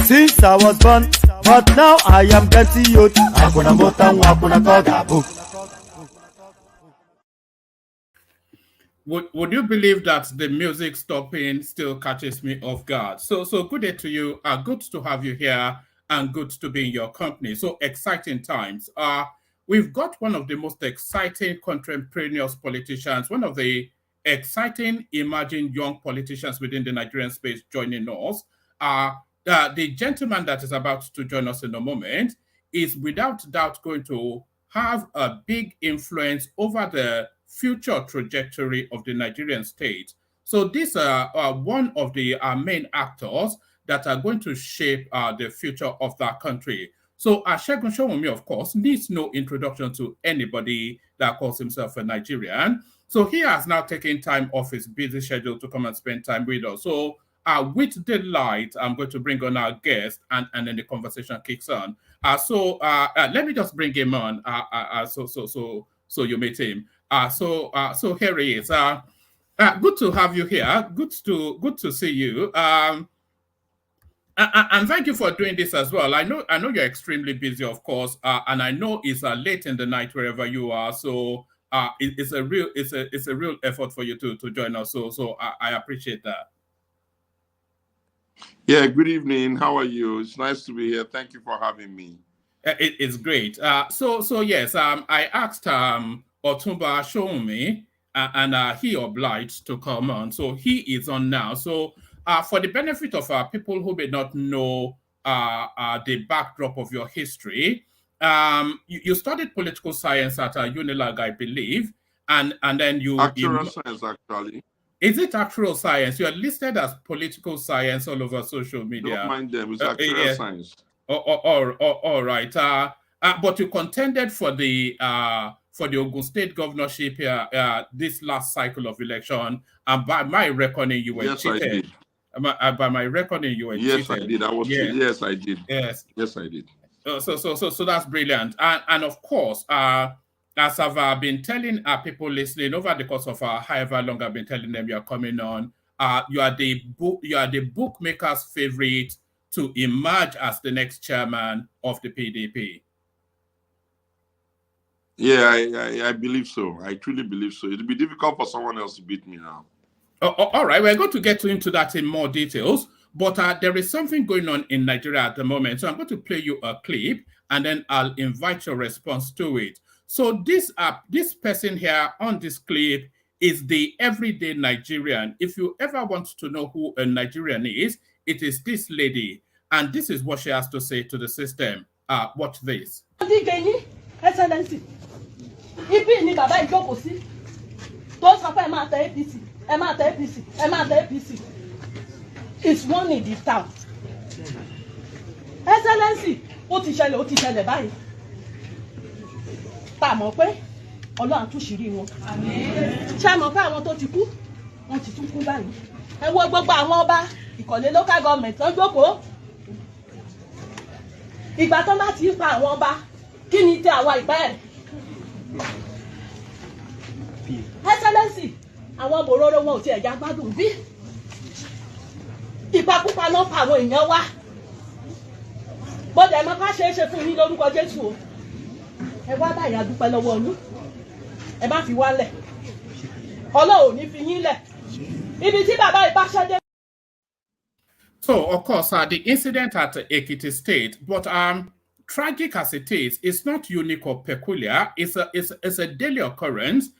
Since I was born, but now I am getting youth. Would you believe that the music stopping still catches me off guard? So good day to you. Good to have you here and good to be in your company. So exciting times. We've got one of the most exciting contemporaneous politicians, one of the exciting emerging young politicians within the Nigerian space joining us. The gentleman that is about to join us in a moment is without doubt going to have a big influence over the future trajectory of the Nigerian state. So these are one of the main actors that are going to shape the future of that country. So Segun Showunmi, of course, needs no introduction to anybody that calls himself a Nigerian. So he has now taken time off his busy schedule to come and spend time with us. So with delight, I'm going to bring on our guest, and then the conversation kicks on. So let me just bring him on, so you meet him. So here he is. Good to have you here. Good to see you. And thank you for doing this as well. I know you're extremely busy, of course, and I know it's late in the night wherever you are. So it's a real effort for you to join us. So I appreciate that. Yeah, good evening. How are you? It's nice to be here. Thank you for having me. It's great. So yes, I asked Otumba Showunmi, and he obliged to come on. So he is on now. So for the benefit of people who may not know the backdrop of your history, you studied political science at Unilag, I believe, and then you... Actual science, actually. Is it actual science? You are listed as political science all over social media. Don't mind them. It's actual science. All right. But you contended for the Ogun State governorship this last cycle of election, and by my reckoning, you were cheated. I did. By my reckoning, you were cheated. Yes, I did. Yes, I did. Yes, I did. So that's brilliant. And of course, as I've been telling people listening over the course of however long I've been telling them you're coming on, you are the bookmaker's favorite to emerge as the next chairman of the PDP. Yeah, I believe so. I truly believe so. It'll be difficult for someone else to beat me now. All right, we're going to get into that in more details, but there is something going on in Nigeria at the moment. So I'm going to play you a clip, and then I'll invite your response to it. So this person here on this clip is the everyday Nigerian. If you ever want to know who a Nigerian is, it is this lady. And this is what she has to say to the system. Watch this. Excellency, ibi ni bàbá ìjókòó sí tó sọ pé ẹ máa tẹ APC, ẹ máa tẹ APC, ẹ máa tẹ APC. It's one in the town. Excellency, ó ti ṣẹlẹ̀ báyìí. Tá mọ̀ pé Ọlọ́run tún ṣírí wọn. Ṣé mọ̀ pé àwọn tó ti kú, wọ́n ti tún kú báyìí. Ẹ wo gbogbo àwọn ọba Ìkọ̀lé local government tó jókòó. Ìgbà tó bá ti pa àwọn ọba, kí ni tí àwa ìbá ẹ̀? Excellency, àwọn bòróró wọn ò tiẹ̀ já gbádùn bí. Ìpakúpa náà pa àwọn èèyàn wa. Bọ́dẹ̀ mọ́ ká ṣe é ṣe fún yín lórúkọ Jésù o. Ẹ wá báyìí a dúpẹ́ lọ́wọ́ yín. Ẹ má fi wá lẹ̀. Ọlọ́run ò ní fi yín lẹ̀. Ibi tí bàbá ìbá ṣẹ́dé. So, of course, the incident at Ekiti State, but tragic as it is, it's not unique or peculiar. It's a daily occurrence.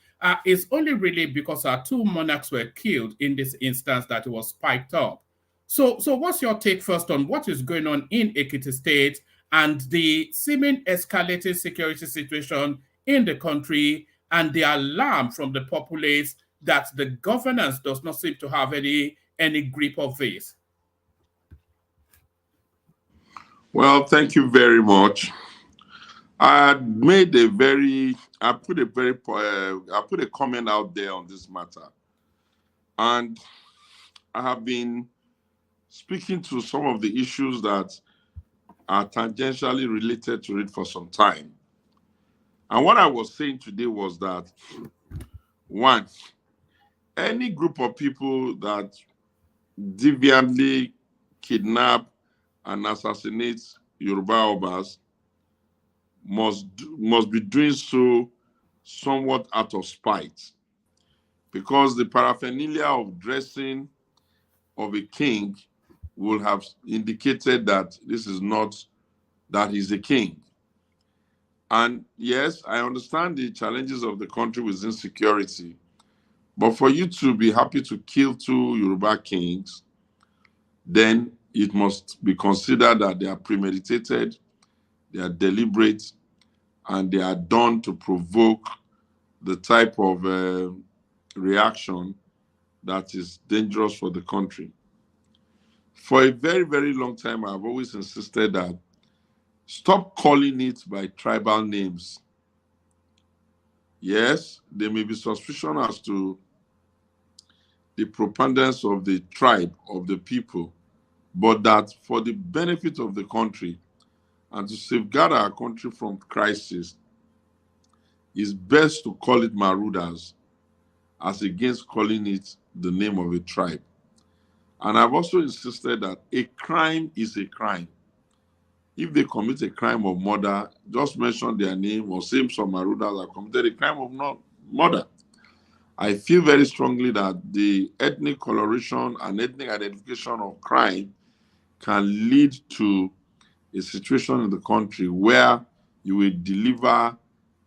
It's only really because our two monarchs were killed in this instance that it was spiked up. So what's your take first on what is going on in Ekiti State and the seeming escalating security situation in the country and the alarm from the populace that the governance does not seem to have any grip of this? Well, thank you very much. I put a comment out there on this matter, and I have been speaking to some of the issues that are tangentially related to it for some time. And what I was saying today was that, one, any group of people that deviantly kidnap and assassinate Yoruba Obas must be doing so somewhat out of spite, because the paraphernalia of dressing of a king will have indicated that this is not, that he's a king. And yes, I understand the challenges of the country with insecurity, but for you to be happy to kill two Yoruba kings, then it must be considered that they are premeditated, they are deliberate, and they are done to provoke the type of reaction that is dangerous for the country. For a very, very long time, I've always insisted that stop calling it by tribal names. Yes, there may be suspicion as to the preponderance of the tribe, of the people, but that for the benefit of the country and to safeguard our country from crisis, it's best to call it Marudas as against calling it the name of a tribe. And I've also insisted that a crime is a crime. If they commit a crime of murder, just mention their name or say some Marudas have committed a crime of murder. I feel very strongly that the ethnic coloration and ethnic identification of crime can lead to a situation in the country where you will deliver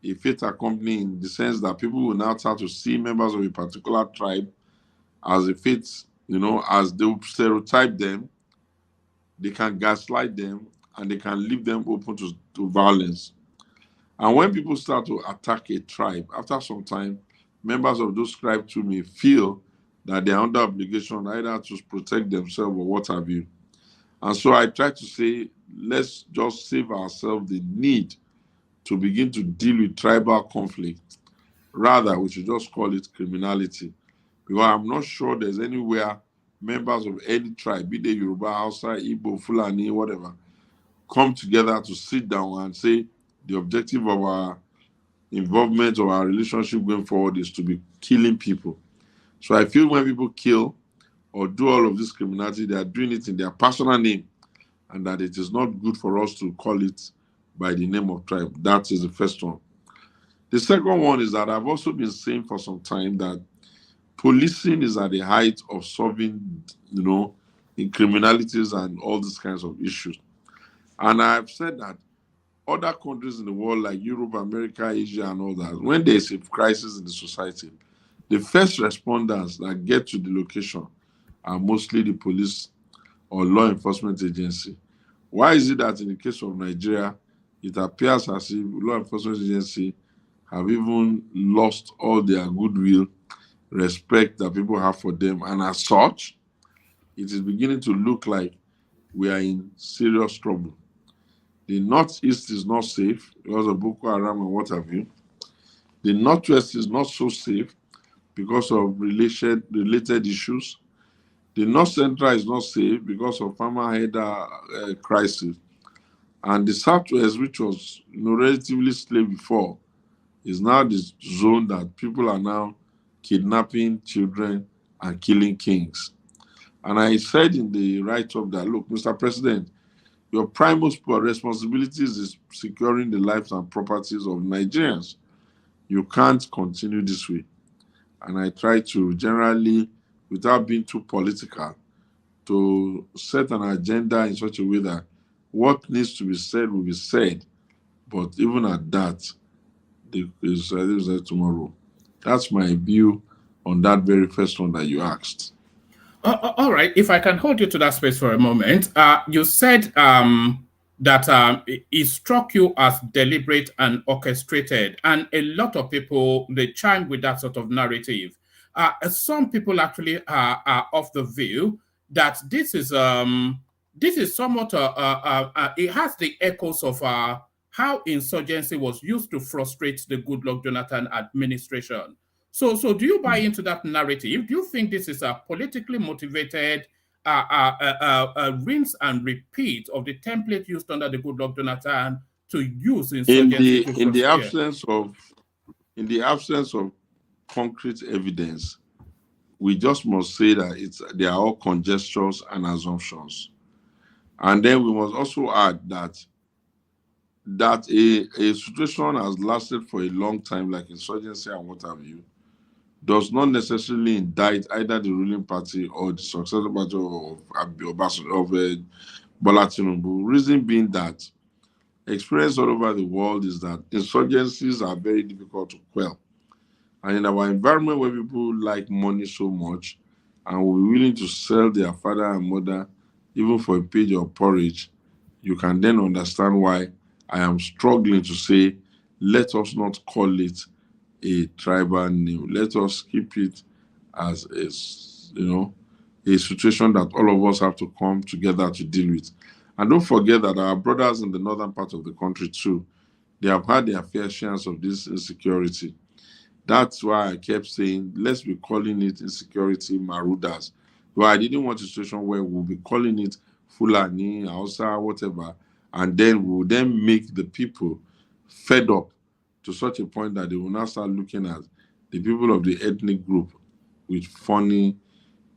a fait accompli, in the sense that people will now start to see members of a particular tribe as a fait, as they will stereotype them, they can gaslight them, and they can leave them open to violence. And when people start to attack a tribe, after some time, members of those tribes too may feel that they are under obligation either to protect themselves or what have you. And so I try to say, let's just save ourselves the need to begin to deal with tribal conflict. Rather, we should just call it criminality. Because I'm not sure there's anywhere members of any tribe, be they Yoruba, Hausa, Igbo, Fulani, whatever, come together to sit down and say the objective of our involvement or our relationship going forward is to be killing people. So I feel when people kill or do all of this criminality, they are doing it in their personal name, and that it is not good for us to call it by the name of tribe. That is the first one. The second one is that I've also been saying for some time that policing is at the height of solving, in criminalities and all these kinds of issues. And I've said that other countries in the world like Europe, America, Asia, and all that, when there is a crisis in the society, the first responders that get to the location are mostly the police or law enforcement agency. Why is it that in the case of Nigeria, it appears as if law enforcement agency have even lost all their goodwill, respect that people have for them, and as such, it is beginning to look like we are in serious trouble. The Northeast is not safe because of Boko Haram and what have you. The Northwest is not so safe because of related issues. The North Central is not safe because of farmer header crisis. And the Southwest, which was relatively safe before, is now the zone that people are now kidnapping children and killing kings. And I said in the write-up that, look, Mr. President, your primary responsibilities is securing the lives and properties of Nigerians. You can't continue this way. And I try to generally, without being too political, to set an agenda in such a way that what needs to be said will be said. But even at that, is tomorrow. That's my view on that very first one that you asked. All right. If I can hold you to that space for a moment, you said that it struck you as deliberate and orchestrated, and a lot of people, they chime with that sort of narrative. Some people actually are of the view that this is somewhat it has the echoes of how insurgency was used to frustrate the Goodluck Jonathan administration. So do you buy into that narrative? Do you think this is a politically motivated rinse and repeat of the template used under the Goodluck Jonathan to use insurgency to frustrate? In the absence of concrete evidence, we just must say that they are all conjectures and assumptions. And then we must also add that a situation has lasted for a long time, like insurgency and what have you, does not necessarily indict either the ruling party or the successor party of Bola Tinubu. Reason being that experience all over the world is that insurgencies are very difficult to quell. And in our environment where people like money so much and will be willing to sell their father and mother even for a page of porridge, you can then understand why I am struggling to say, let us not call it a tribal name. Let us keep it as a situation that all of us have to come together to deal with. And don't forget that our brothers in the northern part of the country too, they have had their fair shares of this insecurity. That's why I kept saying, let's be calling it insecurity marauders. Well, I didn't want a situation where we'll be calling it Fulani, Hausa, whatever, and then we'll then make the people fed up to such a point that they will now start looking at the people of the ethnic group with funny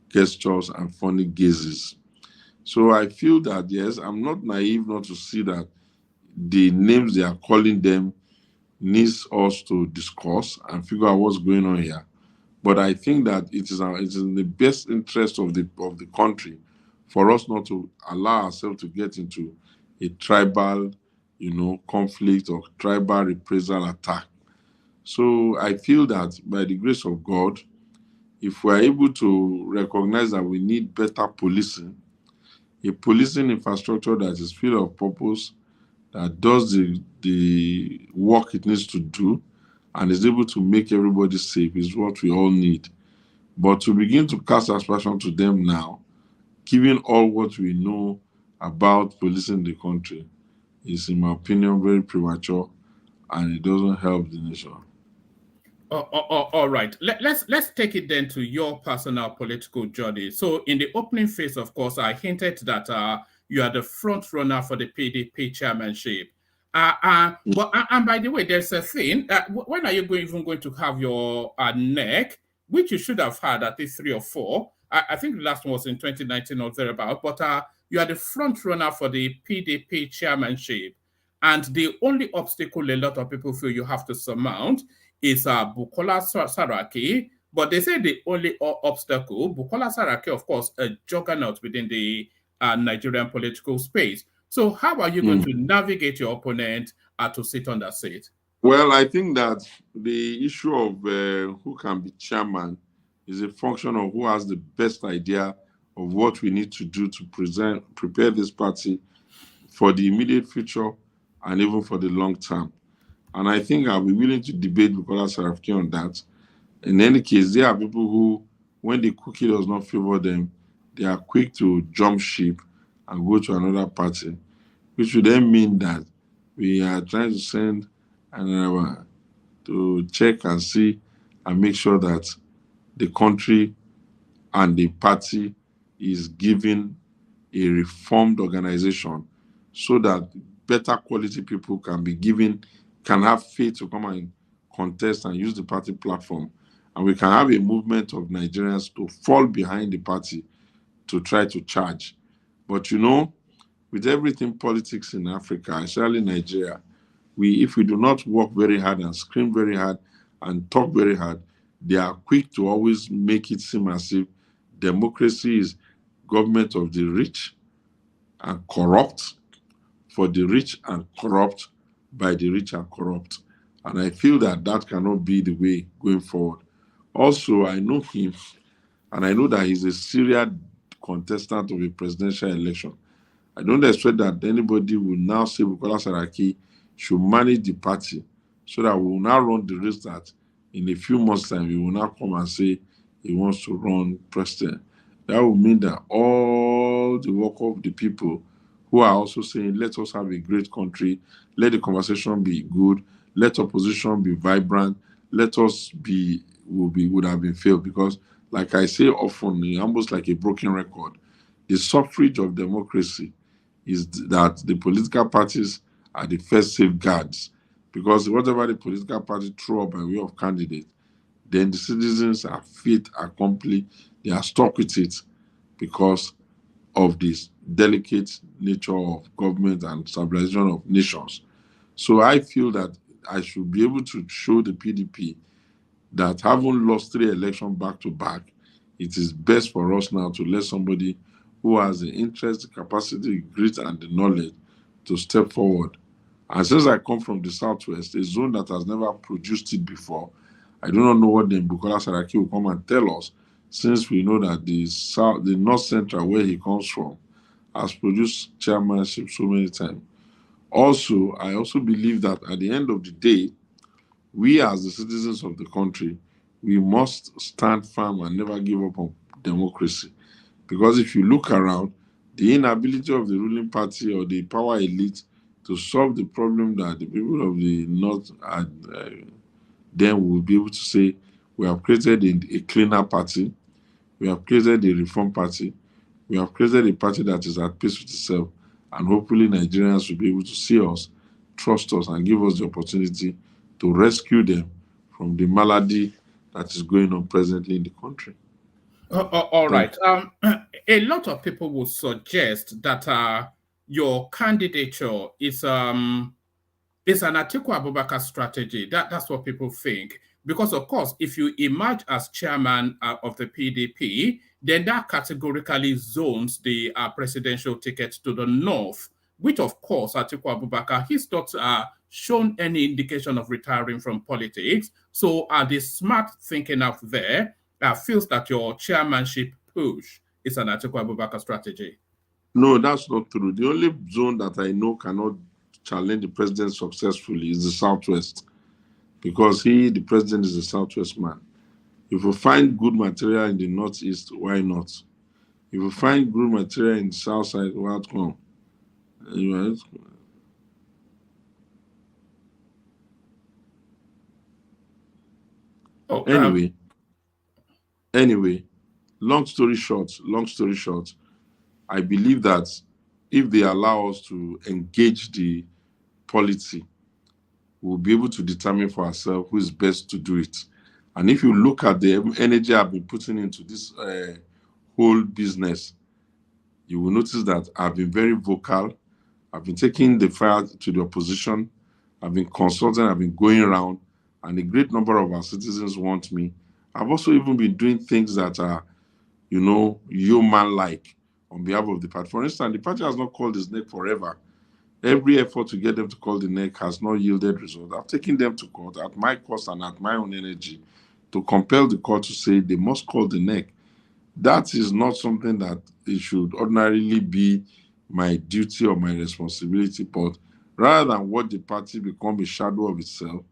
gestures and funny gazes. So I feel that, yes, I'm not naive not to see that the names they are calling them needs us to discuss and figure out what's going on here. But I think that it is in the best interest of the country for us not to allow ourselves to get into a tribal conflict or tribal reprisal attack. So I feel that by the grace of God, if we are able to recognize that we need better policing, a policing infrastructure that is filled of purpose, that does the work it needs to do, and is able to make everybody safe is what we all need. But to begin to cast aspersion to them now, given all what we know about policing the country, is, in my opinion, very premature, and it doesn't help the nation. All right. Let's take it then to your personal political journey. So, in the opening phase, of course, I hinted that you are the front runner for the PDP chairmanship. And by the way, there's a thing. When are you even going to have your neck, which you should have had at least 3 or 4? I think the last one was in 2019 or thereabout. But you are the front runner for the PDP chairmanship. And the only obstacle a lot of people feel you have to surmount is Bukola Saraki. But they say the only obstacle, Bukola Saraki, of course, a juggernaut within the Nigerian political space. So how are you going to navigate your opponent to sit on that seat? Well, I think that the issue of who can be chairman is a function of who has the best idea of what we need to do to prepare this party for the immediate future and even for the long term. And I think I'll be willing to debate Bukola Saraki on that. In any case, there are people who, when the cookie does not favor them, they are quick to jump ship and go to another party, which would then mean that we are trying to send another to check and see and make sure that the country and the party is given a reformed organization so that better quality people can have faith to come and contest and use the party platform. And we can have a movement of Nigerians to fall behind the party to try to charge. But with everything politics in Africa, especially Nigeria, if we do not work very hard and scream very hard and talk very hard, they are quick to always make it seem as if democracy is government of the rich and corrupt, for the rich and corrupt, by the rich and corrupt. And I feel that cannot be the way going forward. Also, I know him, and I know that he's a serious contestant of a presidential election. I don't expect that anybody will now say Bukola Saraki should manage the party so that we will now run the risk that in a few months' time, he will now come and say he wants to run president. That will mean that all the work of the people who are also saying, let us have a great country, let the conversation be good, let opposition be vibrant, let us would have been failed. Because, like I say often, almost like a broken record, the suffrage of democracy is that the political parties are the first safeguards. Because whatever the political party throw up by way of candidate, then the citizens are fait accompli, they are stuck with it because of this delicate nature of government and stabilization of nations. So I feel that I should be able to show the PDP that having lost 3 elections back to back, it is best for us now to let somebody who has the interest, the capacity, the grit, and the knowledge to step forward. And since I come from the Southwest, a zone that has never produced it before, I do not know what then Bukola Saraki will come and tell us, since we know that the North Central, where he comes from, has produced chairmanship so many times. Also, I also believe that at the end of the day, we as the citizens of the country, we must stand firm and never give up on democracy. Because if you look around, the inability of the ruling party or the power elite to solve the problem that the people of the North then will be able to say, we have created a cleaner party, we have created a reform party, we have created a party that is at peace with itself, and hopefully Nigerians will be able to see us, trust us, and give us the opportunity to rescue them from the malady that is going on presently in the country. All right. A lot of people will suggest that your candidature is an Atiku Abubakar strategy. That's what people think. Because, of course, if you emerge as chairman of the PDP, then that categorically zones the presidential ticket to the north, which, of course, Atiku Abubakar, he's not shown any indication of retiring from politics. So the smart thinking out there feels that your chairmanship push is an Atiku Abubakar strategy. No, that's not true. The only zone that I know cannot challenge the president successfully is the Southwest. because the president, is a Southwest man. If we find good material in the Northeast, why not? If we find good material in the South side, why not come? Oh, Anyway, long story short, I believe that if they allow us to engage the polity, we'll be able to determine for ourselves who is best to do it. And if you look at the energy I've been putting into this whole business, you will notice that I've been very vocal. I've been taking the fire to the opposition. I've been consulting. I've been going around, and a great number of our citizens want me. I've also even been doing things that are, human-like on behalf of the party. For instance, the party has not called its neck forever. Every effort to get them to call the neck has not yielded result. I've taken them to court at my cost and at my own energy to compel the court to say they must call the neck. That is not something that it should ordinarily be my duty or my responsibility, but rather than watch the party become a shadow of itself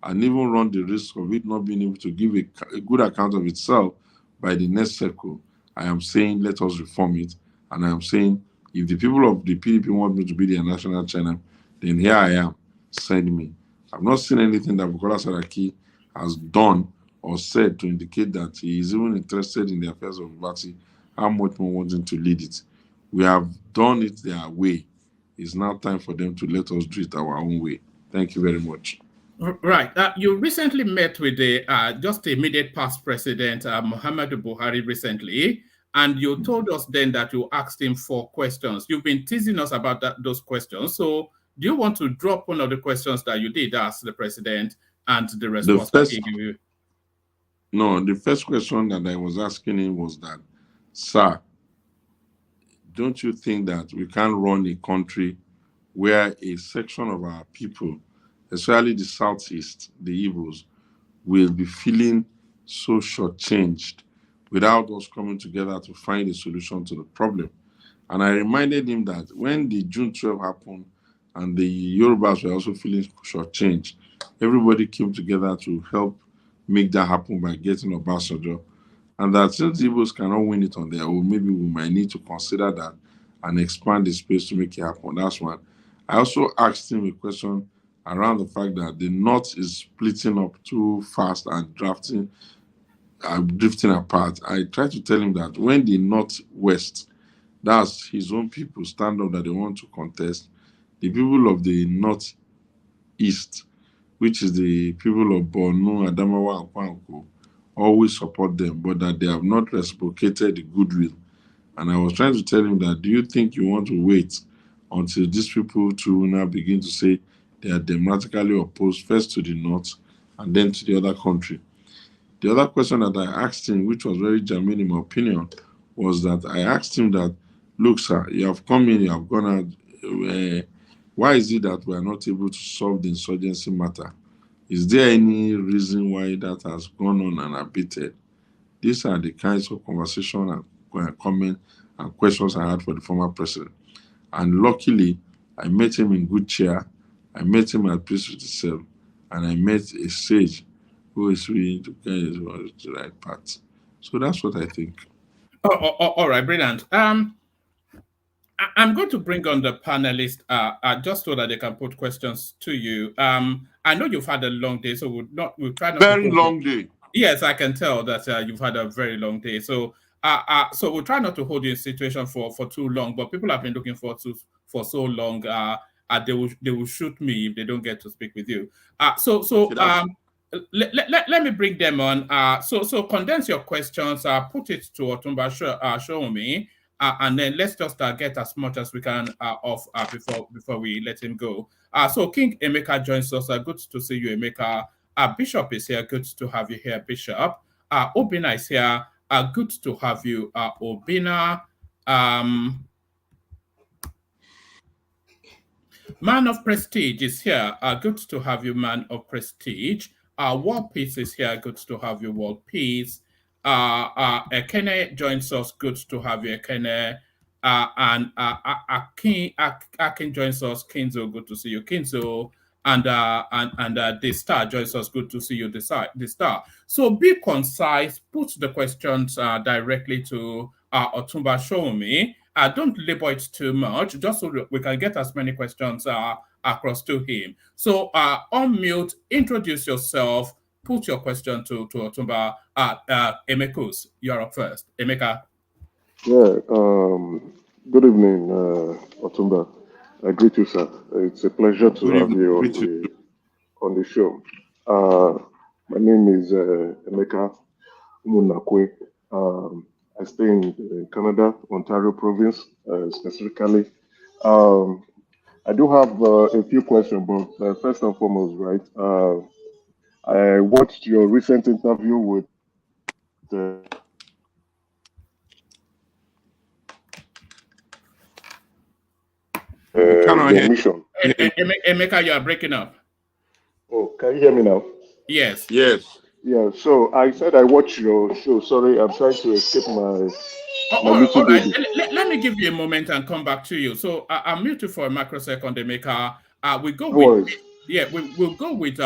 and even run the risk of it not being able to give a good account of itself by the next circle, I am saying let us reform it. And I am saying if the people of the PDP want me to be their national channel, then here I am, send me. I've not seen anything that Bukola Saraki has done or said to indicate that he is even interested in the affairs of the party, how much more wanting to lead it. We have done it their way. It's now time for them to let us do it our own way. Thank you very much. Right. You recently met with the just immediate past president, Muhammadu Buhari, recently, and you told us then that you asked him 4 questions. You've been teasing us about those questions. So do you want to drop one of the questions that you did ask the president and the response that he gave you? No, the first question that I was asking him was that, sir, don't you think that we can't run a country where a section of our people, especially the Southeast, the Igbos, will be feeling so shortchanged without us coming together to find a solution to the problem? And I reminded him that when the June 12 happened and the Yorubas were also feeling shortchanged, everybody came together to help make that happen by getting Obasanjo. And that since the Igbos cannot win it on their own, maybe we might need to consider that and expand the space to make it happen. That's one. I also asked him a question around the fact that the North is splitting up too fast and drifting apart. I tried to tell him that when the Northwest, that's his own people, stand up that they want to contest, the people of the Northeast, which is the people of Borno, Adamawa, and Kwanko, always support them, but that they have not reciprocated the goodwill. And I was trying to tell him that, do you think you want to wait until these people too now begin to say they are democratically opposed first to the North and then to the other country? The other question that I asked him, which was very germane in my opinion, was that I asked him that, look, sir, you have come in, you have gone out. Why is it that we are not able to solve the insurgency matter? Is there any reason why that has gone on and abated? These are the kinds of conversation and comment and questions I had for the former president. And luckily, I met him in good cheer. I met him at peace with himself, and I met a sage who is willing to carry the right path. So that's what I think. All right, brilliant. I'm going to bring on the panelists just so that they can put questions to you. I know you've had a long day, so we'll try not very long day. Yes, I can tell that you've had a very long day. So so we'll try not to hold you in situation for too long. But people have been looking for so long. They will shoot me if they don't get to speak with you. Let me bring them on. So condense your questions. Put it to Otumba Showunmi. And then let's just get as much as we can off before we let him go. So King Emeka joins us. Good to see you, Emeka. Bishop is here. Good to have you here, Bishop. Obina is here. Good to have you, Obina. Man of Prestige is here. Good to have you, Man of Prestige. World Peace is here. Good to have you, World Peace. Ekene joins us. Good to have you, Ekene. And Akin joins us. Kinzo, good to see you, Kinzo. and the star joins us. Good to see you, the star. So be concise. Put the questions directly to Otumba Showunmi. Don't labor it too much, just so we can get as many questions across to him. So unmute, introduce yourself, put your question to Otumba. Emekus, you're up first. Emeka. Yeah, good evening, Otumba. I greet you, sir. It's a pleasure to Good have evening. you on the show. My name is Emeka Umunakwe. I stay in Canada, Ontario province, specifically. I do have a few questions, but first and foremost, right, I watched your recent interview with your mission. Emeka, you are breaking up. Oh, can you hear me now? Yes. Yes. Yeah, so I said I watched your show. Sorry, I'm trying to escape my All little right. baby. Let me give you a moment and come back to you. So I'll mute you for a microsecond, Emeka. We go No with worries. we'll go with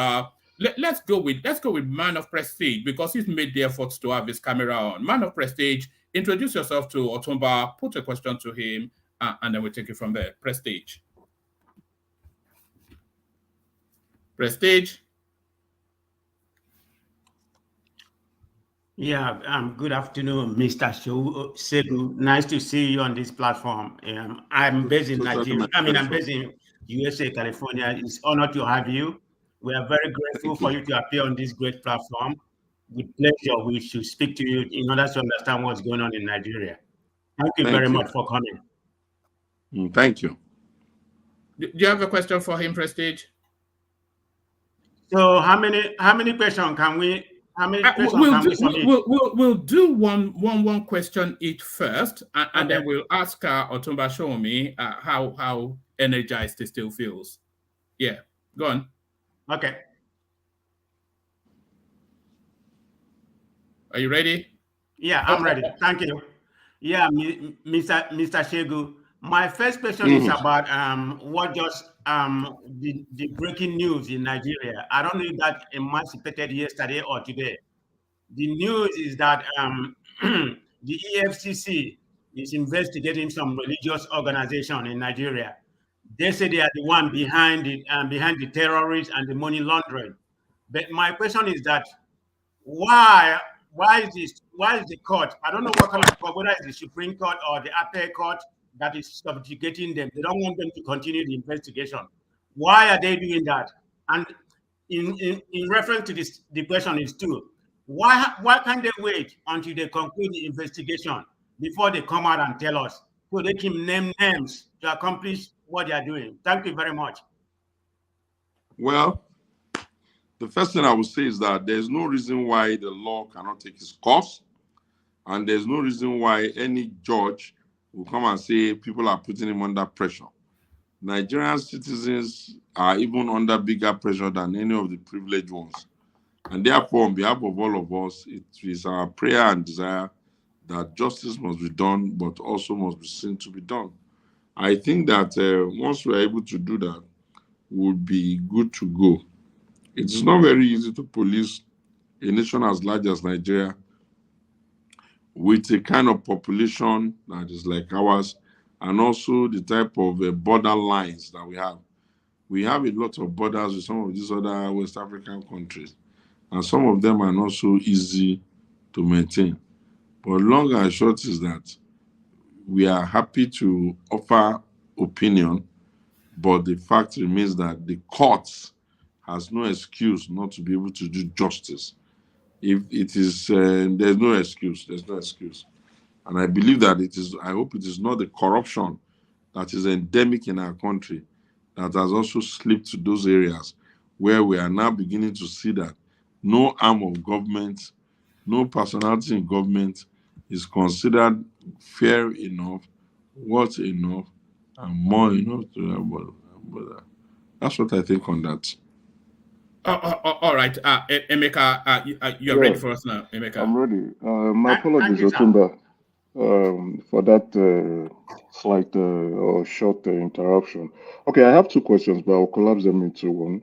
let's go with Man of Prestige, because he's made the efforts to have his camera on. Man of Prestige, introduce yourself to Otumba, put a question to him, and then we'll take it from there. Prestige. Yeah, good afternoon, Mr. Segun. Nice to see you on this platform. I'm based in Nigeria. I'm based in USA, California. It's an honor to have you. We are very grateful for you to appear on this great platform. With pleasure, we should speak to you in order to understand what's going on in Nigeria. Thank you very much for coming. Thank you. Do you have a question for him, Prestige? So how many questions can we? How many questions can we submit? We'll do one question each first, and then we'll ask Otumba Showunmi how energized he still feels. Yeah, go on. Okay. Are you ready? Yeah, I'm ready. Thank you. Yeah, Mr. Shegu. My first question is about what just the breaking news in Nigeria. I don't know if that emancipated yesterday or today. The news is that the EFCC is investigating some religious organization in Nigeria. They say they are the one behind the terrorists and the money laundering. But my question is that why is the court? I don't know what kind of court, whether it's the Supreme Court or the Appellate Court, that is subjugating them. They don't want them to continue the investigation. Why are they doing that? And in reference to this, the question is too, why can't they wait until they conclude the investigation before they come out and tell us, so they can name names to accomplish what they are doing? Thank you very much. Well, the first thing I would say is that there's no reason why the law cannot take its course, and there's no reason why any judge will come and say people are putting him under pressure. Nigerian citizens are even under bigger pressure than any of the privileged ones. And therefore, on behalf of all of us, it is our prayer and desire that justice must be done, but also must be seen to be done. I think that once we're able to do that, we'll be good to go. It is not very easy to police a nation as large as Nigeria with a kind of population that is like ours, and also the type of border lines that we have. We have a lot of borders with some of these other West African countries, and some of them are not so easy to maintain. But long and short is that we are happy to offer opinion, but the fact remains that the courts has no excuse not to be able to do justice. If it is, there's no excuse. And I believe that it is, I hope it is not the corruption that is endemic in our country that has also slipped to those areas where we are now beginning to see that no arm of government, no personality in government is considered fair enough, worth enough, and more enough to have. That's what I think on that. All right, Emeka, you're ready for us now, Emeka. I'm ready. My apologies, Otumba. for that slight or short interruption. Okay, I have two questions, but I'll collapse them into one.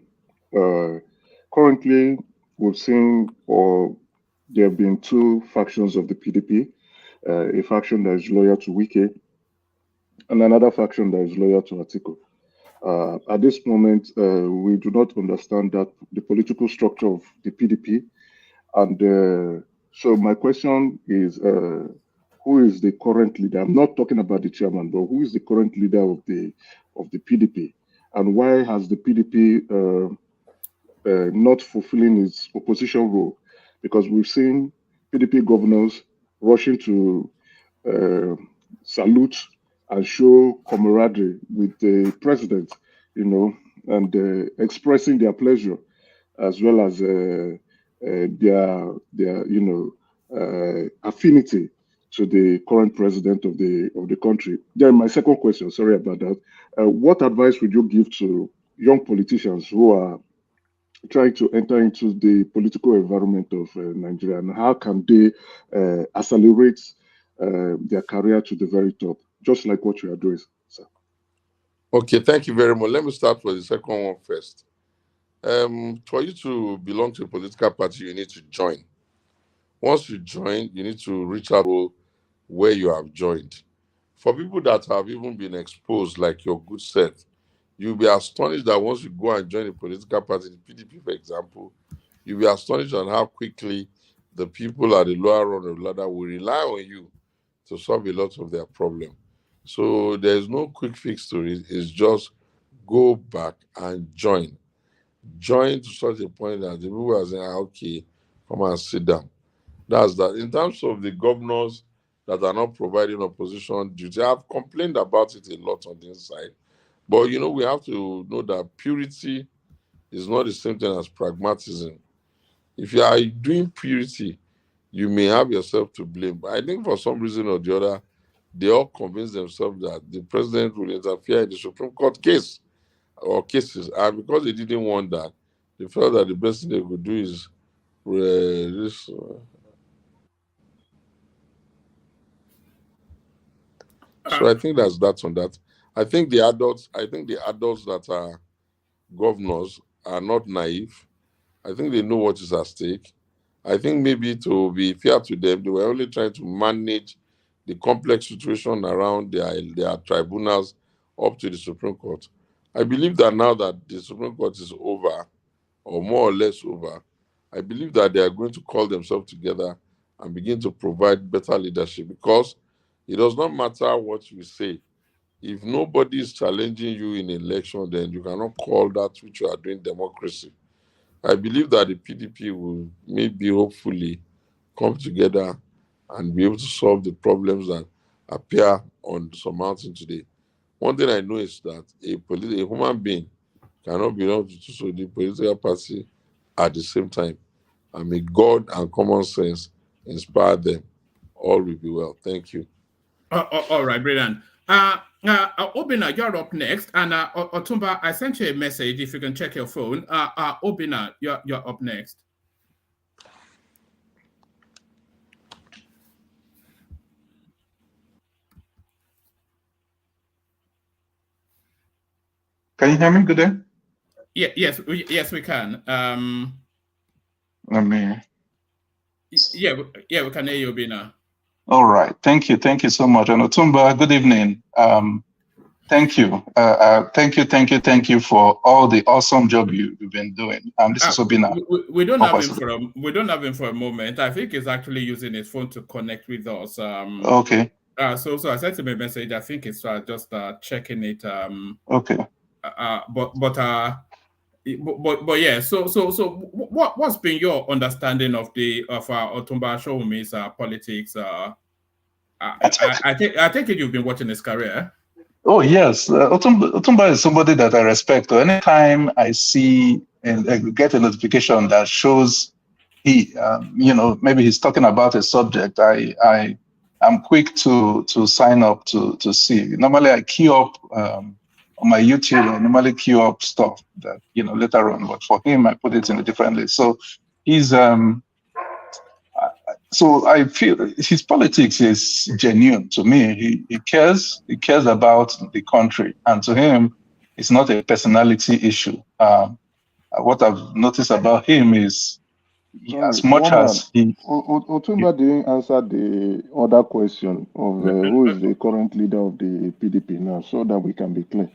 Currently, we've seen, or there have been two factions of the PDP, a faction that is loyal to Wike and another faction that is loyal to Atiku. At this moment, we do not understand that the political structure of the PDP, and so my question is, who is the current leader? I'm not talking about the chairman, but who is the current leader of the PDP, and why has the PDP not fulfilling its opposition role? Because we've seen PDP governors rushing to salute and show camaraderie with the president, and expressing their pleasure, as well as their affinity to the current president of the country. Then my second question, sorry about that. What advice would you give to young politicians who are trying to enter into the political environment of Nigeria, and how can they accelerate their career to the very top, just like what you are doing, sir? Okay, thank you very much. Let me start with the second one first. For you to belong to a political party, you need to join. Once you join, you need to reach out where you have joined. For people that have even been exposed, like your good self, you'll be astonished that once you go and join a political party, the PDP, for example, you'll be astonished on how quickly the people at the lower rung of the ladder will rely on you to solve a lot of their problem. So there's no quick fix to it. It's just go back and join. Join to such a point that the people are saying, okay, come and sit down. That's that. In terms of the governors that are not providing opposition duty, I've complained about it a lot on the inside. But, we have to know that purity is not the same thing as pragmatism. If you are doing purity, you may have yourself to blame. But I think for some reason or the other, they all convince themselves that the president will interfere in the Supreme Court case or cases. And because they didn't want that, they felt that the best thing they could do is this. So I think that's that on that. I think the adults that are governors are not naive. I think they know what is at stake. I think maybe to be fair to them, they were only trying to manage the complex situation around their tribunals up to the Supreme Court. I believe that now that the Supreme Court is over, or more or less over, I believe that they are going to call themselves together and begin to provide better leadership, because it does not matter what you say. If nobody is challenging you in election, then you cannot call that which you are doing democracy. I believe that the PDP will maybe hopefully come together and be able to solve the problems that appear on some mountain today. One thing I know is that a human being cannot belong to the political party at the same time. And may God and common sense inspire them. All will be well. Thank you. All right, brilliant. Obina, you're up next. And Otumba, I sent you a message if you can check your phone. Obina, you're up next. Can you hear me good day? Yeah, yes, we can. Let me. Yeah, we can hear you, Obina. All right, thank you so much. And Otumba, good evening. Thank you. Thank you for all the awesome job you've been doing. This is Obina. We don't have him for a moment. I think he's actually using his phone to connect with us. Okay. So I sent him a message. I think it's just checking it. Okay. But yeah. So what's been your understanding of Otumba Showunmi's politics? I think you've been watching his career. Oh yes, Otumba is somebody that I respect. So anytime I see and get a notification that shows he, maybe he's talking about a subject, I'm quick to sign up to see. Normally I queue up on my YouTube. I normally queue up stuff that later on, but for him I put it in a different list. So he's So I feel his politics is genuine to me. He cares about the country, and to him, it's not a personality issue. What I've noticed about him is, Sorry, as much as he, Otumba didn't answer the other question of who is the current leader of the PDP now, so that we can be clear.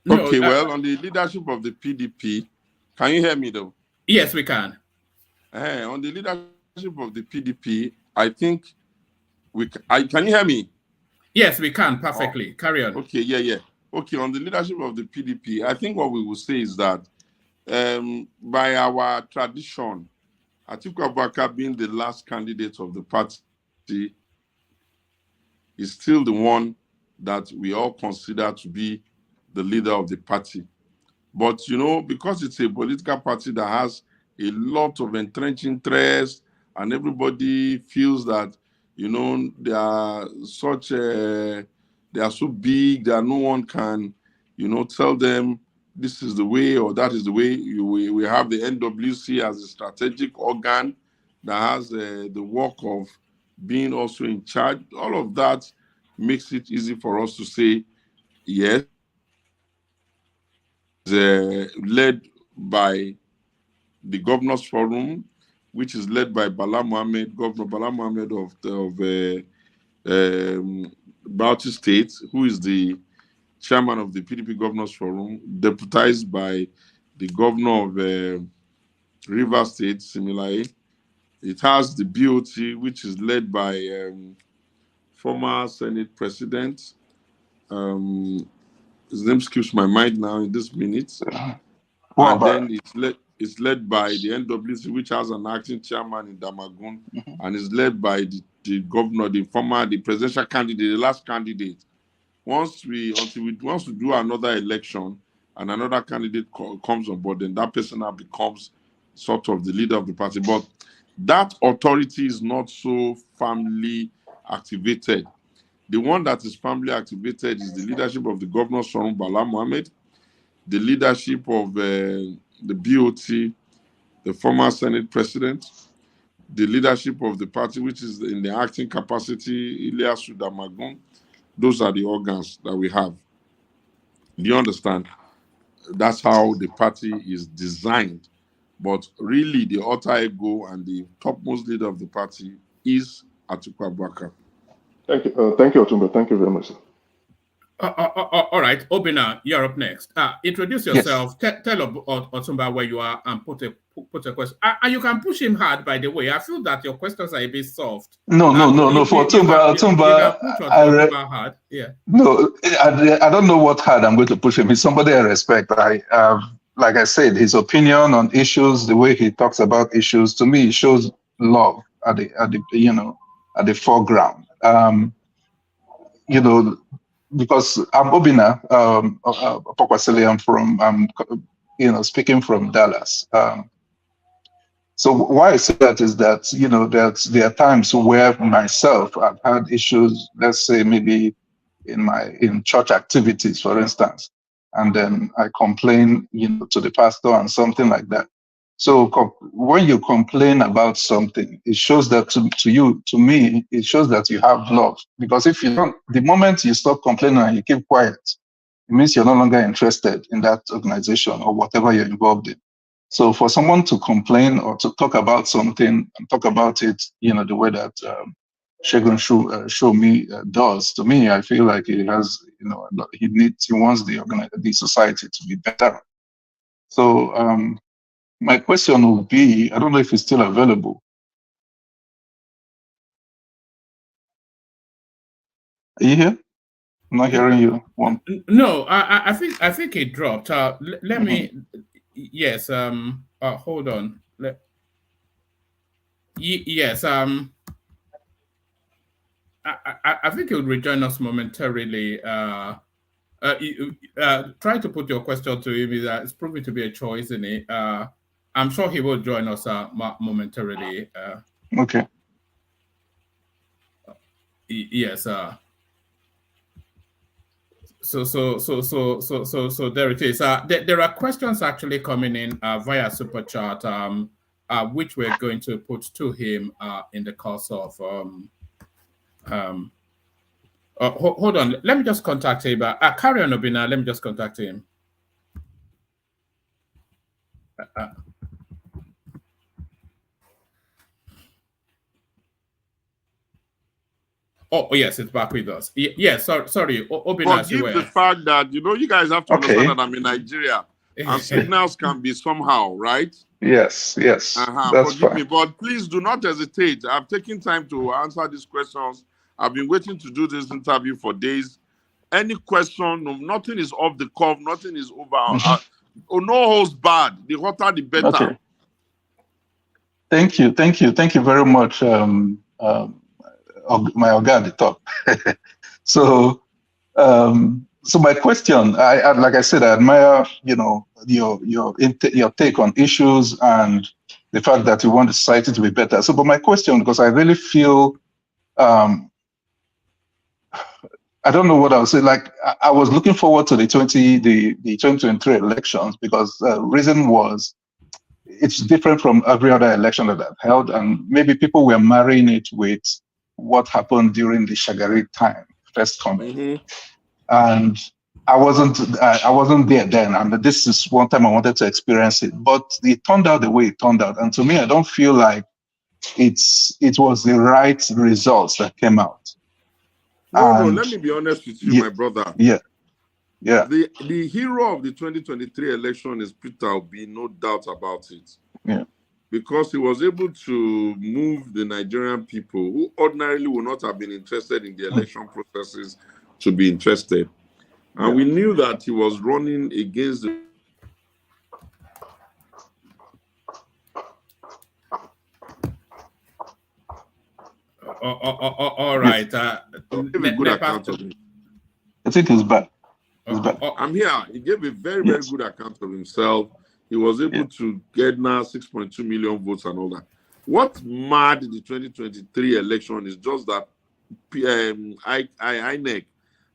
No, Okay, well, on the leadership of the PDP, can you hear me though? Yes, we can. On the leadership of the PDP, I think can you hear me? Yes, we can perfectly. Carry on. Okay, yeah. Okay, on the leadership of the PDP, I think what we will say is that by our tradition, Atiku Abubakar being the last candidate of the party is still the one that we all consider to be the leader of the party. But, because it's a political party that has a lot of entrenched interest and everybody feels that, they are they are so big that no one can, tell them this is the way or that is the way. We have the NWC as a strategic organ that has the work of being also in charge. All of that makes it easy for us to say, yes, led by the Governors Forum, which is led by Governor Bala Mohammed of Bauchi State, who is the chairman of the PDP Governors Forum, deputized by the governor of Rivers State, similarly. It has the BOT, which is led by former Senate President. His name skips my mind now in this minute. And then it's led by the NWC, which has an acting chairman in Damagun, and is led by the governor, the presidential candidate, the last candidate. Once we do another election and another candidate comes on board, then that person now becomes sort of the leader of the party. But that authority is not so firmly activated. The one that is firmly activated is the leadership of the Governor Showunmi Bala Mohammed, the leadership of the BOT, the former Senate President, the leadership of the party, which is in the acting capacity, Ilyasu Damagun. Those are the organs that we have. Do you understand? That's how the party is designed. But really, the alter ego and the topmost leader of the party is Atiku Abubakar. Thank you, Otumba. Thank you very much, sir. All right, Obina, you're up next. Introduce yourself. Yes. Tell Otumba where you are and put a question. And you can push him hard, by the way. I feel that your questions are a bit soft. No. For Otumba, you can push Otumba hard. Yeah. No, I don't know what hard I'm going to push him. He's somebody I respect. Like I said, his opinion on issues, the way he talks about issues, to me, shows love at the foreground. Because I'm Obina Pokwasili, I'm from, speaking from Dallas. So why I say that is that, there are times where myself, I've had issues, let's say maybe in church activities, for instance, and then I complain, to the pastor and something like that. So when you complain about something, it shows that to me, it shows that you have love. Because if you don't, the moment you stop complaining and you keep quiet, it means you're no longer interested in that organization or whatever you're involved in. So for someone to complain or to talk about something and talk about it, the way that Segun Showunmi does, to me, I feel like he has, he wants the society to be better. So my question would be, I don't know if it's still available. Are you here? I'm not hearing you. No, I think it dropped. Let me. Yes. Hold on. Yes. I think he will rejoin us momentarily. Try to put your question to him. It's proving to be a choice, isn't it? I'm sure he will join us momentarily. Okay. Yes. So there it is. There are questions actually coming in via Super Chat. which we're going to put to him in the course of hold on, let me just contact him. Carry on, Obina. Let me just contact him. Oh, yes, it's back with us. Yes, sorry. Obina, forgive the fact that, you guys have to understand that I'm in Nigeria and signals can be somehow, right? Yes. That's forgive fine. me, but please do not hesitate. I've taken time to answer these questions. I've been waiting to do this interview for days. Any question, nothing is off the cuff, nothing is over. No holds bad. The hotter, the better. Okay. Thank you very much, my Oga at the top. So my question, I like I said, I admire your take on issues and the fact that you want the society to be better. So, but my question, because I really feel, I don't know what I would say. Like I was looking forward to the 2023 elections because the reason was it's different from every other election that I've held, and maybe people were marrying it with what happened during the Shagari time, first coming. And I wasn't there then, and this is one time I wanted to experience it, but it turned out the way it turned out, and to me, I don't feel like it was the right results that came out. No, let me be honest with you, my brother. Yeah. The hero of the 2023 election is Peter Obi, no doubt about it. Yeah. Because he was able to move the Nigerian people who ordinarily would not have been interested in the election processes to be interested. And we knew that he was running against the all right. Give a good account of him. I think it's bad. I'm here. He gave a very, very good account of himself. He was able to get now 6.2 million votes and all that. What mad the 2023 election is just that INEC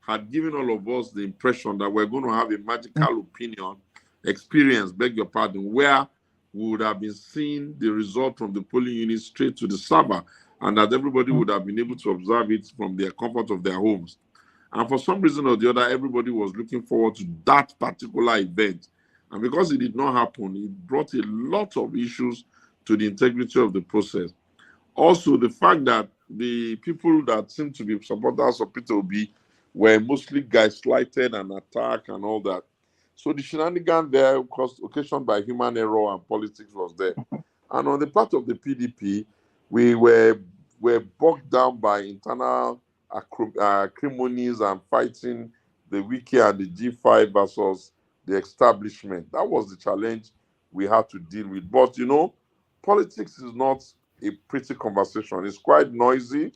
had given all of us the impression that we're going to have a magical experience, beg your pardon, where we would have been seeing the result from the polling unit straight to the server, and that everybody would have been able to observe it from the comfort of their homes. And for some reason or the other, everybody was looking forward to that particular event. And because it did not happen, it brought a lot of issues to the integrity of the process. Also, the fact that the people that seem to be supporters of Peter Obi were mostly gaslighted and attacked and all that. So the shenanigan there, occasioned by human error and politics, was there. And on the part of the PDP, we were bogged down by internal acrimonies and fighting the Wiki and the G5 versus the establishment. That was the challenge we had to deal with. But politics is not a pretty conversation. It's quite noisy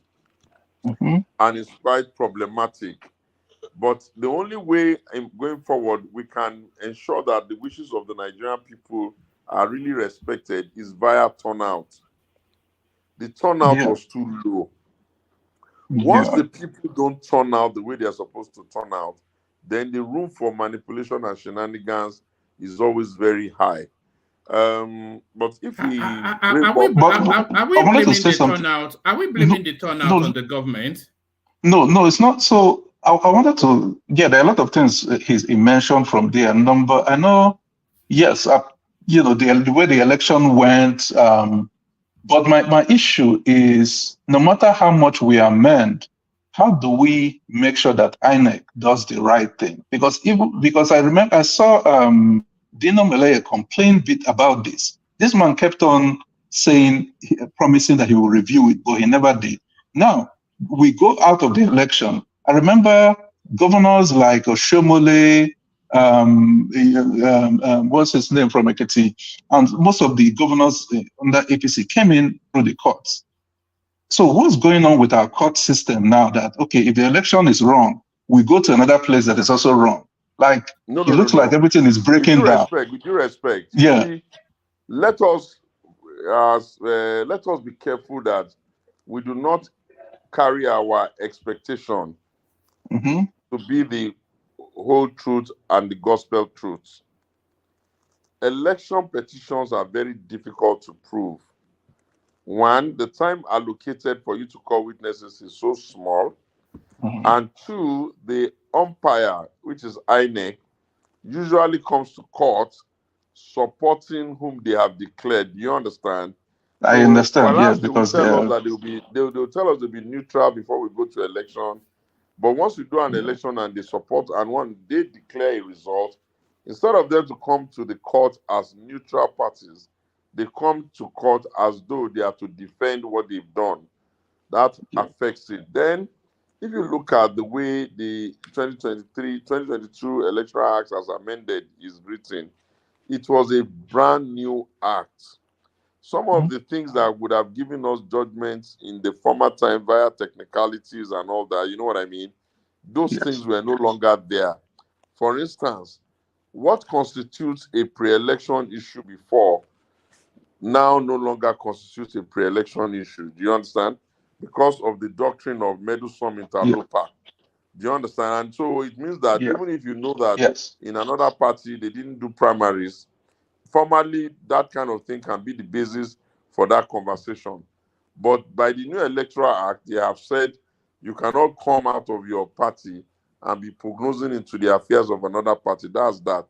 and it's quite problematic. But the only way going forward we can ensure that the wishes of the Nigerian people are really respected is via turnout. The turnout was too low. Once the people don't turn out the way they're supposed to turn out, then the room for manipulation and shenanigans is always very high. But if we are we blaming the turnout? Are we blaming the turnout on the government? No, it's not. So I wanted to. Yeah, there are a lot of things he mentioned from there. I know. Yes, the way the election went. But my issue is, no matter how much we amend, how do we make sure that INEC does the right thing? Because I remember I saw Dino Meleye complain a bit about this. This man kept on promising that he will review it, but he never did. Now we go out of the election. I remember governors like Oshomole, what's his name from Ekiti, and most of the governors under APC came in through the courts. So what's going on with our court system now that, okay, if the election is wrong, we go to another place that is also wrong? Like, it looks like everything is breaking down. With due respect. Yeah. See, let us be careful that we do not carry our expectation to be the whole truth and the gospel truth. election petitions are very difficult to prove. One, the time allocated for you to call witnesses is so small. And two, the umpire, which is INEC, usually comes to court supporting whom they have declared. Do you understand? I understand, yes, They will because tell us that they'll tell us to be neutral before we go to election. But once we do an election and they support, and when they declare a result, instead of them to come to the court as neutral parties, they come to court as though they are to defend what they've done. That affects it. Then, if you look at the way the 2022 Electoral Act as amended is written, it was a brand new act. Some of the things that would have given us judgments in the former time via technicalities and all that, you know what I mean? Those things were no longer there. For instance, what constitutes a pre-election issue before now no longer constitutes a pre-election issue. Do you understand? Because of the doctrine of medus sum interloper. Do you understand? And so it means that even if you know that in another party they didn't do primaries, formally that kind of thing can be the basis for that conversation. But by the new Electoral Act, they have said you cannot come out of your party and be prognosing into the affairs of another party. That's that.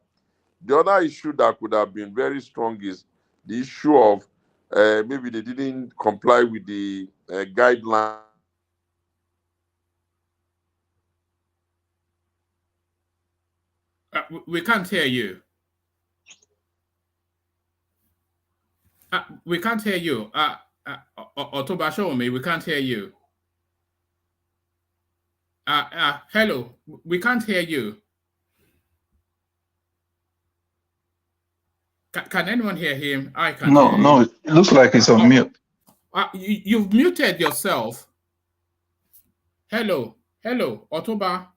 The other issue that could have been very strong is the issue of maybe they didn't comply with the guideline. We can't hear you. We can't hear you. Moulder Showunmi, we can't hear you. Hello, we can't hear you. Can anyone hear him? I can't hear him. No, it looks like he's on mute. You've muted yourself. Hello, Moulder.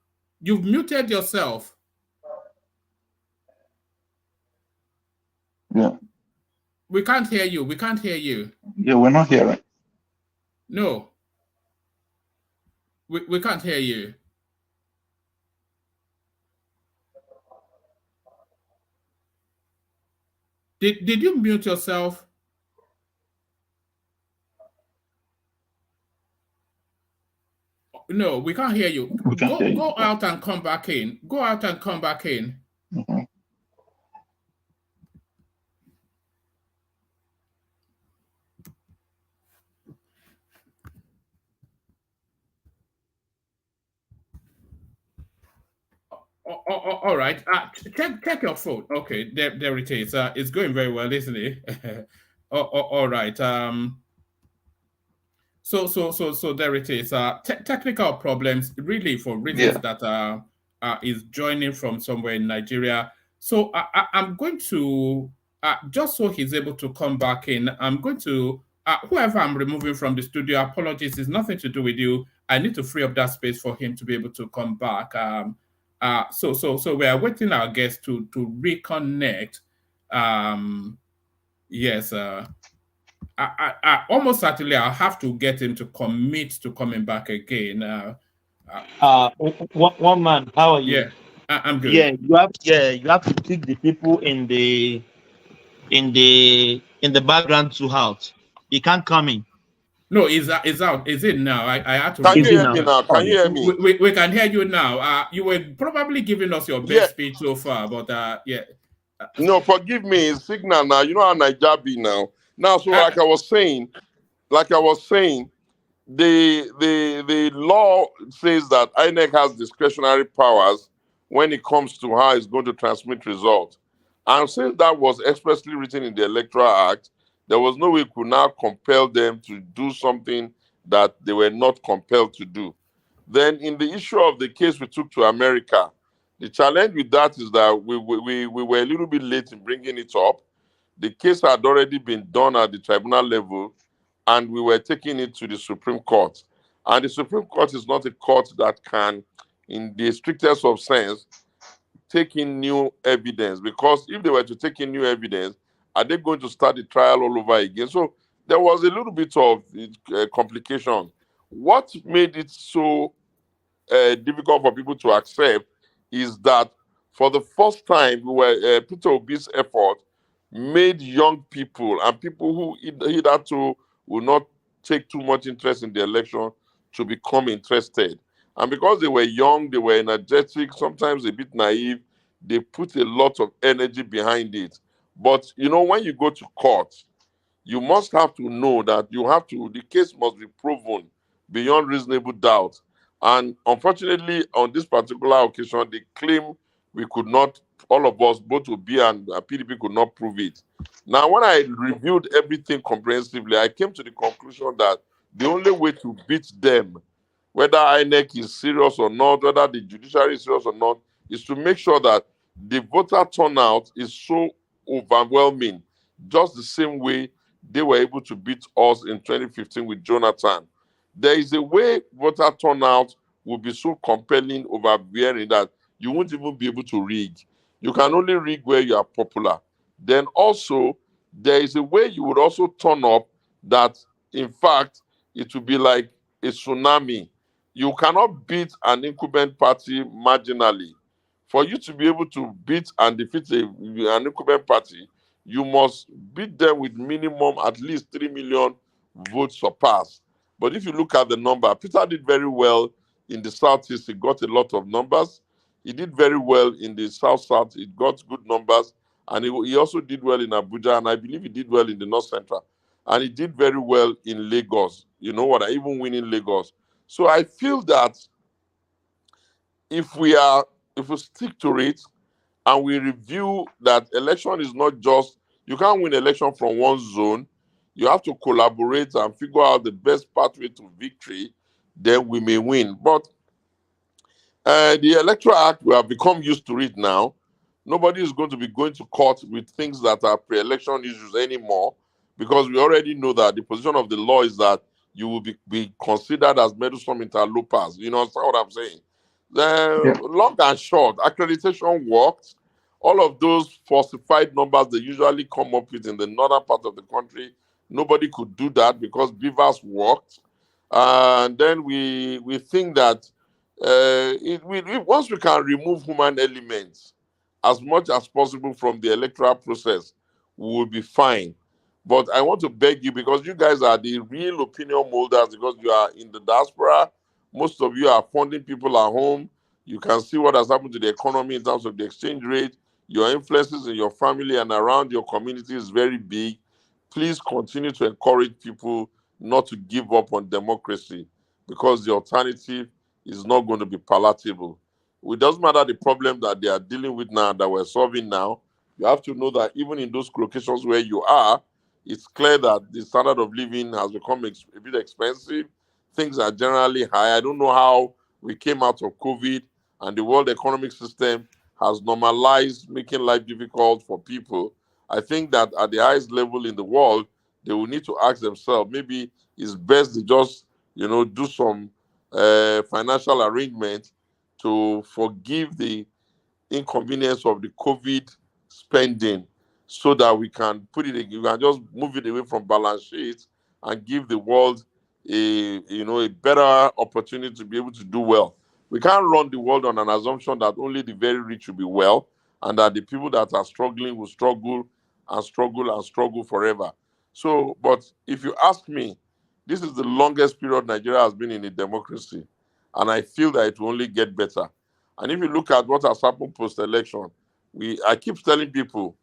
You've muted yourself. Yeah. We can't hear you. We can't hear you. Yeah, we're not hearing. No. We can't hear you. Did you mute yourself? No, we can't hear you. Go out and come back in. Go out and come back in. All right. Check your phone. Okay, there it is. It's going very well, isn't it? All right. So there it is. Technical problems, really, for reasons that is joining from somewhere in Nigeria. So I'm going to just so he's able to come back in. I'm going to whoever I'm removing from the studio. Apologies, it's nothing to do with you. I need to free up that space for him to be able to come back. So we are waiting our guests to reconnect. Yes. I almost certainly I'll have to get him to commit to coming back again. One man, how are you? Yeah, I'm good. Yeah, you have to kick the people in the background to out. He can't come in. No, it's out. Is it now? I had to. Can you hear me now? Can you hear me? We can hear you now. You were probably giving us your best speech so far, but yeah. No, forgive me. It's signal now. You know how Nigeria be now. Now, so like I was saying, the law says that INEC has discretionary powers when it comes to how it's going to transmit results. And since that was expressly written in the Electoral Act, there was no way we could now compel them to do something that they were not compelled to do. Then in the issue of the case we took to America, the challenge with that is that we were a little bit late in bringing it up. The case had already been done at the tribunal level, and we were taking it to the Supreme Court. And the Supreme Court is not a court that can, in the strictest of sense, take in new evidence. Because if they were to take in new evidence, are they going to start the trial all over again? So there was a little bit of complication. What made it so difficult for people to accept is that for the first time, Peter Obi's effort made young people and people who hitherto will not take too much interest in the election to become interested. And because they were young, they were energetic, sometimes a bit naive, they put a lot of energy behind it. But you know, when you go to court, you must have to know that the case must be proven beyond reasonable doubt. And unfortunately, on this particular occasion, they claim we could not, all of us, both Obi and PDP, could not prove it. Now, when I reviewed everything comprehensively, I came to the conclusion that the only way to beat them, whether INEC is serious or not, whether the judiciary is serious or not, is to make sure that the voter turnout is so overwhelming, just the same way they were able to beat us in 2015 with Jonathan. There is a way voter turnout will be so compelling, overbearing, that you won't even be able to rig. You can only rig where you are popular. Then also, there is a way you would also turn up that, in fact, it will be like a tsunami. You cannot beat an incumbent party marginally. For you to be able to beat and defeat an incumbent party, you must beat them with minimum at least 3 million votes surpassed. But if you look at the number, Peter did very well in the Southeast. He got a lot of numbers. He did very well in the South-South. He got good numbers. And he also did well in Abuja. And I believe he did well in the North Central. And he did very well in Lagos. You know what? I even win in Lagos. So I feel that if we stick to it, and we review that election is not just, you can't win election from one zone. You have to collaborate and figure out the best pathway to victory, then we may win. But the Electoral Act, we have become used to it now. Nobody is going to be going to court with things that are pre-election issues anymore, because we already know that the position of the law is that you will be considered as meddlesome interlopers. You know what I'm saying? Long and short, accreditation worked. All of those falsified numbers they usually come up with in the northern part of the country, nobody could do that because beavers worked. And then we think that once we can remove human elements as much as possible from the electoral process, we will be fine. But I want to beg you, because you guys are the real opinion molders, because you are in the diaspora. Most of you are funding people at home. You can see what has happened to the economy in terms of the exchange rate. Your influences in your family and around your community is very big. Please continue to encourage people not to give up on democracy, because the alternative is not going to be palatable. It doesn't matter the problem that they are dealing with now, that we're solving now. You have to know that even in those locations where you are, it's clear that the standard of living has become a bit expensive. Things are generally high. I don't know how we came out of COVID and the world economic system has normalized making life difficult for people. I think that at the highest level in the world, they will need to ask themselves, maybe it's best to just, do some financial arrangement to forgive the inconvenience of the COVID spending, so that we can you can just move it away from balance sheets and give the world a better opportunity to be able to do well. We can't run the world on an assumption that only the very rich will be well, and that the people that are struggling will struggle and struggle and struggle forever. So, but if you ask me, this is the longest period Nigeria has been in a democracy, and I feel that it will only get better. And if you look at what has happened post-election, I keep telling people,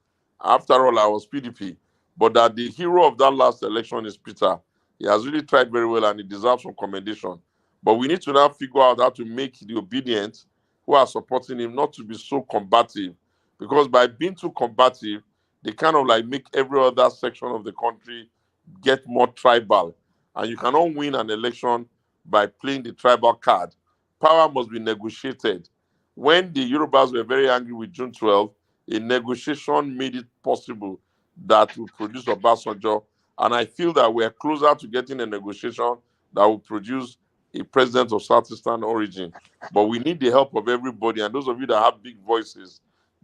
after all, I was PDP, but that the hero of that last election is Peter. He has really tried very well and he deserves some commendation. But we need to now figure out how to make the obedient who are supporting him not to be so combative. Because by being too combative, they kind of like make every other section of the country get more tribal. And you cannot win an election by playing the tribal card. Power must be negotiated. When the Yorubas were very angry with June 12, a negotiation made it possible that will produce Obasanjo. And I feel that we're closer to getting a negotiation that will produce a president of Southeastern origin. But we need the help of everybody. And those of you that have big voices,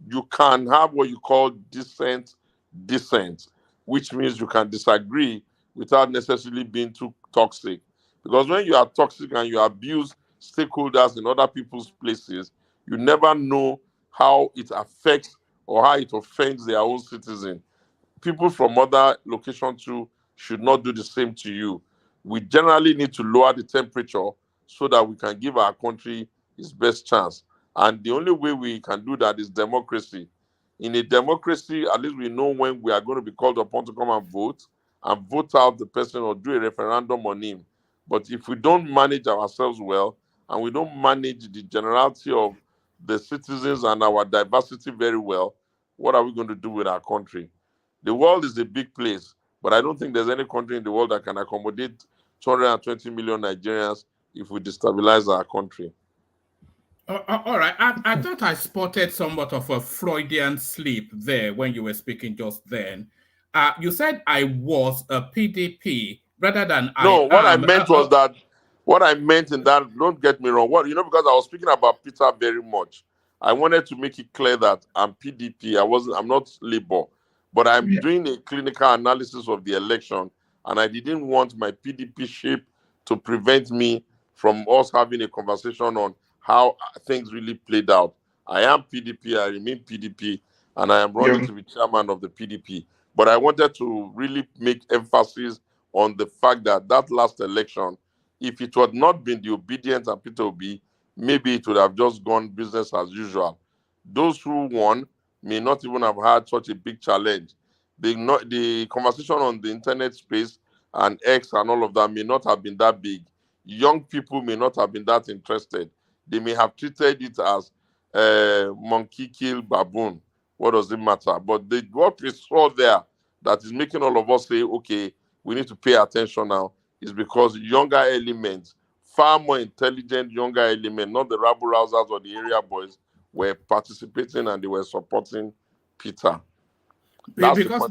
you can have what you call dissent, which means you can disagree without necessarily being too toxic. Because when you are toxic and you abuse stakeholders in other people's places, you never know how it affects or how it offends their own citizen. people from other locations too should not do the same to you. We generally need to lower the temperature so that we can give our country its best chance. And the only way we can do that is democracy. In a democracy, at least we know when we are going to be called upon to come and vote out the person or do a referendum on him. But if we don't manage ourselves well and we don't manage the generality of the citizens and our diversity very well, what are we going to do with our country? The world is a big place, but I don't think there's any country in the world that can accommodate 220 million Nigerians if we destabilize our country. All right. I thought I spotted somewhat of a Freudian slip there when you were speaking just then. You said I was a PDP rather than No, what I am. meant was that, what I meant in that, don't get me wrong, because I was speaking about Peter very much. I wanted to make it clear that I'm PDP. I'm not Labour, but I'm doing a clinical analysis of the election, and I didn't want my PDP shape to prevent me from us having a conversation on how things really played out. I am PDP, I remain PDP, and I am running to be chairman of the PDP. But I wanted to really make emphasis on the fact that that last election, if it had not been the obedience of Peter Obi, maybe it would have just gone business as usual. Those who won may not even have had such a big challenge. The conversation on the internet space and X and all of that may not have been that big. Young people may not have been that interested. They may have treated it as monkey kill baboon. What does it matter? But what we saw there that is making all of us say, okay, we need to pay attention now, is because younger elements, far more intelligent younger elements, not the rabble rousers or the area boys, were participating and they were supporting Peter. That's because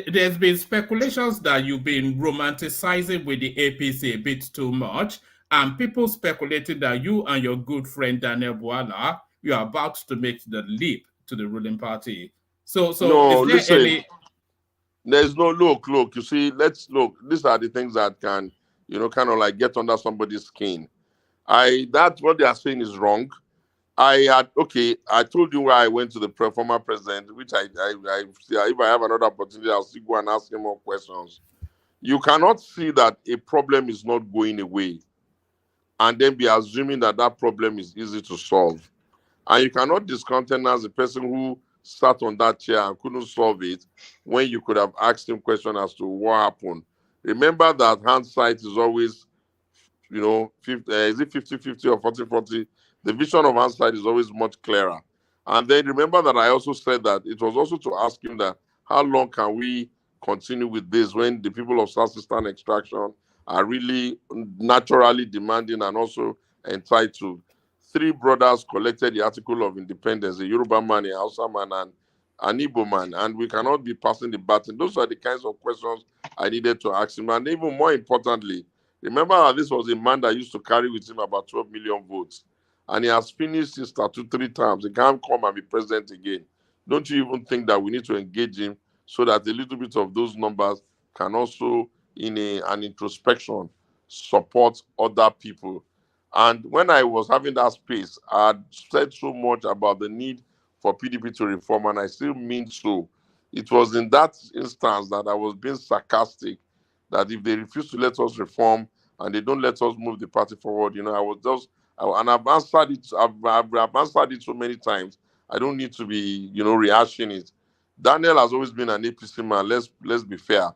there's been speculations that you've been romanticizing with the APC a bit too much, and people speculating that you and your good friend Daniel Bwala, you are about to make the leap to the ruling party. So no, is there any... There's no look. You see, let's look. These are the things that can, kind of like get under somebody's skin. That's what they are saying is wrong. I told you where I went to the former president, which if I have another opportunity, I'll still go and ask him more questions. You cannot see that a problem is not going away and then be assuming that that problem is easy to solve. And you cannot discountenance the person who sat on that chair and couldn't solve it when you could have asked him questions as to what happened. Remember that hindsight is always, is it 50-50 or 40-40? The vision of hindsight is always much clearer. And then remember that I also said that it was also to ask him that how long can we continue with this when the people of South Eastern extraction are really naturally demanding and also entitled. 3 brothers collected the article of independence, a Yoruba man, a Hausa man, and an Igbo man, and we cannot be passing the baton. Those are the kinds of questions I needed to ask him. And even more importantly, remember that this was a man that used to carry with him about 12 million votes, and he has finished his statutory terms. He can't come and be president again. Don't you even think that we need to engage him so that a little bit of those numbers can also, in an introspection, support other people? And when I was having that space, I had said so much about the need for PDP to reform, and I still mean so. It was in that instance that I was being sarcastic, that if they refuse to let us reform and they don't let us move the party forward, and I've answered it. I've answered it so many times. I don't need to be, rehashing it. Daniel has always been an APC man. Let's be fair.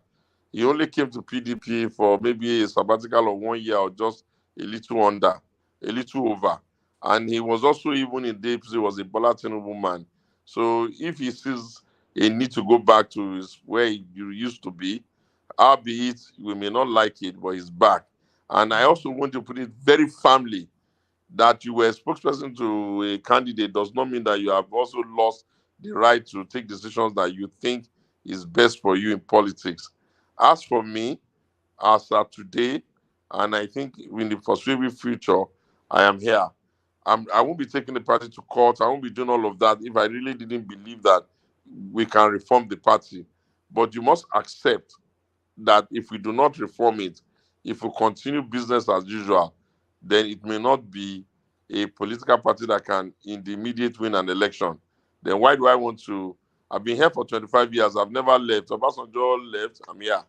He only came to PDP for maybe a sabbatical of 1 year or just a little under, a little over. And he was also, even in the APC, was a Bola Tinubu man. So if he sees a need to go back to where he used to be, albeit we may not like it, but he's back. And I also want to put it very firmly that you were a spokesperson to a candidate does not mean that you have also lost the right to take decisions that you think is best for you in politics. As for me, as of today, and I think in the foreseeable future, I am here. I won't be taking the party to court. I won't be doing all of that if I really didn't believe that we can reform the party. But you must accept that if we do not reform it, if we continue business as usual, then it may not be a political party that can in the immediate win an election. Then why do I want to I've been here for 25 years. I've never left. Obasanjo left, I'm here.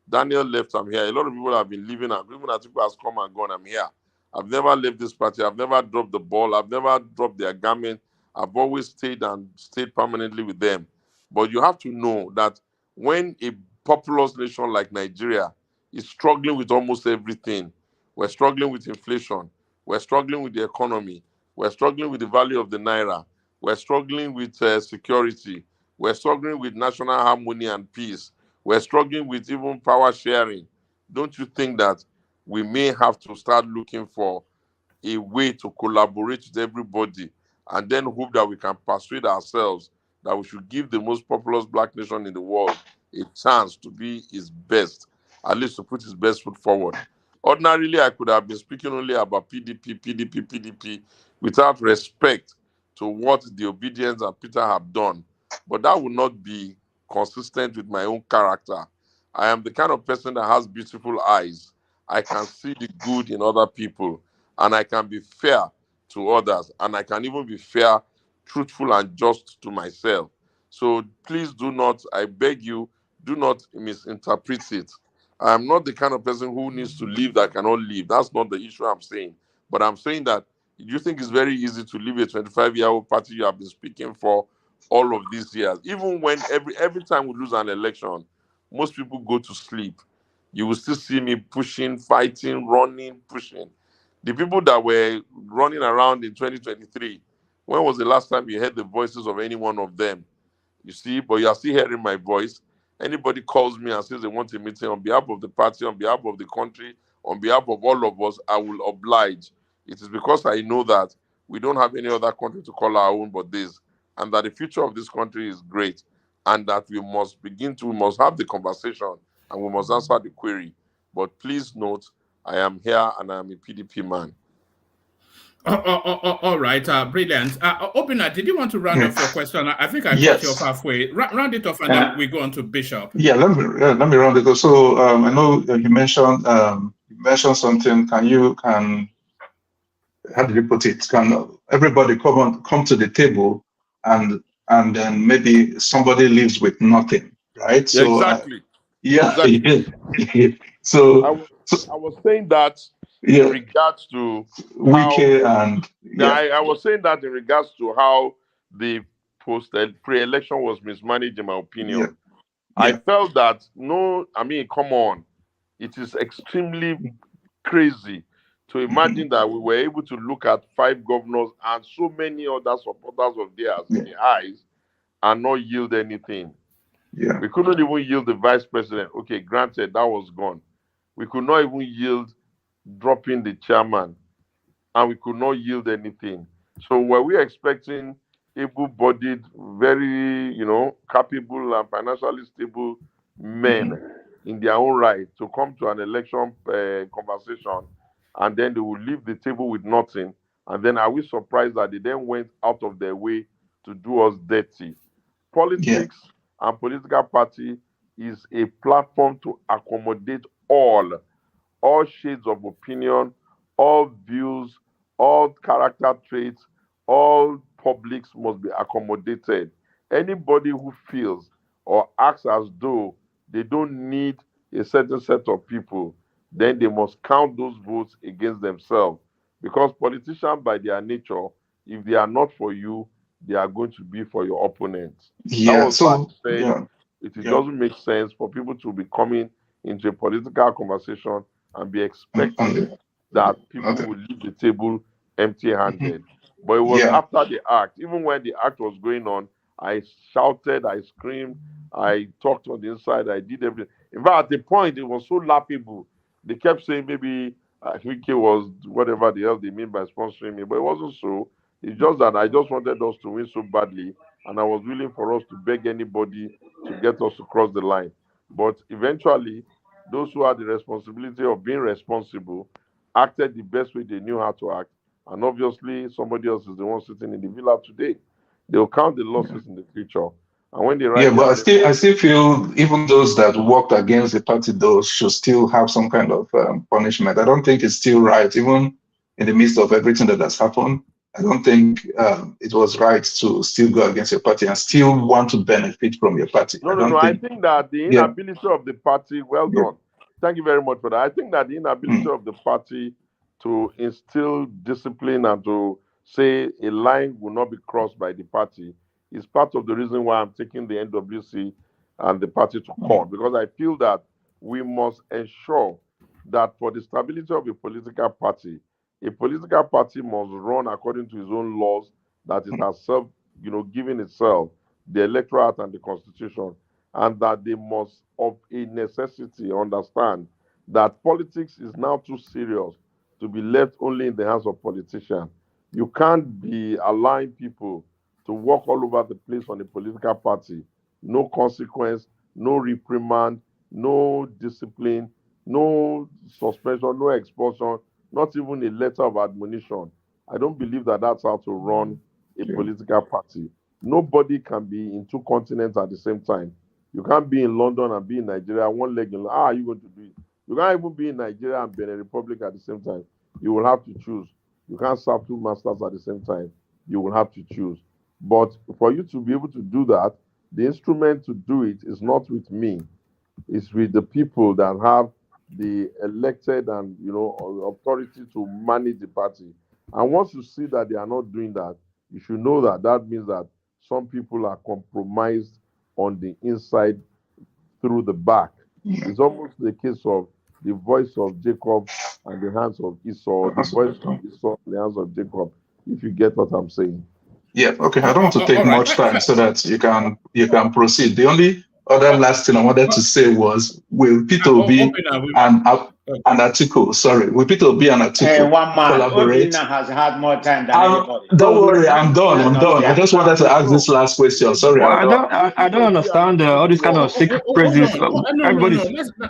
Daniel left, I'm here. A lot of people have been leaving, and even as people has come and gone, I'm here. I've never left this party. I've never dropped the ball. I've never dropped their garment. I've always stayed and stayed permanently with them. But you have to know that when a populous nation like Nigeria is struggling with almost everything, we're struggling with inflation, we're struggling with the economy, we're struggling with the value of the naira, we're struggling with security, we're struggling with national harmony and peace, we're struggling with even power sharing. Don't you think that we may have to start looking for a way to collaborate with everybody and then hope that we can persuade ourselves that we should give the most populous black nation in the world a chance to be his best, at least to put his best foot forward? Ordinarily, I could have been speaking only about PDP, without respect to what the Obedience and Peter have done. But that would not be consistent with my own character. I am the kind of person that has beautiful eyes. I can see the good in other people, and I can be fair to others, and I can even be fair, truthful, and just to myself. So please do not, I beg you, do not misinterpret it. I am not the kind of person who needs to leave that cannot leave. That's not the issue I'm saying. But I'm saying that you think it's very easy to leave a 25-year-old party you have been speaking for all of these years. Even when every time we lose an election, most people go to sleep. You will still see me pushing, fighting, running, pushing. The people that were running around in 2023, when was the last time you heard the voices of any one of them? You see, but you are still hearing my voice. Anybody calls me and says they want a meeting on behalf of the party, on behalf of the country, on behalf of all of us, I will oblige. It is because I know that we don't have any other country to call our own but this, and that the future of this country is great, and that we must have the conversation, and we must answer the query. But please note, I am here and I am a PDP man. All right, brilliant. Obina, did you want to round off your question? I think I cut you off halfway. Round it off, and then we go on to Bishop. Yeah, let me round it off. So I know you mentioned something. How did you put it? Can everybody come to the table, and then maybe somebody leaves with nothing, right? So exactly. Exactly. So I was saying that in regards to I was saying that in regards to how the pre-election was mismanaged, in my opinion. I felt that come on, it is extremely crazy to imagine that we were able to look at 5 governors and so many other supporters of theirs in the eyes and not yield anything. We couldn't even yield the vice president. Okay, granted, that was gone. We could not even yield dropping the chairman, and we could not yield anything. So were we expecting able-bodied, very, capable and financially stable men in their own right to come to an election conversation, and then they will leave the table with nothing? And then are we surprised that they then went out of their way to do us dirty? Politics and political party is a platform to accommodate all shades of opinion, all views, all character traits, all publics must be accommodated. Anybody who feels or acts as though they don't need a certain set of people, then they must count those votes against themselves. Because politicians, by their nature, if they are not for you, they are going to be for your opponents. It doesn't make sense for people to be coming into a political conversation and be expecting that people will leave the table empty-handed. But it was after the act. Even when the act was going on, I shouted, I screamed, I talked on the inside, I did everything. In fact, at the point, it was so laughable. They kept saying maybe I think it was whatever the hell they mean by sponsoring me, but it wasn't so. It's just that I just wanted us to win so badly, and I was willing for us to beg anybody to get us to cross the line. But eventually, those who had the responsibility of being responsible acted the best way they knew how to act. And obviously, somebody else is the one sitting in the villa today. They'll count the losses in the future. And when they but I still feel even those that worked against the party, those should still have some kind of punishment. I don't think it's still right, even in the midst of everything that has happened. I don't think it was right to still go against your party and still want to benefit from your party. No. I think that the inability of the party, well done. Thank you very much for that. I think that the inability of the party to instill discipline and to say a line will not be crossed by the party is part of the reason why I'm taking the NWC and the party to court, because I feel that we must ensure that for the stability of a political party must run according to its own laws that it has self, given itself, the Electoral Act and the Constitution, and that they must, of a necessity, understand that politics is now too serious to be left only in the hands of politicians. You can't be allowing people to walk all over the place on a political party. No consequence, no reprimand, no discipline, no suspension, no expulsion, not even a letter of admonition. I don't believe that that's how to run a political party. Nobody can be in two continents at the same time. You can't be in London and be in Nigeria, one leg in How are you going to do it? You can't even be in Nigeria and Benin Republic at the same time. You will have to choose. You can't serve two masters at the same time. You will have to choose. But for you to be able to do that, the instrument to do it is not with me. It's with the people that have the elected and authority to manage the party. And once you see that they are not doing that, you should know that that means that some people are compromised on the inside through the back. It's almost the case of the voice of Jacob and the hands of Esau, the voice of Esau and the hands of Jacob, if you get what I'm saying. Yeah, okay. I don't want to take much time so that you can proceed. The only other last thing I wanted to say was, will Peter Obi and Atiku, will Peter Obi and Atiku collaborate? Obina has had more time than anybody. Don't worry, I'm done. I just wanted to ask this last question. Sorry. Well, I don't understand all these kind of sick praises.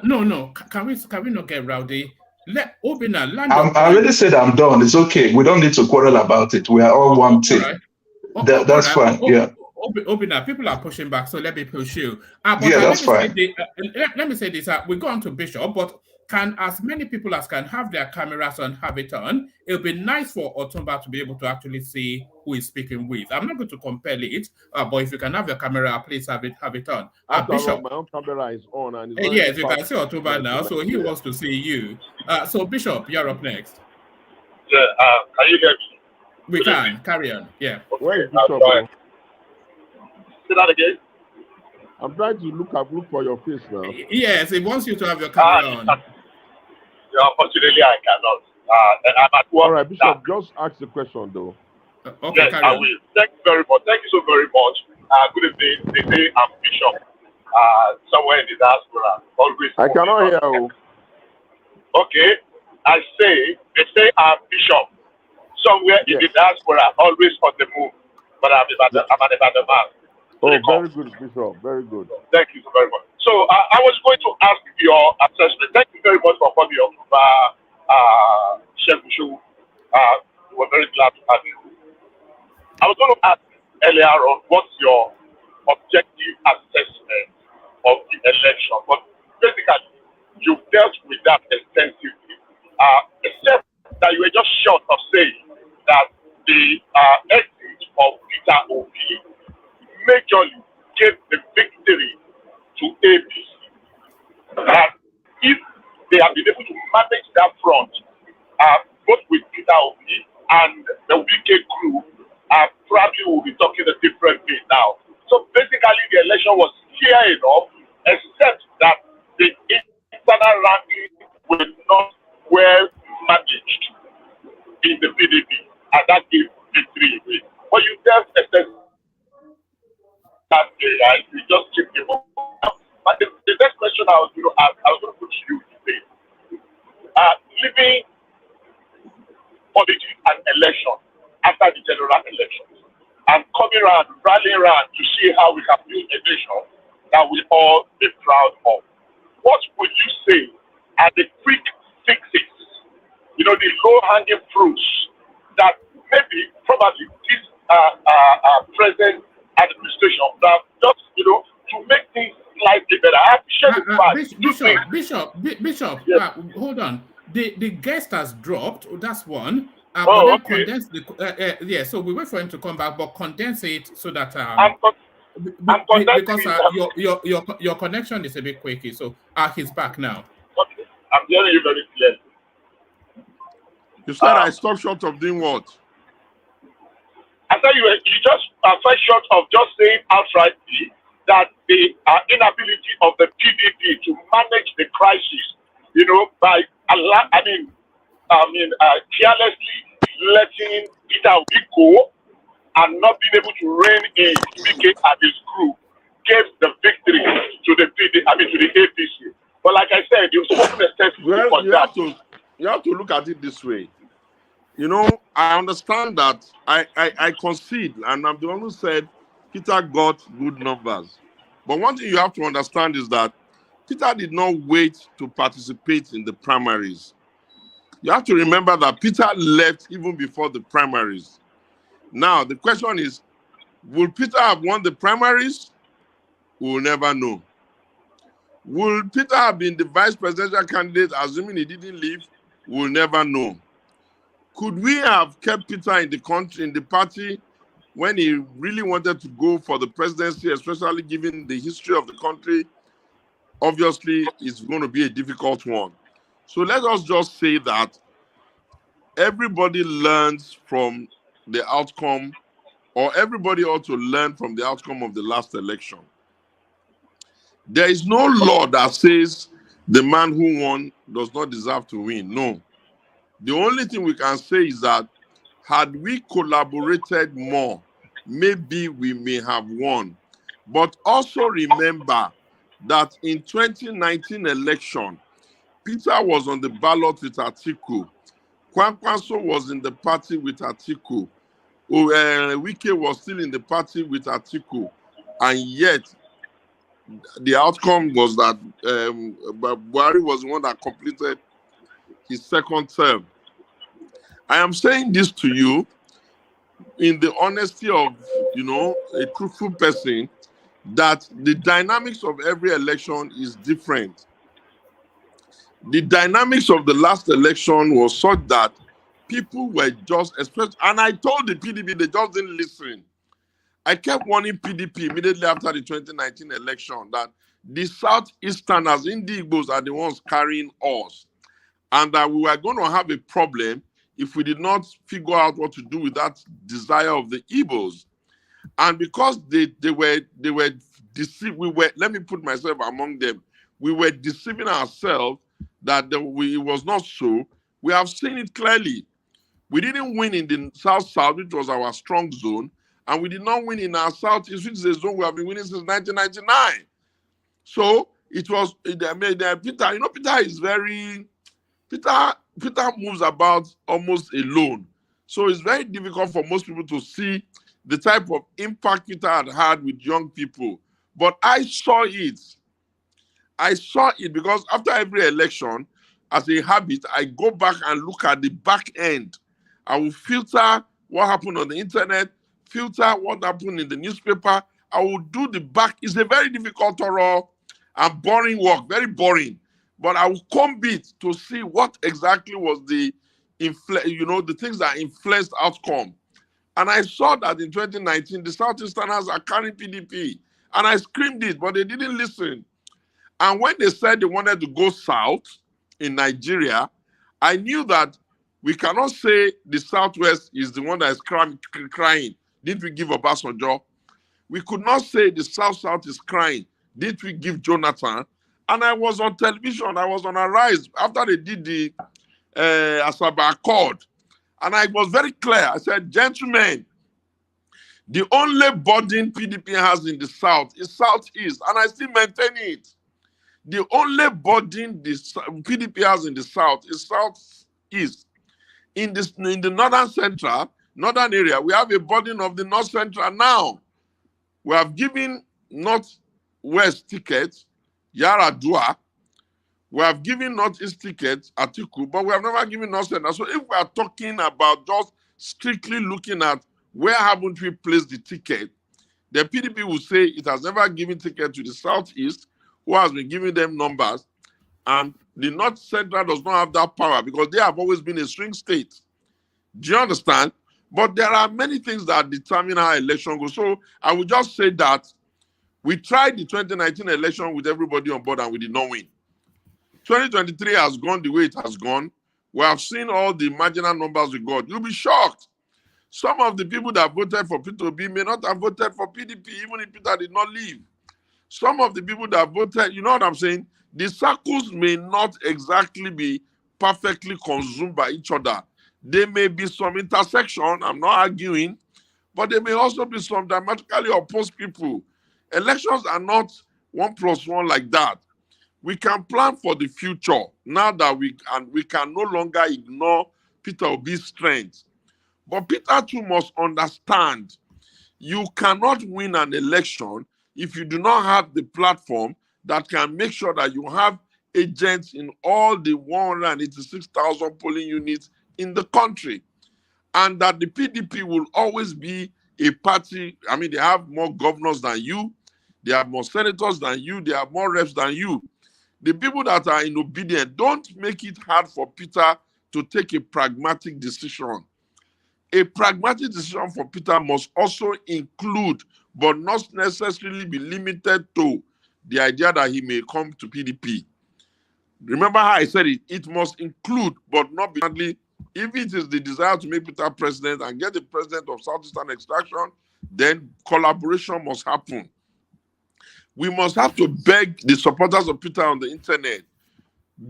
No. Can we not get rowdy? Let Obina land. I already said I'm done. It's okay. We don't need to quarrel about it. We are all one team. That's fine. Yeah. Obina, people are pushing back, so let me push you. That's fine. Let me say this. We go on to Bishop, but can as many people as can have their cameras on have it on? It'll be nice for Otumba to be able to actually see who is speaking with. I'm not going to compel it, but if you can have your camera, please have it on. Bishop, my own camera is on, and yes, you can see Otumba now, so he wants to see you. So Bishop, you're up next. Yeah, can you hear me? We can. Carry on. Yeah. Where is Bishop? Say that again. I'm trying to look for your face now. Yes, it wants you to have your camera on. Yeah, unfortunately, I cannot. I'm at work. All right, Bishop, just ask the question, though. Okay, yes, I will. Thank you very much. Thank you so very much. Good evening. They say I'm Bishop. Somewhere in the diaspora. Always. I cannot hear you. Okay. They say I'm Bishop. Somewhere in the diaspora, always on the move. But I'm an Ibadan man. Oh, very good, Bishop. Very good. Thank you so very much. So I was going to ask your assessment. Thank you very much for coming up, Segun Showunmi. We're very glad to have you. I was going to ask earlier on what's your objective assessment of the election, but basically you've dealt with that extensively, except that you were just short of saying that the exit of Peter Obi majorly gave the victory to APC. And if they have been able to manage that front, both with Peter Obi and the Wike group, probably we'll be talking a different way now. So basically the election was clear enough, except that the internal ranking was not well managed in the PDP, and that gave victory away. But you just extend that you just keep the book. But the next question I was going to ask, I was going to put to you today. Leaving politics and election after the general elections and coming around, rallying around to see how we can build a nation that we all be proud of. What would you say are the quick fixes, the low-hanging fruits that maybe, probably this present administration that just, to make things slightly better? I appreciate Bishop, yes. hold on. The guest has dropped. That's one. But then okay. condense the yeah. So we wait for him to come back, but condense it so that I'm condensing because it. your connection is a bit quaky. So he's back now. Okay. I'm hearing you very clearly. You said I stopped short of doing what? I thought you just fell short of just saying outrightly that the inability of the PDP to manage the crisis, by carelessly letting Peter Obi go and not being able to rein in Wike and his crew gave the victory to the to the APC. But like I said, you've spoken extensively on that. You have to look at it this way. I understand that I concede, and I'm the one who said Peter got good numbers. But one thing you have to understand is that Peter did not wait to participate in the primaries. You have to remember that Peter left even before the primaries. Now, the question is, will Peter have won the primaries? We will never know. Will Peter have been the vice presidential candidate, assuming he didn't leave? We will never know. Could we have kept Peter in the country, in the party, when he really wanted to go for the presidency, especially given the history of the country? Obviously, it's going to be a difficult one. So let us just say that everybody learns from the outcome, or everybody ought to learn from the outcome of the last election. There is no law that says the man who won does not deserve to win. No. The only thing we can say is that had we collaborated more, maybe we may have won. But also remember that in 2019 election, Peter was on the ballot with Atiku. Kwankwaso was in the party with Atiku. Wike was still in the party with Atiku. And yet, the outcome was that Buhari was the one that completed his second term. I am saying this to you in the honesty of, a truthful person, that the dynamics of every election is different. The dynamics of the last election was such that people were just, and I told the PDP, they just didn't listen. I kept warning PDP immediately after the 2019 election that the Southeasterners, Indigbos, are the ones carrying us, and that we were going to have a problem if we did not figure out what to do with that desire of the Igbos. And because they were deceived, let me put myself among them, we were deceiving ourselves that it was not so. We have seen it clearly. We didn't win in the South-South, which was our strong zone, and we did not win in our Southeast, which is a zone we have been winning since 1999. So it was, Peter, Peter is very, Peter moves about almost alone. So it's very difficult for most people to see the type of impact Peter had with young people. But I saw it. I saw it because after every election, as a habit, I go back and look at the back end. I will filter what happened on the internet, filter what happened in the newspaper. I will do the back. It's a very difficult, thorough, and boring work, very boring. But I will comb it to see what exactly was the things that influenced outcome. And I saw that in 2019, the Southeasterners are carrying PDP. And I screamed it, but they didn't listen. And when they said they wanted to go south in Nigeria, I knew that we cannot say the Southwest is the one that is crying. Didn't we give Obasanjo? We could not say the South-South is crying. Didn't we give Jonathan? And I was on television. I was on Arise after they did the Asaba Accord. And I was very clear. I said, gentlemen, the only burden PDP has in the South is Southeast. And I still maintain it. The only burden the PDP has in the South is Southeast. In the northern area, we have a burden of the North Central now. We have given Northwest tickets, Yaradua. We have given Northeast tickets, Atiku, but we have never given North Central. So if we are talking about just strictly looking at where haven't we placed the ticket, the PDP will say it has never given ticket to the Southeast, who has been giving them numbers, and the North Central does not have that power because they have always been a swing state. Do you understand? But there are many things that determine how election goes. So I would just say that we tried the 2019 election with everybody on board and we did not win. 2023 has gone the way it has gone. We have seen all the marginal numbers we got. You'll be shocked. Some of the people that voted for Peter Obi may not have voted for PDP, even if Peter did not leave. Some of the people that voted, you know what I'm saying? The circles may not exactly be perfectly consumed by each other. There may be some intersection, I'm not arguing, but there may also be some dramatically opposed people. Elections are not 1+1 like that. We can plan for the future now that we can no longer ignore Peter Obi's strength. But Peter too must understand you cannot win an election if you do not have the platform that can make sure that you have agents in all the 186,000 polling units in the country. And that the PDP will always be a party. I mean, they have more governors than you. They have more senators than you. They have more reps than you. The people that are in obedience, don't make it hard for Peter to take a pragmatic decision. A pragmatic decision for Peter must also include, but not necessarily be limited to, the idea that he may come to PDP. Remember how I said it? It must include, but not be only. If it is the desire to make Peter president and get the president of Southeastern extraction, then collaboration must happen. We must have to beg the supporters of Peter on the internet,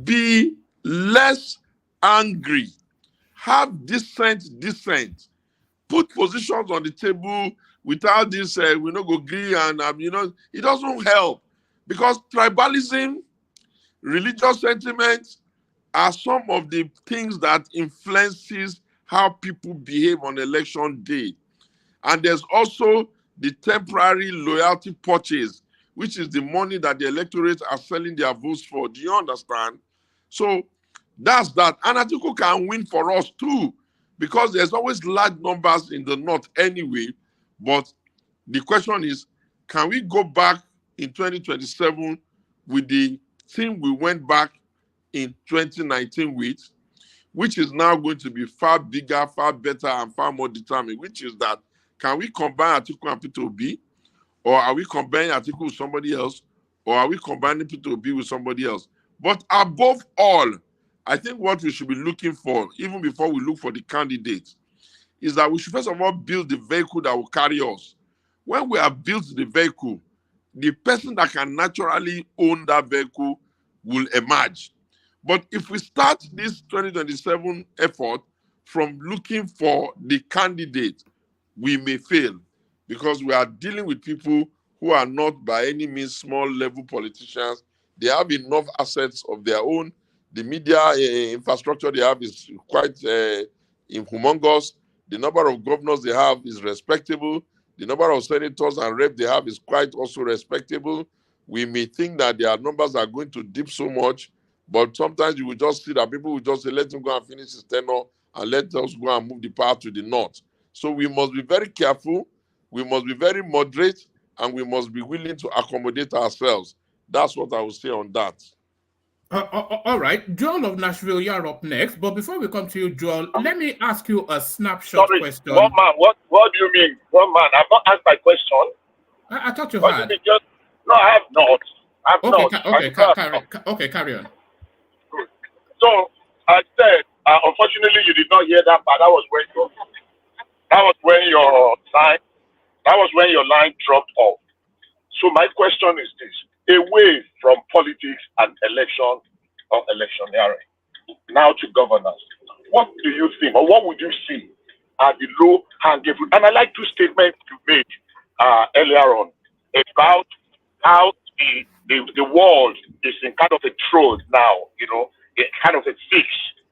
be less angry, have dissent, put positions on the table without this, we no go agree, and it doesn't help, because tribalism, religious sentiments are some of the things that influences how people behave on election day. And there's also the temporary loyalty purchase, which is the money that the electorate are selling their votes for. Do you understand? So that's that. And Atiku can win for us too, because there's always large numbers in the north anyway. But the question is, can we go back in 2027 with the thing we went back in 2019 with, which is now going to be far bigger, far better, and far more determined, which is that, can we combine Atiku and Peter Obi? Or are we combining Atiku with somebody else? Or are we combining Peter Obi with somebody else? But above all, I think what we should be looking for, even before we look for the candidates, is that we should first of all build the vehicle that will carry us. When we have built the vehicle, the person that can naturally own that vehicle will emerge. But if we start this 2027 effort from looking for the candidate, we may fail, because we are dealing with people who are not by any means small level politicians. They have enough assets of their own. The media infrastructure they have is quite humongous. The number of governors they have is respectable. The number of senators and reps they have is quite also respectable. We may think that their numbers are going to dip so much, but sometimes you will just see that people will just say, let him go and finish his tenure and let us go and move the power to the north. So we must be very careful, we must be very moderate, and we must be willing to accommodate ourselves. That's what I will say on that. All right, Joel of Nashville, you're up next. But before we come to you, Joel, let me ask you a snapshot question. One man, what do you mean? One man, I've not asked my question. I thought you had. No, I have not. Carry on. Good. So I said, unfortunately, you did not hear that, but that was when your line dropped off. So my question is this: away from politics and election or electioneering, now to governance. What do you think, or what would you see are the low-hanging fruit? And I like two statements you made earlier on about how the world is in kind of a throes now, kind of a fix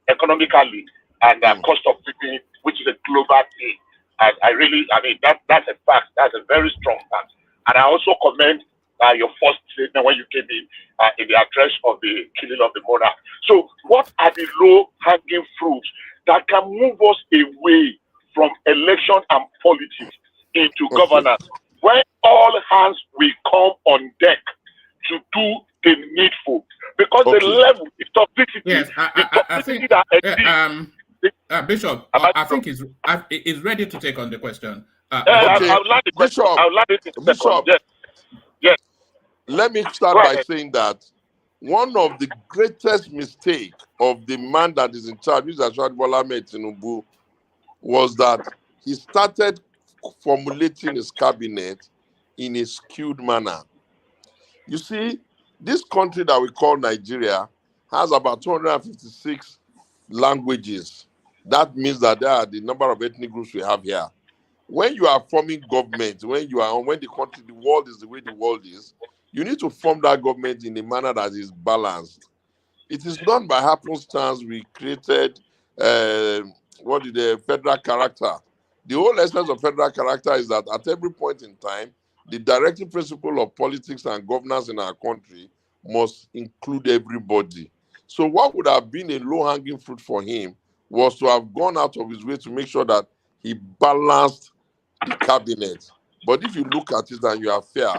economically, and cost of living, which is a global thing. That's a fact. That's a very strong fact. And I also commend your first statement when you came in the address of the killing of the monarch. So what are the low-hanging fruits that can move us away from election and politics into governance, when all hands will come on deck to do the needful? Because the level, the toxicity, that exists, Bishop, Am I I true? think is ready to take on the question. Okay, I'll land the question. Bishop, I'll land it in second. Bishop, Yes, yes. let me Go start by ahead. saying that one of the greatest mistake of the man that is in charge, which is Ashwad Bola Ahmed Tinubu, was that he started formulating his cabinet in a skewed manner. You see, this country that we call Nigeria has about 256 languages. That means that there are the number of ethnic groups we have here. When you are forming government, when the country, the world is the way the world is, you need to form that government in a manner that is balanced. It is done by happenstance. We created the federal character. The whole essence of federal character is that at every point in time, the directive principle of politics and governance in our country must include everybody. So what would have been a low-hanging fruit for him was to have gone out of his way to make sure that he balanced the cabinet. But if you look at it and you are fair,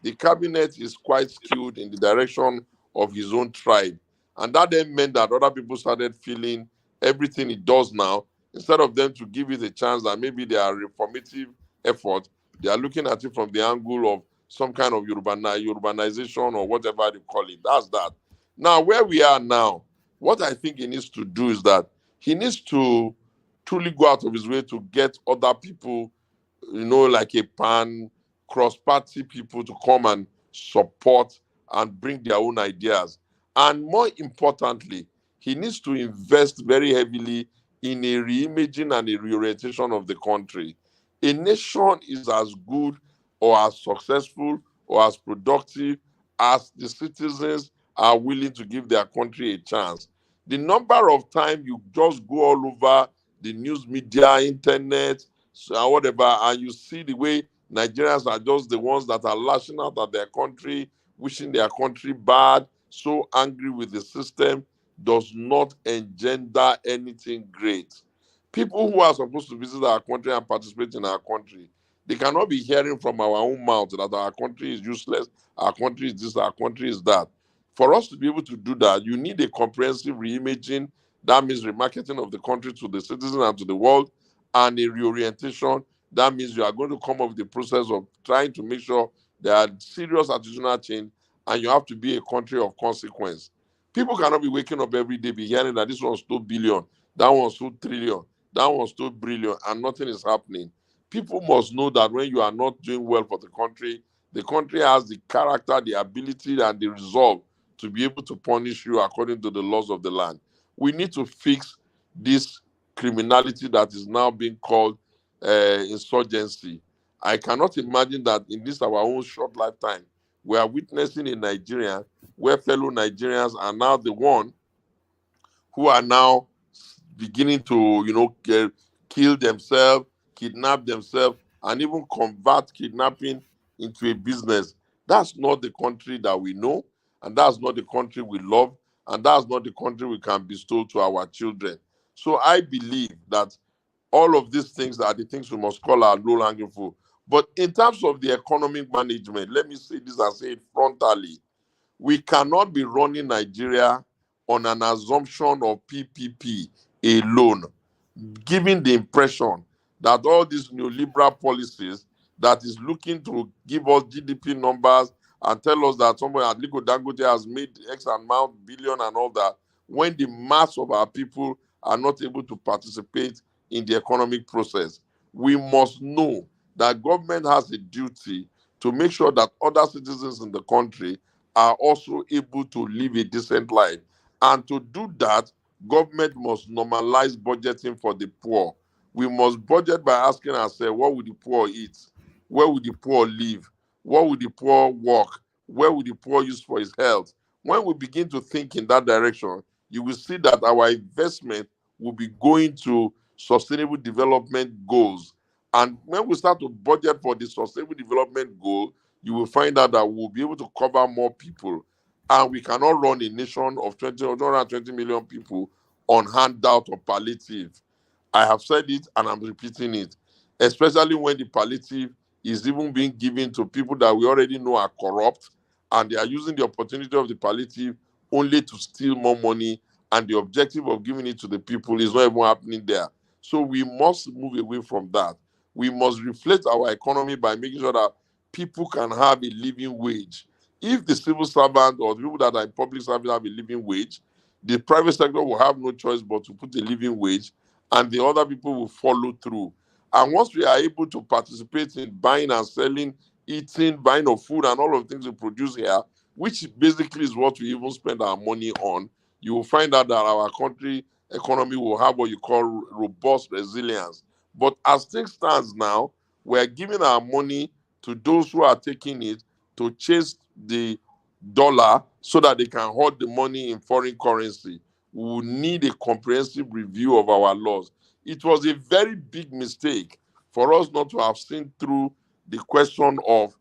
the cabinet is quite skewed in the direction of his own tribe. And that then meant that other people started feeling everything it does now, instead of them to give it a chance that maybe they are reformative effort, they are looking at it from the angle of some kind of urbanization or whatever they call it. That's that. Now, where we are now, what I think he needs to do is that he needs to truly go out of his way to get other people, like a cross-party people to come and support and bring their own ideas. And more importantly, he needs to invest very heavily in a reimaging and a reorientation of the country. A nation is as good or as successful or as productive as the citizens are willing to give their country a chance. The number of times you just go all over the news media, internet, whatever, and you see the way Nigerians are just the ones that are lashing out at their country, wishing their country bad, so angry with the system, does not engender anything great. People who are supposed to visit our country and participate in our country, they cannot be hearing from our own mouth that our country is useless, our country is this, our country is that. For us to be able to do that, you need a comprehensive reimaging. That means remarketing of the country to the citizens and to the world, and a reorientation. That means you are going to come up with the process of trying to make sure there are serious attitudinal change, and you have to be a country of consequence. People cannot be waking up every day, be hearing that this one stole billion, that one stole trillion, that one stole brillion, and nothing is happening. People must know that when you are not doing well for the country has the character, the ability, and the resolve to be able to punish you according to the laws of the land. We need to fix this criminality that is now being called insurgency. I cannot imagine that in this our own short lifetime, we are witnessing in Nigeria where fellow Nigerians are now the one who are now beginning to, kill themselves, kidnap themselves, and even convert kidnapping into a business. That's not the country that we know, and that's not the country we love, and that's not the country we can bestow to our children. So I believe that all of these things are the things we must call our low-hanging fruit. But in terms of the economic management, let me say this and say it frontally. We cannot be running Nigeria on an assumption of PPP alone, giving the impression that all these neoliberal policies that is looking to give us GDP numbers and tell us that somebody at Aliko Dangote has made X amount billion and all that, when the mass of our people are not able to participate in the economic process. We must know that government has a duty to make sure that other citizens in the country are also able to live a decent life. And to do that, government must normalize budgeting for the poor. We must budget by asking ourselves, what would the poor eat? Where would the poor live? What would the poor work? Where would the poor use for his health? When we begin to think in that direction, you will see that our investment will be going to sustainable development goals. And when we start to budget for the sustainable development goal, you will find out that we'll be able to cover more people. And we cannot run a nation of 220 million people on handout or palliative. I have said it and I'm repeating it, especially when the palliative is even being given to people that we already know are corrupt, and they are using the opportunity of the palliative only to steal more money and the objective of giving it to the people is not even happening there. So we must move away from that. We must reflect our economy by making sure that people can have a living wage. If the civil servant or the people that are in public service have a living wage, the private sector will have no choice but to put a living wage, and the other people will follow through. And once we are able to participate in buying and selling, eating, buying of food and all of the things we produce here, which basically is what we even spend our money on, you will find out that our country economy will have what you call robust resilience. But as things stands now, we're giving our money to those who are taking it to chase the dollar so that they can hold the money in foreign currency. We will need a comprehensive review of our laws. It was a very big mistake for us not to have seen through the question of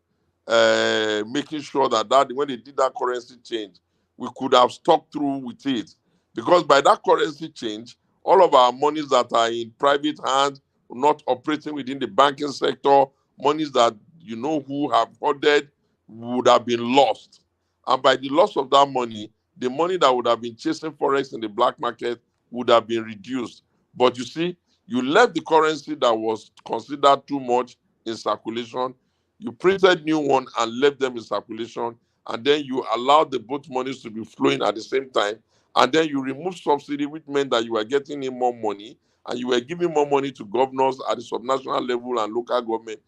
making sure that when they did that currency change, we could have stuck through with it. Because by that currency change, all of our monies that are in private hands, not operating within the banking sector, monies that you know who have hoarded, would have been lost. And by the loss of that money, the money that would have been chasing forex in the black market would have been reduced. But you see, you left the currency that was considered too much in circulation, you printed new one and left them in circulation, and then you allowed the both monies to be flowing at the same time, and then you removed subsidy, which meant that you were getting in more money, and you were giving more money to governors at the subnational level and local government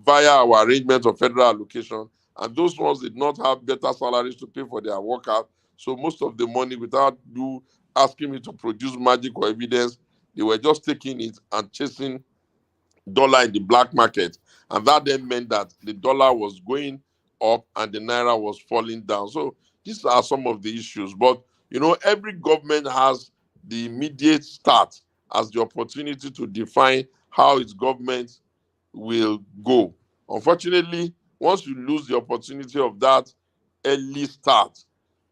via our arrangement of federal allocation. And those ones did not have better salaries to pay for their workers. So most of the money, without you asking me to produce magic or evidence, they were just taking it and chasing dollar in the black market. And that then meant that the dollar was going up and the naira was falling down. So these are some of the issues. But, you know, every government has the immediate start as the opportunity to define how its government will go. Unfortunately, once you lose the opportunity of that early start,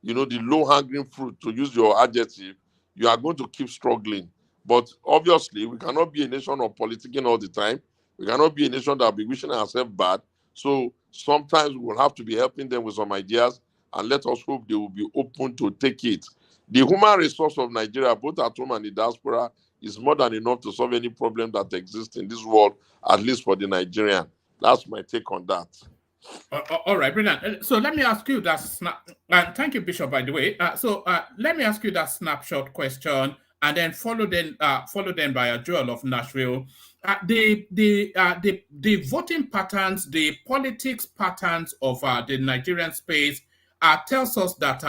you know, the low-hanging fruit, to use your adjective, you are going to keep struggling. But obviously, we cannot be a nation of politicking all the time. We cannot be a nation that will be wishing ourselves bad. So sometimes we will have to be helping them with some ideas, and let us hope they will be open to take it. The human resource of Nigeria, both at home and in the diaspora, is more than enough to solve any problem that exists in this world, at least for the Nigerian. That's my take on that. All right, brilliant. So let me ask you that and thank you, Bishop, by the way. Let me ask you that snapshot question, and then follow them by a Joel of Nashville. The voting patterns, the politics patterns of the Nigerian space tells us that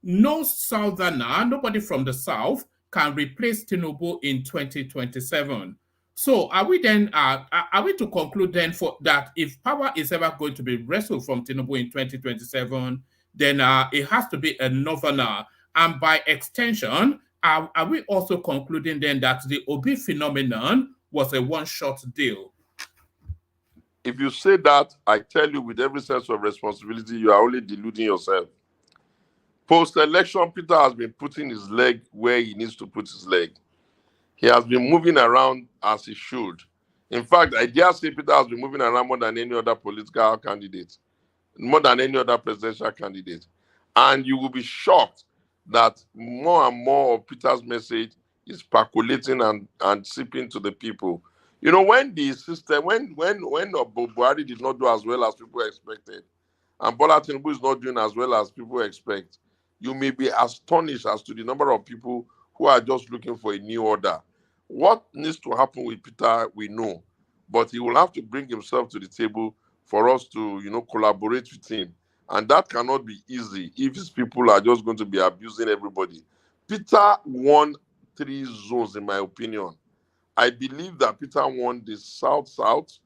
no Southerner, nobody from the South, can replace Tinubu in 2027. So are we then are we to conclude then for that if power is ever going to be wrestled from Tinubu in 2027, then it has to be a Northerner, and by extension, are we also concluding then that the Obi phenomenon was a one-shot deal? If you say that, I tell you with every sense of responsibility, you are only deluding yourself. Post-election, Peter has been putting his leg where he needs to put his leg. He has been moving around as he should. In fact, I dare say Peter has been moving around more than any other political candidate, more than any other presidential candidate. And you will be shocked that more and more of Peter's message is percolating and seeping to the people. You know, when the system, when Buhari did not do as well as people expected, and Bola Tinubu is not doing as well as people expect, you may be astonished as to the number of people who are just looking for a new order. What needs to happen with Peter, we know, but he will have to bring himself to the table for us to, you know, collaborate with him. And that cannot be easy if his people are just going to be abusing everybody. Peter won 3 zones, in my opinion. I believe that Peter won the South-South.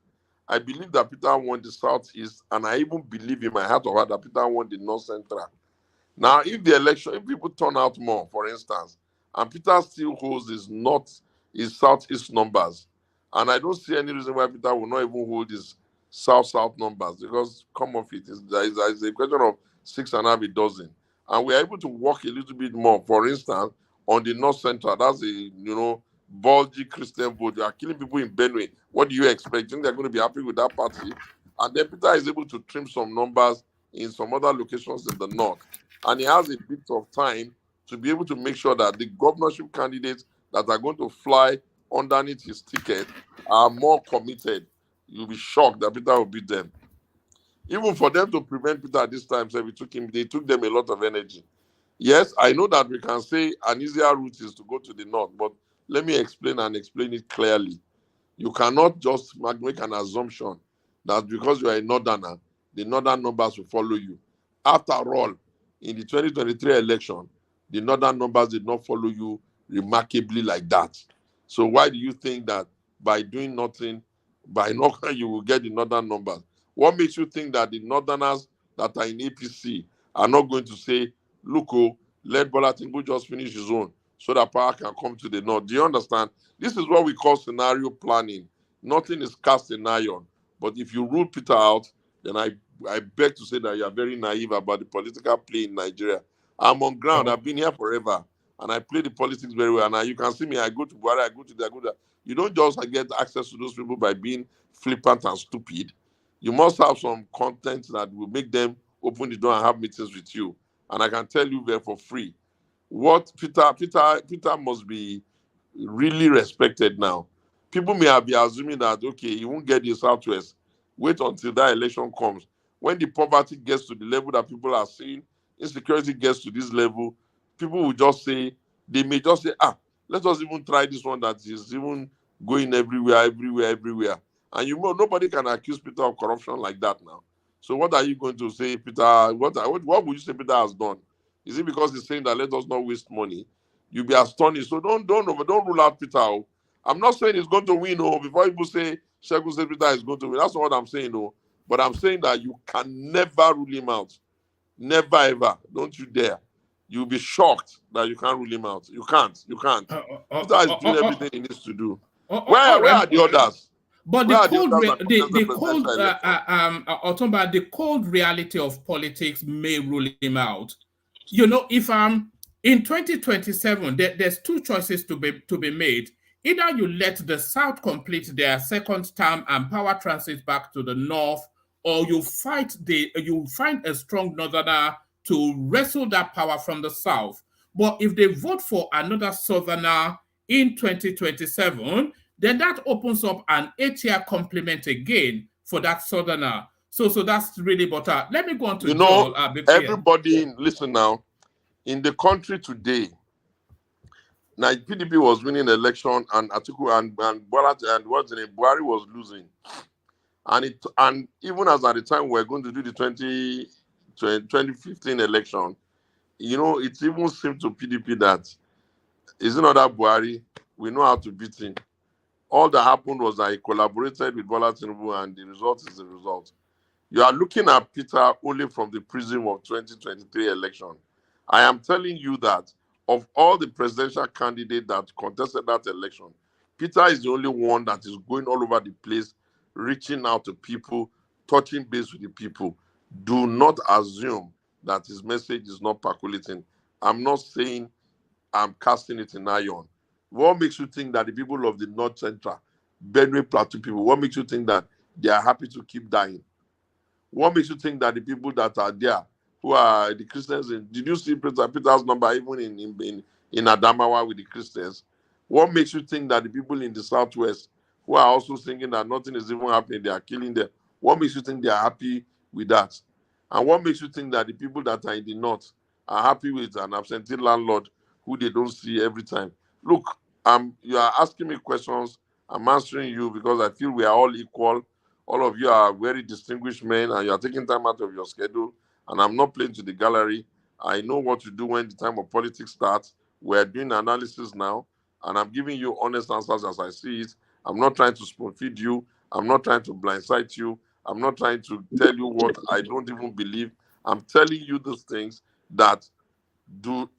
I believe that Peter won the Southeast. And I even believe in my heart of heart that Peter won the North-Central. Now, if the election, if people turn out more, for instance, and Peter still holds his Southeast numbers, and I don't see any reason why Peter will not even hold his South-South numbers, because come off it, it's a question of 6.5 a dozen. And we are able to work a little bit more, for instance, on the North-Central. That's a, you know, bulgy Christian vote. They are killing people in Benue. What do you expect? You think they're going to be happy with that party? And then Peter is able to trim some numbers in some other locations in the North. And he has a bit of time to be able to make sure that the governorship candidates that are going to fly underneath his ticket are more committed. You'll be shocked that Peter will beat them. Even for them to prevent Peter at this time, so they took them a lot of energy. Yes, I know that we can say an easier route is to go to the north, but let me explain it clearly. You cannot just make an assumption that because you are a northerner, the northern numbers will follow you. After all, in the 2023 election, the northern numbers did not follow you remarkably like that. So why do you think that by doing nothing, you will get the northern numbers? What makes you think that the northerners that are in APC are not going to say, look, let Bola Tinubu just finish his own so that power can come to the north? Do you understand? This is what we call scenario planning. Nothing is cast in iron. But if you rule Peter out, then I beg to say that you are very naive about the political play in Nigeria. I'm on ground. I've been here forever. And I play the politics very well. And you can see me, I go to Buhari, I go to that. You don't just get access to those people by being flippant and stupid. You must have some content that will make them open the door and have meetings with you. And I can tell you there for free. What Peter must be really respected now. People may be assuming that, okay, he won't get the Southwest. Wait until that election comes. When the poverty gets to the level that people are seeing, insecurity gets to this level, people will just say, they may just say, let us even try this one that is even going everywhere. And nobody can accuse Peter of corruption like that now. So what are you going to say, Peter? What would you say Peter has done? Is it because he's saying that let us not waste money? You'll be astonished. So don't rule out Peter. I'm not saying he's going to win. Before people say Segun says Peter is going to win, that's not what I'm saying. But I'm saying that you can never rule him out. Never ever. Don't you dare. You'll be shocked that you can't rule him out. You can't. Peter is doing everything he needs to do. Where are the others? But the cold reality of politics may rule him out. If in 2027, there's two choices to be made. Either you let the South complete their second term and power transit back to the North, or you find a strong Northerner to wrestle that power from the South. But if they vote for another Southerner in 2027, then that opens up an 8-year complement again for that Southerner. So that's really better. Let me go on to Joel. Everybody, listen now. In the country today, PDP was winning the election, and Atiku and Buhari was losing. And even as at the time we're going to do the 2015 election, it even seemed to PDP that it's not that Buhari, we know how to beat him. All that happened was that he collaborated with Bola Tinubu, and the result is the result. You are looking at Peter only from the prism of 2023 election. I am telling you that of all the presidential candidates that contested that election, Peter is the only one that is going all over the place, reaching out to people, touching base with the people. Do not assume that his message is not percolating. I'm not saying I'm casting it in iron. What makes you think that the people of the North Central, Benue Plateau people, what makes you think that they are happy to keep dying? What makes you think that the people that are there, who are the Christians, did you see Peter's number even in Adamawa with the Christians? What makes you think that the people in the Southwest, who are also thinking that nothing is even happening, they are killing them? What makes you think they are happy with that? And what makes you think that the people that are in the North are happy with an absentee landlord who they don't see every time? Look, you are asking me questions. I'm answering you because I feel we are all equal. All of you are very distinguished men, and you are taking time out of your schedule. And I'm not playing to the gallery. I know what to do when the time of politics starts. We're doing analysis now, and I'm giving you honest answers as I see it. I'm not trying to spoon feed you. I'm not trying to blindside you. I'm not trying to tell you what I don't even believe. I'm telling you these things that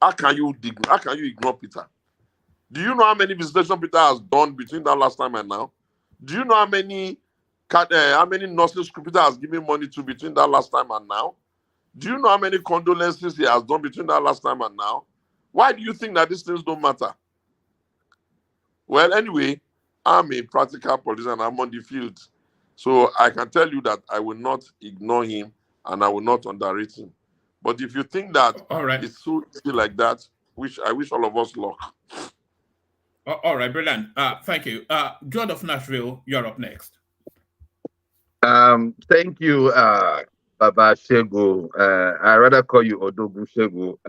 how can you ignore Peter? Do you know how many visitations Peter has done between that last time and now? Do you know how many nursing school Peter has given money to between that last time and now? Do you know how many condolences he has done between that last time and now? Why do you think that these things don't matter? Well, anyway, I'm a practical politician. I'm on the field. So I can tell you that I will not ignore him and I will not underrate him. But if you think that it's so easy like that, I wish all of us luck. All right, brilliant. Thank you. John of Nashville, you're up next. Thank you, Baba Shegu. I rather call you Odogu Shegu.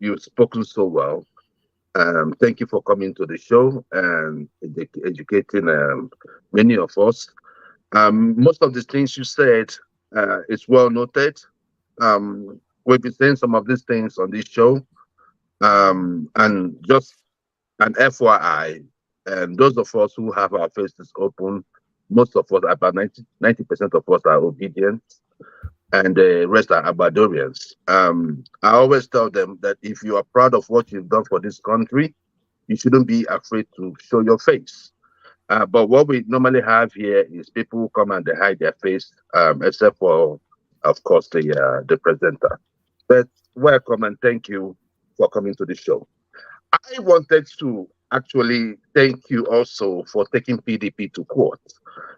You've spoken so well. Thank you for coming to the show and educating many of us. Most of the things you said is well noted. We've been saying some of these things on this show. And just an FYI, those of us who have our faces open, most of us, about 90% of us are obedient, and the rest are Abadorians. I always tell them that if you are proud of what you've done for this country, you shouldn't be afraid to show your face. But what we normally have here is people who come and they hide their face, except for, of course, the presenter. But welcome and thank you for coming to the show. I wanted to actually thank you also for taking PDP to court,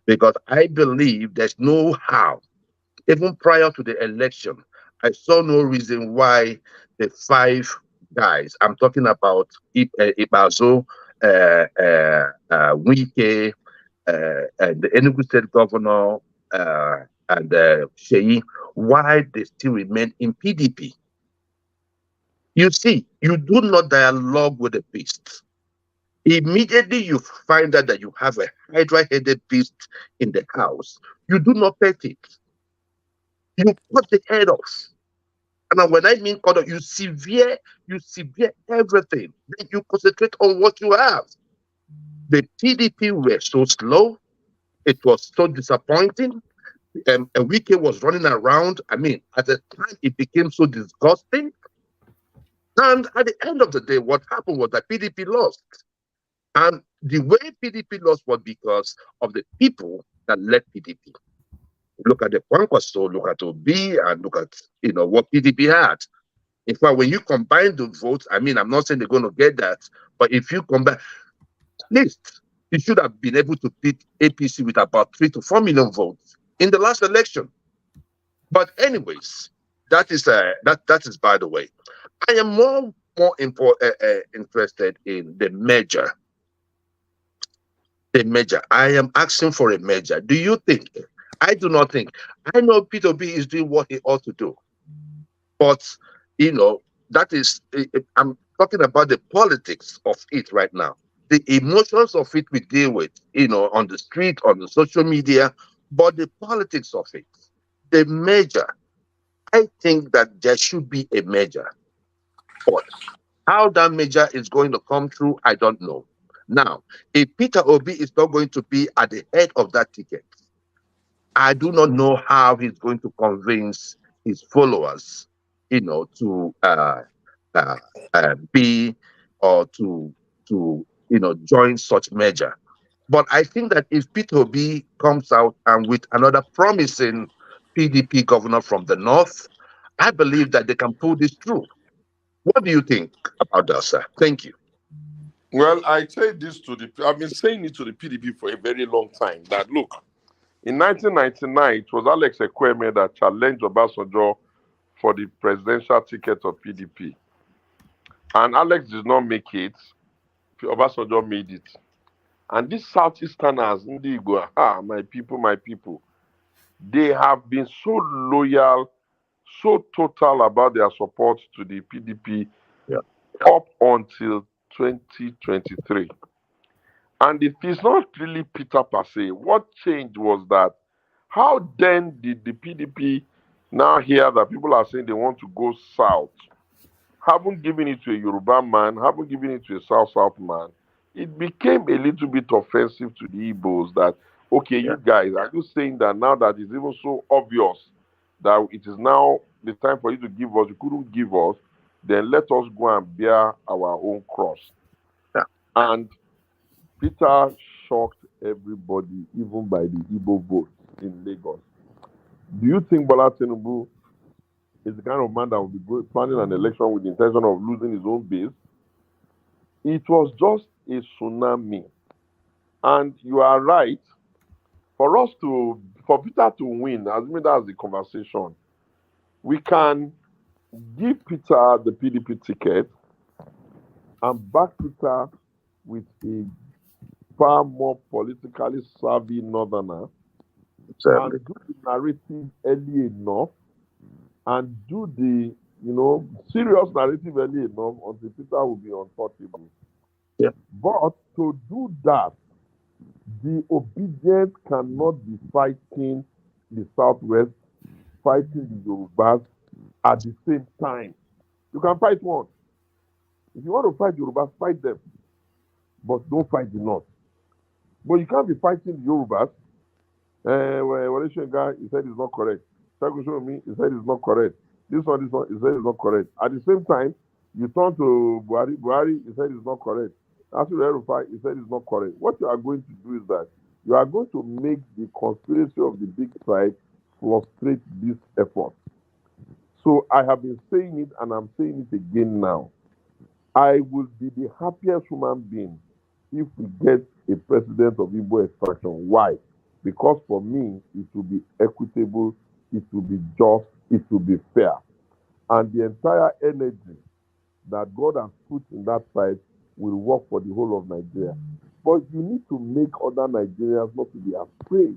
because I believe there's no how, even prior to the election, I saw no reason why the 5 guys, I'm talking about Ibazo, Wike, and the Enugu State Governor, and Sheyi, why they still remain in PDP. You see, you do not dialogue with the beast. Immediately you find out that you have a hydra-headed beast in the house, you do not pet it. You cut the head off. And when I mean cut off, you severe everything. Then you concentrate on what you have. The PDP were so slow. It was so disappointing. Wike was running around. I mean, at the time, it became so disgusting. And at the end of the day, what happened was that PDP lost. And the way PDP lost was because of the people that led PDP. Look at the Kwankwaso, look at Obi, and look at what PDP had. In fact, when you combine the votes, I mean, I'm not saying they're going to get that, but if you combine, at least you should have been able to beat APC with about 3 to 4 million votes in the last election. But anyways, that is by the way. I am more interested in the merger. The merger. I am asking for a merger. Do you think? I do not think. I know P2B is doing what he ought to do. But, that is, I'm talking about the politics of it right now. The emotions of it we deal with, on the street, on the social media, but the politics of it, the merger, I think that there should be a merger. But how that merger is going to come through, I don't know. Now, if Peter Obi is not going to be at the head of that ticket, I do not know how he's going to convince his followers, to be or to join such merger. But I think that if Peter Obi comes out and with another promising PDP governor from the north, I believe that they can pull this through. What do you think about that, sir? Thank you. Well, I say this I've been saying it to the PDP for a very long time, that look, in 1999, it was Alex Ekweme that challenged Obasanjo for the presidential ticket of PDP. And Alex did not make it. Obasanjo made it. And these Southeasterners, my people, they have been so loyal, so total about their support to the PDP up until 2023. And it is not really Peter per se. What changed was that, how then did the PDP now hear that people are saying they want to go south, haven't given it to a Yoruba man, haven't given it to a South man? It became a little bit offensive to the Igbos that, okay, you guys, are you saying that now that it's even so obvious that it is now the time for you to give us, you couldn't give us, then let us go and bear our own cross. And Peter shocked everybody, even by the Igbo vote in Lagos. Do you think Bola Tinubu is the kind of man that will be planning an election with the intention of losing his own base? It was just a tsunami. And you are right. For Peter to win, assuming that's the conversation, we can give Peter the PDP ticket and back Peter with a far more politically savvy northerner, Exactly. and do the narrative early enough, and do the serious narrative early enough until Peter will be untouchable. Yeah. But to do that, the obedient cannot be fighting the Southwest, fighting the Yorubas at the same time. You can fight one. If you want to fight Yorubas, fight them. But don't fight the North. But you can't be fighting the Yorubas. Guy, he said it's not correct. Segun Showunmi, he said it's not correct. This one, he said it's not correct. At the same time, you turn to Buhari, he said it's not correct. After Rufai, he said it's not correct. What you are going to do is that you are going to make the conspiracy of the big tribe frustrate this effort. So I have been saying it, and I'm saying it again now. I will be the happiest human being if we get a president of Igbo extraction. Why? Because for me, it will be equitable, it will be just, it will be fair. And the entire energy that God has put in that side will work for the whole of Nigeria. But you need to make other Nigerians not to be afraid.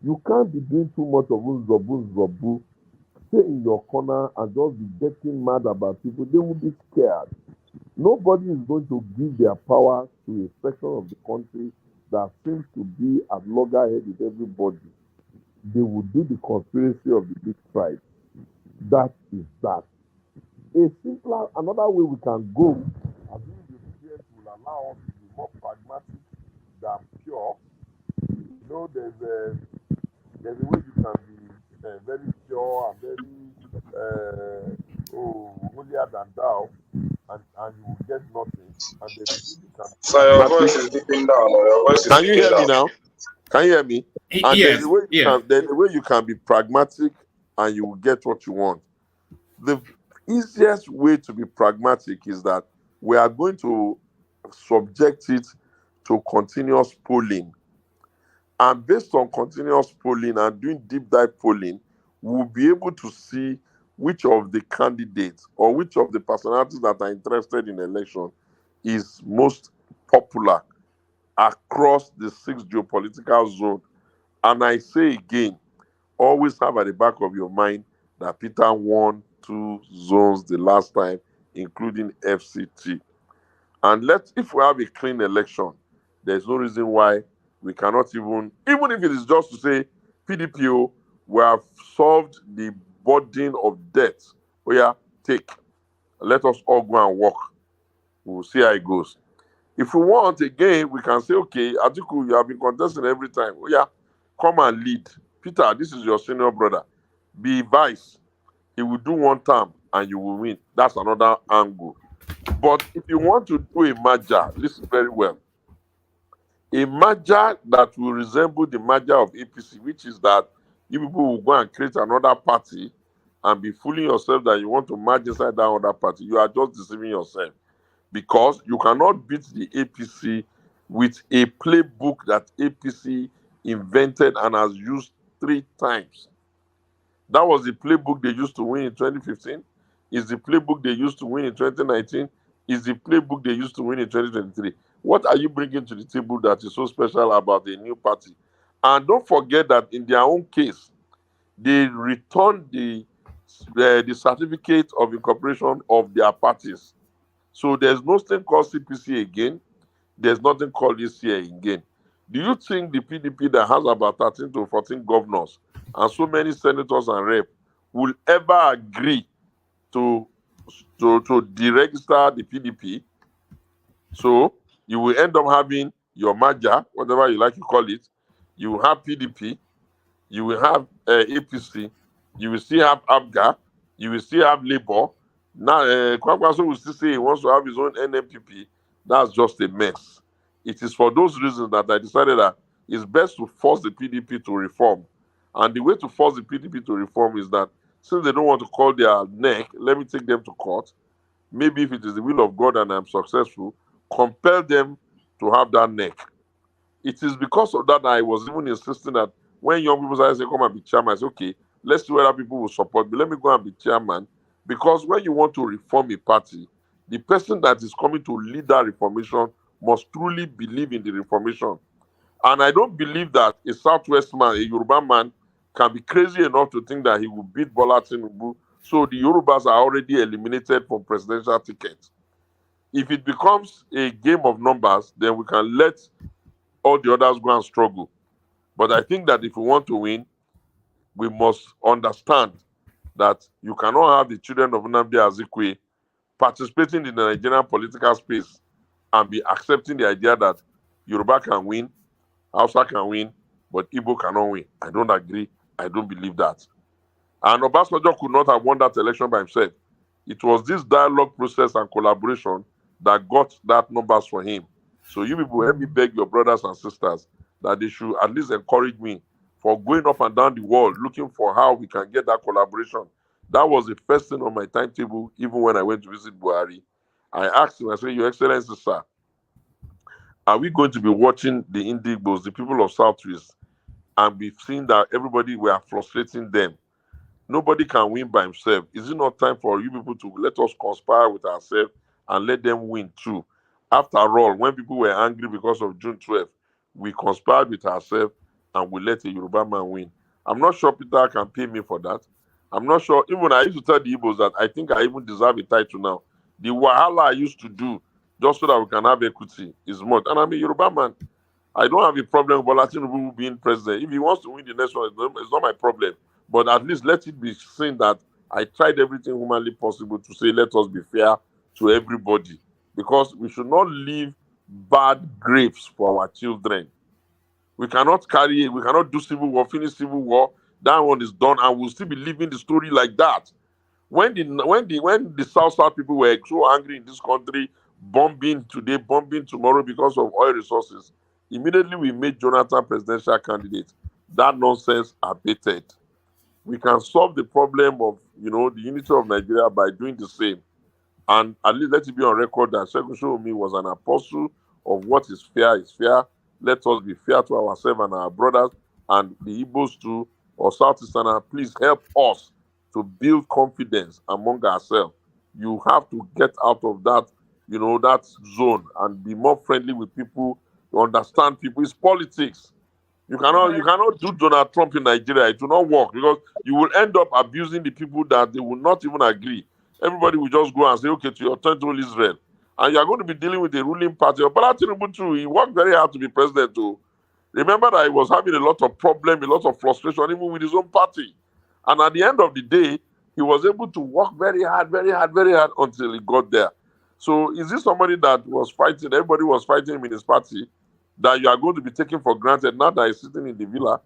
You can't be doing too much of Zobu, stay in your corner and just be getting mad about people. They will be scared. Nobody is going to give their power to a section of the country that seems to be at loggerhead with everybody. They will do the conspiracy of the big tribe. That is that. Another way we can go, I think the experience will allow us to be more pragmatic than pure. There's a way you can be very pure and very holier than thou, and you will get nothing. And there's a way you can. So your voice is dipping down. Or your voice is Can you hear me down. now? Can you hear me? And Yes. there's a way you can be pragmatic and you will get what you want. The easiest way to be pragmatic is that we are going to subject it to continuous polling. And based on continuous polling and doing deep dive polling, we'll be able to see which of the candidates or which of the personalities that are interested in election is most popular across the 6 geopolitical zone. And I say again, always have at the back of your mind that Peter won 2 zones the last time, including FCT. And if we have a clean election, there's no reason why we cannot even if it is just to say, PDPO, we have solved the burden of debt. Oh yeah, take. Let us all go and work. We'll see how it goes. If we want again, we can say, okay, Atiku, you have been contesting every time. Oh yeah, come and lead. Peter, this is your senior brother. Be vice. He will do 1 term and you will win. That's another angle. But if you want to do a merger, listen very well. A merger that will resemble the merger of APC, which is that you people will go and create another party and be fooling yourself that you want to merge inside that other party. You are just deceiving yourself, because you cannot beat the APC with a playbook that APC invented and has used 3 times. That was the playbook they used to win in 2015. Is the playbook they used to win in 2019. Is the playbook they used to win in 2023. What are you bringing to the table that is so special about the new party? And don't forget that in their own case, they returned the certificate of incorporation of their parties. So there's no thing called CPC again. There's nothing called ECA again. Do you think the PDP that has about 13 to 14 governors and so many senators and reps will ever agree to deregister the PDP? So you will end up having your merger, whatever you like to call it. You will have PDP, you will have APC, you will still have ABGA, you will still have Labour. Now, Kwakwaso will still say he wants to have his own NMPP. That's just a mess. It is for those reasons that I decided that it's best to force the PDP to reform. And the way to force the PDP to reform is that since they don't want to call their neck, let me take them to court. Maybe if it is the will of God and I'm successful, compel them to have that neck. It is because of that I was even insisting that when young people started saying, come and be chairman, I said, okay, Let's see whether people will support me. Let me go and be chairman. Because when you want to reform a party, the person that is coming to lead that reformation must truly believe in the reformation. And I don't believe that a Southwest man, a Yoruba man, can be crazy enough to think that he will beat Bola Tinubu. So the Yorubas are already eliminated from presidential tickets. If it becomes a game of numbers, then we can let all the others go and struggle. But I think that if we want to win, we must understand that you cannot have the children of Nnamdi Azikiwe participating in the Nigerian political space and be accepting the idea that Yoruba can win, Hausa can win, but Igbo cannot win. I don't agree. I don't believe that. And Obasanjo could not have won that election by himself. It was this dialogue process and collaboration that got that numbers for him. So you people, help me beg your brothers and sisters that they should at least encourage me for going up and down the world looking for how we can get that collaboration. That was the first thing on my timetable, even when I went to visit Buhari. I asked him, I said, Your Excellency, sir, are we going to be watching the Indigbos, the people of Southwest, and be seeing that everybody, we are frustrating them? Nobody can win by himself. Is it not time for you people to let us conspire with ourselves and let them win too? After all, when people were angry because of June 12th, we conspired with ourselves and we let a Yoruba man win. I'm not sure Peter can pay me for that. I'm not sure. Even I used to tell the Igbos that I think I even deserve a title now. The wahala I used to do just so that we can have equity is much. And I'm a Yoruba man. I don't have a problem with Bola Tinubu being president. If he wants to win the next one, it's not my problem. But at least let it be seen that I tried everything humanly possible to say, let us be fair to everybody. Because we should not leave bad grapes for our children. We cannot do civil war, finish civil war. That one is done, and we'll still be living the story like that. When the South people were so angry in this country, bombing today, bombing tomorrow because of oil resources, immediately we made Jonathan presidential candidate. That nonsense abated. We can solve the problem of the unity of Nigeria by doing the same. And at least let it be on record that Segun Showunmi was an apostle of what is fair is fair. Let us be fair to ourselves and our brothers and the Igbos too, or Southeasterners. Please help us to build confidence among ourselves. You have to get out of that, that zone and be more friendly with people, to understand people. It's politics. You cannot do Donald Trump in Nigeria. It will not work because you will end up abusing the people that they will not even agree. Everybody will just go and say, okay, to your turn to rule Israel. And you are going to be dealing with the ruling party. But Tinubu too, he worked very hard to be president too. Remember that he was having a lot of problem, a lot of frustration, even with his own party. And at the end of the day, he was able to work very hard until he got there. So is this somebody that was fighting, everybody was fighting him in his party, that you are going to be taken for granted now that he's sitting in the villa?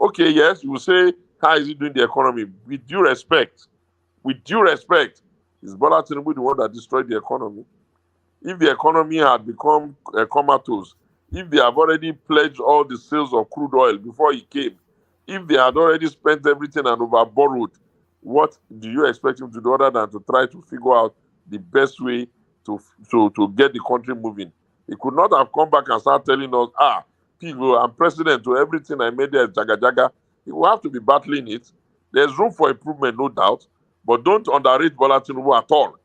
Okay, yes, you will say, how is he doing the economy? With due respect, is Bola Tinubu the one that destroyed the economy? If the economy had become comatose, if they have already pledged all the sales of crude oil before he came, if they had already spent everything and over-borrowed, what do you expect him to do other than to try to figure out the best way to get the country moving? He could not have come back and start telling us, people, I'm president, to everything I made there is jaga jaga. He will have to be battling it. There's room for improvement, no doubt, but don't underrate Bola Tinubu at all.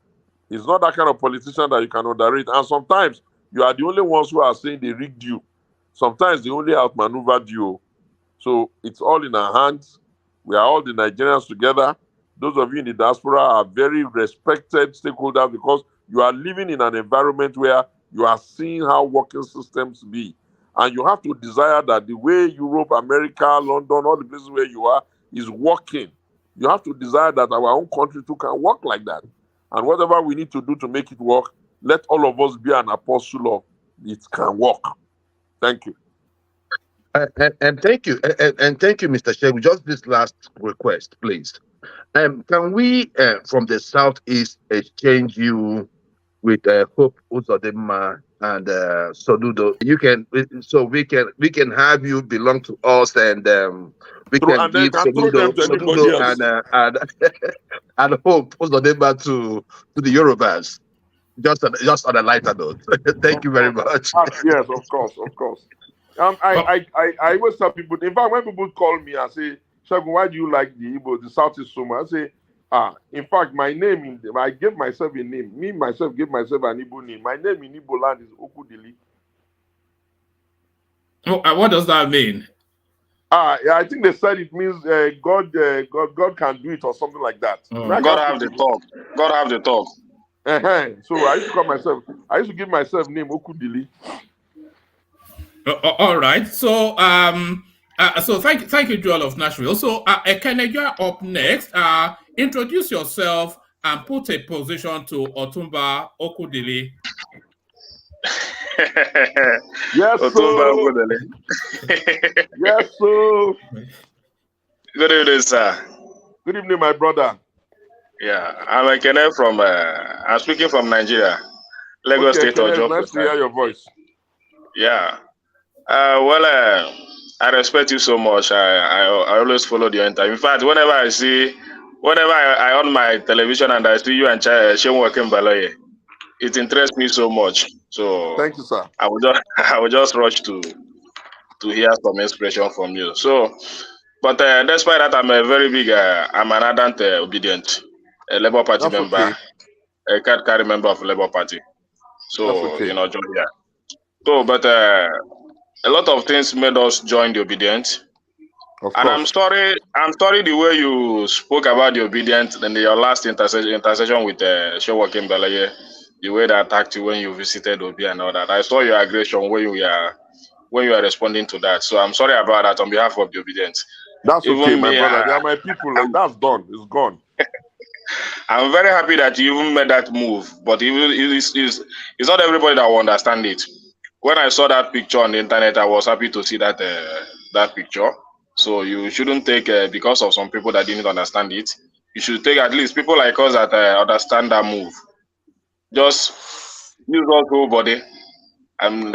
He's not that kind of politician that you can underrate. And sometimes you are the only ones who are saying they rigged you. Sometimes they only outmaneuvered you. So it's all in our hands. We are all the Nigerians together. Those of you in the diaspora are very respected stakeholders because you are living in an environment where you are seeing how working systems be. And you have to desire that the way Europe, America, London, all the places where you are is working. You have to desire that our own country too can work like that. And whatever we need to do to make it work, let all of us be an apostle of it can work. Thank you. And thank you. And thank you, Mr. Shegun. Just this last request, please. Can we, from the Southeast, exchange you with Hope Uzodinma and Soludo? So we can have you belong to us, and we can give Soludo and Hope Uzodinma to the Yorubas. Just on a lighter note. Thank you very much. Yes, of course. I always tell people, in fact, when people call me and say, Segun, why do you like the Igbo, the Southeast so much? I say, in fact, my name, I gave myself a name. Me, myself, gave myself an Igbo name. My name in Igbo land is Okudili. Oh, what does that mean? Yeah, I think they said it means God can do it or something like that. God have the talk. God have the talk. So I used to call myself, I used to give myself name Okudili. All right. So so thank you, Joel of Nashville. So Ekene, you are up next. Introduce yourself and put a position to Otumba Okudili. Yes, Otumba sir. Yes, sir. Good evening, sir. Good evening, my brother. Yeah, I'm Ekene from. I'm speaking from Nigeria, Lagos State of Georgia. Nice to hear your voice. Yeah. Well, I respect you so much. I always follow your interview. In fact, whenever I on my television and I see you and Shewunmi Baloye, it interests me so much. So thank you, sir. I would just rush to hear some inspiration from you. So, but despite that, I'm a very big, I'm an ardent obedient, a Labour Party member, a card carry member of Labour Party. So Georgia. So, but a lot of things made us join the obedient. And I'm sorry the way you spoke about the obedient in your last intercession with Shewunmi Baloye, the way they attacked you when you visited Obi and all that. I saw your aggression when you are responding to that. So I'm sorry about that on behalf of the obedient. That's okay, my brother. They are my people. That's done. It's gone. I'm very happy that you even made that move, but it's not everybody that will understand it. When I saw that picture on the internet, I was happy to see that that picture. So you shouldn't take because of some people that didn't understand it. You should take at least people like us that understand that move. Just use our whole body and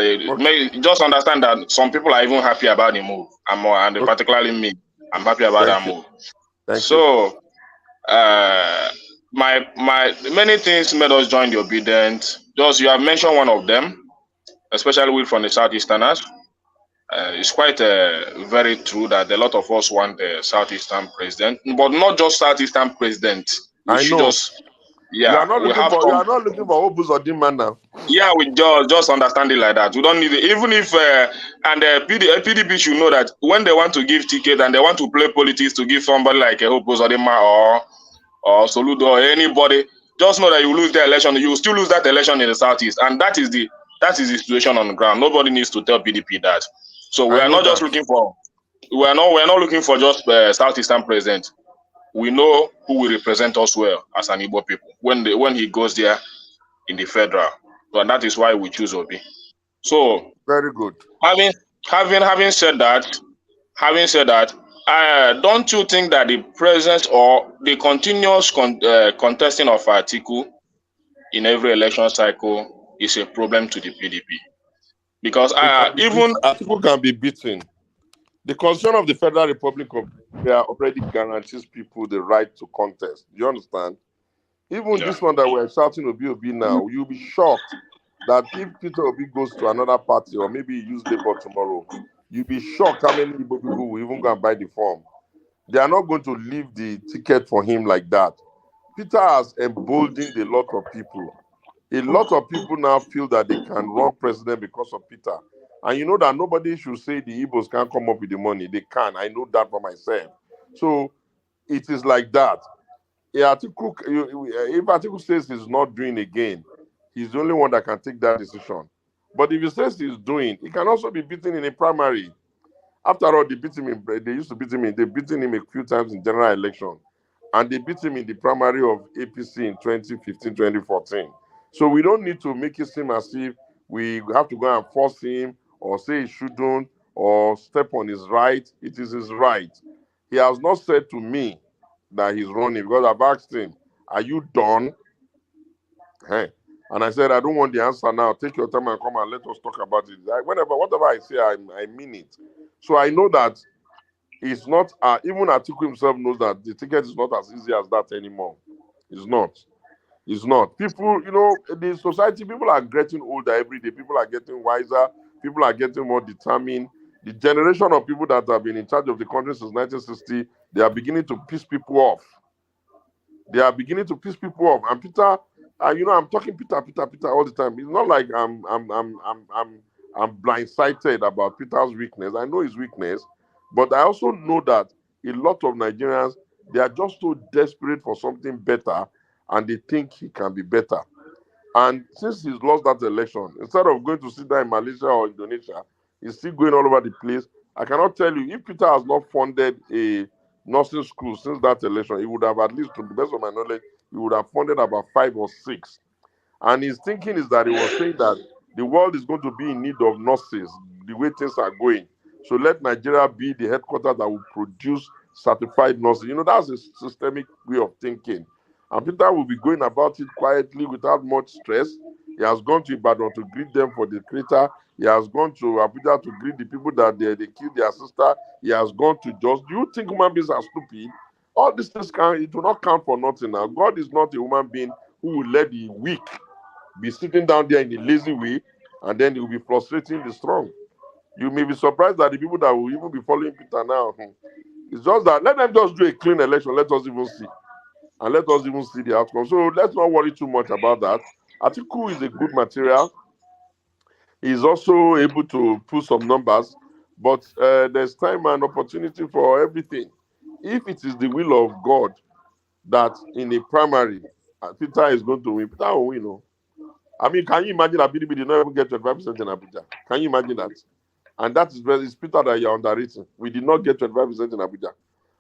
just understand that some people are even happy about the move. And particularly me, I'm happy about that move. So my many things made us join the obedient. Just you have mentioned one of them, especially we from the Southeasterners. It's quite very true that a lot of us want a Southeastern president, but not just Southeastern president. I know. You are not looking for Obus or Dimman now. Yeah, we just understand it like that. We don't need it. Even if PDP should know that when they want to give ticket and they want to play politics to give somebody like a Obus or Dimman or Soludo or anybody, just know that you lose the election. You will still lose that election in the Southeast, and that is the situation on the ground. Nobody needs to tell PDP that. So we are not just looking for. We are not looking for just Southeastern president. We know who will represent us well as an Igbo people when he goes there in the federal. So that is why we choose Obi. So very good. Having said that, don't you think that the presence or the continuous contesting of Atiku in every election cycle is a problem to the PDP? Because even Atiku can be beaten. The Constitution of the Federal Republic of Nigeria already guarantees people the right to contest. Do you understand? Even this one that we're shouting Obi now, you'll be shocked that if Peter Obi goes to another party or maybe he use Labour tomorrow, you'll be shocked how many Igbo people will even go and buy the form. They are not going to leave the ticket for him like that. Peter has emboldened a lot of people. A lot of people now feel that they can run president because of Peter. And you know that nobody should say the Igbos can't come up with the money. They can. I know that for myself. So it is like that. If Atiku says he's not doing again, he's the only one that can take that decision. But if he says he's doing, he can also be beaten in a primary. After all, they beat him they used to beat him they beaten him a few times in general election. And they beat him in the primary of APC in 2015, 2014. So we don't need to make it seem as if we have to go and force him or say he shouldn't or step on his right. It is his right. He has not said to me that he's running because I've asked him, are you done? Hey. And I said, I don't want the answer now. Take your time and come and let us talk about it. Whatever I say, I mean it. So I know that it's not, even Atiku himself knows that the ticket is not as easy as that anymore. It's not. It's not. People, the society, people are getting older every day. People are getting wiser. People are getting more determined. The generation of people that have been in charge of the country since 1960, they are beginning to piss people off. They are beginning to piss people off. And Peter, I'm talking Peter all the time. It's not like I'm blindsided about Peter's weakness. I know his weakness, but I also know that a lot of Nigerians, they are just so desperate for something better, and they think he can be better. And since he's lost that election, instead of going to sit down in Malaysia or Indonesia, he's still going all over the place. I cannot tell you, if Peter has not funded a nursing school since that election, he would have, at least to the best of my knowledge, he would have funded about 5 or 6. And his thinking is that he was saying that the world is going to be in need of nurses, the way things are going. So let Nigeria be the headquarters that will produce certified nurses. That's a systemic way of thinking. And Peter will be going about it quietly without much stress. He has gone to Ibadan to greet them for the crater. He has gone to Abuja to greet the people that they killed their sister. He has gone to Jos. Do you think human beings are stupid? All these things it will not count for nothing now. God is not a human being who will let the weak be sitting down there in a lazy way, and then he will be frustrating the strong. You may be surprised that the people that will even be following Peter now, it's just that let them just do a clean election. Let us even see. And let us even see the outcome. So let's not worry too much about that. Atiku is a good material. He's also able to pull some numbers, but there's time and opportunity for everything. If it is the will of God that in a primary, Peter is going to win, Peter will win. I mean, can you imagine that PDP did not even get 25% in Abuja? Can you imagine that? And that is it's Peter that you're underrating. We did not get 25% in Abuja.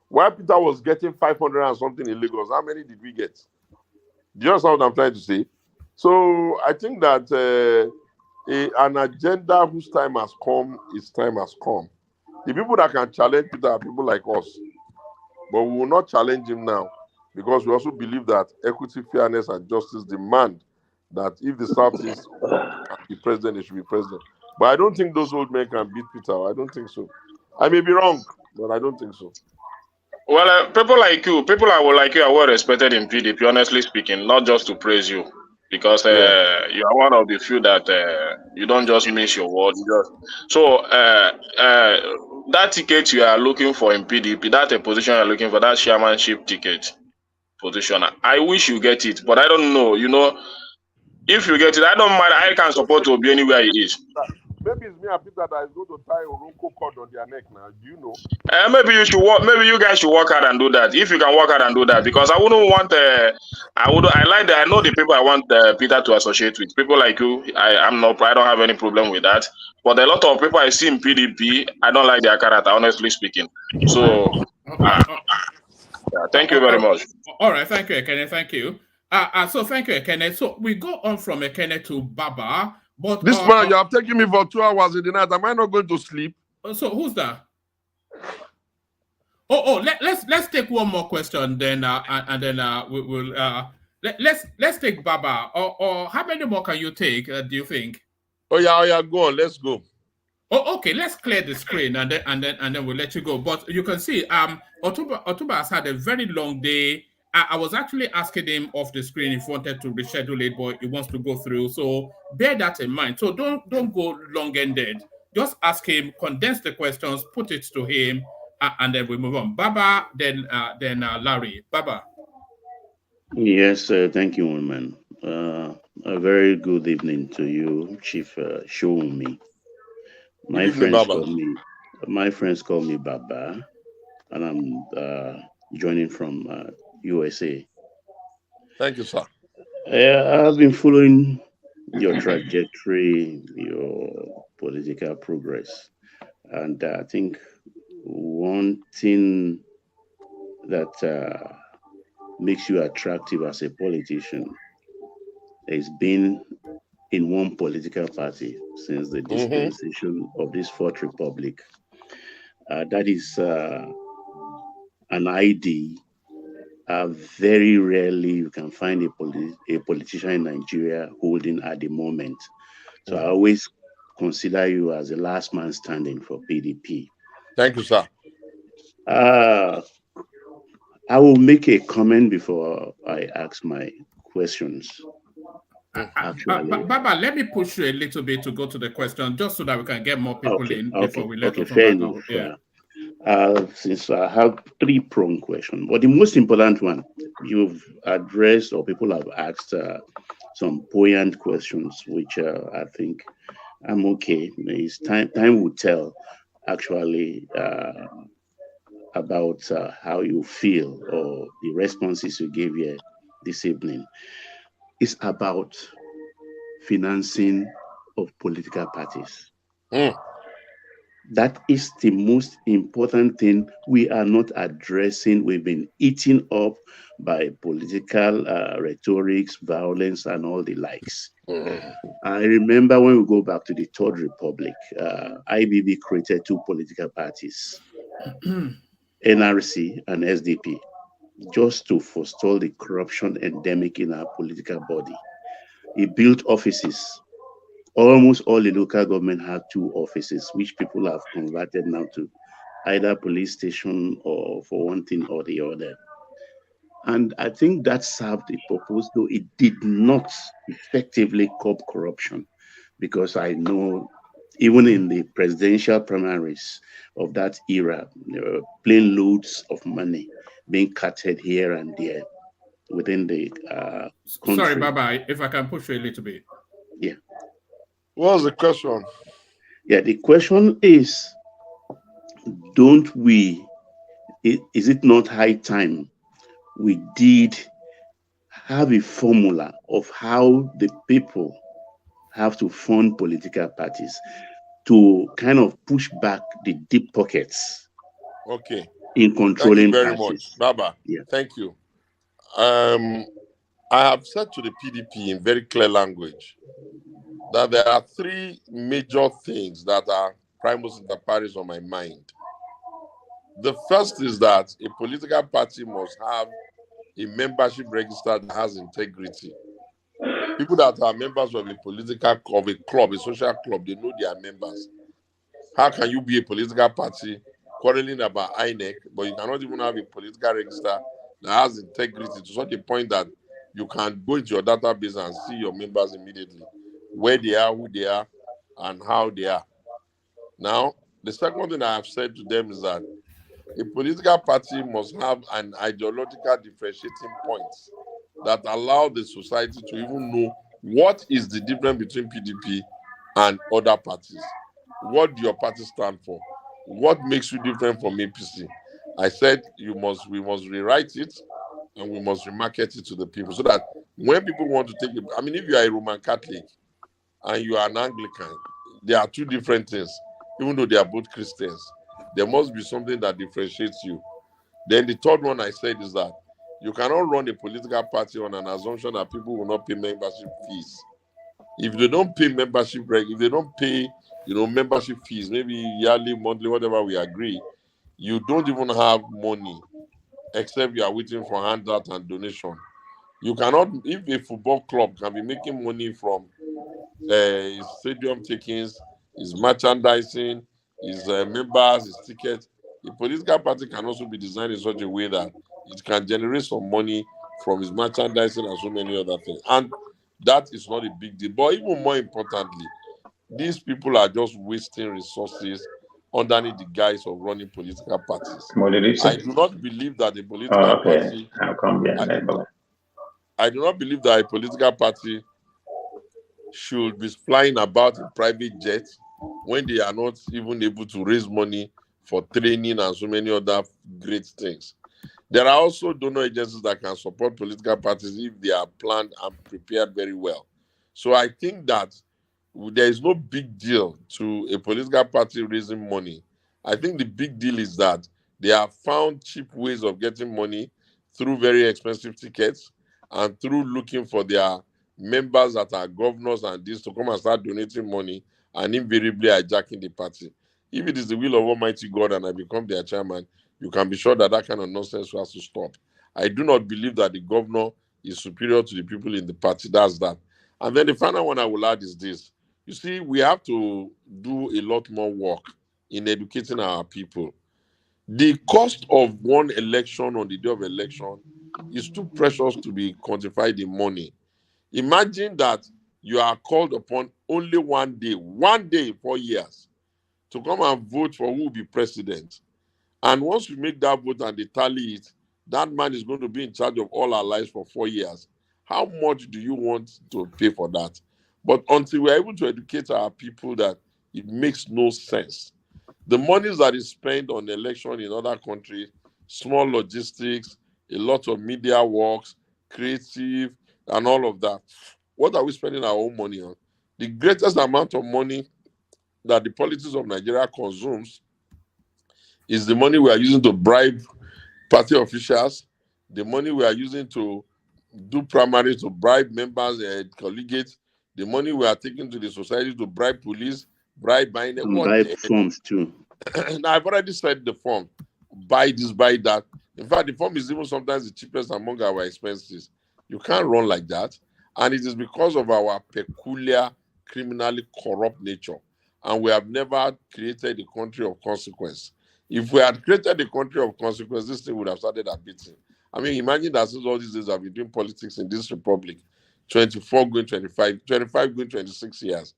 While Peter was getting 500 and something in Lagos, how many did we get? Do you understand what I'm trying to say? So I think that an agenda whose time has come, its time has come. The people that can challenge Peter are people like us. But we will not challenge him now, because we also believe that equity, fairness, and justice demand that if the Southeast can be president, they should be president. But I don't think those old men can beat Peter. I don't think so. I may be wrong, but I don't think so. Well, people like you are well respected in PDP, honestly speaking, not just to praise you, because you are one of the few that you don't just miss your word. So that ticket you are looking for in PDP, that a position you are looking for, that chairmanship ticket position, I wish you get it, but I don't know. If you get it, I don't mind. I can support to be anywhere it is. Maybe it's me and Peter that is going to tie a Oronko cord on their neck now. Do you know? Maybe you should work. Maybe you guys should work hard and do that. If you can work hard and do that, because I wouldn't want. I like that. I know the people I want Peter to associate with. People like you. I don't have any problem with that. But a lot of people I see in PDP, I don't like their character, honestly speaking. So, thank you very much. All right, thank you, Ekene. Thank you. So thank you, Ekene. So we go on from Ekene to Baba. But this man, you have taken me for 2 hours in the night. Am I not going to sleep? So who's that? Let's take one more question then, and then we will let's take Baba. Or how many more can you take? Do you think? Oh yeah, go on. Let's go. Oh, okay. Let's clear the screen and then we'll let you go. But you can see, Otuba has had a very long day. I was actually asking him off the screen if he wanted to reschedule it, but he wants to go through. So bear that in mind. So don't go long-ended. Just ask him, condense the questions, put it to him, and then we move on. Baba, then Larry. Baba. Yes, thank you, woman. A very good evening to you, Chief Showunmi. My friends call me Baba, and I'm joining from USA. Thank you, sir. I've been following your trajectory, your political progress, and I think one thing that makes you attractive as a politician is being in one political party since the dispensation of this Fourth Republic. That is an ID. Very rarely you can find a politician in Nigeria holding at the moment. So I always consider you as the last man standing for PDP. Thank you, sir. I will make a comment before I ask my questions. actually. Baba, let me push you a little bit to go to the question, just so that we can get more people in before we let fair enough. Yeah. Since I have three-pronged question, but the most important one you've addressed, or people have asked some poignant questions, which I think I'm okay. It's time will tell, actually, about how you feel or the responses you gave here this evening. It's about financing of political parties. That is the most important thing we are not addressing. We've been eaten up by political rhetorics, violence, and all the likes. I remember when we go back to the Third Republic, IBB created two political parties, NRC and SDP, just to forestall the corruption endemic in our political body. He built offices. Almost all the local government had two offices, which people have converted now to either police station or for one thing or the other. And I think that served the purpose, though it did not effectively curb corruption, because I know even in the presidential primaries of that era, there were plain loads of money being carted here and there within the country. Sorry, Baba, if I can push you a little bit. Yeah. What was the question? Yeah, the question is, don't we, is it not high time we did have a formula of how the people have to fund political parties to kind of push back the deep pockets? Okay. In controlling Thank you very parties. much, Baba. Yeah. Thank you. I have said to the PDP in very clear language that there are three major things that are primus inter pares on my mind. The first is that a political party must have a membership register that has integrity. People that are members of a political club, a club, a social club, they know their members. How can you be a political party quarreling about INEC, but you cannot even have a political register that has integrity to such a point that you can go into your database and see your members immediately, where they are, who they are, and how they are. Now, the second thing I have said to them is that a political party must have an ideological differentiating point that allow the society to even know what is the difference between PDP and other parties. What do your party stand for? What makes you different from APC? I said we must rewrite it and we must remarket it to the people so that when people want to take it, I mean, if you are a Roman Catholic and you are an Anglican, there are two different things, even though they are both Christians. There must be something that differentiates you. Then the third one I said is that you cannot run a political party on an assumption that people will not pay membership fees. If they don't pay membership, if they don't pay, membership fees, maybe yearly, monthly, whatever we agree, you don't even have money except you are waiting for handout and donation. You cannot, if a football club can be making money from his stadium takings, his merchandising, his members, his tickets, the political party can also be designed in such a way that it can generate some money from his merchandising and so many other things. And that is not a big deal. But even more importantly, these people are just wasting resources underneath the guise of running political parties. I do not believe that a political party. I do not believe that a political party should be flying about in private jets when they are not even able to raise money for training and so many other great things. There are also donor agencies that can support political parties if they are planned and prepared very well. So I think that there is no big deal to a political party raising money. I think the big deal is that they have found cheap ways of getting money through very expensive tickets and through looking for their members that are governors and this to come and start donating money and invariably hijacking the party. If it is the will of Almighty God and I become their chairman, you can be sure that that kind of nonsense has to stop. I do not believe that the governor is superior to the people in the party. That's that. And then the final one I will add is this. You see, we have to do a lot more work in educating our people. The cost of one election on the day of election is too precious to be quantified in money. Imagine that you are called upon only one day in 4 years, to come and vote for who will be president. And once you make that vote and they tally it, that man is going to be in charge of all our lives for 4 years. How much do you want to pay for that? But until we're able to educate our people that it makes no sense. The monies that is spent on election in other countries, small logistics, a lot of media works, creative, and all of that. What are we spending our own money on? The greatest amount of money that the politics of Nigeria consumes is the money we are using to bribe party officials, the money we are using to do primaries to bribe members and colleagues, the money we are taking to the society to bribe police, bribe buying it. And buy forms too. Now, I've already said the form. Buy this, buy that. In fact, the form is even sometimes the cheapest among our expenses. You can't run like that. And it is because of our peculiar, criminally corrupt nature. And we have never created a country of consequence. If we had created a country of consequence, this thing would have started abating. I mean, imagine that since all these days I've been doing politics in this republic, 24 going 25, 25 going 26 years.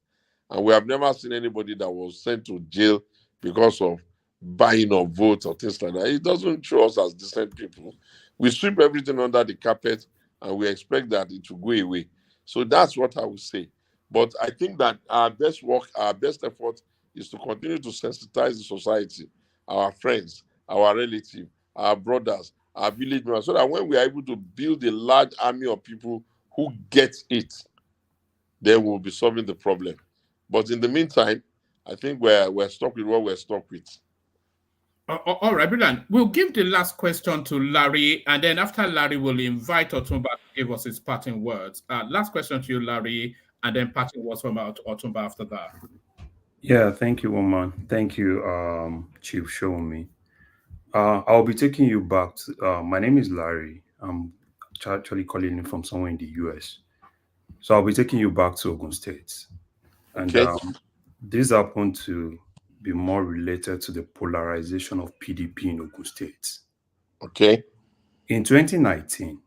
And we have never seen anybody that was sent to jail because of buying of votes or things like that. It doesn't show us as decent people. We sweep everything under the carpet and we expect that it will go away. So that's what I would say. But I think that our best work, our best effort is to continue to sensitize the society, our friends, our relatives, our brothers, our village members, so that when we are able to build a large army of people who get it, then we'll be solving the problem. But in the meantime, I think we're stuck with what we're stuck with. All right, brilliant. We'll give the last question to Larry, and then after Larry, we'll invite Otumba to give us his parting words. Last question to you, Larry, and then parting words from Otumba after that. Yeah, thank you, Oman. Thank you, Chief Showunmi. I'll be taking you back to, my name is Larry. I'm actually calling in from somewhere in the US. So I'll be taking you back to Ogun State. And Okay. this happened to be more related to the polarization of PDP in Ogun State. Okay. In 2019,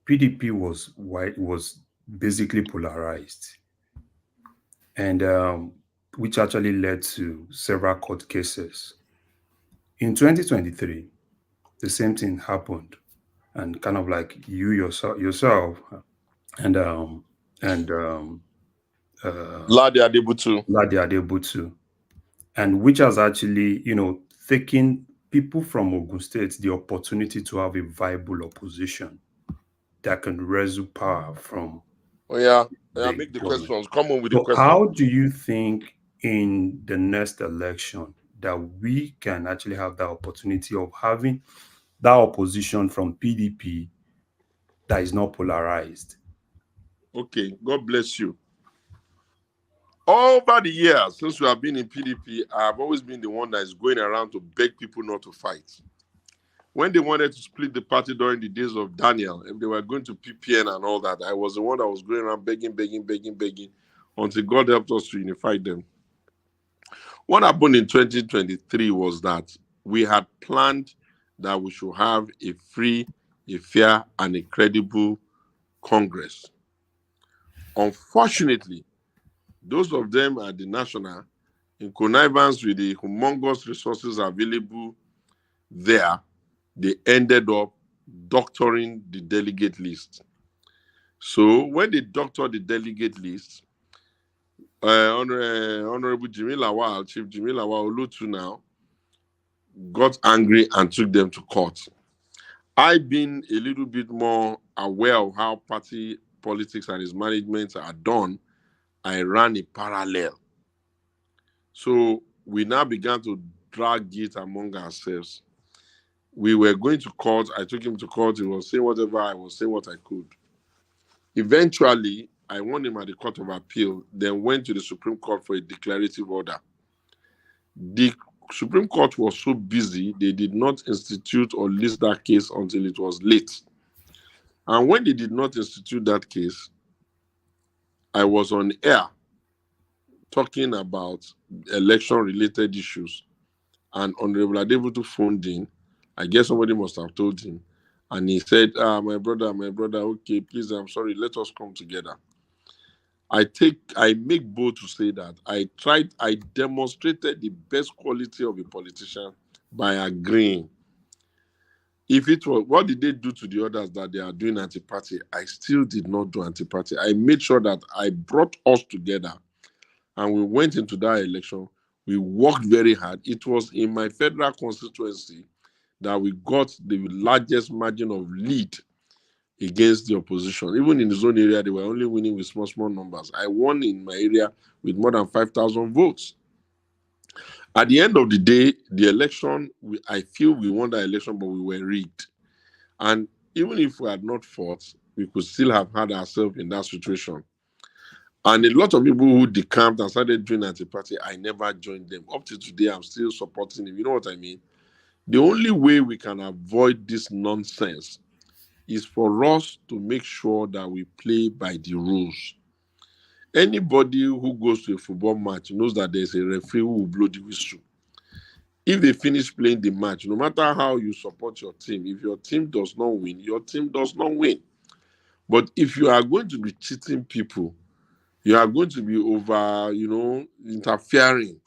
PDP was basically polarized, and which actually led to several court cases. In 2023, the same thing happened, and kind of like you yourself and Ladi Adebutu, and which has actually, taken people from Ogun State the opportunity to have a viable opposition that can wrestle power from. Oh yeah, make the questions. Come on with the questions. How do you think in the next election that we can actually have that opportunity of having that opposition from PDP that is not polarized? Okay, God bless you. Over the years, since we have been in PDP, I've always been the one that is going around to beg people not to fight. When they wanted to split the party during the days of Daniel, and they were going to PPN and all that, I was the one that was going around begging, until God helped us to unify them. What happened in 2023 was that we had planned that we should have a free, a fair, and a credible Congress. Unfortunately, those of them at the national, in connivance with the humongous resources available there, they ended up doctoring the delegate list. So when they doctored the delegate list, Honorable Jimmy Lawal, Chief Jimmy Lawal Olutu now, got angry and took them to court. I've been a little bit more aware of how party politics and its management are done. I ran a parallel. So we now began to drag it among ourselves. We were going to court. I took him to court. He was saying whatever. I was saying what I could. Eventually, I won him at the Court of Appeal, then went to the Supreme Court for a declarative order. The Supreme Court was so busy, they did not institute or list that case until it was late. And when they did not institute that case, I was on air talking about election-related issues. And Honorable Adebutu phoned in. I guess somebody must have told him. And he said, my brother, okay, please, I'm sorry, let us come together. I make bold to say that I demonstrated the best quality of a politician by agreeing. If it was, what did they do to the others that they are doing anti-party? I still did not do anti-party. I made sure that I brought us together and we went into that election. We worked very hard. It was in my federal constituency that we got the largest margin of lead against the opposition. Even in the zone area, they were only winning with small numbers. I won in my area with more than 5,000 votes. At the end of the day, the election, I feel we won the election, but we were rigged. And even if we had not fought, we could still have had ourselves in that situation. And a lot of people who decamped and started doing anti-party, I never joined them. Up to today, I'm still supporting them. You know what I mean? The only way we can avoid this nonsense is for us to make sure that we play by the rules. Anybody who goes to a football match knows that there's a referee who will blow the whistle. If they finish playing the match, no matter how you support your team, if your team does not win, your team does not win. But if you are going to be cheating people, you are going to be over, interfering.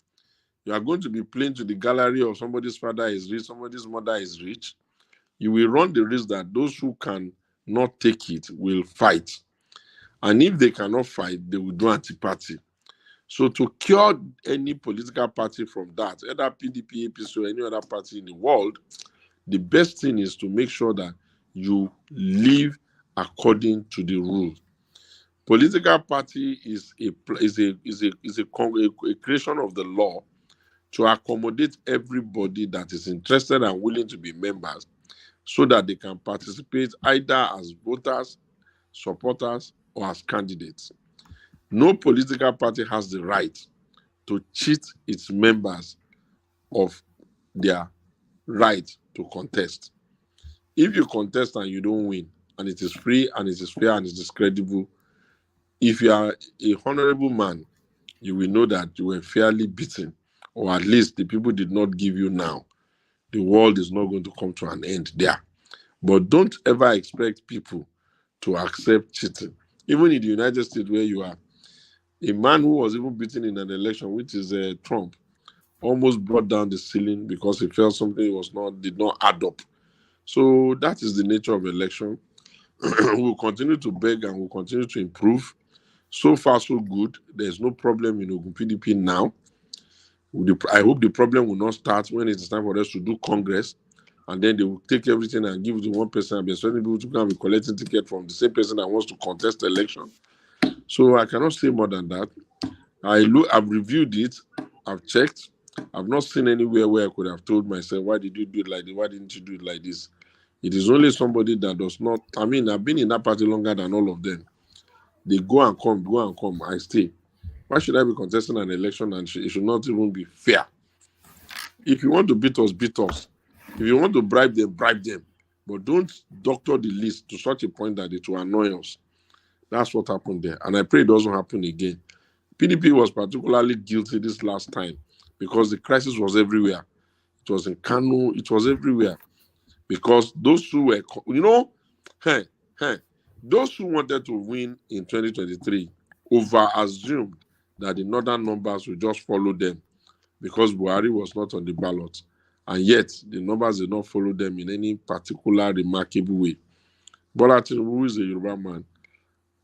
You are going to be playing to the gallery of somebody's father is rich, somebody's mother is rich. You will run the risk that those who can not take it will fight. And if they cannot fight, they will do anti-party. So to cure any political party from that, either PDP, APC, or any other party in the world, the best thing is to make sure that you live according to the rules. Political party is a creation of the law to accommodate everybody that is interested and willing to be members, so that they can participate either as voters, supporters, or as candidates. No political party has the right to cheat its members of their right to contest. If you contest and you don't win, and it is free and it is fair and it is credible, if you are a honorable man, you will know that you were fairly beaten, or at least the people did not give you now. The world is not going to come to an end there. But don't ever expect people to accept cheating. Even in the United States, where you are, a man who was even beaten in an election, which is Trump, almost brought down the ceiling because he felt something did not add up. So that is the nature of election. We'll continue to beg and we'll continue to improve. So far, so good. There's no problem in Ogun PDP now. I hope the problem will not start when it is time for us to do Congress, and then they will take everything and give it to one person and be expecting people to come and be collecting tickets from the same person that wants to contest the election. So I cannot say more than that. I've reviewed it, I've checked. I've not seen anywhere where I could have told myself, why did you do it like this? Why didn't you do it like this? It is only somebody that does not. I mean, I've been in that party longer than all of them. They go and come, I stay. Why should I be contesting an election and it should not even be fair? If you want to beat us, beat us. If you want to bribe them, bribe them. But don't doctor the list to such a point that it will annoy us. That's what happened there. And I pray it doesn't happen again. PDP was particularly guilty this last time because the crisis was everywhere. It was in Kano, it was everywhere. Because those who were, those who wanted to win in 2023 over-assumed that the northern numbers would just follow them because Buhari was not on the ballot. And yet, the numbers did not follow them in any particular remarkable way. Bola Tinubu, who is a Yoruba man,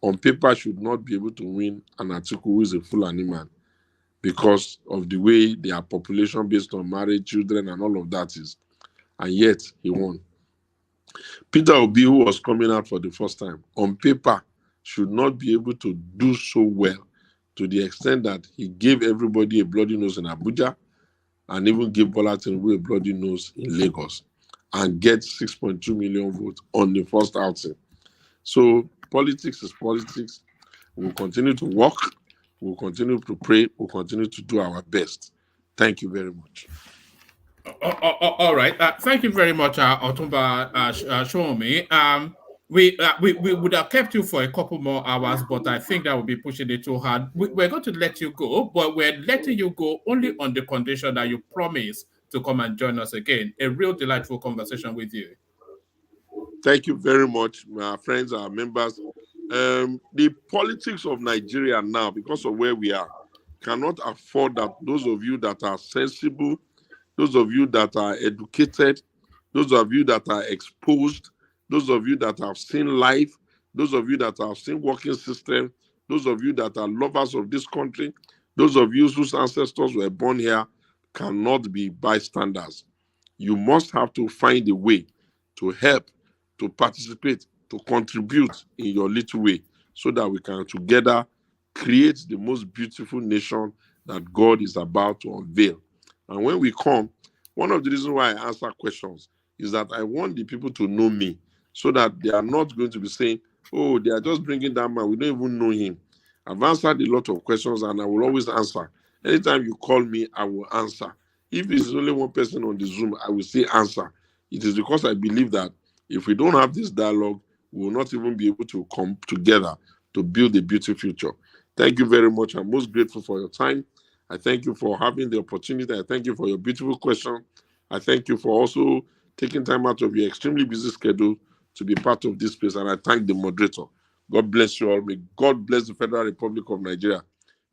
on paper should not be able to win an Atiku, who is a Fulani man, because of the way their population based on marriage, children, and all of that is. And yet, he won. Peter Obi, who was coming out for the first time, on paper, should not be able to do so well to the extent that he gave everybody a bloody nose in Abuja and even gave Bola Tinubu a bloody nose in Lagos and get 6.2 million votes on the first outing. So politics is politics. We'll continue to work. We'll continue to pray. We'll continue to do our best. Thank you very much. All right. Thank you very much, Otumba Showunmi. We would have kept you for a couple more hours, but I think that would be pushing it too hard. We're going to let you go, but we're letting you go only on the condition that you promise to come and join us again. A real delightful conversation with you. Thank you very much, my friends, our members. The politics of Nigeria now, because of where we are, cannot afford that those of you that are sensible, those of you that are educated, those of you that are exposed, those of you that have seen life, those of you that have seen working system, those of you that are lovers of this country, those of you whose ancestors were born here, cannot be bystanders. You must have to find a way to help, to participate, to contribute in your little way, so that we can together create the most beautiful nation that God is about to unveil. And when we come, one of the reasons why I answer questions is that I want the people to know me, so that they are not going to be saying, oh, they are just bringing that man, we don't even know him. I've answered a lot of questions and I will always answer. Anytime you call me, I will answer. If it's only one person on the Zoom, I will say answer. It is because I believe that if we don't have this dialogue, we will not even be able to come together to build a beautiful future. Thank you very much. I'm most grateful for your time. I thank you for having the opportunity. I thank you for your beautiful question. I thank you for also taking time out of your extremely busy schedule to be part of this space. And I thank the moderator. God bless you all. May God bless the Federal Republic of Nigeria.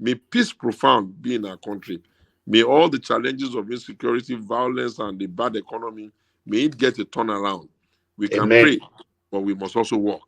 May peace profound be in our country. May all the challenges of insecurity, violence, and the bad economy, may it get a turnaround. We can pray, but we must also work.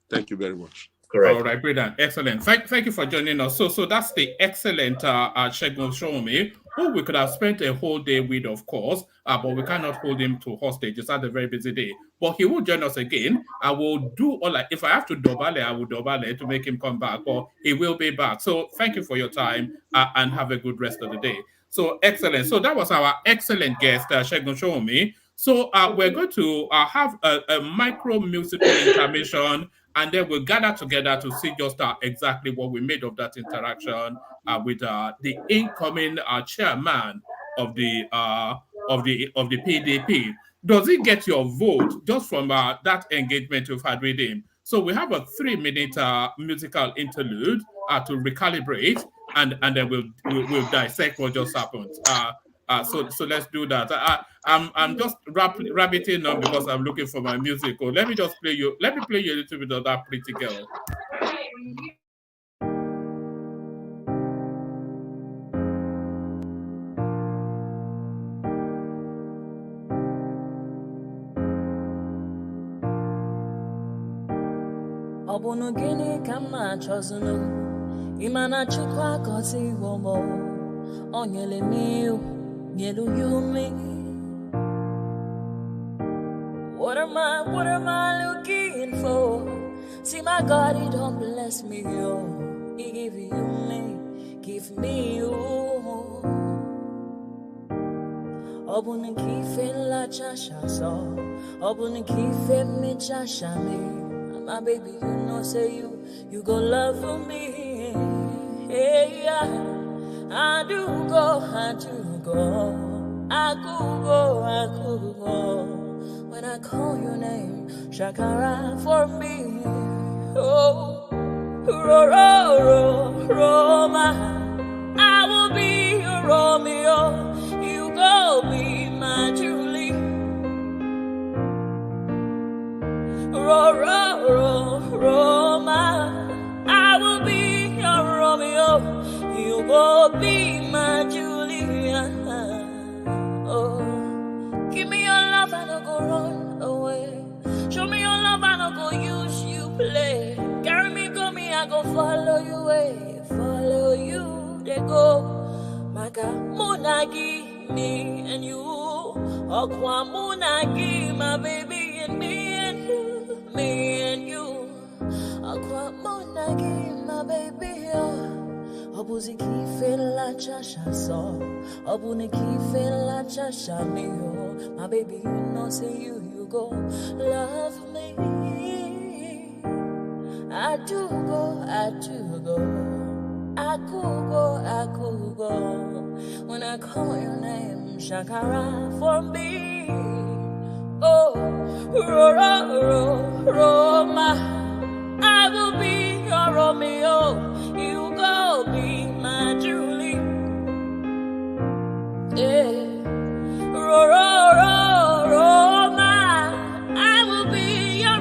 Thank you very much. Correct. All right, brilliant, excellent. Thank you for joining us. So that's the excellent Segun Showunmi, who we could have spent a whole day with, of course, but we cannot hold him to hostage. It's had a very busy day. But he will join us again. I will do all if I have to double it, I will double it to make him come back, but he will be back. So thank you for your time and have a good rest of the day. So excellent. So that was our excellent guest, Segun Showunmi. So we're going to have a micro musical intermission, and then we'll gather together to see just exactly what we made of that interaction with the incoming chairman of the PDP. Does he get your vote just from that engagement you've had with him? So we have a 3-minute musical interlude to recalibrate, and then we'll dissect what just happened. So let's do that. I'm just rabbiting on because I'm looking for my musical. Let me play you a little bit of that Pretty Girl. Obono gini kama chozunu imana chukwa koti womo onyele miu nyelu yumi. What am I looking for? See my God, he don't bless me, yo. He give me you. Obono kife la chasha so, obono kife mi chasha me. My baby, you know, say you go love for me. Hey, yeah. I do go. I could go. When I call your name, Shakara for me. Oh, Roma, I will be your Romeo. You go be my Julie. Roma, I will be your Romeo. You will be my Julia. Oh, give me your love and I'll go run away. Show me your love and I'll go use you play. Carry me, go me, I go follow you way. Follow you, they go. Maka Munagi, me and you. Okwa Munagi, my baby and me and you. Me and you, Aqua Monagi, my baby. Obuzi kife la chasha so, Obuni kife la chasha me. My baby, you know, say you go love me. I do go. I could go. When I call your name, Shakara for me. Oh, Roma, I will be your Romeo. You go be my Julie. Yeah, Roma, I will be your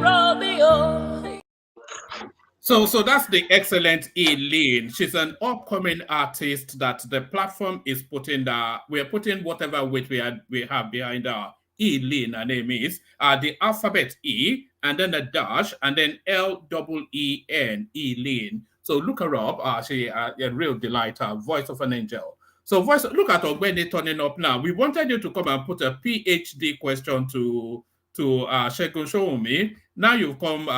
So that's the excellent Eileen. She's an upcoming artist that the platform is putting we're putting whatever weight we have behind Eileen, her name is the alphabet E and then a dash and then L-E-E-N, Eileen. So look her up. She a real delight, voice of an angel. So look at Ogwene turning up now. We wanted you to come and put a PhD question to Segun Showunmi. Now you've come.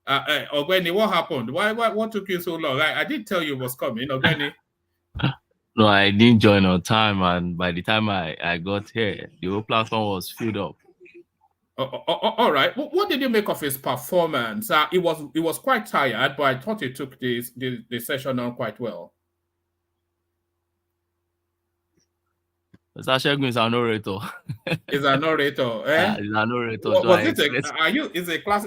Ogwene, what happened? What took you so long? I did tell you was coming, Ogwene. No, I didn't join on time, and by the time I got here, the whole platform was filled up. All right. What did you make of his performance? It was quite tired, but I thought he took the session on quite well. Mr. Segun is an orator. Is an orator, eh? Yeah, he's an orator.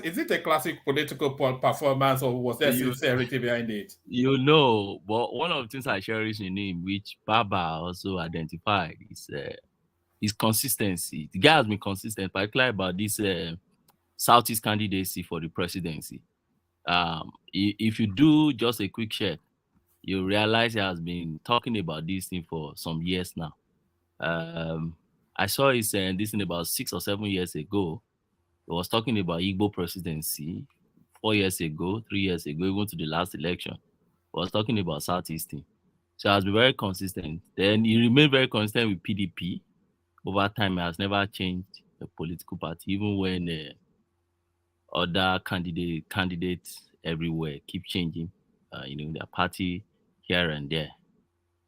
Is it a classic political performance, or was there sincerity behind it? You know, but one of the things I cherish in him, which Baba also identified, is his consistency. The guy has been consistent, particularly about this Southeast candidacy for the presidency. If you do just a quick check, you realize he has been talking about this thing for some years now. I saw his this thing about 6 or 7 years ago. He was talking about Igbo presidency 4 years ago, 3 years ago, even to the last election. He was talking about Southeast thing. So he has been very consistent. Then he remained very consistent with PDP. Over time, he has never changed the political party, even when other candidates everywhere keep changing, their party here and there.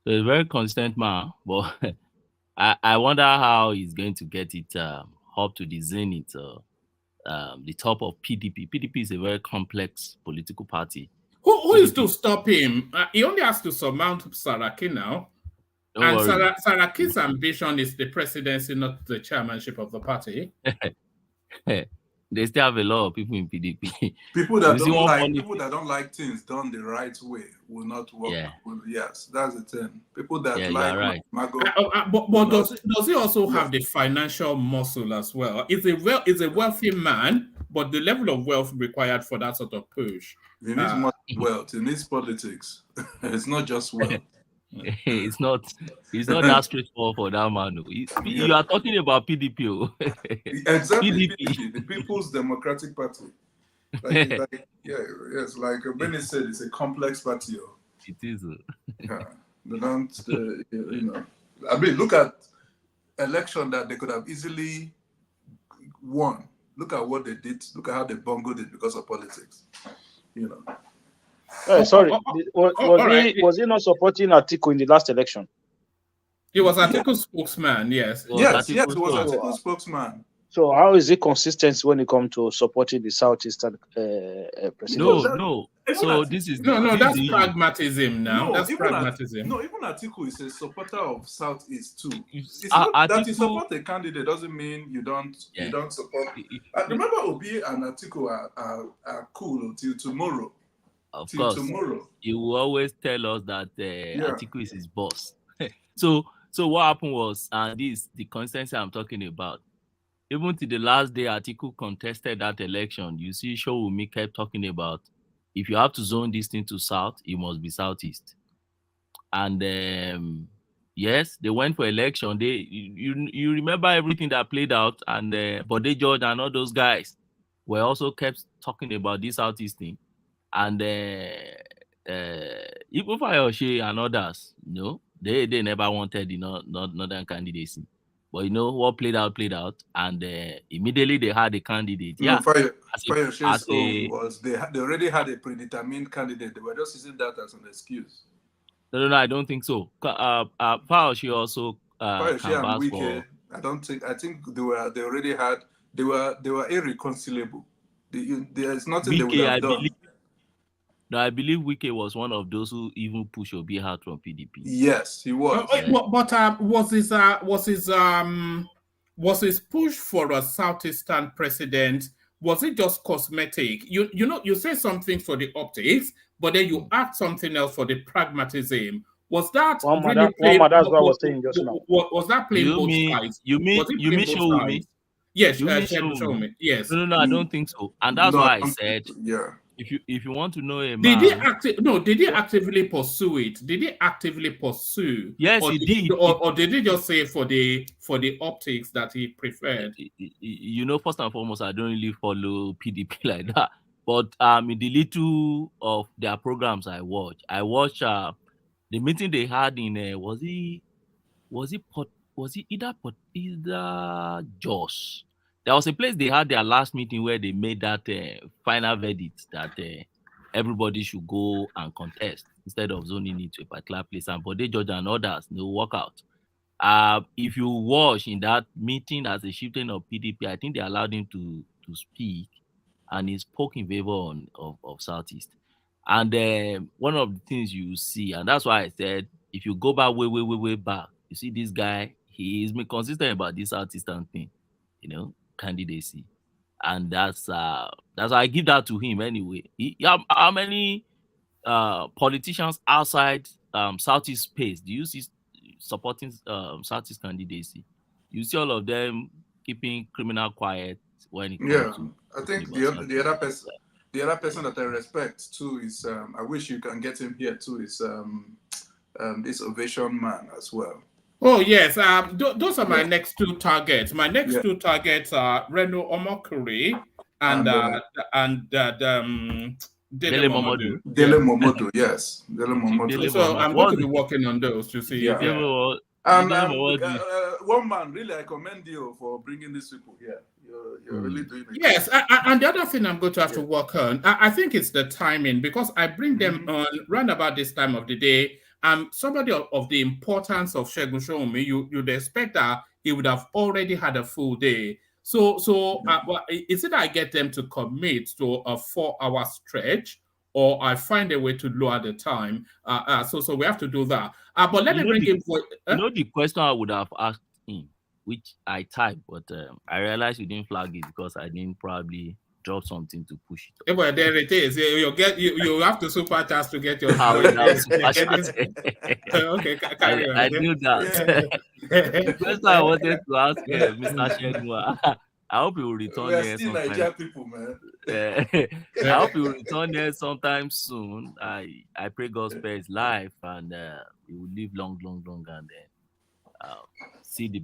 So he's a very consistent man, but I wonder how he's going to get it up to the zenith, the top of PDP. PDP is a very complex political party. Who is to stop him? He only has to surmount Saraki now. Saraki's ambition is the presidency, not the chairmanship of the party. They still have a lot of people in PDP. People that don't like things done the right way will not work. Yeah. Yes, that's the thing. People that like but does he also have the financial muscle as well? Is a wealthy man, but the level of wealth required for that sort of push. He needs more wealth. He needs politics. It's not just wealth. It's not that straightforward for that man. You are talking about PDP. Exactly, PDP, the People's Democratic Party. Like Benny said, it's a complex party. It is. They don't, I mean, look at election that they could have easily won. Look at what they did. Look at how they bungled it because of politics. Sorry, was he not supporting Atiku in the last election? He was Atiku's spokesman, yes. He was Atiku's spokesman. So how is he consistent when it comes to supporting the Southeastern president? No. So that's pragmatism now. That's pragmatism. Even Atiku is a supporter of Southeast too. It's not that you support a candidate doesn't mean you don't support. Remember, Obi and Atiku are cool until tomorrow. Of course, tomorrow. You will always tell us that Atiku is his boss. So what happened was, and this the consistency I'm talking about. Even to the last day Atiku contested that election, you see Showunmi kept talking about if you have to zone this thing to south, it must be southeast. And yes, they went for election. You remember everything that played out, and Bode George and all those guys were also kept talking about this southeast thing. And even Fayoshe and others, they never wanted the northern candidacy. But what played out, and immediately they had a candidate. Yeah, Fayoshe's own was they already had a predetermined candidate. They were just using that as an excuse. No, I don't think so. Fayoshe also Fayoshe and Wike. I think they were irreconcilable. There's nothing Wike, they would have done. I believe Wike was one of those who even pushed Obi out from PDP. Yes, he was. But was his push for a Southeastern president? Was it just cosmetic? You say something for the optics, but then you add something else for the pragmatism. Was that that's what I was saying just now. Was that playing both sides? You mean Showunmi? Yes, Showunmi. Yes. No, I don't think so. And that's why I said if you want to know a man, did he actively pursue it? Did he actively pursue? Yes, or he did. Or did he just say for the optics that he preferred? You know, first and foremost, I don't really follow PDP like that. But in the little of their programs I watch the meeting they had in was it either Jos? There was a place they had their last meeting where they made that final verdict that everybody should go and contest instead of zoning it to a particular place. And Bode George and others, no work out. If you watch in that meeting as a chieftain of PDP, I think they allowed him to speak, and he spoke in favor of Southeast. And one of the things you see, and that's why I said, if you go back way back, you see this guy, he's been consistent about this Southeastern thing, candidacy. And that's why I give that to him anyway. How many politicians outside Southeast space do you see supporting Southeast candidacy? You see all of them keeping criminal quiet when it comes to. I think the other person that I respect too is I wish you can get him here too is this Ovation man as well. Oh yes, those are my next two targets. My next two targets are Reno Omokuri and Dele Momodu. Dele Momodu, yes. Dele Momodu. So I'm going to be working on those to see. And one man, really, I commend you for bringing these people here. You're really doing it. Yes, and the other thing I'm going to have to work on, I think it's the timing, because I bring them on round about this time of the day. Somebody of the importance of Segun Showunmi, you'd expect that he would have already had a full day. So is it I get them to commit to a 4-hour stretch, or I find a way to lower the time? So we have to do that. But let me bring him for. The question I would have asked him, which I typed, but I realized you didn't flag it because I didn't probably drop something to push it. Well, there it is. You have to super chat to get your. Okay, carry on. I knew that. The question I wanted to ask Mr. Shegua, I hope he will return here sometime. People, man. I hope he will return here sometime soon. I pray God spare his life and he will live long, and then see the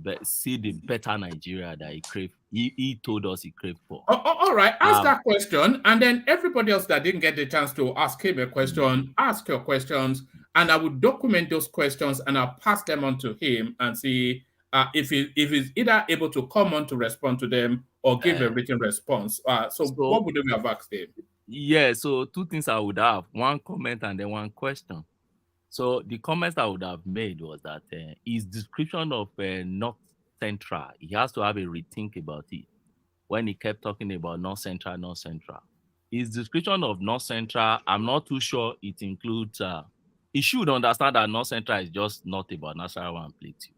better Nigeria that he craved. He told us he craved for. All right, ask that question, and then everybody else that didn't get the chance to ask him a question, ask your questions, and I will document those questions and I'll pass them on to him and see if he's either able to come on to respond to them or give a written response. So what would we have asked him? Yeah, so two things I would have, one comment and then one question. So the comments I would have made was that his description of North Central, he has to have a rethink about it. When he kept talking about North Central. His description of North Central, I'm not too sure it includes, he should understand that North Central is just not about Nasarawa and Plateau.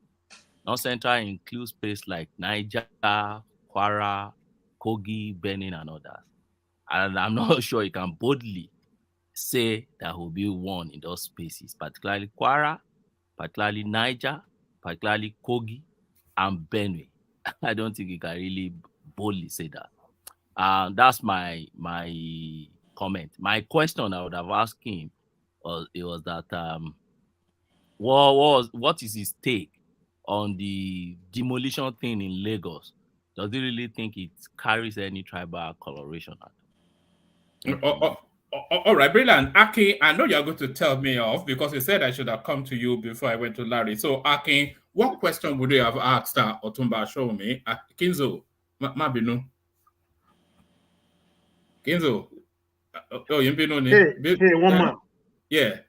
North Central includes places like Niger, Kwara, Kogi, Benin, and others. And I'm not sure he can boldly say that will be one in those spaces, particularly Kwara, particularly Niger, particularly Kogi, and Benue. I don't think he can really boldly say that. That's my comment. My question I would have asked him was that what is his take on the demolition thing in Lagos? Does he really think it carries any tribal coloration? All right, brilliant. Aki, I know you're going to tell me off because you said I should have come to you before I went to Larry. So, Aki, what question would you have asked Otumba Showunmi? Kinzo, Mabinu. Kinzo. Oh, you been on it. Hey, one man. Yeah.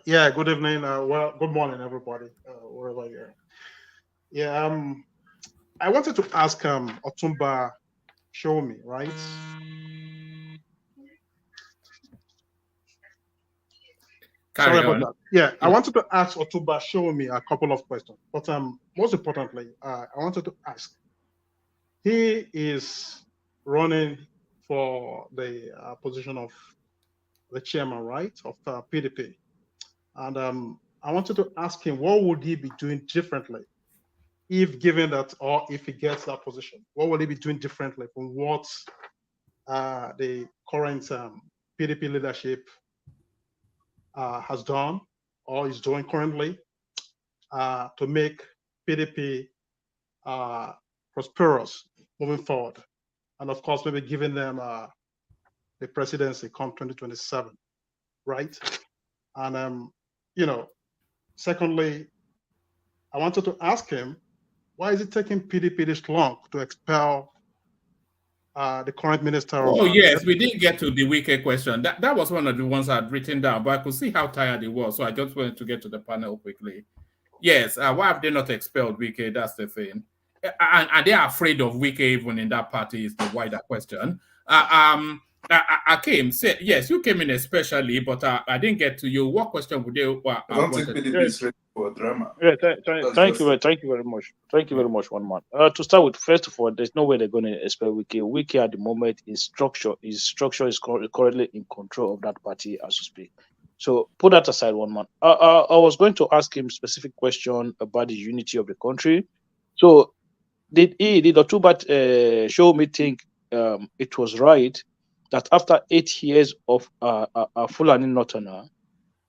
Yeah, good evening. Good morning, everybody, wherever you are. Yeah, I wanted to ask Otumba Showunmi, right? Sorry about that. Yeah, I wanted to ask Otumba Showunmi a couple of questions, but most importantly, I wanted to ask. He is running for the position of the chairman, right, of PDP, and I wanted to ask him what would he be doing differently if given that, or if he gets that position, what will he be doing differently from what the current PDP leadership has done or is doing currently to make PDP prosperous moving forward, and of course maybe giving them the presidency come 2027, right? And secondly, I wanted to ask him, why is it taking PDP this long to expel the current minister of... Oh, yes, we didn't get to the Wike question. That was one of the ones I'd written down, but I could see how tired he was, so I just wanted to get to the panel quickly. Yes, why have they not expelled Wike? That's the thing. And they are afraid of Wike even in that party is the wider question. Akim said, yes, you came in especially, but I didn't get to you. What question would you I don't think PDP is ready for drama. Yeah, thank you very much. Thank you very much, one man. To start with, first of all, there's no way they're going to expel Wike. Wike at the moment, his structure is currently in control of that party as we speak. So put that aside, one man. I was going to ask him specific question about the unity of the country. So did Otuba Showunmi think it was right that after 8 years of Fulani Northerner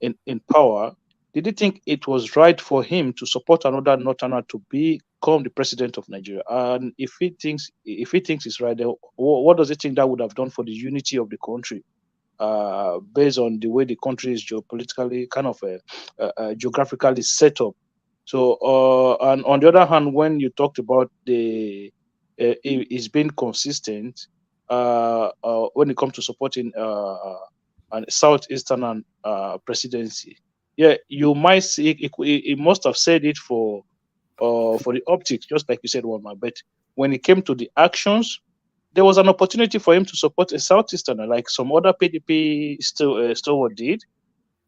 in power, did he think it was right for him to support another Northerner to become the president of Nigeria? And if he thinks it's right, then what does he think that would have done for the unity of the country, based on the way the country is geopolitically kind of geographically set up? So, and on the other hand, when you talked about it's been consistent when it comes to supporting an southeastern presidency, yeah, you might see it must have said it for the optics, just like you said, one man. But when it came to the actions, there was an opportunity for him to support a southeasterner, like some other PDP still did.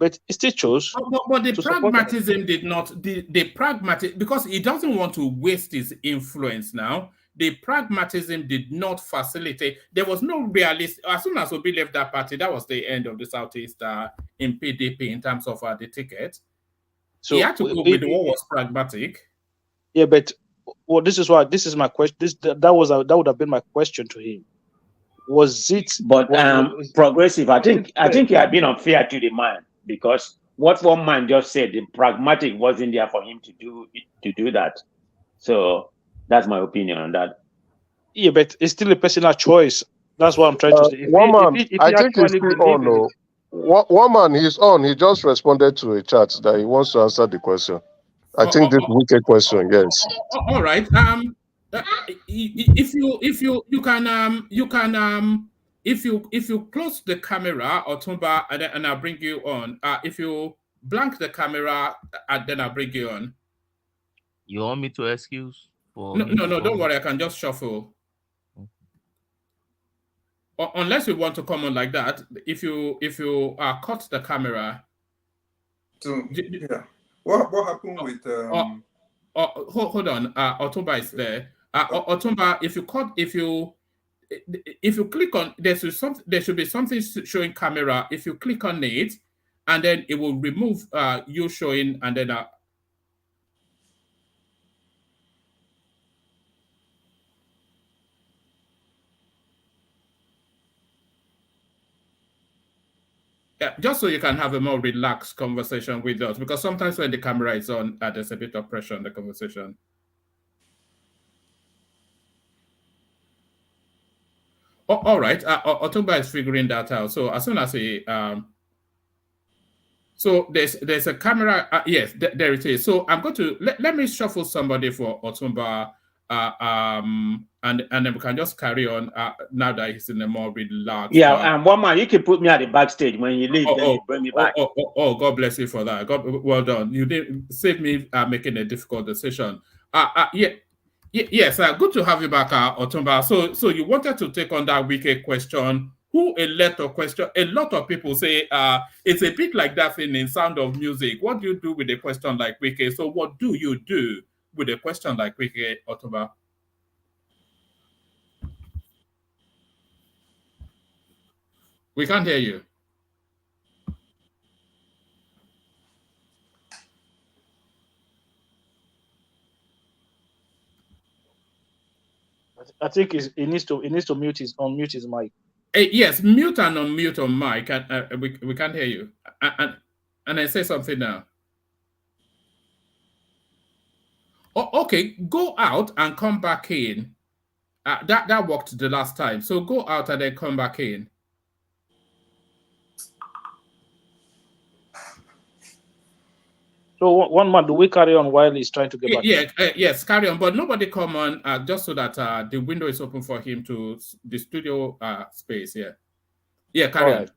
But it still chose. But the pragmatism did not, the pragmatic, because he doesn't want to waste his influence now. The pragmatism did not facilitate. There was no realist. As soon as Obi left that party, that was the end of the Southeast in PDP in terms of the ticket. So he had to go with what was pragmatic. Yeah, but this is my question. That would have been my question to him. Was it? But progressive, I think he had been unfair to the man, because what one man just said, the pragmatic wasn't there for him to do that. So that's my opinion on that. Yeah, but it's still a personal choice. That's what I'm trying to say. One man, I think he's still on. No, one man, he's on. He just responded to a chat that he wants to answer the question. I think this wicked question, yes. All right. If you close the camera, Otumba, and I'll bring you on. If you blank the camera, then I'll bring you on. You want me to excuse? No, don't worry. I can just shuffle. Unless you want to come on like that. If you cut the camera. So yeah. What happened with hold on. Otumba is there. Otumba, if you click on, there should be something showing camera. If you click on it, and then it will remove you showing, and then yeah, just so you can have a more relaxed conversation with us, because sometimes when the camera is on, there's a bit of pressure on the conversation. All right, Otumba is figuring that out. So as soon as he, so there's a camera. Yes, there it is. So I'm going to let me shuffle somebody for Otumba, and then we can just carry on now that he's in a more relaxed. Yeah, one man, you can put me at the backstage when you leave. Then you bring me back. God bless you for that. Well done. You did save me making a difficult decision. Yes, good to have you back, Otumba. So you wanted to take on that wicked question. Who a lot of people say it's a bit like that thing in Sound of Music. What do you do with a question like wicked? So what do you do with a question like wicked, Otumba? We can't hear you. I think he needs to unmute his mic. Yes, mute and unmute on mic. We can't hear you. And I say something now. Oh, okay, go out and come back in. That worked the last time. So go out and then come back in. So one man, do we carry on while he's trying to get back? Yes, carry on. But nobody come on just so that the window is open for him to the studio space. Yeah, carry on.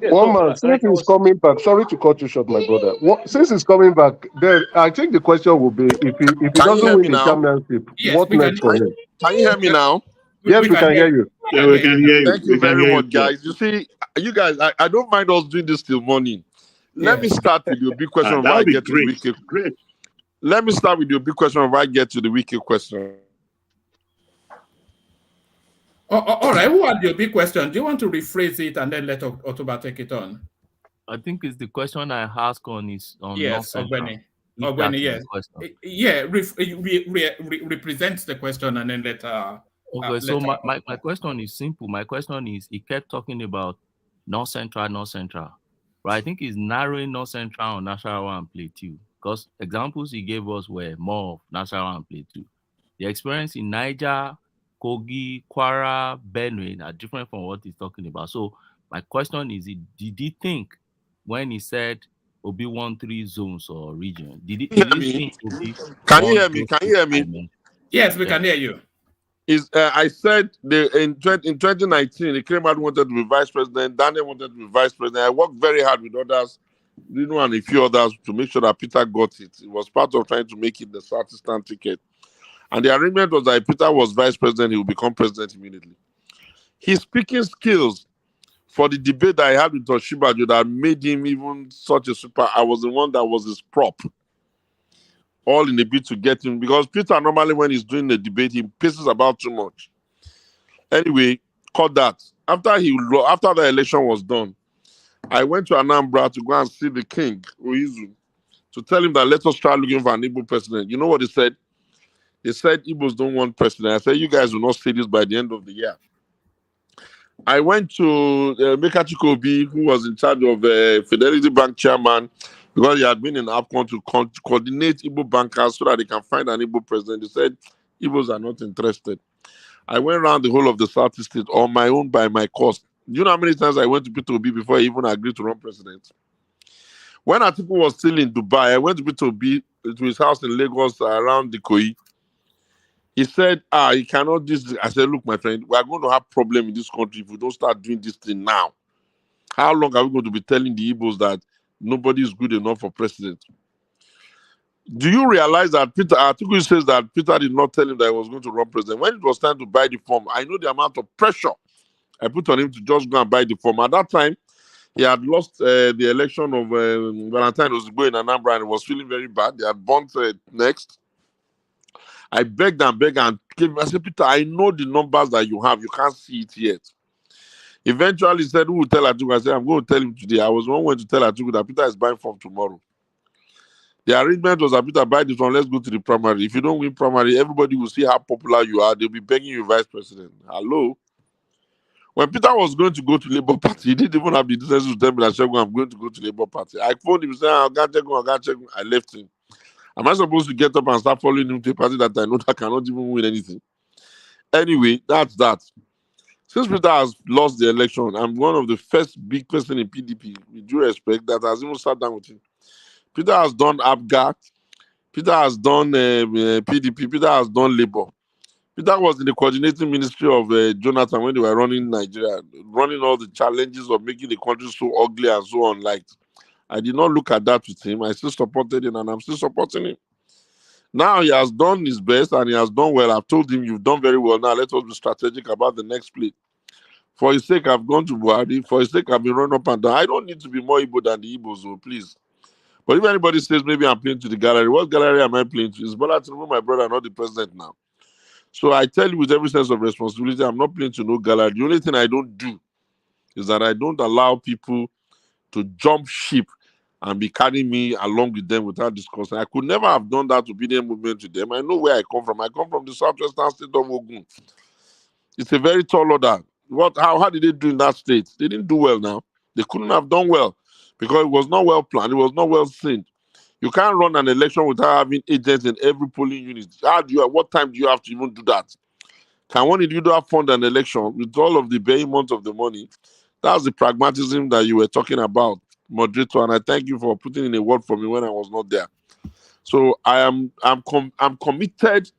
Yeah, one man, since he's coming back, sorry to cut you short, my brother. Since he's coming back, then I think the question will be if he doesn't win the championship, what next for him? Can you hear me now? Yes, we can hear you. Yeah, we can hear you. Thank you very much, guys. You see, you guys, I don't mind us doing this till morning. Let me start with your big question before I get to the wiki. Great. Let me start with your big question before I get to the wiki question. All right, who had your big question? Do you want to rephrase it and then let Otoba take it on? I think it's the question I asked on yes, Ogbeni, yes. Represents the question and then let okay, so my question is simple. My question is, he kept talking about North Central. But I think he's narrowing North Central on Nasarawa and Plateau, because examples he gave us were more of Nasarawa and Plateau. The experience in Niger, Kogi, Kwara, Benue are different from what he's talking about. So my question is, did he think when he said Obi 1-3 zones or region, did he think Obi? Can you hear me? Can you hear me? Yes, we can hear you. I said in 2019, he came out and wanted to be vice president. Daniel wanted to be vice president. I worked very hard with others, Rino and a few others, to make sure that Peter got it. It was part of trying to make it the Southeastern ticket. And the arrangement was that if Peter was vice president, he would become president immediately. His speaking skills for the debate that I had with Toshiba that made him even such a super. I was the one that was his prop. All in a bid to get him, because Peter normally when he's doing the debate, he pisses about too much. Anyway, caught that. After the election was done, I went to Anambra to go and see the king, Oizu, to tell him that let us try looking for an Igbo president. You know what he said? He said Igbos don't want president. I said, you guys will not see this by the end of the year. I went to Meka Chikobi, who was in charge of Fidelity Bank chairman, because he had been in APCON to coordinate Igbo bankers so that they can find an Igbo president. He said Igbos are not interested. I went around the whole of the Southeast State on my own by my cost. Do you know how many times I went to Peter Obi before I even agreed to run president? When Atiku was still in Dubai, I went to Peter Obi to his house in Lagos around the Koi. He said, you cannot do this. I said, look, my friend, we are going to have problem in this country if we don't start doing this thing now. How long are we going to be telling the Igbos that nobody is good enough for president? Do you realize that Peter Atiku says that Peter did not tell him that he was going to run president? When it was time to buy the form, I know the amount of pressure I put on him to just go and buy the form. At that time, he had lost the election of Valentine Ozugbo in Anambra and was feeling very bad. They had burnt next. I begged and gave him. I said, Peter, I know the numbers that you have. You can't see it yet. Eventually, he said, who will tell Atiku? I said, I'm going to tell him today. I was one way to tell Atiku that Peter is buying form tomorrow. The arrangement was that Peter, buy this one, let's go to the primary. If you don't win primary, everybody will see how popular you are. They'll be begging you vice president. Hello? When Peter was going to go to Labour Party, he didn't even have the decency to tell me that I'm going to go to Labour Party. I phoned him saying, I got check. I left him. Am I supposed to get up and start following him to a party that I know that cannot even win anything? Anyway, that's that. Since Peter has lost the election, I'm one of the first big person in PDP, with due respect, that has even sat down with him. Peter has done ABGA. Peter has done PDP. Peter has done Labour. Peter was in the coordinating ministry of Jonathan when they were running Nigeria, running all the challenges of making the country so ugly and so unliked. I did not look at that with him. I still supported him and I'm still supporting him. Now he has done his best and he has done well. I've told him, you've done very well. Now let us be strategic about the next play. For his sake, I've gone to Buhari. For his sake, I've been run up and down. I don't need to be more Igbo than the Igbos, so please. But if anybody says maybe I'm playing to the gallery, what gallery am I playing to? It's Bola Tinubu, my brother, not the president now. So I tell you with every sense of responsibility, I'm not playing to no gallery. The only thing I don't do is that I don't allow people to jump ship and be carrying me along with them without discussing. I could never have done that obedient movement to them. I know where I come from. I come from the southwestern state of Ogun. It's a very tall order. How did they do in that state? They didn't do well now. They couldn't have done well because it was not well planned. It was not well seen. You can't run an election without having agents in every polling unit. What time do you have to even do that? Can one individual fund an election with all of the behemoth of the money? That's the pragmatism that you were talking about, moderator, and I thank you for putting in a word for me when I was not there. So I'm committed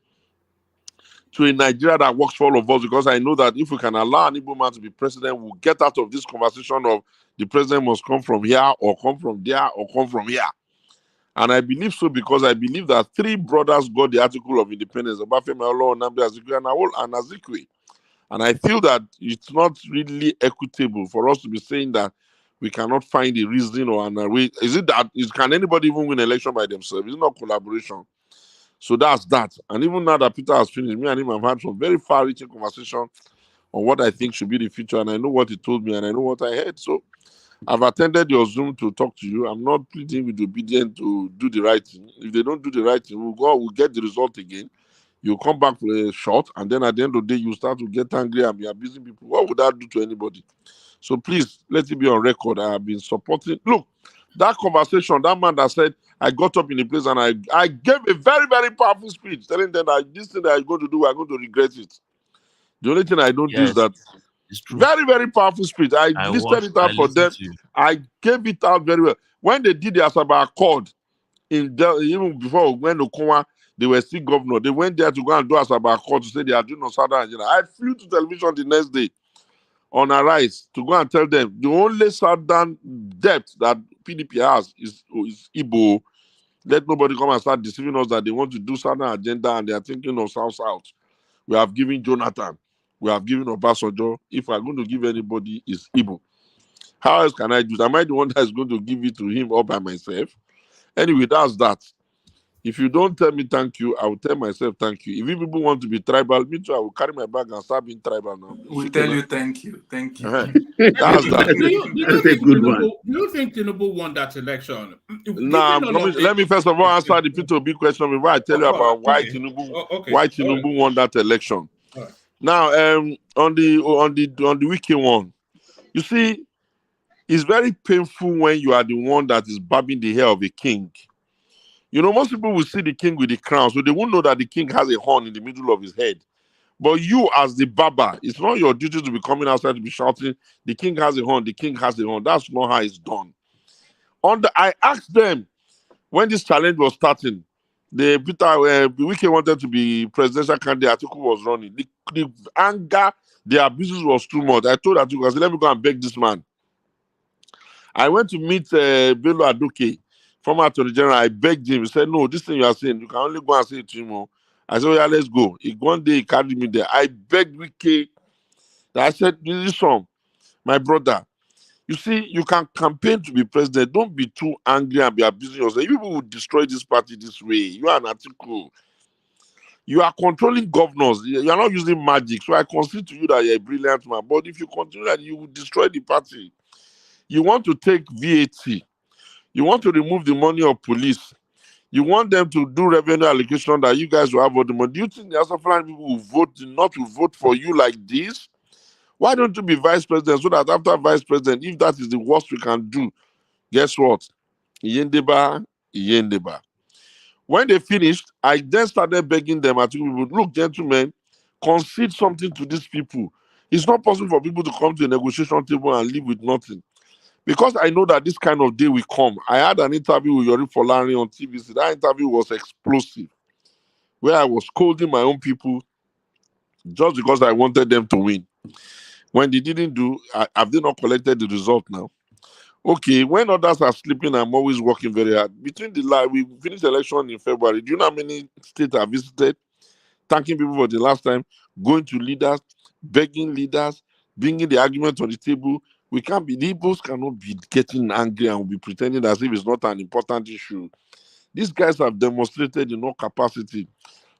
to a Nigeria that works for all of us, because I know that if we can allow an Igbo man to be president, we'll get out of this conversation of the president must come from here or come from there or come from here. And I believe so because I believe that 3 brothers got the article of independence, Obafemi, Awolowo, Nnamdi Azikiwe, and Azikiwe. And I feel that it's not really equitable for us to be saying that we cannot find a reason or a way. Can anybody even win an election by themselves? It's not collaboration. So that's that. And even now that Peter has finished, me and him have had some very far-reaching conversation on what I think should be the future. And I know what he told me and I know what I heard. So I've attended your Zoom to talk to you. I'm not pleading with obedience to do the right thing. If they don't do the right thing, we'll get the result again. You come back for a shot, and then at the end of the day, you start to get angry and be abusing people. What would that do to anybody? So please, let it be on record. I have been supporting. Look, that conversation, that man that said, I got up in a place and I gave a very, very powerful speech telling them that this thing that I'm going to do, I'm going to regret it. The only thing I don't do is that. Very, very powerful speech. I listed it out for them. I gave it out very well. When they did the Asaba Accord, even before when Okonwa, they were still governor, they went there to go and do Asaba Accord to say they are doing on Southern Nigeria. I flew to television the next day on Arise to go and tell them the only Southern debt that PDP has is Igbo. Let nobody come and start deceiving us that they want to do Southern agenda and they are thinking of South. We have given Jonathan. We have given Obasanjo. If I'm going to give anybody, it's Igbo. How else can I do it? Am I the one that's going to give it to him all by myself? Anyway, that's that. If you don't tell me thank you, I will tell myself thank you. If you people want to be tribal, me too, I will carry my bag and start being tribal now. We'll tell you thank you. Thank you. That's that. Do you think Tinubu won that election? Let me first of all answer the P2B question before I tell you about why Tinubu won that election. Right. Now, on the wiki one, you see, it's very painful when you are the one that is bobbing the hair of a king. You know, most people will see the king with the crown, so they won't know that the king has a horn in the middle of his head. But you, as the barber, it's not your duty to be coming outside to be shouting, the king has a horn, the king has a horn. That's not how it's done. I asked them when this challenge was starting, the Wike wanted to be presidential candidate, Atiku was running. The anger, the abuses was too much. I told Atiku, I said, let me go and beg this man. I went to meet Bello Aduke, former Attorney General. I begged him. He said, no, this thing you are saying, you can only go and say it to him. I said, oh, yeah, let's go. One day he carried me there. I begged Wike. I said, listen, my brother, you see, you can campaign to be president. Don't be too angry and be abusing yourself. You people will destroy this party this way. You are an article. You are controlling governors. You are not using magic. So I concede to you that you're a brilliant man. But if you continue that, you will destroy the party. You want to take VAT. You want to remove the money of police. You want them to do revenue allocation that you guys will have all the money. Do you think the Asafran people will vote not to vote for you like this? Why don't you be vice president so that after vice president, if that is the worst we can do, guess what? Yendeba. When they finished, I then started begging them. I told people, look, gentlemen, concede something to these people. It's not possible for people to come to a negotiation table and live with nothing. Because I know that this kind of day will come. I had an interview with Yori Folari on TVC. That interview was explosive, where I was scolding my own people just because I wanted them to win. When they didn't do, have they not collected the result now? Okay, when others are sleeping, I'm always working very hard. We finished the election in February. Do you know how many states I visited? Thanking people for the last time, going to leaders, begging leaders, bringing the argument on the table. The Igbos cannot be getting angry and be pretending as if it's not an important issue. These guys have demonstrated enough capacity.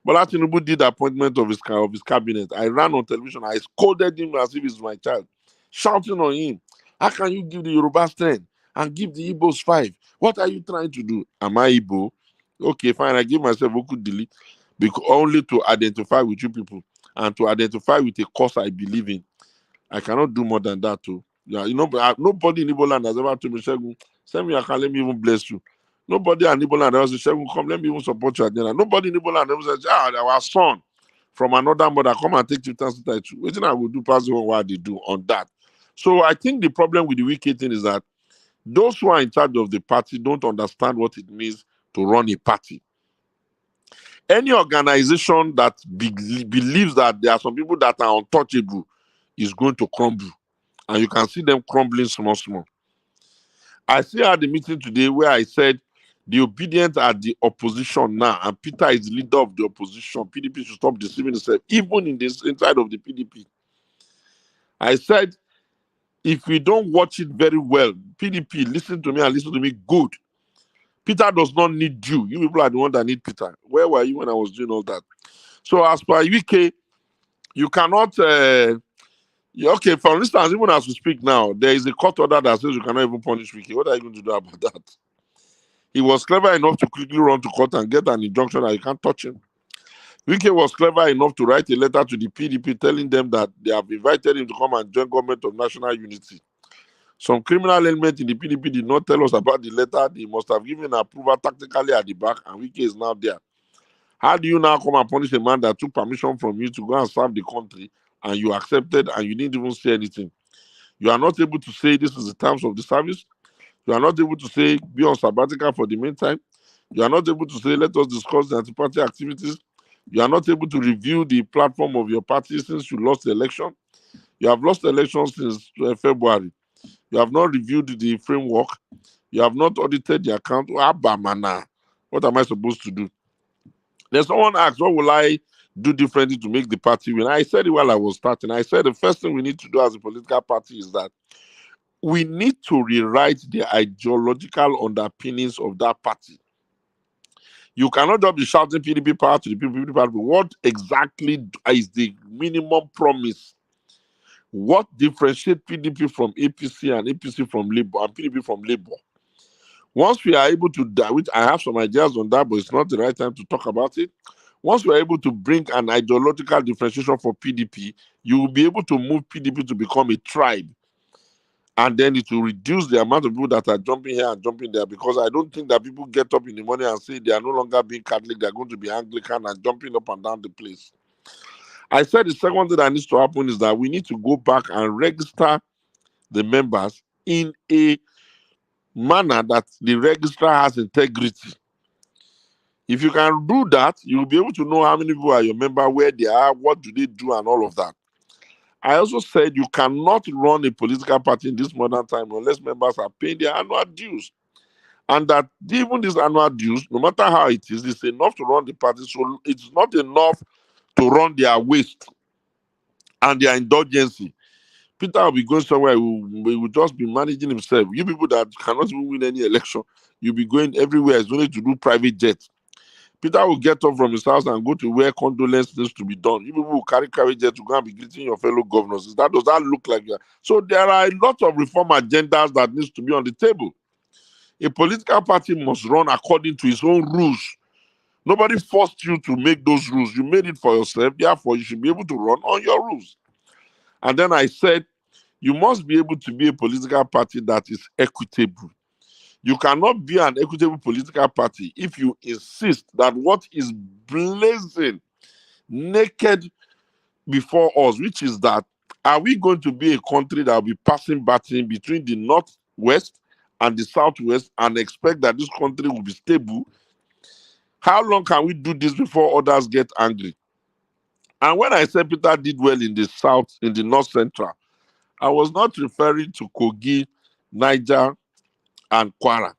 Bola Tinubu did the appointment of his cabinet. I ran on television. I scolded him as if he's my child, shouting on him. How can you give the Yoruba 10 and give the Igbos 5? What are you trying to do? Am I Igbo? Okay, fine. I give myself Okudili only to identify with you people and to identify with a cause I believe in. I cannot do more than that too. Yeah, you know, nobody in Igbo land has ever told me, Segun, send me your account, let me even bless you. Nobody in Igbo land has said, Segun, come, let me even support your agenda. Nobody in Igbo land ever said, our son from another mother, come and take chieftaincy title. What I will do pass on what they do on that. So I think the problem with the wicked thing is that those who are in charge of the party don't understand what it means to run a party. Any organization that believes that there are some people that are untouchable is going to crumble. And you can see them crumbling small. I see at the meeting today where I said the obedient are the opposition now, and Peter is the leader of the opposition. PDP should stop deceiving itself, even in this inside of the PDP. I said, if we don't watch it very well, PDP, listen to me and listen to me good. Peter does not need you. You people are the one that need Peter. Where were you when I was doing all that? So as per UK, you cannot... okay, for instance, even as we speak now, there is a court order that says you cannot even punish Wiki. What are you going to do about that? He was clever enough to quickly run to court and get an injunction that you can't touch him. Wiki was clever enough to write a letter to the PDP telling them that they have invited him to come and join government of national unity. Some criminal element in the PDP did not tell us about the letter. They must have given approval tactically at the back, and Wiki is now there. How do you now come and punish a man that took permission from you to go and serve the country, and you accepted and you didn't even say anything? You are not able to say this is the terms of the service. You are not able to say be on sabbatical for the meantime. You are not able to say let us discuss the anti-party activities. You are not able to review the platform of your party since you lost the election. You have lost the election since February. You have not reviewed the framework. You have not audited the account. What am I supposed to do? Then someone asked, what will I do differently to make the party win? I said it while I was starting. I said the first thing we need to do as a political party is that we need to rewrite the ideological underpinnings of that party. You cannot just be shouting PDP power to the people, PDP power. What exactly is the minimum promise? What differentiates PDP from APC and APC from Labour and PDP from Labour? Once we are able to, which I have some ideas on that, but it's not the right time to talk about it. Once we are able to bring an ideological differentiation for PDP, you will be able to move PDP to become a tribe. And then it will reduce the amount of people that are jumping here and jumping there, because I don't think that people get up in the morning and say they are no longer being Catholic, they are going to be Anglican and jumping up and down the place. I said the second thing that needs to happen is that we need to go back and register the members in a manner that the registrar has integrity. If you can do that, you will be able to know how many people are your member, where they are, what do they do, and all of that. I also said you cannot run a political party in this modern time unless members are paying their annual dues. And that even this annual dues, no matter how it is, it's enough to run the party. So it's not enough to run their waste and their indulgency. Peter will be going somewhere, he will just be managing himself. You people that cannot even win any election, you'll be going everywhere. It's only to do private jets. Peter will get up from his house and go to where condolence needs to be done. You people will carry carriage jet to go and be greeting your fellow governors. Does that look like that? So there are a lot of reform agendas that needs to be on the table. A political party must run according to its own rules. Nobody forced you to make those rules. You made it for yourself. Therefore, you should be able to run on your rules. And then I said, you must be able to be a political party that is equitable. You cannot be an equitable political party if you insist that what is blazing naked before us, which is that, are we going to be a country that will be passing baton between the northwest and the southwest and expect that this country will be stable? How long can we do this before others get angry? And when I said Peter did well in the south, in the north central, I was not referring to Kogi, Niger, and Kwara.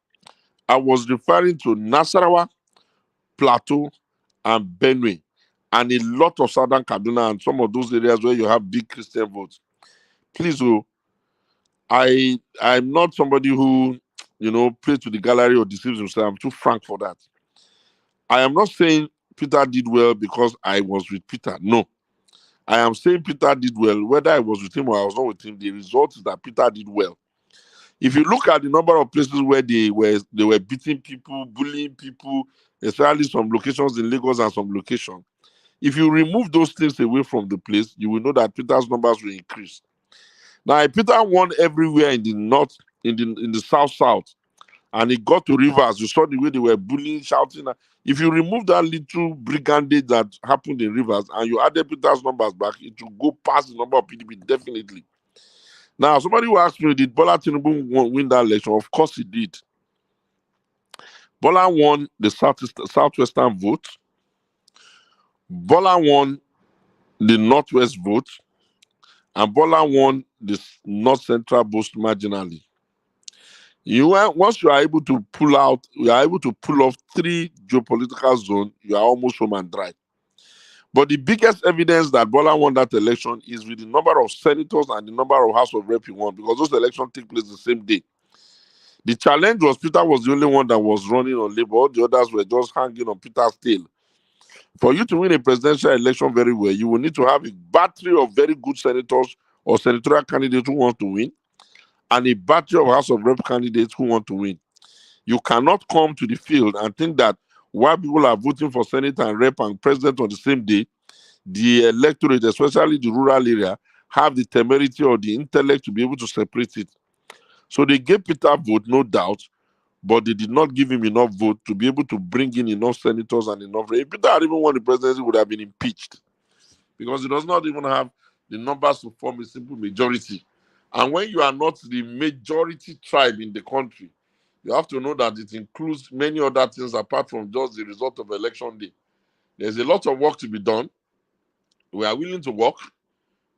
I was referring to Nasarawa, Plateau, and Benue, and a lot of southern Kaduna and some of those areas where you have big Christian votes. Please, I'm not somebody who, plays to the gallery or deceives himself. I'm too frank for that. I am not saying Peter did well because I was with Peter. No. I am saying Peter did well, whether I was with him or I was not with him. The result is that Peter did well. If you look at the number of places where they were beating people, bullying people, especially some locations in Lagos and some locations, if you remove those things away from the place, you will know that Peter's numbers will increase. Now Peter won everywhere in the north, in the south, and he got to Rivers. You saw the way they were bullying, shouting. If you remove that little brigandage that happened in Rivers and you added Peter's numbers back, it will go past the number of PDP definitely. Now, somebody will ask me, did Bola Tinubu win that election? Of course he did. Bola won the southwestern vote. Bola won the northwest vote. And Bola won the north central vote marginally. Once you are able to pull off 3 geopolitical zones, you are almost home and dry. But the biggest evidence that Bola won that election is with the number of senators and the number of House of Rep he won, because those elections take place the same day. The challenge was Peter was the only one that was running on Labour. All the others were just hanging on Peter's tail. For you to win a presidential election very well, you will need to have a battery of very good senators or senatorial candidates who want to win, and a battery of House of Rep candidates who want to win. You cannot come to the field and think that while people are voting for Senate and Rep and President on the same day, the electorate, especially the rural area, have the temerity or the intellect to be able to separate it. So they gave Peter vote, no doubt, but they did not give him enough vote to be able to bring in enough senators and enough. If Peter had even won the presidency, he would have been impeached, because he does not even have the numbers to form a simple majority. And when you are not the majority tribe in the country, you have to know that it includes many other things apart from just the result of election day. There's a lot of work to be done. We are willing to work.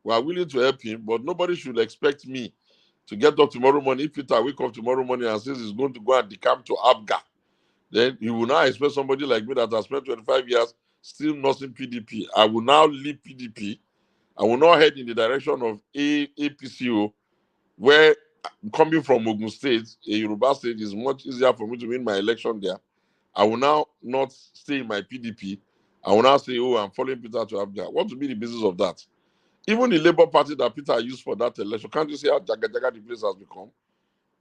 We are willing to help him, but nobody should expect me to get up tomorrow morning. If Peter wake up tomorrow morning and says he's going to go and decamp to Abga, then he will now expect somebody like me that has spent 25 years still nursing PDP. I will now leave PDP. I will not head in the direction of APCO, where coming from Ogun State, a Yoruba state, is much easier for me to win my election there. I will now not stay in my PDP. I will now say, oh, I'm following Peter to Abga. What will be the business of that? Even the Labour Party that Peter used for that election, can't you see how jaga the place has become?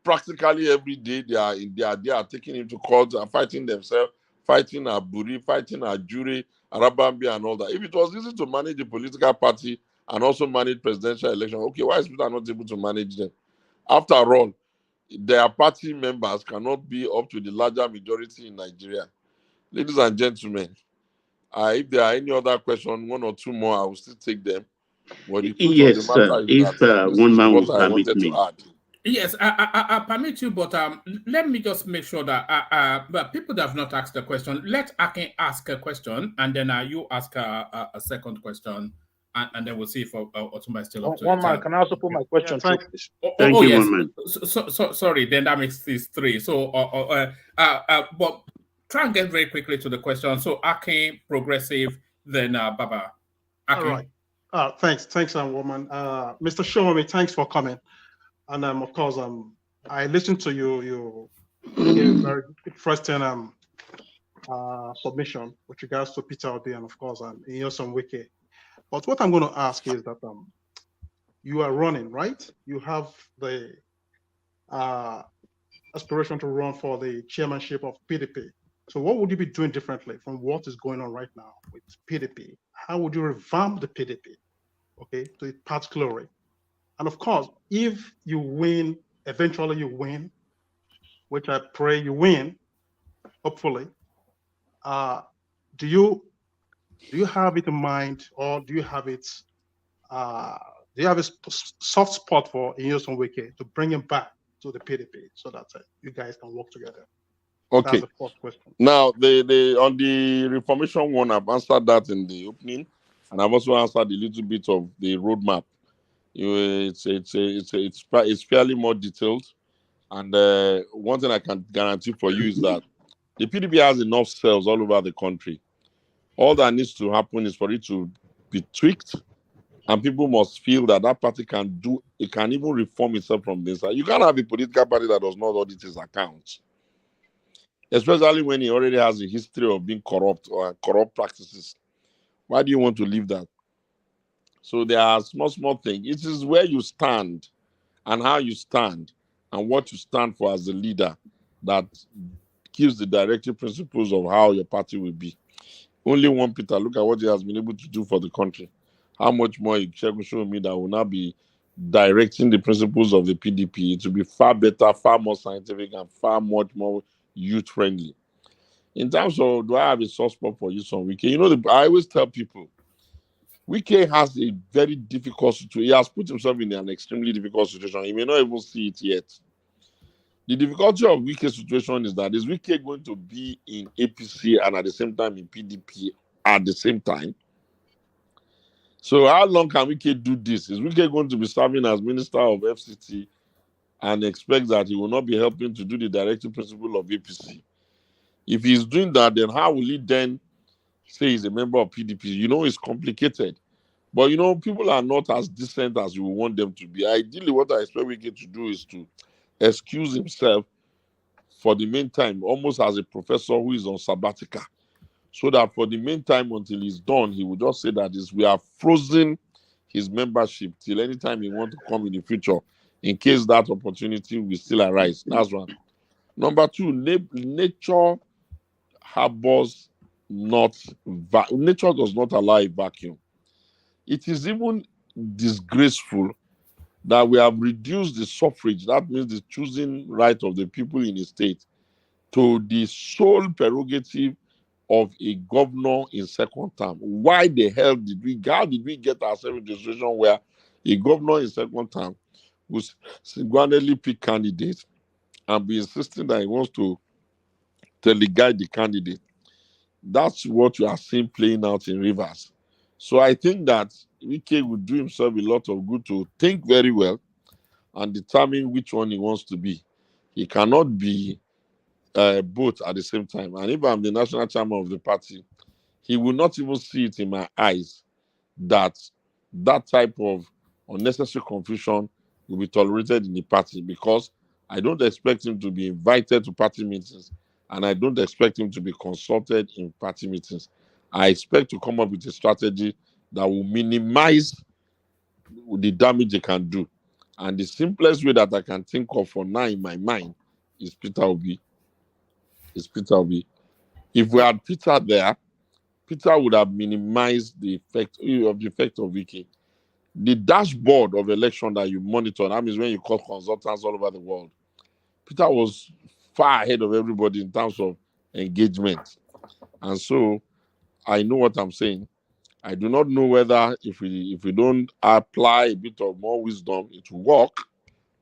Practically every day they are taking him to court and fighting themselves, fighting Aburi, fighting Ajuri, Arabambi and all that. If it was easy to manage the political party and also manage presidential election, okay, why is Peter not able to manage them? After all, their party members cannot be up to the larger majority in Nigeria. Ladies and gentlemen, if there are any other questions, 1 or 2 more, I will still take them. But the truth Yes, of the matter if is that this one is man what will I permit wanted me. to add. Yes, I permit you, but let me just make sure that but people that have not asked a question, let Akin ask a question, and then you ask a second question, and then we'll see if Otumba is still up to One it. man, can I also put my question through, please? Thank you, yes. one man. So sorry, then that makes this 3. So, but try and get very quickly to the question. So, Akin, Progressive, then Baba. Akin. All right. Thanks, woman. Mr. Showunmi, thanks for coming. And of course, I listened to you. You gave a very interesting submission with regards to Peter Obi and of course Nyesom Wike. But what I'm going to ask is that you are running, right? You have the aspiration to run for the chairmanship of PDP. So what would you be doing differently from what is going on right now with PDP? How would you revamp the PDP, okay, to its past glory? And of course, if you win, eventually you win, which I pray you win, hopefully, do you have it in mind, or do you have it? Do you have a soft spot for Nyesom Wike to bring him back to the PDP so that you guys can work together? Okay. That's the first question. Now, the on the reformation one, I've answered that in the opening, and I've also answered a little bit of the roadmap. It's fairly more detailed, and one thing I can guarantee for you is that the PDP has enough cells all over the country. All that needs to happen is for it to be tweaked, and people must feel that that party can even reform itself from the inside. You can't have a political party that does not audit its accounts, especially when he already has a history of being corrupt or corrupt practices. Why do you want to leave that? So there are small things. It is where you stand and how you stand and what you stand for as a leader that gives the directive principles of how your party will be. Only one Peter, look at what he has been able to do for the country. How much more Segun Showunmi that will now be directing the principles of the PDP, it will be far better, far more scientific, and far much more youth-friendly. In terms of, do I have a soft spot for you on Wike? You know, I always tell people, Wike has a very difficult situation. He has put himself in an extremely difficult situation. He may not even see it yet. The difficulty of Wike's situation is that is Wike going to be in APC and at the same time in PDP at the same time? So how long can Wike do this? Is Wike going to be serving as Minister of FCT and expect that he will not be helping to do the directive principle of APC? If he's doing that, then how will he then say he's a member of PDP? You know, it's complicated. But, you know, people are not as decent as you want them to be. Ideally, what I expect Wike to do is to excuse himself for the meantime, almost as a professor who is on sabbatical, so that for the meantime, until he's done, he will just say that we have frozen his membership till anytime he wants to come in the future, in case that opportunity will still arise. That's one. Number two, nature harbors not, nature does not allow a vacuum. It is even disgraceful that we have reduced the suffrage, that means the choosing right of the people in a state, to the sole prerogative of a governor in second term. Why the hell how did we get ourselves in a situation where a governor in second term will single-handedly pick candidates and be insisting that he wants to teleguide the candidate? That's what you are seeing playing out in Rivers. So I think that Wike would do himself a lot of good to think very well and determine which one he wants to be. He cannot be both at the same time. And if I'm the national chairman of the party, he will not even see it in my eyes that that type of unnecessary confusion will be tolerated in the party, because I don't expect him to be invited to party meetings and I don't expect him to be consulted in party meetings. I expect to come up with a strategy that will minimize the damage they can do. And the simplest way that I can think of for now in my mind is Peter Obi. If we had Peter there, Peter would have minimized the effect of Wike. The dashboard of election that you monitor, that means when you call consultants all over the world, Peter was far ahead of everybody in terms of engagement. And so I know what I'm saying. I do not know whether if we don't apply a bit of more wisdom, it will work.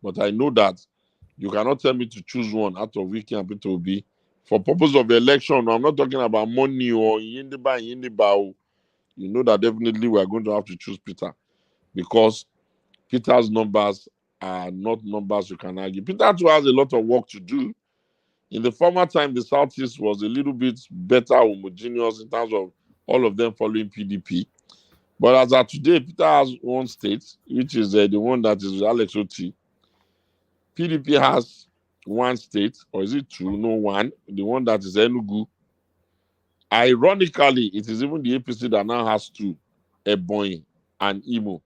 But I know that you cannot tell me to choose one out of Wike and Peter Obi. For purpose of election, I'm not talking about money or Yindiba. You know that definitely we are going to have to choose Peter, because Peter's numbers are not numbers you can argue. Peter too has a lot of work to do. In the former time, the Southeast was a little bit better homogeneous in terms of all of them following PDP. But as of today, Peter has one state, which is the one that is Alex Oti. PDP has one state, or is it two? No, one. The one that is Enugu. Ironically, it is even the APC that now has two, Ebonyi and Imo.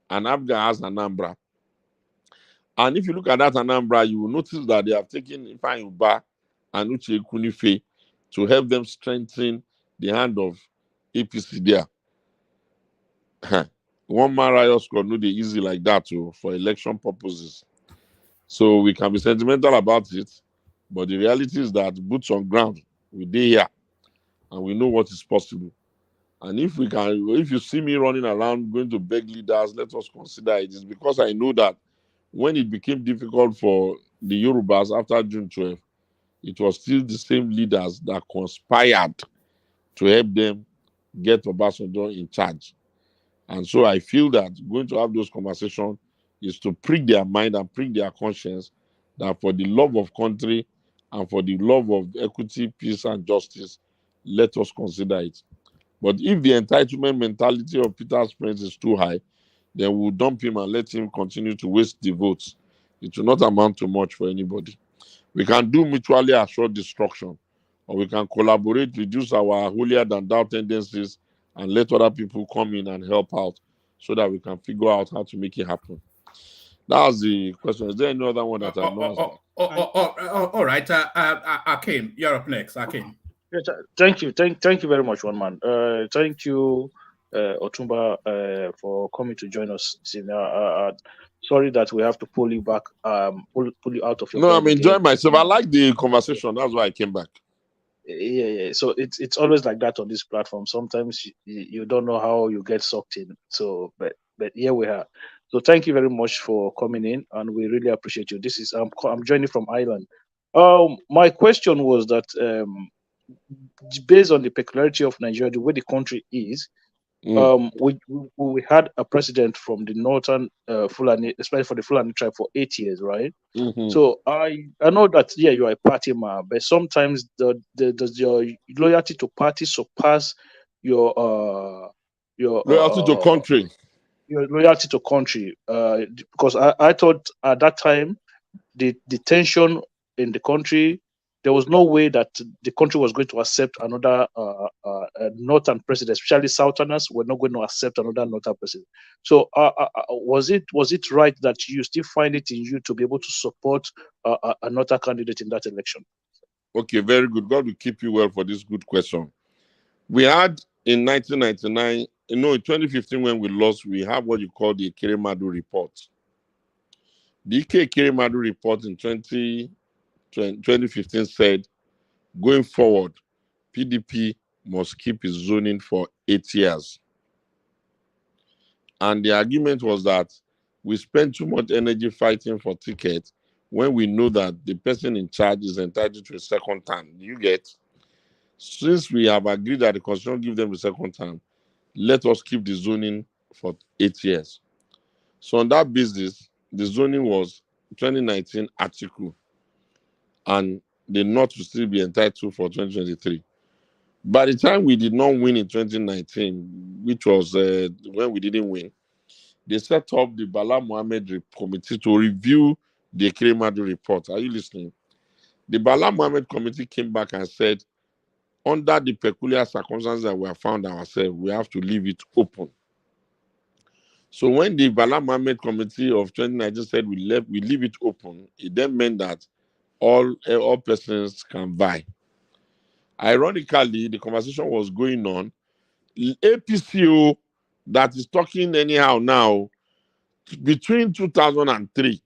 And Abga has Anambra. And if you look at that Anambra, you will notice that they have taken Ifeanyi Ubah and Uche Kunife to help them strengthen the hand of APC there. One man riot squad no dey easy like that for election purposes. So we can be sentimental about it, but the reality is that boots on ground, we dey here and we know what is possible. And if you see me running around going to beg leaders, let us consider it. It's because I know that when it became difficult for the Yorubas after June 12, it was still the same leaders that conspired to help them get Obasanjo in charge. And so I feel that going to have those conversations is to prick their mind and prick their conscience that for the love of country and for the love of equity, peace, and justice, let us consider it. But if the entitlement mentality of Peter's friends is too high, then we'll dump him and let him continue to waste the votes. It will not amount to much for anybody. We can do mutually assured destruction, or we can collaborate, reduce our holier than thou tendencies, and let other people come in and help out so that we can figure out how to make it happen. That was the question. Is there any other one that I'm not all right. Akim, you're up next. Akim. Yes, thank you. Thank you very much, one man. Thank you, Otumba, for coming to join us. Sorry that we have to pull you back, pull you out of your. No, I'm enjoying myself. I like the conversation. That's why I came back. Yeah. So it's always like that on this platform. Sometimes you don't know how you get sucked in. So, but here we are. So thank you very much for coming in, and we really appreciate you. This is I'm joining from Ireland. My question was that based on the peculiarity of Nigeria, the way the country is, we had a president from the northern Fulani, especially for the Fulani tribe, for 8 years, right? So I know that you are a party man, but sometimes does your loyalty to party surpass your loyalty to country? Your loyalty to country, because I thought at that time the tension in the country, there was no way that the country was going to accept another northern president, especially southerners were not going to accept another northern president. So was it right that you still find it in you to be able to support another candidate in that election? Okay, very good. God will keep you well for this good question. We had in 1999, in 2015 when we lost, we have what you call the Ikere-Madu report. The Ikere-Madu report in 2015 said, going forward, PDP must keep its zoning for 8 years. And the argument was that we spend too much energy fighting for tickets when we know that the person in charge is entitled to a second term. You get? Since we have agreed that the Constitution gives them a second term, let us keep the zoning for 8 years. So on that basis, the zoning was 2019 article, and the North will still be entitled for 2023. By the time we did not win in 2019, which was when we didn't win, they set up the Bala Mohammed committee to review the Ikere-Madu report. Are you listening? The Bala Mohammed committee came back and said, under the peculiar circumstances that we have found ourselves, we have to leave it open. So when the Bala Mohammed committee of 2019 said we leave it open, it then meant that all persons can vie. Ironically, the conversation was going on. APCO that is talking anyhow now, between 2003,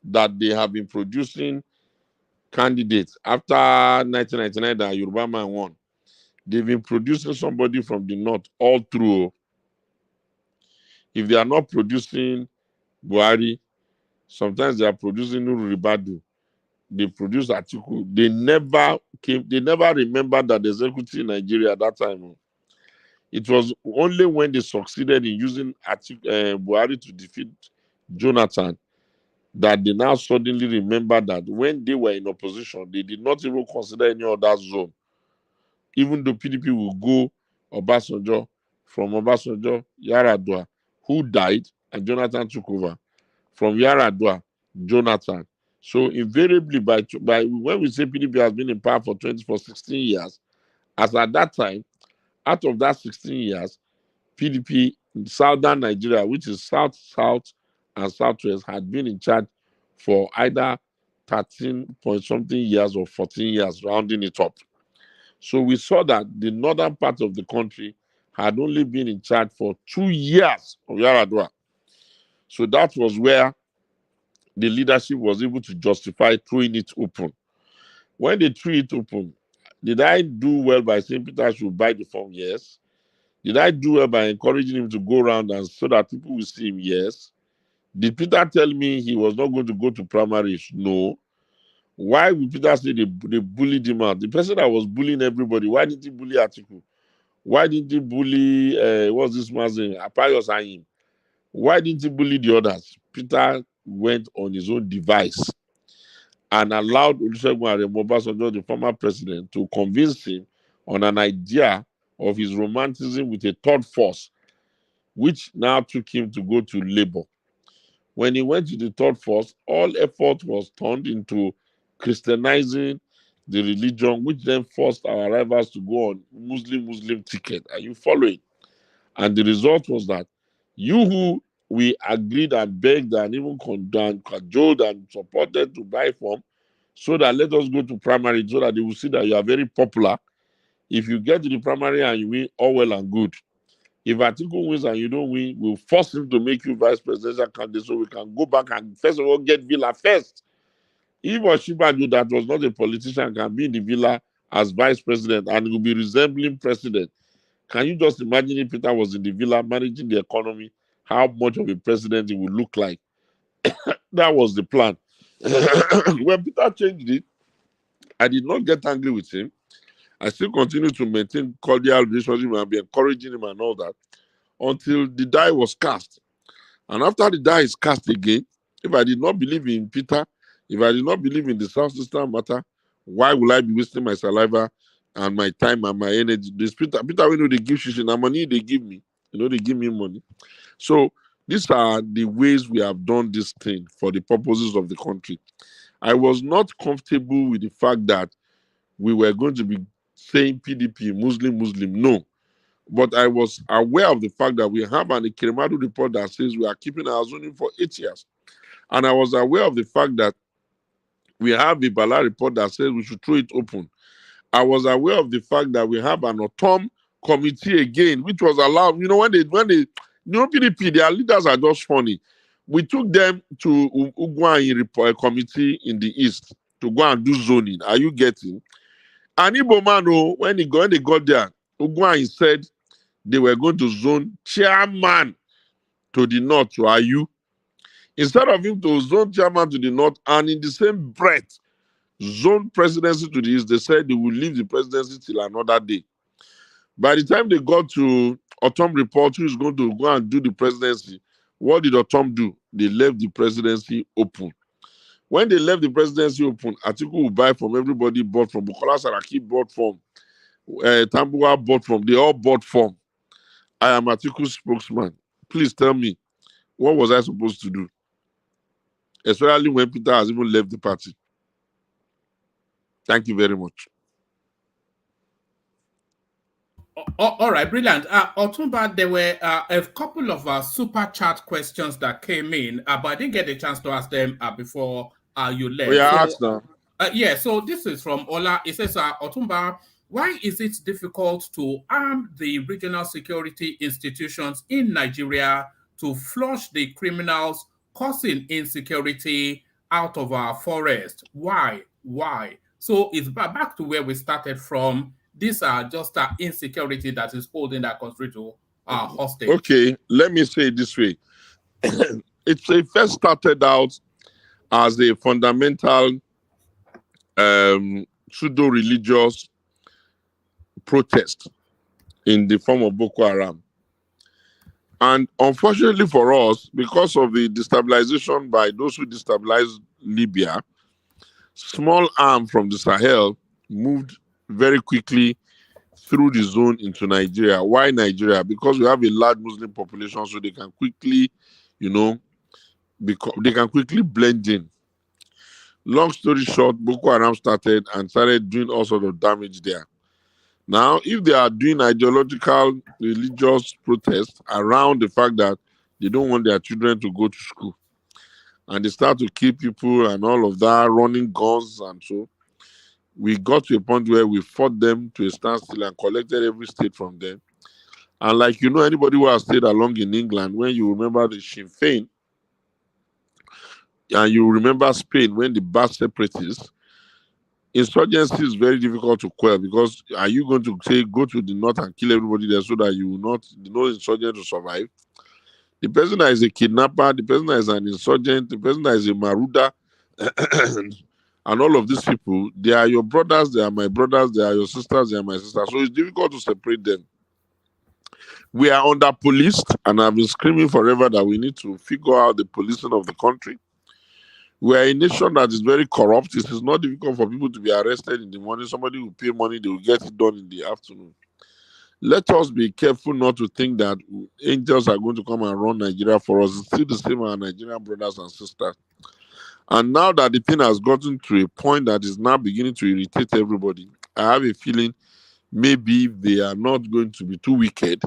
that they have been producing candidates after 1999 that Yoruba man won. They've been producing somebody from the north all through. If they are not producing Buhari, sometimes they are producing Nuru Ribadu. They produce Atiku. They never remembered that there's equity in Nigeria at that time. It was only when they succeeded in using Buhari to defeat Jonathan that they now suddenly remember that when they were in opposition, they did not even consider any other zone. Even though PDP will go Obasanjo, from Obasanjo, Yaradua, who died, and Jonathan took over. From Yaradua, Jonathan. So invariably, by when we say PDP has been in power for 16 years, as at that time, out of that 16 years, PDP in southern Nigeria, which is south, and southwest, had been in charge for either 13 point something years or 14 years, rounding it up. So we saw that the northern part of the country had only been in charge for 2 years of Yaradua. So that was where the leadership was able to justify throwing it open. When they threw it open, did I do well by saying Peter should buy the form? Yes. Did I do well by encouraging him to go around and so that people will see him? Yes. Did Peter tell me he was not going to go to primaries? No. Why would Peter say they bullied him out? The person that was bullying everybody, why didn't he bully Atiku? Why didn't he bully, what's this man's name? Apayos Ayim. Why didn't he bully the others? Peter went on his own device and allowed Olusegun Obasanjo, the former president, to convince him on an idea of his romanticism with a third force, which now took him to go to Labour. When he went to the third force, all effort was turned into Christianizing the religion, which then forced our rivals to go on Muslim ticket. Are you following? And the result was that you who we agreed and begged and even cajoled and supported to buy from, so that let us go to primary, so that they will see that you are very popular. If you get to the primary and you win, all well and good. If Atiku wins and you don't win, we'll force him to make you vice presidential candidate so we can go back and first of all get Villa first. If Osinbajo, that was not a politician, can be in the Villa as vice president and will be resembling president, can you just imagine if Peter was in the Villa managing the economy, how much of a president he would look like? That was the plan. When Peter changed it, I did not get angry with him. I still continue to maintain cordial relationship and be encouraging him and all that until the die was cast. And after the die is cast again, if I did not believe in Peter, if I did not believe in the Southeastern matter, why will I be wasting my saliva and my time and my energy? This Peter, we know they give shishi, and money they give me. They give me money. So these are the ways we have done this thing for the purposes of the country. I was not comfortable with the fact that we were going to be saying PDP, Muslim, no. But I was aware of the fact that we have an Ikiremadu report that says we are keeping our zoning for 8 years. And I was aware of the fact that we have a Bala report that says we should throw it open. I was aware of the fact that we have an autumn committee again, which was allowed. When they PDP, their leaders are just funny. We took them to Ugwan committee in the east to go and do zoning. Are you getting? And Igbo man, when they got there, Ugwan said they were going to zone chairman to the north to Ayu. Instead of him to zone chairman to the north, and in the same breath, zone presidency to the east, they said they will leave the presidency till another day. By the time they got to Autumn report, who is going to go and do the presidency, what did Autumn do? They left the presidency open. When they left the presidency open, Atiku will buy from everybody, bought from Bukola Saraki, bought from Tambuwa, bought from, they all bought from. I am Atiku's spokesman. Please tell me, what was I supposed to do? Especially when Peter has even left the party. Thank you very much. All right, brilliant. Otumba, there were a couple of super chat questions that came in, but I didn't get a chance to ask them before you left. We are asked now. Yeah, so this is from Ola. It says, Otumba, why is it difficult to arm the regional security institutions in Nigeria to flush the criminals causing insecurity out of our forest? Why? So it's back to where we started from. These are just insecurity that is holding that country to hostage. Okay, let me say it this way. It first started out as a fundamental pseudo-religious protest in the form of Boko Haram. And unfortunately for us, because of the destabilization by those who destabilized Libya, small arm from the Sahel moved very quickly through the zone into Nigeria. Why Nigeria? Because we have a large Muslim population, so they can quickly, they can quickly blend in. Long story short, Boko Haram started doing all sorts of damage there. Now, if they are doing ideological, religious protests around the fact that they don't want their children to go to school, and they start to kill people and all of that, running guns and so, we got to a point where we fought them to a standstill and collected every state from them. And like anybody who has stayed along in England, when you remember the Sinn Féin, and you remember Spain when the Basque separatists, insurgency is very difficult to quell, because are you going to say go to the north and kill everybody there so that you will not, no insurgent to survive? The person that is a kidnapper, the person that is an insurgent, the person that is a maruda, and all of these people, they are your brothers, they are my brothers, they are your sisters, they are my sisters. So it's difficult to separate them. We are under policed, and I've been screaming forever that we need to figure out the policing of the country. We are a nation that is very corrupt. It is not difficult for people to be arrested in the morning. Somebody will pay money, they will get it done in the afternoon. Let us be careful not to think that angels are going to come and run Nigeria for us. It's still the same as our Nigerian brothers and sisters. And now that the thing has gotten to a point that is now beginning to irritate everybody, I have a feeling maybe if they are not going to be too wicked,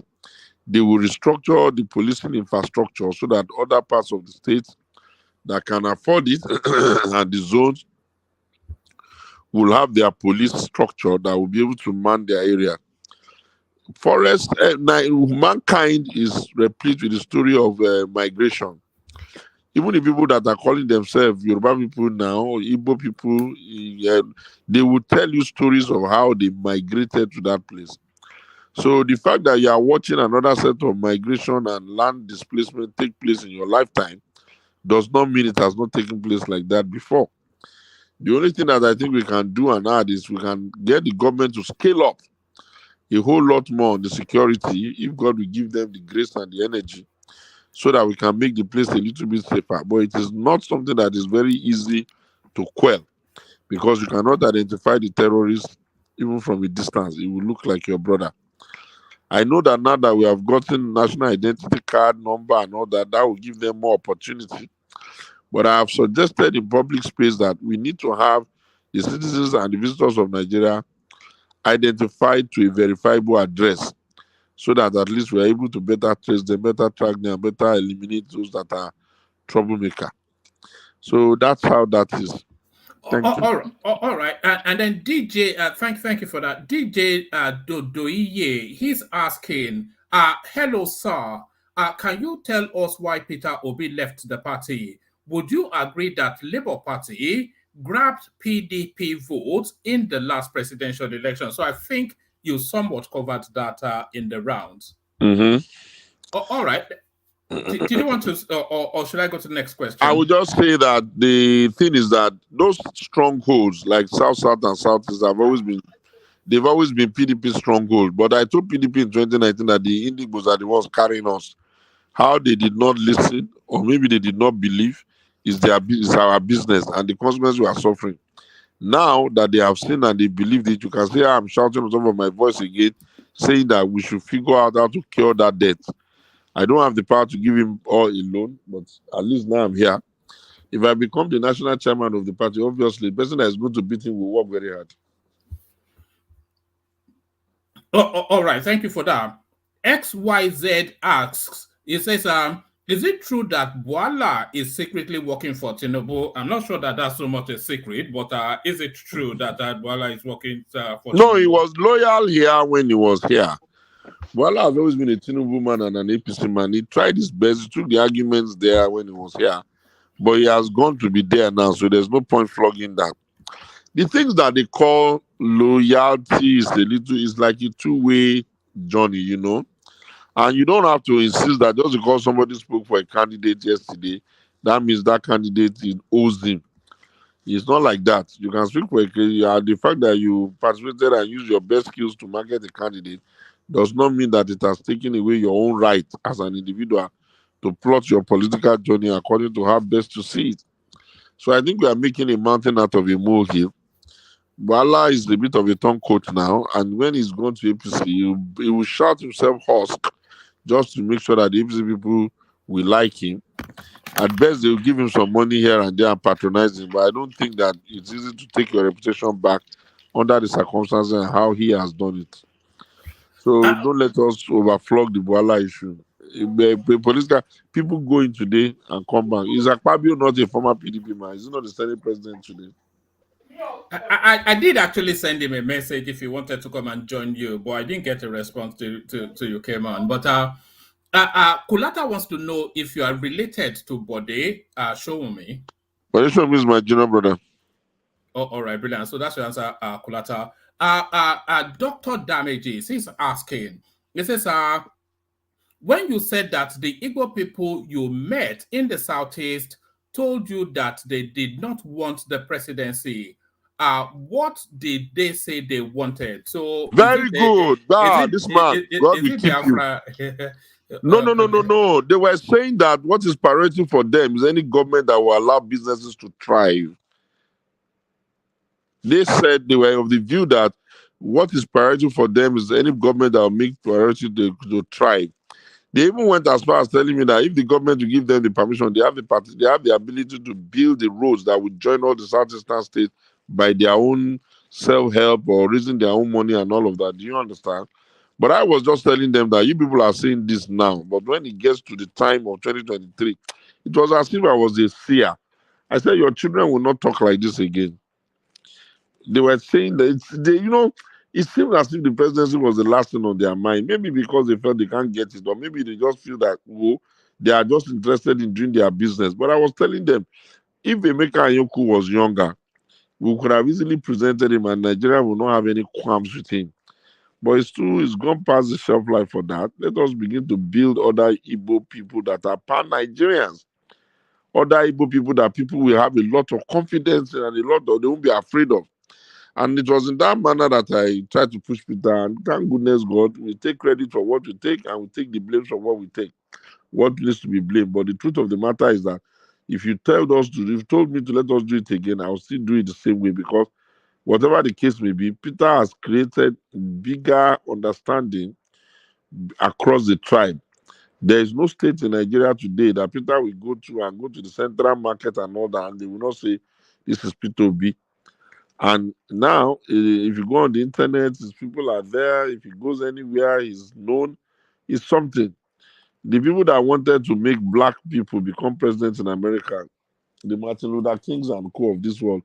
they will restructure the policing infrastructure so that other parts of the state that can afford it and the zones will have their police structure that will be able to man their area. forest, mankind is replete with the story of migration. Even the people that are calling themselves Yoruba people now, or Igbo people, they will tell you stories of how they migrated to that place. So the fact that you are watching another set of migration and land displacement take place in your lifetime does not mean it has not taken place like that before. The only thing that I think we can do and add is we can get the government to scale up a whole lot more on the security if God will give them the grace and the energy so that we can make the place a little bit safer. But it is not something that is very easy to quell because you cannot identify the terrorists even from a distance. It will look like your brother. I know that now that we have gotten national identity card number and all that, that will give them more opportunity. But I have suggested in public space that we need to have the citizens and the visitors of Nigeria identified to a verifiable address so that at least we're able to better trace them, better track them, better eliminate those that are troublemaker. So that's how that is. Thank you. All right. And then DJ, thank you for that. DJ Dodoiye, he's asking, hello, sir. Can you tell us why Peter Obi left the party? Would you agree that Labour Party grabbed PDP votes in the last presidential election? So I think you somewhat covered that in the rounds. All right. Did you want to, or should I go to the next question? I would just say that the thing is that those strongholds like South and Southeast have always been PDP stronghold. But I told PDP in 2019 that the Indigbos are the ones carrying us. How they did not listen, or maybe they did not believe, is our business, and the consequences we are suffering. Now that they have seen and they believed it, you can say I'm shouting on top of my voice again, saying that we should figure out how to cure that debt. I don't have the power to give him all alone, but at least now I'm here. If I become the national chairman of the party, obviously, the person that is going to beat him will work very hard. All right, thank you for that. XYZ asks, he says, is it true that Boala is secretly working for Tinubu? I'm not sure that that's so much a secret, but is it true that Boala is working for Tinubu? No, he was loyal here when he was here. Boala has always been a Tinubu man and an APC man. He tried his best. He took the arguments there when he was here. But he has gone to be there now, so there's no point flogging that. The things that they call loyalty is like a two-way journey, you know. And you don't have to insist that just because somebody spoke for a candidate yesterday, that means that candidate owes him. It's not like that. You can speak for the fact that you participated and used your best skills to market a candidate does not mean that it has taken away your own right as an individual to plot your political journey according to how best to see it. So I think we are making a mountain out of a molehill. Boala is a bit of a turncoat now, and when he's going to APC, he will shout himself husk just to make sure that the APC people will like him. At best, they will give him some money here and there and patronize him, but I don't think that it's easy to take your reputation back under the circumstances and how he has done it. So don't let us overflog the Boala issue. Political people go in today and come back. Is Akpabio not a former PDP man? Is he not the Senate president today? I did actually send him a message if he wanted to come and join you, but I didn't get a response to you came on. But Kulata wants to know if you are related to Bode Showunmi. Bode Showunmi is my junior brother. Oh, all right, brilliant. So that's your answer, Kulata. Dr. Damages, he's asking, he says, when you said that the Igbo people you met in the Southeast told you that they did not want the presidency, what did they say they wanted? So very good. This man, God will keep you. No. They were saying that what is priority for them is any government that will allow businesses to thrive. They said they were of the view that what is priority for them is any government that will make priority to thrive. They even went as far as telling me that if the government will give them the permission, they have the ability to build the roads that would join all the southeastern states by their own self-help or raising their own money and all of that. Do you understand? But I was just telling them that you people are saying this now, but when it gets to the time of 2023, it was as if I was a seer. I said, your children will not talk like this again. They were saying that It seemed as if the presidency was the last thing on their mind. Maybe because they felt they can't get it, or maybe they just feel that, oh, they are just interested in doing their business. But I was telling them, if Emeka Anyaoku was younger, we could have easily presented him and Nigeria will not have any qualms with him. But it's gone past the shelf life for that. Let us begin to build other Igbo people that are pan-Nigerians. Other Igbo people that people will have a lot of confidence in and they won't be afraid of. And it was in that manner that I tried to push Peter. And thank goodness God, we take credit for what we take and we take the blame for what we take. What needs to be blamed. But the truth of the matter is that if you told me to let us do it again, I'll still do it the same way, because whatever the case may be, Peter has created bigger understanding across the tribe. There is no state in Nigeria today that Peter will go to the central market and all that, and they will not say, this is Peter Obi. And now, if you go on the internet, his people are there. If he goes anywhere, he's known. It's something. The people that wanted to make black people become president in America, the Martin Luther Kings and co of this world,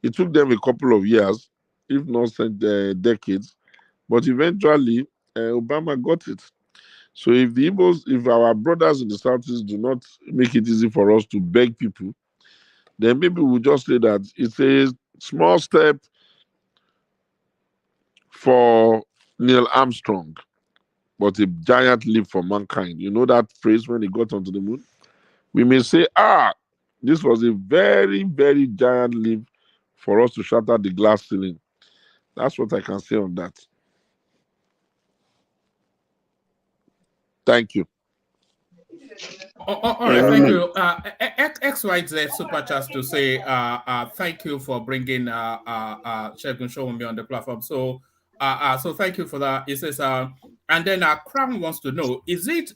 it took them a couple of years, if not decades, but eventually Obama got it. So if our brothers in the Southeast do not make it easy for us to beg people, then maybe we'll just say that it's a small step for Neil Armstrong, but a giant leap for mankind. You know that phrase when he got onto the moon? We may say, this was a very, very giant leap for us to shatter the glass ceiling. That's what I can say on that. Thank you. All right, thank you. XYZ Super Chats to say thank you for bringing Segun Showunmi on the platform. So thank you for that. It says, and then Crown wants to know, is it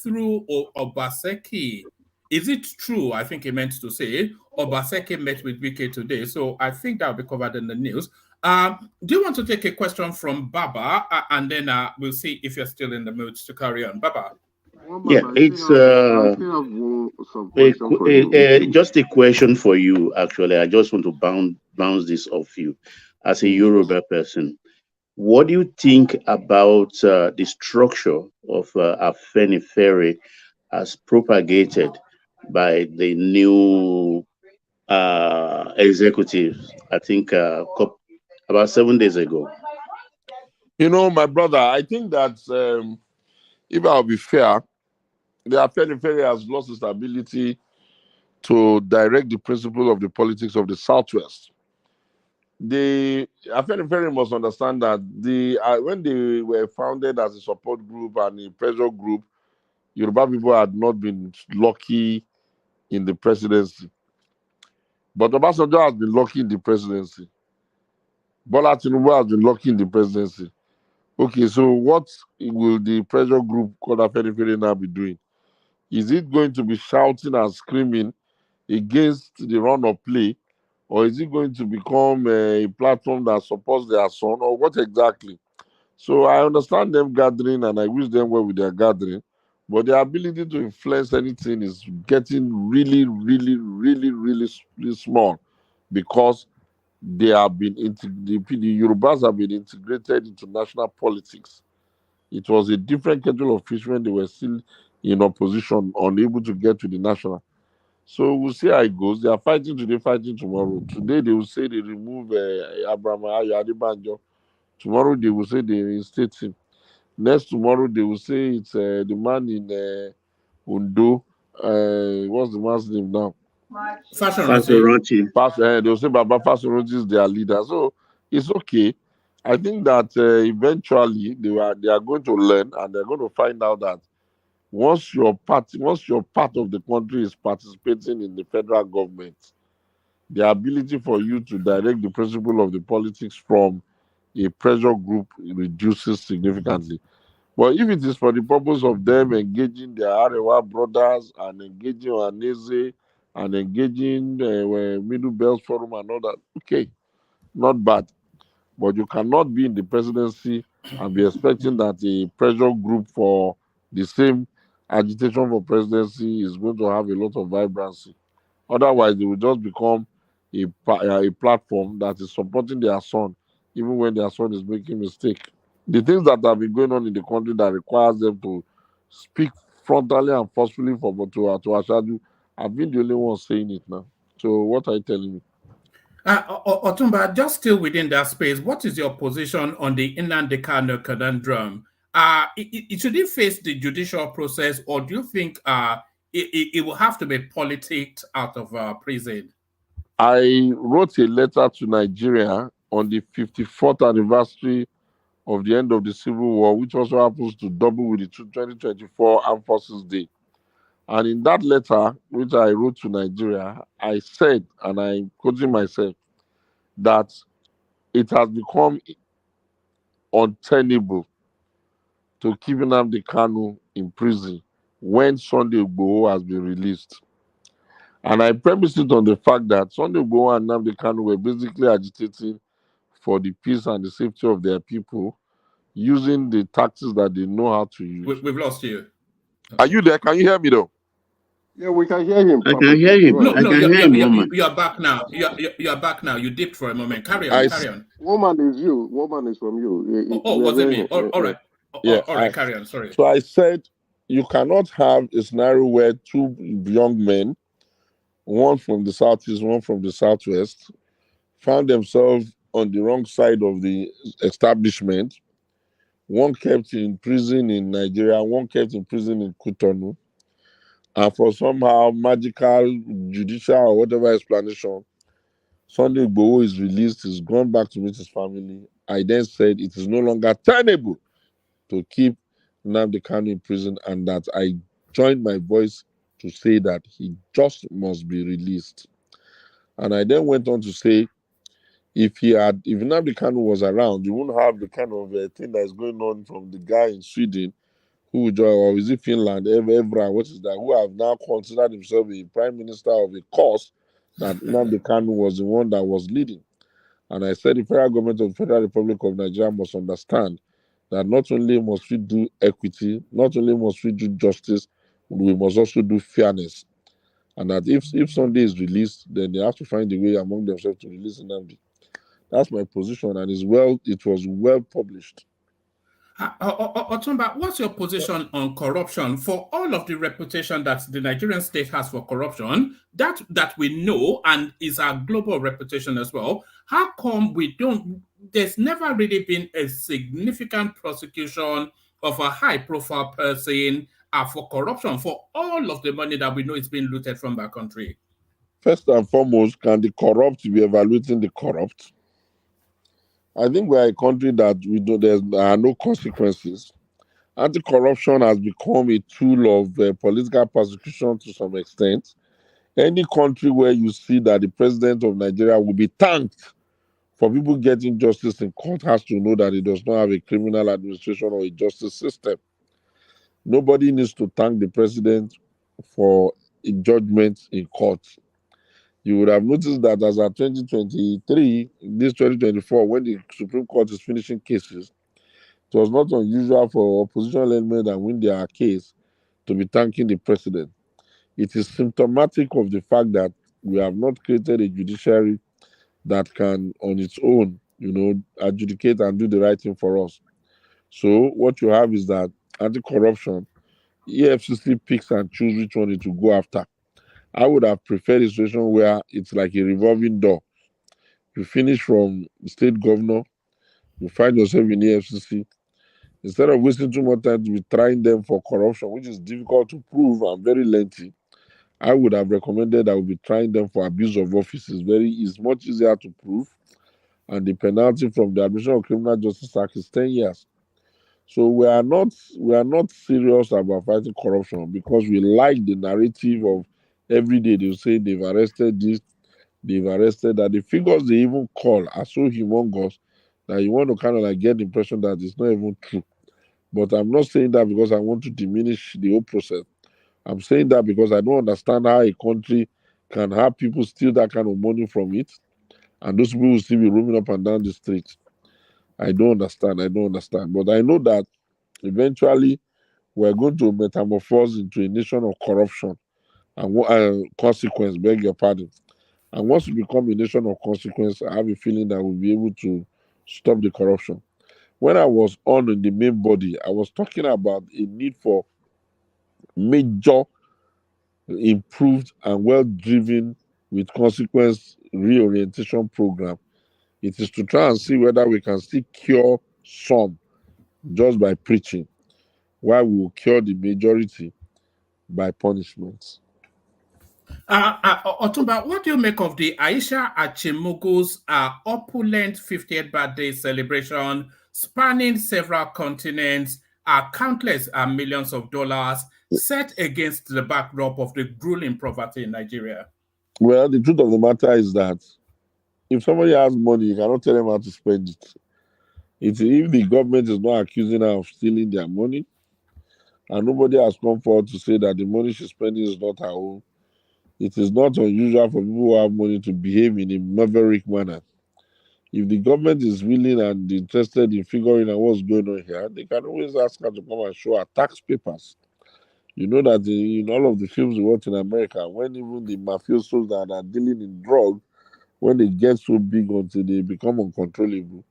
through Obaseki? Is it true? I think he meant to say Obaseki met with Wike today. So I think that will be covered in the news. Do you want to take a question from Baba, and then we'll see if you're still in the mood to carry on, Baba? Yeah, it's just a question for you. Actually, I just want to bounce this off you as a Yoruba person. What do you think about the structure of Afenifere as propagated by the new executives? I think about 7 days ago. You know, my brother, I think that if I'll be fair, the Afenifere has lost its ability to direct the principle of the politics of the Southwest. The Afenifere must understand that when they were founded as a support group and a pressure group, Yoruba people had not been lucky in the presidency. But Obasanjo has been lucky in the presidency. Bola Tinubu has been lucky in the presidency. Okay, so what will the pressure group called Afenifere now be doing? Is it going to be shouting and screaming against the run of play, or is it going to become a platform that supports their son, or what exactly? So I understand them gathering, and I wish them well with their gathering, but their ability to influence anything is getting really, really, really, really, really small, because they have been the Yorubas have been integrated into national politics. It was a different kettle of fish when they were still in opposition, unable to get to the national. So we'll see how it goes. They are fighting today, fighting tomorrow. Today they will say they remove Abraham Adebanjo. Tomorrow they will say they reinstate him. Next tomorrow they will say it's the man in Undo. What's the man's name now? Fashoranchi. They will say Baba Fashoranchi is their leader. So it's okay. I think that eventually they are going to learn, and they're going to find out that once your part of the country is participating in the federal government, the ability for you to direct the principle of the politics from a pressure group reduces significantly. But if it is for the purpose of them engaging their Arewa brothers and engaging Aneze and engaging Middle Belt Forum and all that, okay, not bad. But you cannot be in the presidency and be expecting that a pressure group for the same agitation for presidency is going to have a lot of vibrancy. Otherwise, they will just become a platform that is supporting their son even when their son is making mistake. The things that have been going on in the country that requires them to speak frontally and forcefully to Ashadu, I've been the only one saying it now. So what are you telling me? Otumba, just still within that space, what is your position on the Nnamdi Kanu conundrum? Should it face the judicial process, or do you think it will have to be politicked out of prison? I wrote a letter to Nigeria on the 54th anniversary of the end of the Civil War, which also happens to double with the 2024 Armed Forces Day. And in that letter, which I wrote to Nigeria, I said, and I'm quoting myself, that it has become untenable to keep Nnamdi Kanu in prison when Sunday Igboho has been released. And I premise it on the fact that Sunday Igboho and Nnamdi Kanu were basically agitating for the peace and the safety of their people using the tactics that they know how to use. We've lost you. Are you there? Can you hear me though? Yeah, we can hear him. I can hear him. No, I can hear him, woman. you're back now. You're back now. You dipped for a moment. Carry on. Woman is you. Woman is from you. Was it me? All right. All right, carry on. Sorry. So I said, you cannot have a scenario where two young men, one from the southeast, one from the southwest, found themselves on the wrong side of the establishment. One kept in prison in Nigeria, one kept in prison in Cotonou. And for somehow magical, judicial, or whatever explanation, Sunday Igboho is released, he's gone back to meet his family. I then said it is no longer tenable to keep Nnamdi Kanu in prison, and that I joined my voice to say that he just must be released. And I then went on to say, if Nnamdi Kanu was around, you wouldn't have the kind of thing that is going on from the guy in Sweden, who joined, or is it Finland, Evra, what is that, who have now considered himself a prime minister of a cause that Nnamdi Kanu was the one that was leading. And I said the federal government of the Federal Republic of Nigeria must understand that not only must we do equity, not only must we do justice, we must also do fairness. And that if Sunday is released, then they have to find a way among themselves to release Nnamdi. That's my position, and it was well published. Otumba, what's your position on corruption? For all of the reputation that the Nigerian state has for corruption, that we know and is our global reputation as well, how come there's never really been a significant prosecution of a high-profile person for corruption, for all of the money that we know is being looted from our country? First and foremost, can the corrupt be evaluating the corrupt? I think we are a country that there are no consequences. Anti-corruption has become a tool of political persecution to some extent. Any country where you see that the president of Nigeria will be thanked for people getting justice in court has to know that it does not have a criminal administration or a justice system. Nobody needs to thank the president for a judgment in court. You would have noticed that as of 2023, this 2024, when the Supreme Court is finishing cases, it was not unusual for opposition element that win their case to be thanking the president. It is symptomatic of the fact that we have not created a judiciary that can, on its own, adjudicate and do the right thing for us. So what you have is that anti-corruption, EFCC picks and chooses which one it will go after. I would have preferred a situation where it's like a revolving door. You finish from state governor, you find yourself in EFCC. Instead of wasting too much time to be trying them for corruption, which is difficult to prove and very lengthy, I would have recommended I would be trying them for abuse of office. It's much easier to prove, and the penalty from the Administration of Criminal Justice Act is 10 years. So we are not serious about fighting corruption because we like the narrative of every day they'll say they've arrested this, they've arrested that. The figures they even call are so humongous that you want to kind of like get the impression that it's not even true. But I'm not saying that because I want to diminish the whole process. I'm saying that because I don't understand how a country can have people steal that kind of money from it, and those people will still be roaming up and down the street. I don't understand. But I know that eventually we're going to metamorphose into a nation of corruption and consequence, beg your pardon. And once we become a nation of consequence, I have a feeling that we'll be able to stop the corruption. When I was on in the main body, I was talking about a need for major, improved, and well-driven with consequence reorientation program. It is to try and see whether we can still cure some just by preaching, while we will cure the majority by punishments. Otumba, what do you make of the Aisha Achimugu's opulent 50th birthday celebration spanning several continents, countless millions of dollars set against the backdrop of the grueling poverty in Nigeria? Well, the truth of the matter is that if somebody has money, you cannot tell them how to spend it. If the government is not accusing her of stealing their money, and nobody has come forward to say that the money she's spending is not her own, it is not unusual for people who have money to behave in a maverick manner. If the government is willing and interested in figuring out what's going on here, they can always ask her to come and show her tax papers. You know that in all of the films we watch in America, when even the mafiosos that are dealing in drugs, when they get so big until they become uncontrollable,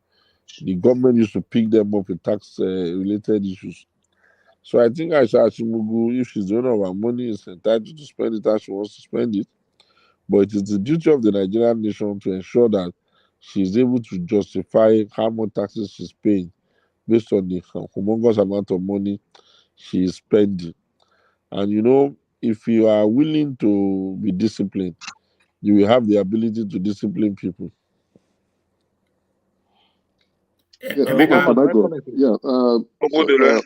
the government used to pick them up with tax-related issues. So I think Aisha Achimugu, if she's the owner of her money, is entitled to spend it as she wants to spend it. But it is the duty of the Nigerian nation to ensure that she is able to justify how much taxes she's paying based on the humongous amount of money she is spending. And you know, if you are willing to be disciplined, you will have the ability to discipline people. Yeah,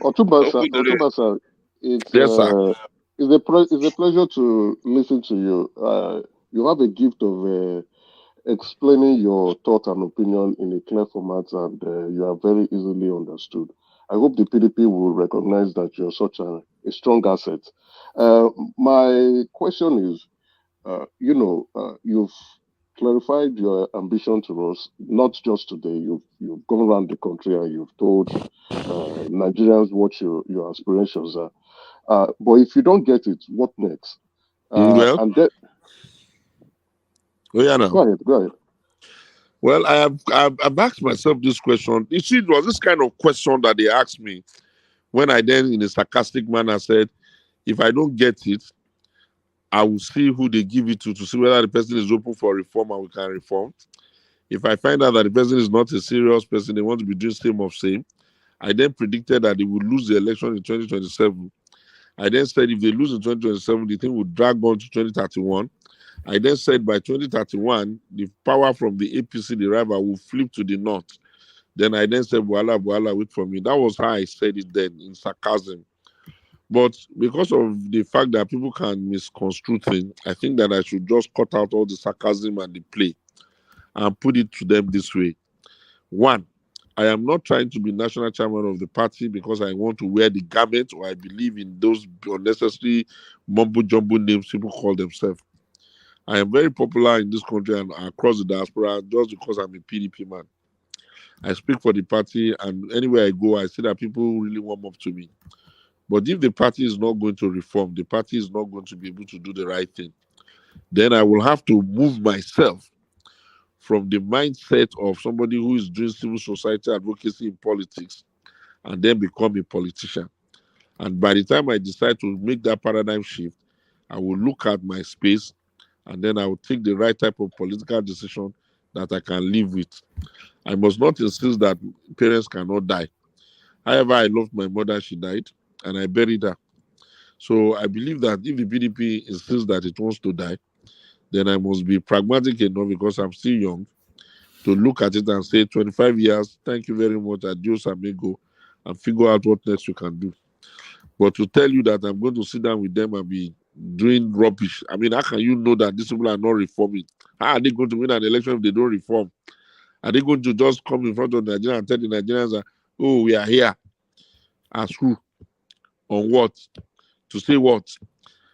Otumba sir, it's a pleasure to listen to you. You have a gift of explaining your thought and opinion in a clear format, and you are very easily understood. I hope the PDP will recognize that you're such a strong asset. My question is, you've clarified your ambition to us, not just today. You've gone around the country and you've told Nigerians what your aspirations are. But if you don't get it, what next? And then, go ahead. Well, I've asked myself this question. You see, it was this kind of question that they asked me when I then, in a sarcastic manner, said, if I don't get it, I will see who they give it to see whether the person is open for reform and we can reform. If I find out that the person is not a serious person, they want to be doing same of same, I then predicted that they would lose the election in 2027. I then said if they lose in 2027, the thing would drag on to 2031. I then said by 2031, the power from the APC, the rival, will flip to the north. Then I then said, Voila, wait for me. That was how I said it then, in sarcasm. But because of the fact that people can misconstrue things, I think that I should just cut out all the sarcasm and the play and put it to them this way. One, I am not trying to be national chairman of the party because I want to wear the garment or I believe in those unnecessary mumbo-jumbo names people call themselves. I am very popular in this country and across the diaspora just because I'm a PDP man. I speak for the party, and anywhere I go, I see that people really warm up to me. But if the party is not going to reform, the party is not going to be able to do the right thing, then I will have to move myself from the mindset of somebody who is doing civil society advocacy in politics and then become a politician. And by the time I decide to make that paradigm shift, I will look at my space and then I will take the right type of political decision that I can live with. I must not insist that parents cannot die. However, I loved my mother, she died, and I buried her. So I believe that if the PDP insists that it wants to die, then I must be pragmatic enough because I'm still young to look at it and say 25 years, thank you very much, adios amigo, and figure out what next you can do. But to tell you that I'm going to sit down with them and be doing rubbish, I mean, how can you know that these people are not reforming? How are they going to win an election if they don't reform? Are they going to just come in front of Nigeria and tell the Nigerians that, oh, we are here? As who? On what? To say what?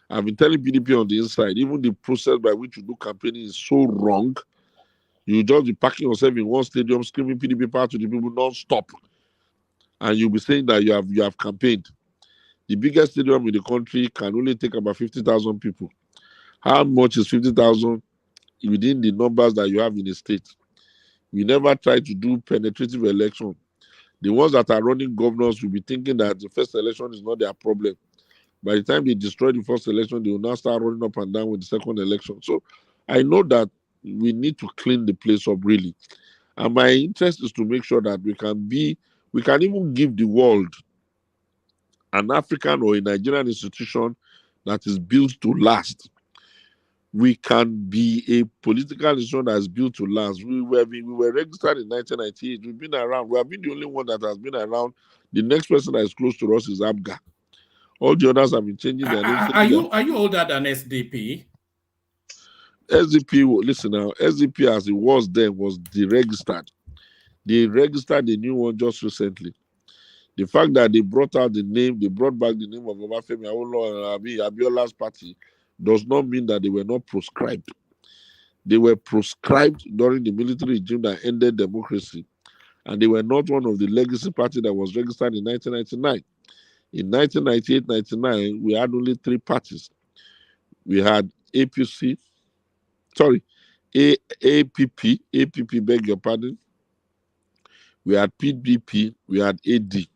I've been telling PDP on the inside, even the process by which you do campaigning is so wrong. You just be packing yourself in one stadium, screaming PDP power to the people non-stop. And you'll be saying that you have campaigned. The biggest stadium in the country can only take about 50,000 people. How much is 50,000 within the numbers that you have in the state? We never try to do penetrative election. The ones that are running governors will be thinking that the first election is not their problem. By the time they destroy the first election, they will now start running up and down with the second election. So I know that we need to clean the place up really. And my interest is to make sure that we can even give the world an African or a Nigerian institution that is built to last. We can be a political institution that is built to last. We were registered in 1998. We've been around. We have been the only one that has been around. The next person that is close to us is ABGA. All the others have been changing their names. Are you older than SDP? SDP, listen now, SDP as it was then was deregistered. They registered the new one just recently. The fact that they brought out the name, they brought back the name of Obafemi Awolowo and Abiola's party does not mean that they were not proscribed. They were proscribed during the military regime that ended democracy. And they were not one of the legacy party that was registered in 1999. In 1998-99, we had only 3 parties. We had APP, beg your pardon. We had PDP, we had AD.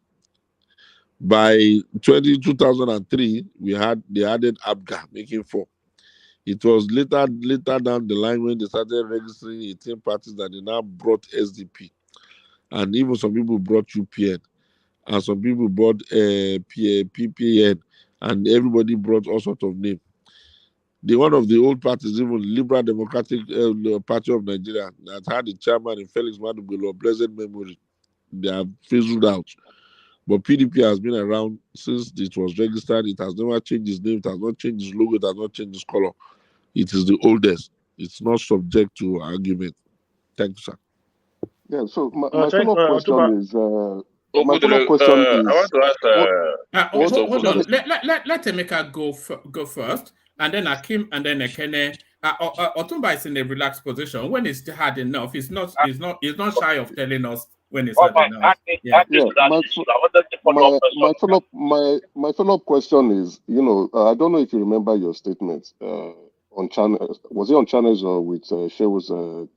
By 2003, they added ABGA, making 4. It was later down the line when they started registering 18 parties that they now brought SDP. And even some people brought UPN. And some people brought PPN. And everybody brought all sorts of names. One of the old parties, even Liberal Democratic Party of Nigeria, that had a chairman in Felix Madugolo of blessed memory, they have fizzled out. But PDP has been around since it was registered. It has never changed its name. It has not changed its logo. It has not changed its color. It is the oldest. It's not subject to argument. Thank you, sir. Yeah. So my follow-up question is. I want to hold on. Let Emeka go first, and then Akim, and then Ekene. Otumba is in a relaxed position. When it's hard enough, he's not shy of telling us when it's hard enough. My follow-up question is, I don't know if you remember your statement on channel. Was it on channels or with Shewu's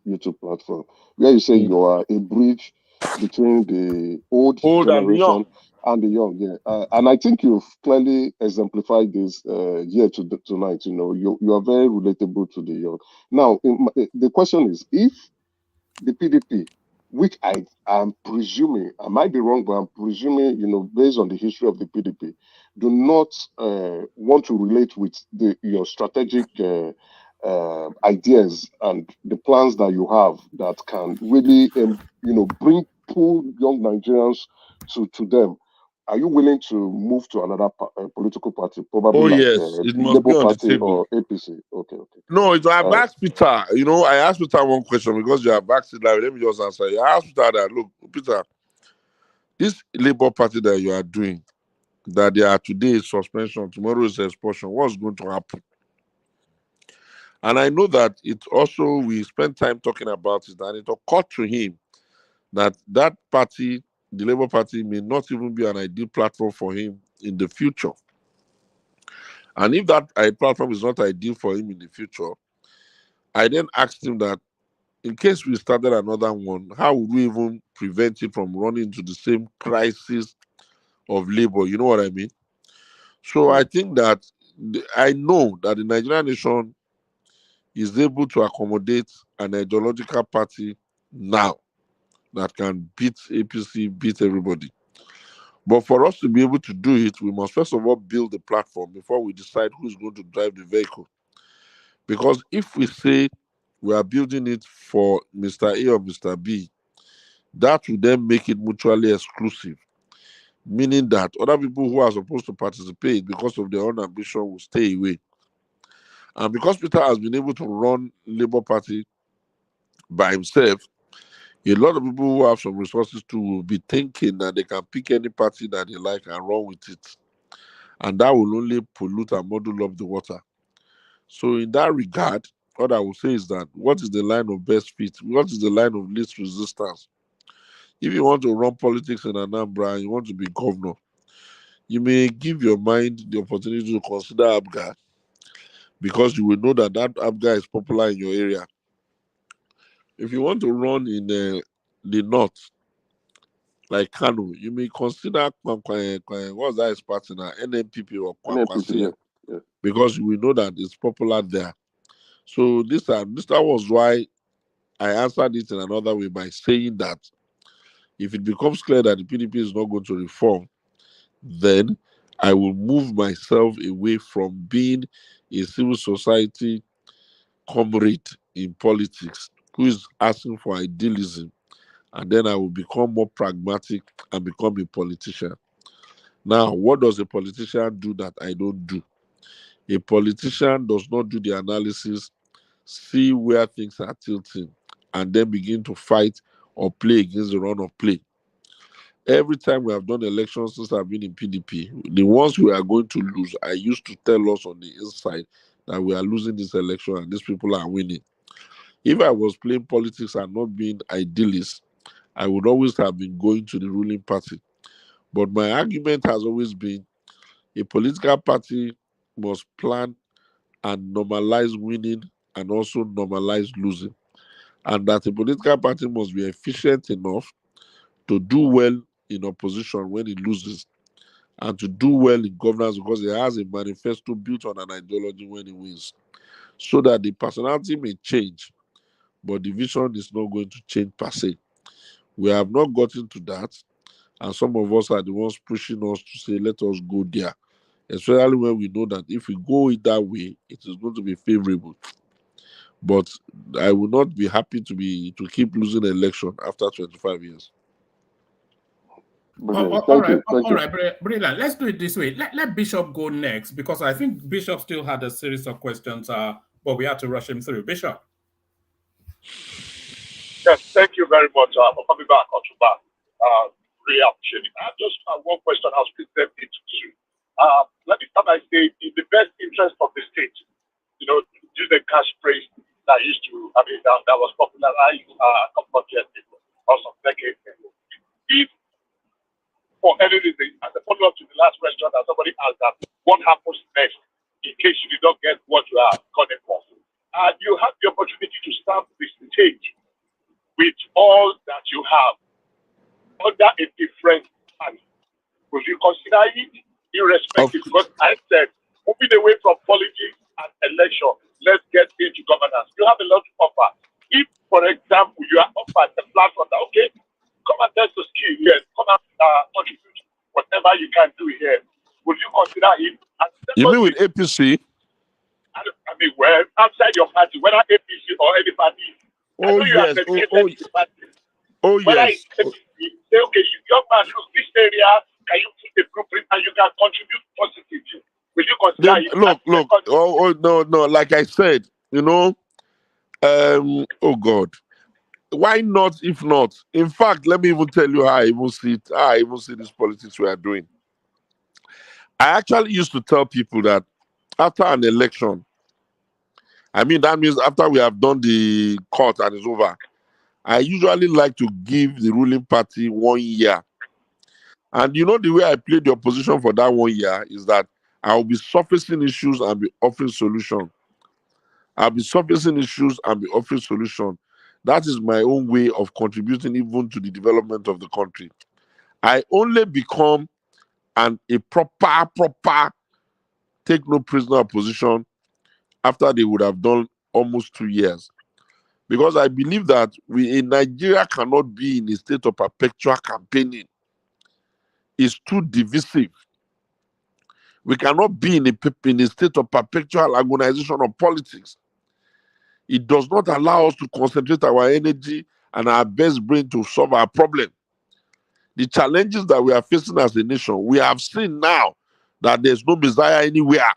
YouTube platform, where you say you are a bridge between the old generation and the young, and I think you've clearly exemplified this here tonight. You are very relatable to the young. Now, the question is, if the PDP, which I am presuming, I might be wrong, but I'm presuming, based on the history of the PDP, do not want to relate with your strategic ideas and the plans that you have that can really, pull young Nigerians to them. Are you willing to move to another political party, probably Labour Party or APC? Okay. No, I've asked Peter. I asked Peter one question because you have asked it. Let me just answer. I asked Peter that, look, Peter, this Labour Party that you are doing, that they are today is suspension, tomorrow is expulsion. What's going to happen? And I know that we spent time talking about it, and it occurred to him that party, the Labour Party, may not even be an ideal platform for him in the future. And if that platform is not ideal for him in the future, I then asked him that in case we started another one, how would we even prevent it from running into the same crisis of labor? You know what I mean? So I think that I know that the Nigerian nation is able to accommodate an ideological party now that can beat APC, beat everybody. But for us to be able to do it, we must first of all build the platform before we decide who's going to drive the vehicle. Because if we say we are building it for Mr. A or Mr. B, that will then make it mutually exclusive, meaning that other people who are supposed to participate because of their own ambition will stay away. And because Peter has been able to run Labour Party by himself, a lot of people who have some resources too will be thinking that they can pick any party that they like and run with it. And that will only pollute and muddle up the water. So in that regard, what I will say is that what is the line of best fit? What is the line of least resistance? If you want to run politics in Anambra and you want to be governor, you may give your mind the opportunity to consider ABGA because you will know that ABGA is popular in your area. if you want to run in the north, like Kano, you may consider what's that his party now, NNPP or Kwankwasia, because we know that it's popular there. So this was why I answered it in another way by saying that if it becomes clear that the PDP is not going to reform, then I will move myself away from being a civil society comrade in politics who is asking for idealism, and then I will become more pragmatic and become a politician. Now, what does a politician do that I don't do? A politician does not do the analysis, see where things are tilting, and then begin to fight or play against the run of play. Every time we have done elections since I've been in PDP, the ones we are going to lose, I used to tell us on the inside that we are losing this election and these people are winning. If I was playing politics and not being idealist, I would always have been going to the ruling party. But my argument has always been a political party must plan and normalize winning and also normalize losing. And that a political party must be efficient enough to do well in opposition when it loses and to do well in governance because it has a manifesto built on an ideology when it wins. So that the personality may change, but the vision is not going to change per se. We have not gotten to that, and some of us are the ones pushing us to say, let us go there, especially when we know that if we go it that way, it is going to be favorable. But I will not be happy to keep losing an election after 25 years. All right, brilliant. Let's do it this way. Let Bishop go next because I think Bishop still had a series of questions, but we had to rush him through. Bishop. Yes, thank you very much for coming back, Otuba. Really appreciate it. I have just one question I'll split them into two. Let me start by saying, in the best interest of the state, use the cash phrase that that was popularized a couple of years ago, or some decades ago. If, for any reason, as a follow-up to the last question that somebody asked that, what happens next in case you did not get what you are calling for? You have the opportunity to stamp the stage with all that you have under a different party. Will you consider it irrespective? Because I said, moving away from politics and election, let's get into governance. You have a lot to offer. If, for example, you are offered a platform that, okay, come and test the skill here, come and contribute whatever you can do here, would you consider it? You mean with APC? Well, outside your party, whether APC or any party. Oh, yes. Whether it's APC, say, okay, young man, look, this area, can you put a blueprint and you can contribute positively? Will you consider it? Look. No. Like I said, oh God. Why not if not? In fact, let me even tell you how I even see this politics we are doing. I actually used to tell people that after an election, that means after we have done the court and it's over, I usually like to give the ruling party 1 year. And the way I play the opposition for that 1 year is that I will be surfacing issues and be offering solutions. I'll be surfacing issues and be offering solutions. That is my own way of contributing even to the development of the country. I only become a proper take no prisoner opposition after they would have done almost 2 years. Because I believe that we in Nigeria cannot be in a state of perpetual campaigning. It's too divisive. We cannot be in a state of perpetual agonization of politics. It does not allow us to concentrate our energy and our best brain to solve our problem. The challenges that we are facing as a nation, we have seen now that there's no Messiah anywhere.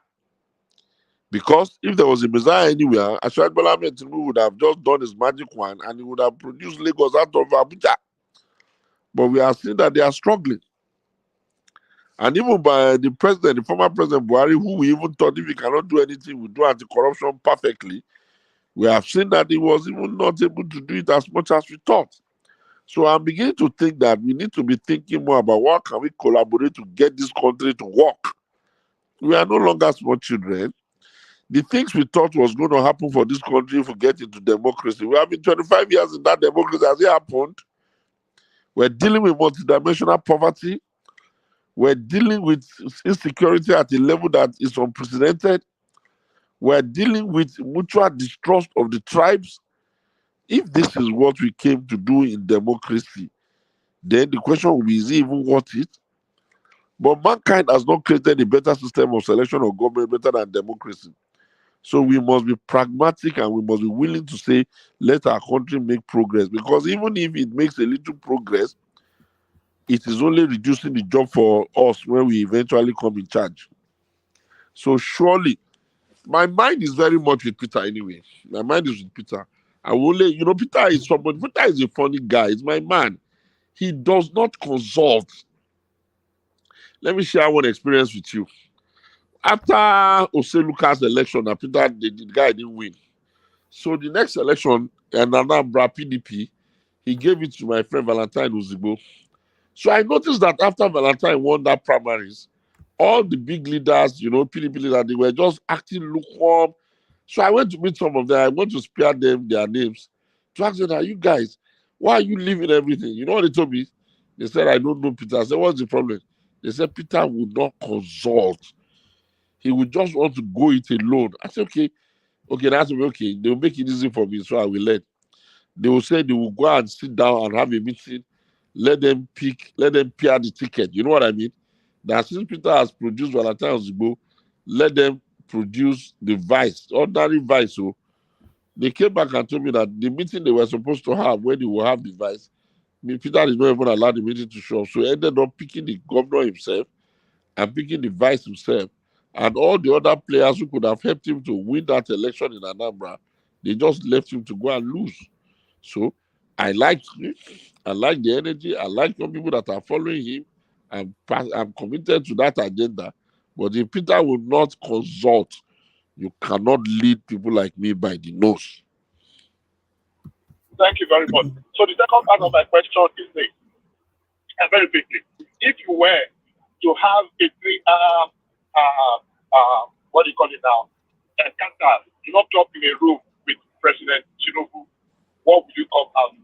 Because if there was a Messiah anywhere, Ashwad Bola Ahmed Tinubu would have just done his magic wand and he would have produced Lagos out of Abuja. But we are seeing that they are struggling. And even by the former president Buhari, who we even thought if he cannot do anything, we do anti-corruption perfectly, we have seen that he was even not able to do it as much as we thought. So I'm beginning to think that we need to be thinking more about what can we collaborate to get this country to work. We are no longer small children. The things we thought was going to happen for this country if we get into democracy. We have been 25 years in that democracy. Has it happened? We're dealing with multidimensional poverty. We're dealing with insecurity at a level that is unprecedented. We're dealing with mutual distrust of the tribes. If this is what we came to do in democracy, then the question will be, is it even worth it? But mankind has not created a better system of selection of government better than democracy. So we must be pragmatic and we must be willing to say, let our country make progress. Because even if it makes a little progress, it is only reducing the job for us when we eventually come in charge. So surely, my mind is very much with Peter anyway. My mind is with Peter. I will only, Peter is somebody, Peter is a funny guy. He's my man. He does not consult. Let me share one experience with you. After Oseluka's election, Peter, the guy didn't win. So the next election, Moulder PDP, he gave it to my friend Valentine Uzibo. So I noticed that after Valentine won that primaries, all the big leaders, PDP leaders, they were just acting lukewarm. So I went to meet some of them. I went to spare them their names to ask them, are you guys, why are you leaving everything? You know what they told me? They said, I don't know Peter. I said, what's the problem? They said, Peter would not consult. He would just want to go it alone. I said, okay, that's okay. They'll make it easy for me, so I will let. They will say they will go and sit down and have a meeting. Let them pair the ticket. You know what I mean? That since Peter has produced Valentine Zibo, let them produce the vice, ordinary vice. So they came back and told me that the meeting they were supposed to have, when they will have the vice, Peter did not even allow the meeting to show up. So he ended up picking the governor himself and picking the vice himself. And all the other players who could have helped him to win that election in Anambra, they just left him to go and lose. So I like the energy. I like young people that are following him. I'm committed to that agenda. But if Peter will not consult, you cannot lead people like me by the nose. Thank you very much. So the second part of my question is this, and very quickly, if you were to have a 3-hour, what do you call it now, encounter, locked up in a room with President Tinubu, what would you come out?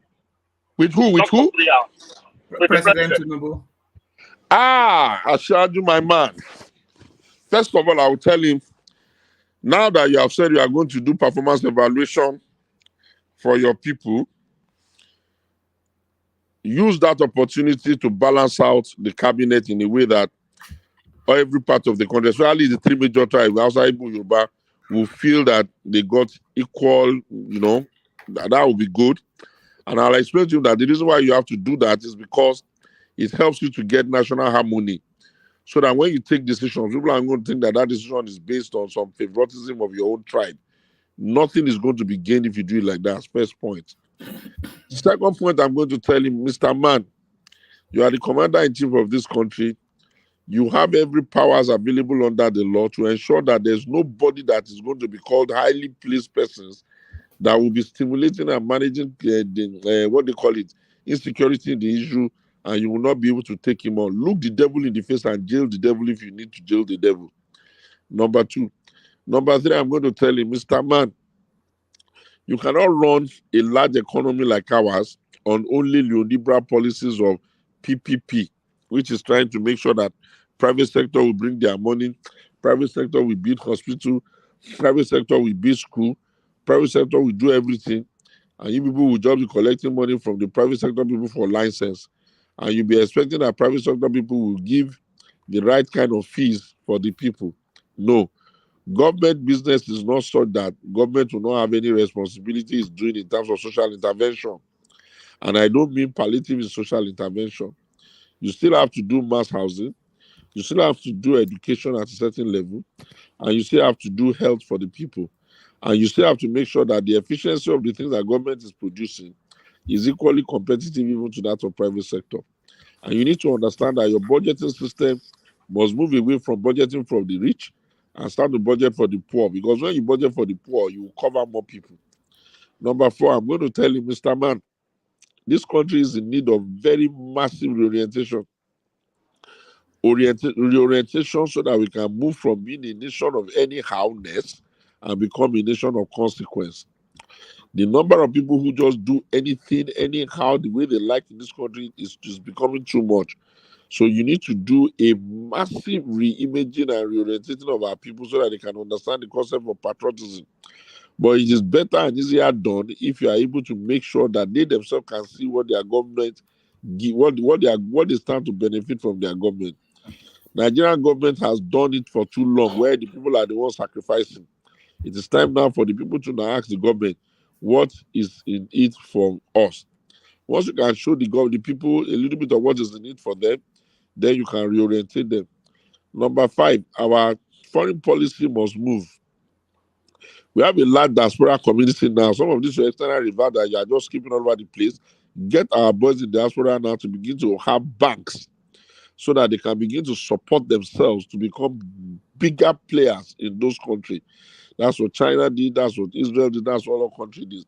With who? With who? 3 hours. With President Tinubu. Ashadu, my man. First of all, I will tell him, now that you have said you are going to do performance evaluation for your people, use that opportunity to balance out the cabinet in a way that every part of the country, especially the 3 major tribes, outside Yoruba, will feel that they got equal, that will be good. And I'll explain to you that the reason why you have to do that is because it helps you to get national harmony. So that when you take decisions, people are going to think that that decision is based on some favoritism of your own tribe. Nothing is going to be gained if you do it like that. First point. Second point, I'm going to tell him, Mr. Man, you are the commander-in-chief of this country. You have every powers available under the law to ensure that there's nobody that is going to be called highly placed persons that will be stimulating and managing what they call it, insecurity in the issue, and you will not be able to take him on. Look the devil in the face and jail the devil if you need to jail the devil. Number 2. Number 3, I'm going to tell him, Mr. Man, you cannot run a large economy like ours on only neoliberal policies of PPP, which is trying to make sure that private sector will bring their money, private sector will build hospital, private sector will build school, private sector will do everything, and you people will just be collecting money from the private sector people for license, and you'll be expecting that private sector people will give the right kind of fees for the people. No. Government business is not such that government will not have any responsibility it's doing in terms of social intervention. And I don't mean palliative in social intervention. You still have to do mass housing. You still have to do education at a certain level. And you still have to do health for the people. And you still have to make sure that the efficiency of the things that government is producing is equally competitive even to that of private sector. And you need to understand that your budgeting system must move away from budgeting from the rich and start to budget for the poor. Because when you budget for the poor, you will cover more people. Number 4, I'm going to tell you, Mr. Man, this country is in need of very massive reorientation so that we can move from being a nation of anyhowness and become a nation of consequence. The number of people who just do anything, anyhow, the way they like in this country is just becoming too much. So you need to do a massive re-imaging and reorientating of our people so that they can understand the concept of patriotism. But it is better and easier done if you are able to make sure that they themselves can see what their government give, what they stand to benefit from their government. Nigerian government has done it for too long, where the people are the ones sacrificing. It is time now for the people to now ask the government what is in it for us. Once you can show the people a little bit of what is in it for them, then you can reorientate them. Number 5, our foreign policy must move. We have a large diaspora community now. Some of these are external rivals that you are just keeping all over the place. Get our boys in diaspora now to begin to have banks so that they can begin to support themselves to become bigger players in those countries. That's what China did, that's what Israel did, that's what other countries did.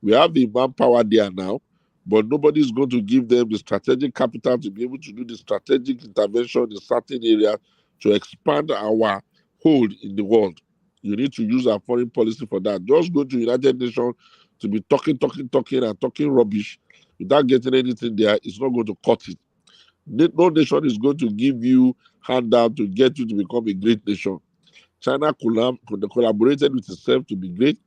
We have the manpower there now, but nobody is going to give them the strategic capital to be able to do the strategic intervention in certain areas to expand our hold in the world. You need to use our foreign policy for that. Just go to United Nations to be talking rubbish without getting anything there. It's not going to cut it. No nation is going to give you handout to get you to become a great nation. China collaborated with itself to be great.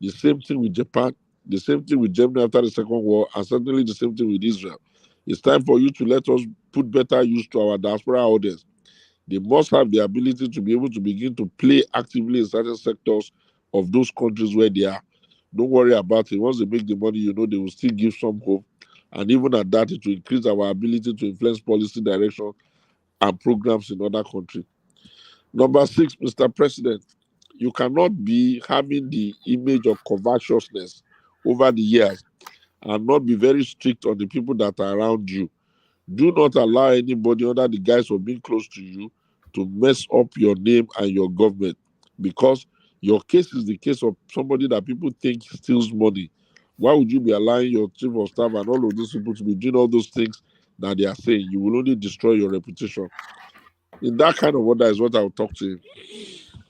The same thing with Japan. The same thing with Germany after the Second War, and certainly the same thing with Israel. It's time for you to let us put better use to our diaspora audience. They must have the ability to be able to begin to play actively in certain sectors of those countries where they are. Don't worry about it. Once they make the money, you know they will still give some hope. And even at that, it will increase our ability to influence policy direction and programs in other countries. Number 6, Mr. President, you cannot be having the image of covetousness over the years and not be very strict on the people that are around you. Do not allow anybody under the guise of being close to you to mess up your name and your government, because your case is the case of somebody that people think steals money. Why would you be allowing your chief of staff and all of those people to be doing all those things that they are saying? You will only destroy your reputation. In that kind of order is what I will talk to you.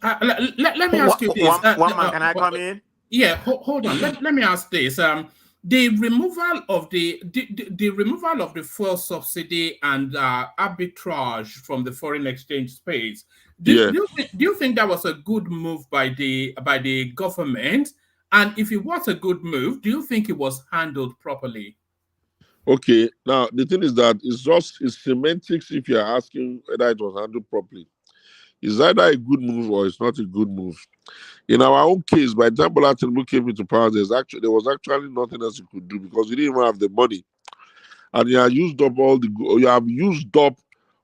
Let me ask you this. One man, can I come in? Yeah, hold on. Let me ask this. The removal of the removal of the fuel subsidy and arbitrage from the foreign exchange space. Do you think that was a good move by the government? And if it was a good move, do you think it was handled properly? Okay, now the thing is that it's semantics if you're asking whether it was handled properly. It's either a good move or it's not a good move. In our own case, by the time Bola Tinubu came into power, there was actually nothing else you could do because you didn't even have the money, and you have used up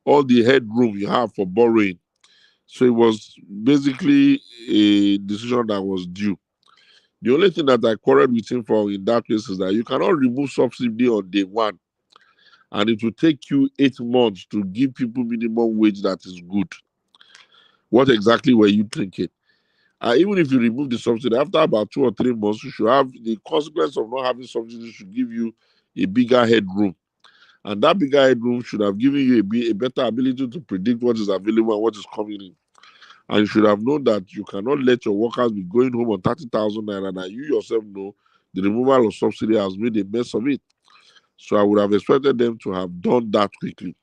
all the headroom you have for borrowing. So it was basically a decision that was due. The only thing that I quarreled with him for in that case is that you cannot remove subsidy on day one, and it will take you 8 months to give people minimum wage that is good. What exactly were you thinking? Even if you remove the subsidy, after about 2 or 3 months, you should have the consequence of not having subsidy should give you a bigger headroom. And that bigger headroom should have given you a better ability to predict what is available and what is coming in. And you should have known that you cannot let your workers be going home on 30,000 naira, and you yourself know the removal of subsidy has made a mess of it. So I would have expected them to have done that quickly.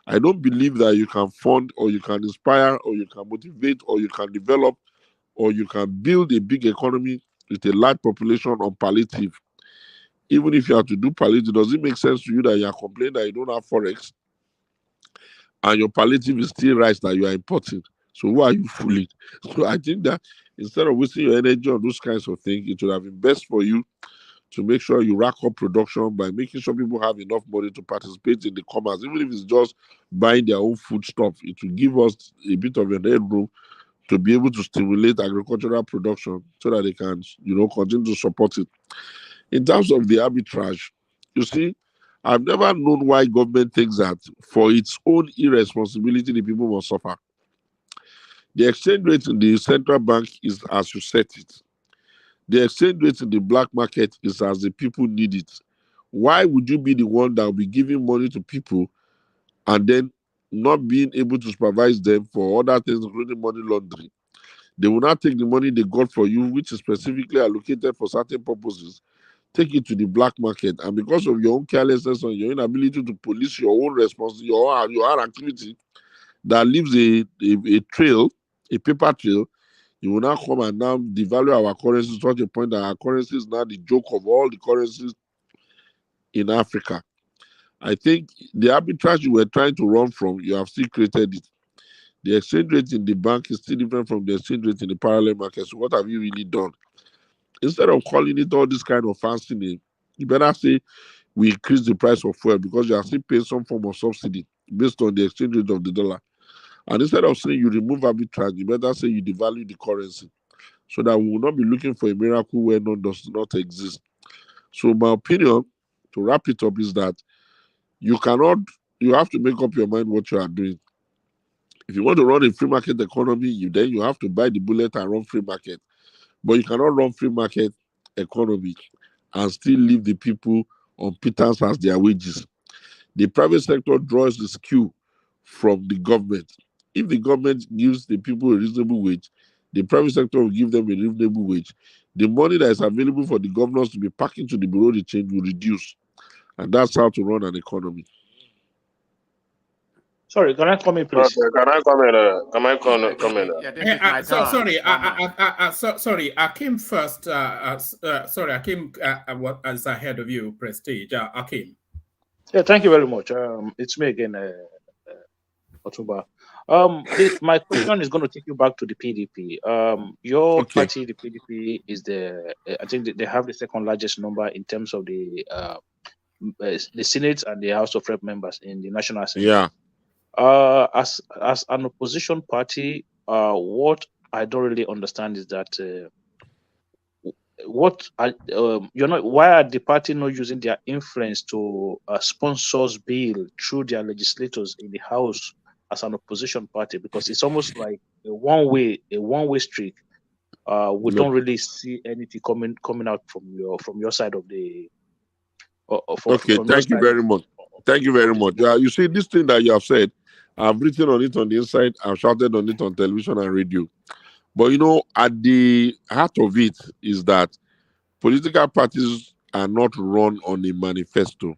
I don't believe that you can fund or you can inspire or you can motivate or you can develop or you can build a big economy with a large population on palliative. Even if you have to do palliative, does it make sense to you that you are complaining that you don't have forex and your palliative is still rice that you are importing? So who are you fooling? So I think that instead of wasting your energy on those kinds of things, it would have been best for you to make sure you rack up production by making sure people have enough money to participate in the commerce. Even if it's just buying their own food stuff, it will give us a bit of an headroom to be able to stimulate agricultural production so that they can, continue to support it. In terms of the arbitrage, you see, I've never known why government thinks that for its own irresponsibility, the people must suffer. The exchange rate in the central bank is as you set it. The exchange rate in the black market is as the people need it. Why would you be the one that will be giving money to people and then not being able to supervise them for other things, including money laundering? They will not take the money they got for you, which is specifically allocated for certain purposes, take it to the black market. And because of your own carelessness and your inability to police your own your own activity that leaves a trail, a paper trail, you will now come and now devalue our currency to such a point that our currency is now the joke of all the currencies in Africa. I think the arbitrage you were trying to run from, you have still created it. The exchange rate in the bank is still different from the exchange rate in the parallel market. So what have you really done? Instead of calling it all this kind of fancy name, you better say we increase the price of fuel because you are still paying some form of subsidy based on the exchange rate of the dollar. And instead of saying you remove arbitrage, you better say you devalue the currency so that we will not be looking for a miracle where none does not exist. So my opinion, to wrap it up, is that you have to make up your mind what you are doing. If you want to run a free market economy, then you have to buy the bullet and run free market. But you cannot run free market economy and still leave the people on pittance as their wages. The private sector draws the skew from the government. If the government gives the people a reasonable wage, the private sector will give them a reasonable wage. The money that is available for the governors to be packing to the bureau de change will reduce. And that's how to run an economy. Sorry, can I come in, please? Okay, can I come in? Come in? Sorry, Akim first. Sorry, Akim is ahead of you, Prestige. Akim. Yeah, thank you very much. It's me again, Otuba. My question is going to take you back to the PDP. Your party, the PDP, is I think they have the second largest number in terms of the Senate and the House of Rep members in the National Assembly. Yeah. As an opposition party, what I don't really understand is that why are the party not using their influence to sponsor bill through their legislators in the House as an opposition party? Because it's almost like a one-way street. We don't really see anything coming out from your side of the. Thank you very much. Thank you very much. You see, this thing that you have said, I've written on it on the inside, I've shouted on it on television and radio. But at the heart of it is that political parties are not run on a manifesto.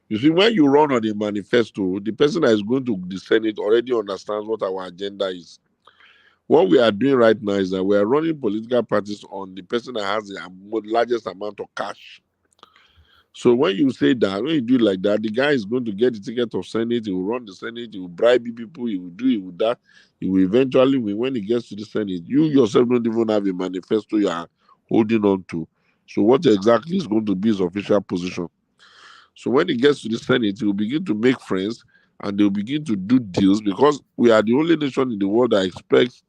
You see, when you run on a manifesto, the person that is going to the Senate already understands what our agenda is. What we are doing right now is that we are running political parties on the person that has the largest amount of cash. So when you say that, when you do it like that, the guy is going to get the ticket of Senate, he will run the Senate, he will bribe people, he will do it with that, he will eventually win. When he gets to the Senate, you yourself don't even have a manifesto you are holding on to. So what exactly is going to be his official position? So when he gets to the Senate, he will begin to make friends and they will begin to do deals because we are the only nation in the world that expects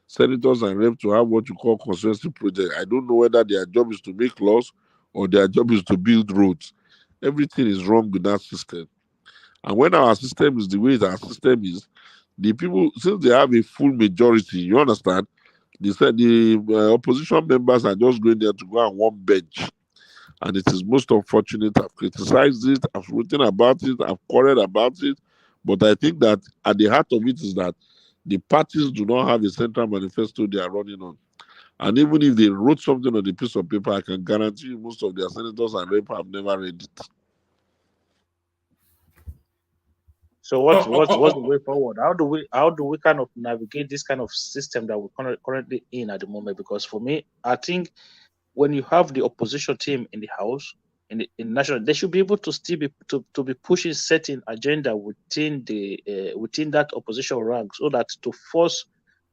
senators and reps to have what you call consensus projects. I don't know whether their job is to make laws or their job is to build roads. Everything is wrong with that system. And when our system is the way that our system is, the people, since they have a full majority, you understand, they said the opposition members are just going there to go on one bench. And it is most unfortunate. I've criticized it, I've written about it, I've quarreled about it. But I think that at the heart of it is that the parties do not have a central manifesto they are running on. And even if they wrote something on a piece of paper, I can guarantee you most of their senators and reps have never read it. So what's the way forward? How do we kind of navigate this kind of system that we're currently in at the moment? Because for me, I think when you have the opposition team in the House, in national, they should be able to still be pushing certain agenda within that opposition rank, so that to force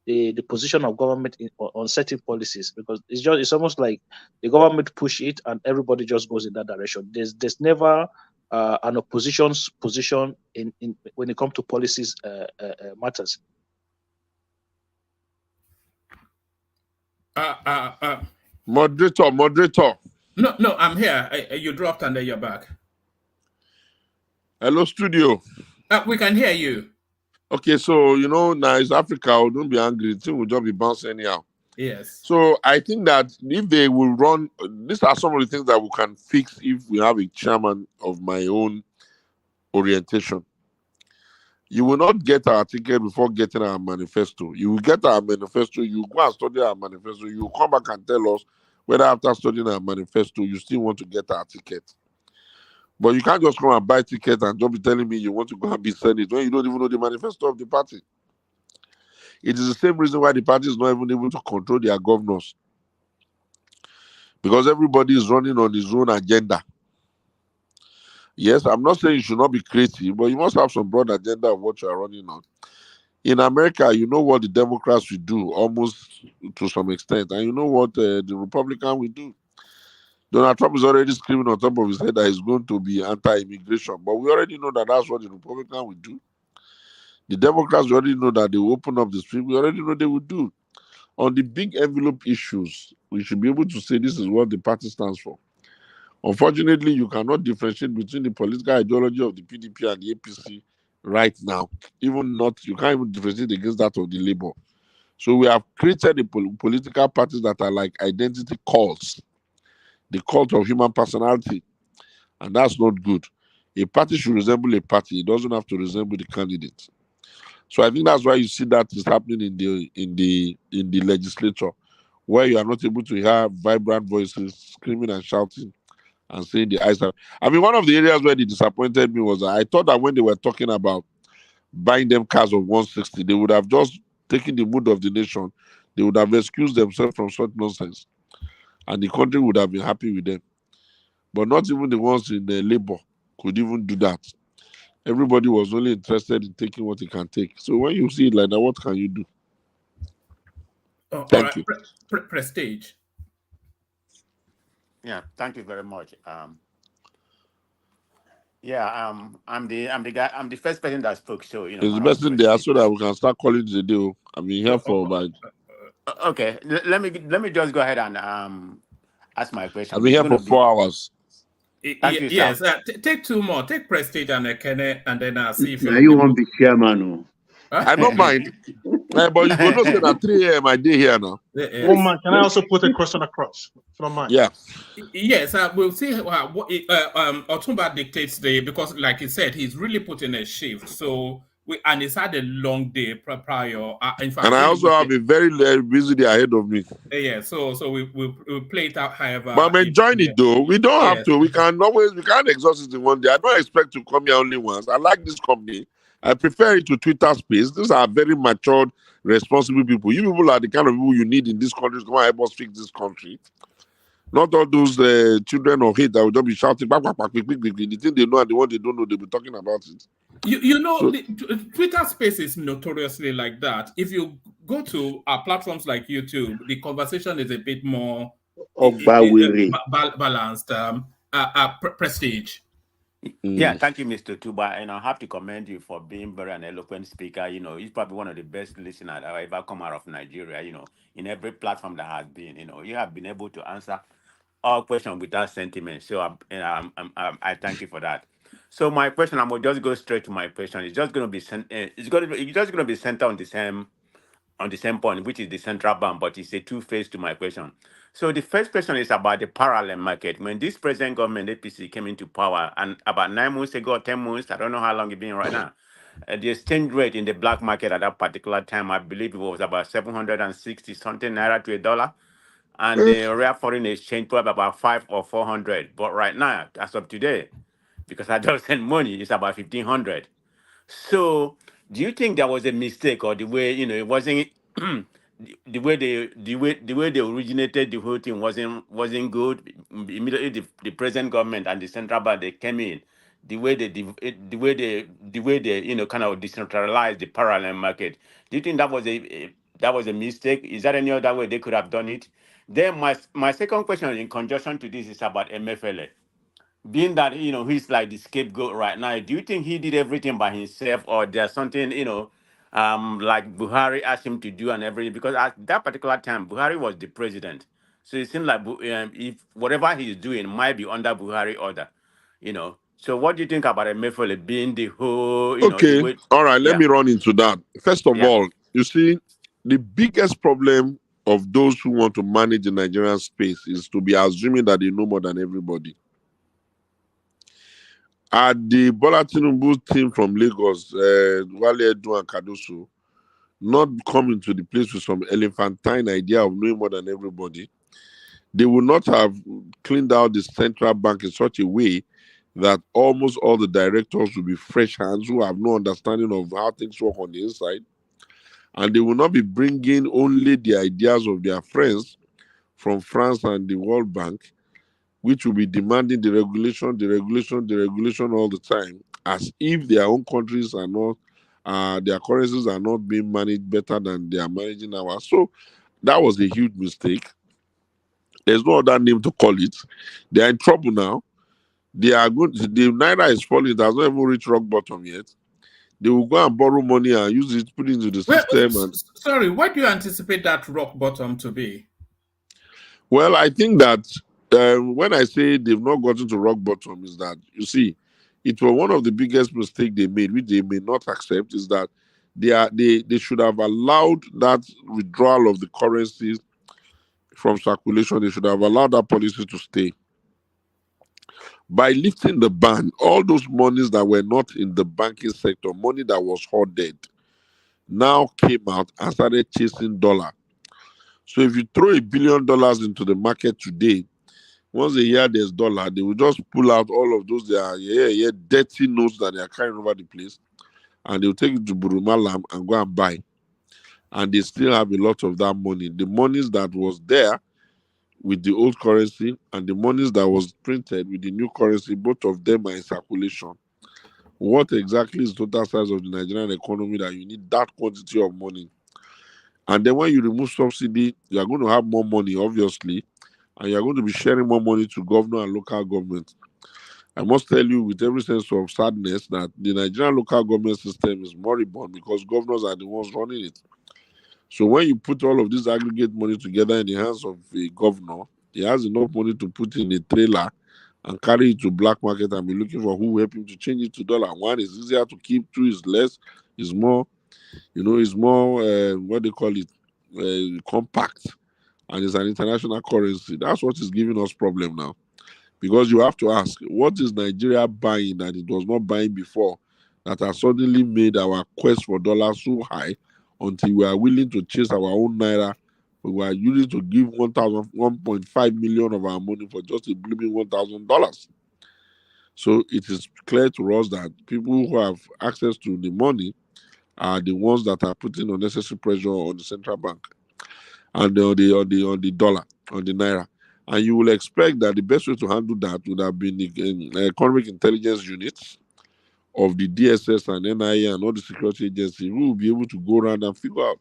the position of government on certain policies, because it's almost like the government push it and everybody just goes in that direction. There's never an opposition's position in when it comes to policies matters. Moderator. No, I'm here. You dropped and then you're back. Hello, studio. We can hear you. Okay, so now it's Africa. Don't be angry. Things will just be bouncing anyhow. Yes. So I think that if they will run, these are some of the things that we can fix if we have a chairman of my own orientation. You will not get our ticket before getting our manifesto. You will get our manifesto, you go and study our manifesto, you will come back and tell us whether after studying our manifesto, you still want to get our ticket. But you can't just come and buy ticket and just be telling me you want to go and be Senate when you don't even know the manifesto of the party. It is the same reason why the party is not even able to control their governors. Because everybody is running on his own agenda. Yes, I'm not saying you should not be creative, but you must have some broad agenda of what you are running on. In America, you know what the Democrats will do, almost to some extent, and you know what the Republican will do. Donald Trump is already screaming on top of his head that he's going to be anti-immigration, but we already know that that's what the Republican will do. The Democrats already know that they will open up the street. We already know they will do. On the big envelope issues, we should be able to say this is what the party stands for. Unfortunately, you cannot differentiate between the political ideology of the PDP and the APC right now. Even not, you can't even differentiate against that of the Labour. So we have created a political parties that are like identity cults, the cult of human personality, and that's not good. A party should resemble a party. It doesn't have to resemble the candidate. So I think that's why you see that is happening in the legislature, where you are not able to hear vibrant voices screaming and shouting and saying the eyes are. I mean, one of the areas where they disappointed me was I thought that when they were talking about buying them cars of 160, they would have just taken the mood of the nation. They would have excused themselves from such nonsense, and the country would have been happy with them. But not even the ones in the Labour could even do that. Everybody was only interested in taking what he can take. So when you see it like that, what can you do? Thank you. Prestige. Yeah, thank you very much. I'm the guy. I'm the first person that spoke. So It's the best thing there so that we can start calling the deal. I'm here for about. Okay, let me just go ahead and ask my question. I've been here for 4 hours. Thank you, yes, sir. take two more. Take Prestige and Ekene, and then I'll see if Now you want to be chairman. I don't mind. But you go know say at 3 a.m. I day here now. Woman, can I also put a question across? If you don't mind. Yeah. Yes, we'll see what Otumba dictates because, like he said, he's really put in a shift. So and he's had a long day prior. In fact, and I also have a very busy day ahead of me. Yeah, so we'll play it out. However, but I'm enjoying it though. We don't have to. We can't exhaust it in one day. I don't expect to come here only once. I like this company. I prefer it to Twitter space. These are very matured, responsible people. You people are the kind of people you need in this country to come and help us fix this country. Not all those children of hate that will just be shouting, back, the thing they know and the one they don't know, they'll be talking about it. You know, Twitter space is notoriously like that. If you go to platforms like YouTube, the conversation is a bit more balanced. Prestige. Yeah, thank you, Mr. Tuba. And I have to commend you for being very an eloquent speaker. You know, he's probably one of the best listeners that have ever come out of Nigeria. You know, in every platform that has been, you know, you have been able to answer all questions without sentiment. So I thank you for that. So my question, I'm gonna just go straight to my question. It's just going to be centered on the same point, which is the central bank, but it's a two-phase to my question. So the first question is about the parallel market. When this present government, APC, came into power, and about 9 months ago, 10 months, I don't know how long it's been right now, the exchange rate in the black market at that particular time, I believe it was about 760 something naira to $1. And the real foreign exchange probably about 500 or 400. But right now, as of today, because I just sent money, it's about 1,500. So do you think there was a mistake, or the way, you know, it wasn't the way they originated the whole thing wasn't good? Immediately the present government and the central bank, they came in, the way they you know, kind of decentralized the parallel market. Do you think that was a mistake? Is there any other way they could have done it? Then my second question in conjunction to this is about MFLA. Being that, you know, he's like the scapegoat right now, do you think he did everything by himself, or there's something, you know, like Buhari asked him to do and everything? Because at that particular time, Buhari was the president. So it seems like if whatever he's doing might be under Buhari order, you know. So what do you think about Emefiele being the whole, you know, the way, all right, let me run into that. First of all, you see, the biggest problem of those who want to manage the Nigerian space is to be assuming that they know more than everybody. At the Bola Tinubu team from Lagos, Wale Edu and Kadoso, not coming to the place with some elephantine idea of knowing more than everybody, they would not have cleaned out the central bank in such a way that almost all the directors will be fresh hands who have no understanding of how things work on the inside. And they will not be bringing only the ideas of their friends from France and the World Bank, which will be demanding the regulation all the time, as if their own countries are not, their currencies are not being managed better than they are managing ours. So that was a huge mistake. There's no other name to call it. They are in trouble now. They are good. The naira is falling. It has not even reached rock bottom yet. They will go and borrow money and use it, put it into the system. Sorry, what do you anticipate that rock bottom to be? Well, I think that when I say they've not gotten to rock bottom, is that, you see, it was one of the biggest mistakes they made, which they may not accept, is that they should have allowed that withdrawal of the currencies from circulation. They should have allowed that policy to stay. By lifting the ban, all those monies that were not in the banking sector, money that was hoarded, now came out and started chasing dollar. So if you throw $1 billion into the market today, once they hear there's dollar, they will just pull out all of those dirty notes that they are carrying over the place, and they will take it to Burumalam and go and buy. And they still have a lot of that money. The monies that was there with the old currency and the monies that was printed with the new currency, both of them are in circulation. What exactly is the total size of the Nigerian economy that you need that quantity of money? And then when you remove subsidy, you are going to have more money, obviously, and you are going to be sharing more money to governor and local government. I must tell you with every sense of sadness that the Nigerian local government system is moribund because governors are the ones running it. So when you put all of this aggregate money together in the hands of a governor, he has enough money to put in a trailer and carry it to black market and be looking for who will help him to change it to dollar. One is easier to keep, two is less, is more, is more, what they call it, compact, and it's an international currency. That's what is giving us problem now. Because you have to ask, what is Nigeria buying that it was not buying before that has suddenly made our quest for dollars so high until we are willing to chase our own naira? We are willing to give 1.5 million of our money for just a blooming $1,000. So it is clear to us that people who have access to the money are the ones that are putting unnecessary pressure on the central bank and on the dollar, on the naira. And you will expect that the best way to handle that would have been the economic intelligence units of the DSS and NIA and all the security agencies who will be able to go around and figure out.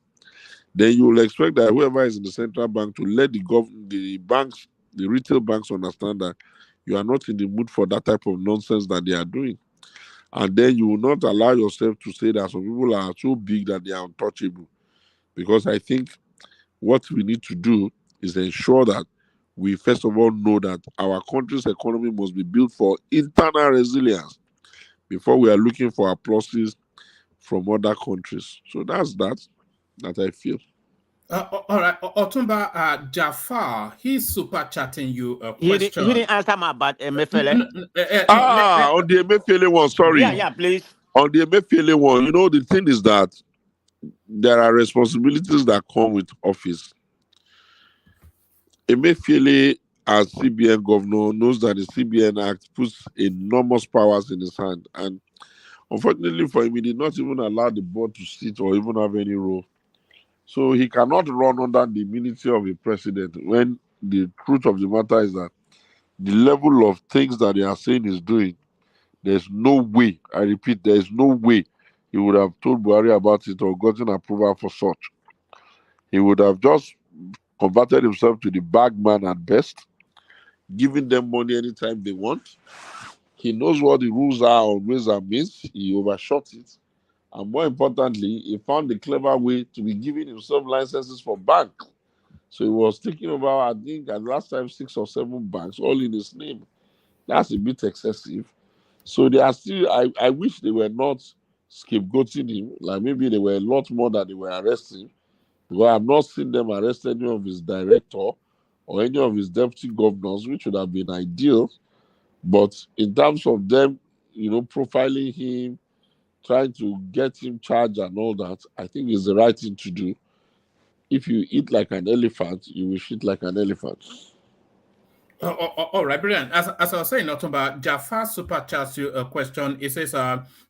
Then you will expect that whoever is in the central bank to let the banks, the retail banks, understand that you are not in the mood for that type of nonsense that they are doing. And then you will not allow yourself to say that some people are so big that they are untouchable. Because I think what we need to do is ensure that we first of all know that our country's economy must be built for internal resilience before we are looking for applauses from other countries. So that's that I feel. All right, Otumba Jafar, he's super chatting you a question. He didn't answer me about Emefiele. On the Emefiele one, sorry. Yeah, please. On the Emefiele one, the thing is that there are responsibilities that come with office. Emefiele, as CBN governor, knows that the CBN Act puts enormous powers in his hand. And unfortunately for him, he did not even allow the board to sit or even have any role. So he cannot run under the immunity of a president when the truth of the matter is that the level of things that they are saying is doing, there's no way, I repeat, there's no way he would have told Buhari about it or gotten approval for such. He would have just converted himself to the bag man at best, giving them money anytime they want. He knows what the rules are on ways and means. He overshot it. And more importantly, he found a clever way to be giving himself licenses for banks. So he was taking over, I think, at last time, 6 or 7 banks, all in his name. That's a bit excessive. So they are still, I wish they were not scapegoating him. Like maybe there were a lot more that they were arresting. Because I've not seen them arrest any of his director or any of his deputy governors, which would have been ideal. But in terms of them profiling him, trying to get him charged and all that, I think is the right thing to do. If you eat like an elephant, you will shit like an elephant. All right, brilliant. As I was saying, Otumba, Jafar supercharged you a question. It says,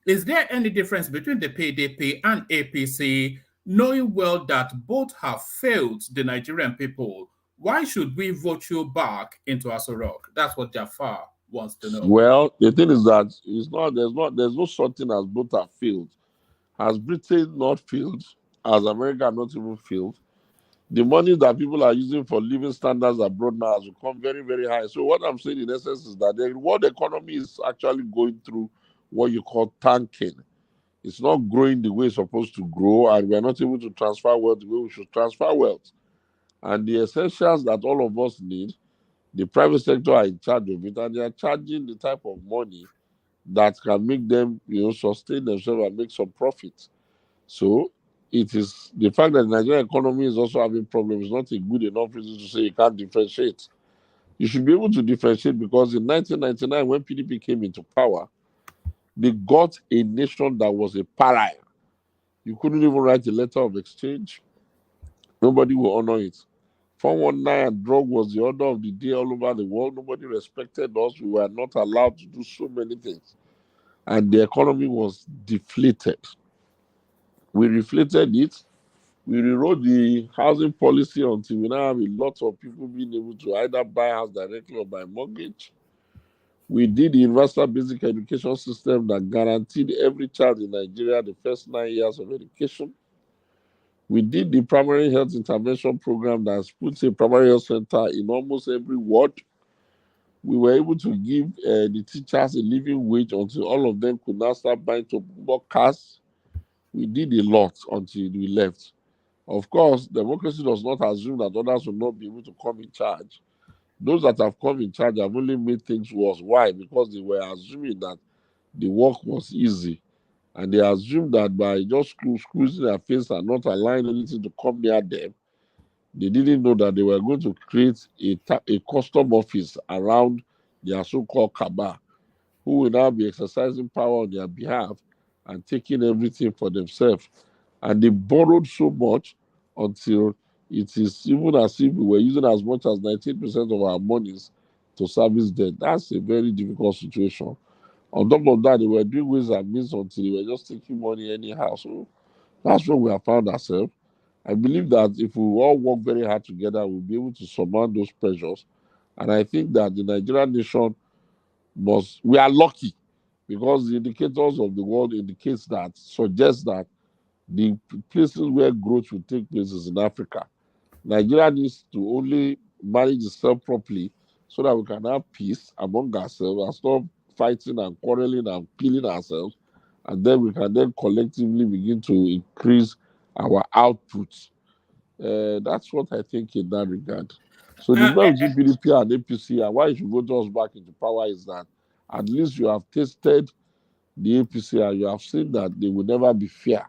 is there any difference between the PDP and APC, knowing well that both have failed the Nigerian people? Why should we vote you back into Aso Rock? That's what Jafar wants to know. Well, the thing is that there's no such thing as both have failed. Has Britain not failed? Has America not even failed? The money that people are using for living standards abroad now has become very, very high. So what I'm saying in essence is that the world economy is actually going through what you call tanking. It's not growing the way it's supposed to grow, and we're not able to transfer wealth the way we should transfer wealth. And the essentials that all of us need, the private sector are in charge of it, and they are charging the type of money that can make them, sustain themselves and make some profit. So it is the fact that the Nigerian economy is also having problems is not a good enough reason to say you can't differentiate. You should be able to differentiate, because in 1999, when PDP came into power, they got a nation that was a pariah. You couldn't even write a letter of exchange. Nobody will honor it. 419 and drug was the order of the day all over the world. Nobody respected us. We were not allowed to do so many things. And the economy was deflated. We reflated it. We rewrote the housing policy until we now have a lot of people being able to either buy a house directly or by mortgage. We did the universal basic education system that guaranteed every child in Nigeria the first 9 years of education. We did the primary health intervention program that puts a primary health center in almost every ward. We were able to give the teachers a living wage until all of them could now start buying more cars. We did a lot until we left. Of course, democracy does not assume that others will not be able to come in charge. Those that have come in charge have only made things worse. Why? Because they were assuming that the work was easy. And they assumed that by just squeezing their face and not allowing anything to come near them, they didn't know that they were going to create a custom office around their so-called cabal, who will now be exercising power on their behalf and taking everything for themselves. And they borrowed so much until it is even as if we were using as much as 19% of our monies to service debt. That's a very difficult situation. On top of that, they were doing ways and means until they were just taking money anyhow. So that's where we have found ourselves. I believe that if we all work very hard together, we'll be able to surmount those pressures. And I think that the Nigerian nation we are lucky, because the indicators of the world suggest that the places where growth will take place is in Africa. Nigeria needs to only manage itself properly so that we can have peace among ourselves and stop fighting and quarreling and killing ourselves, and then we can then collectively begin to increase our outputs. That's what I think in that regard. So the difference between PDP and APC, and why you should vote us back into power, is that at least you have tasted the APC and you have seen that they will never be fair.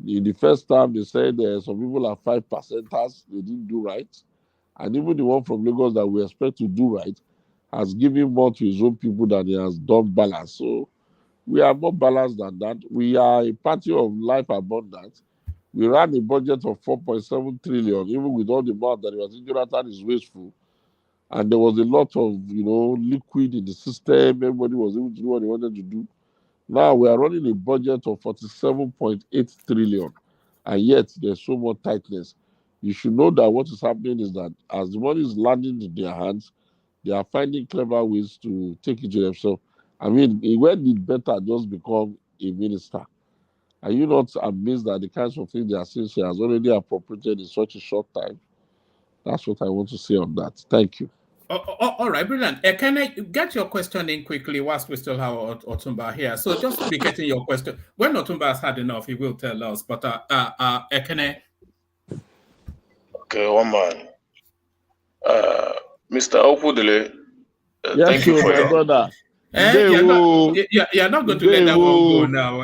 In the first time, they said some people are 5%ers, they didn't do right. And even the one from Lagos that we expect to do right has given more to his own people than he has done balance. So we are more balanced than that. We are a party of life abundance. We ran a budget of 4.7 trillion, even with all the amount that was Jonathan is wasteful. And there was a lot of, liquid in the system. Everybody was able to do what they wanted to do. Now we are running a budget of 47.8 trillion, and yet there's so much tightness. You should know that what is happening is that as the money is landing in their hands, they are finding clever ways to take it to themselves. I mean, when did Betta just become a minister? Are you not amazed that the kinds of things they are saying she has already appropriated in such a short time? That's what I want to say on that. Thank you. All right, brilliant. Can I get your question in quickly whilst we still have Otumba here? So just be getting your question. When Otumba has had enough, he will tell us. But Ekene. Okay, one man. Mr. Okudele, yes, thank you for your brother. You're not going to let that one go now,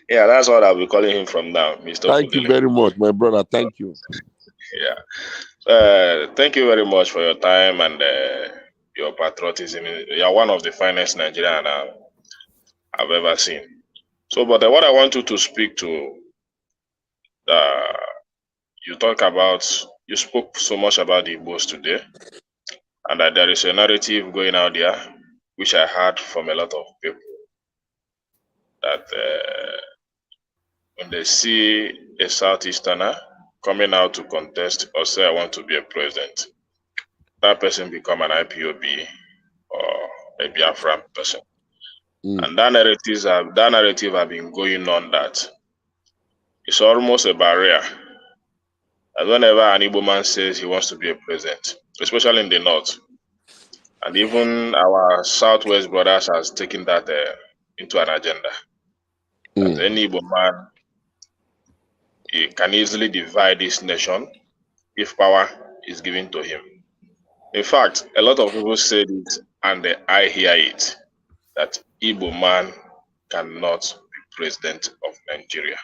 Yeah, that's what I'll be calling him from now, Mr. Thank you very much, my brother. Thank you. Yeah. Thank you very much for your time, and your patriotism. You are one of the finest Nigerian I've ever seen. So, but what I want you to speak to, you spoke so much about the Igbos today, and that there is a narrative going out there, which I heard from a lot of people, that when they see a Southeasterner coming out to contest or say, I want to be a president, that person become an IPOB or a Biafran person. And that narrative have been going on, that it's almost a barrier. And whenever an Igbo man says he wants to be a president, especially in the north, and even our southwest brothers has taken that into an agenda. That any Igbo man, he can easily divide this nation if power is given to him. In fact, a lot of people said it, and I hear it, that Igbo man cannot be president of Nigeria.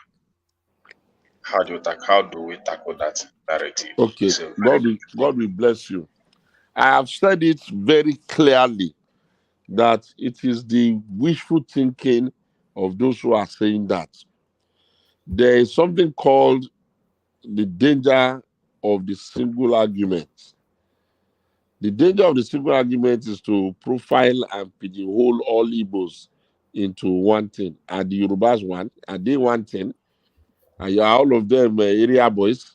How do we tackle that narrative? Okay, God will bless you. I have said it very clearly that it is the wishful thinking of those who are saying that. There is something called the danger of the single argument. The danger of the single argument is to profile and pigeonhole all Igbos into one thing. Are the Yorubas one? Are they one thing? Are all of them area boys?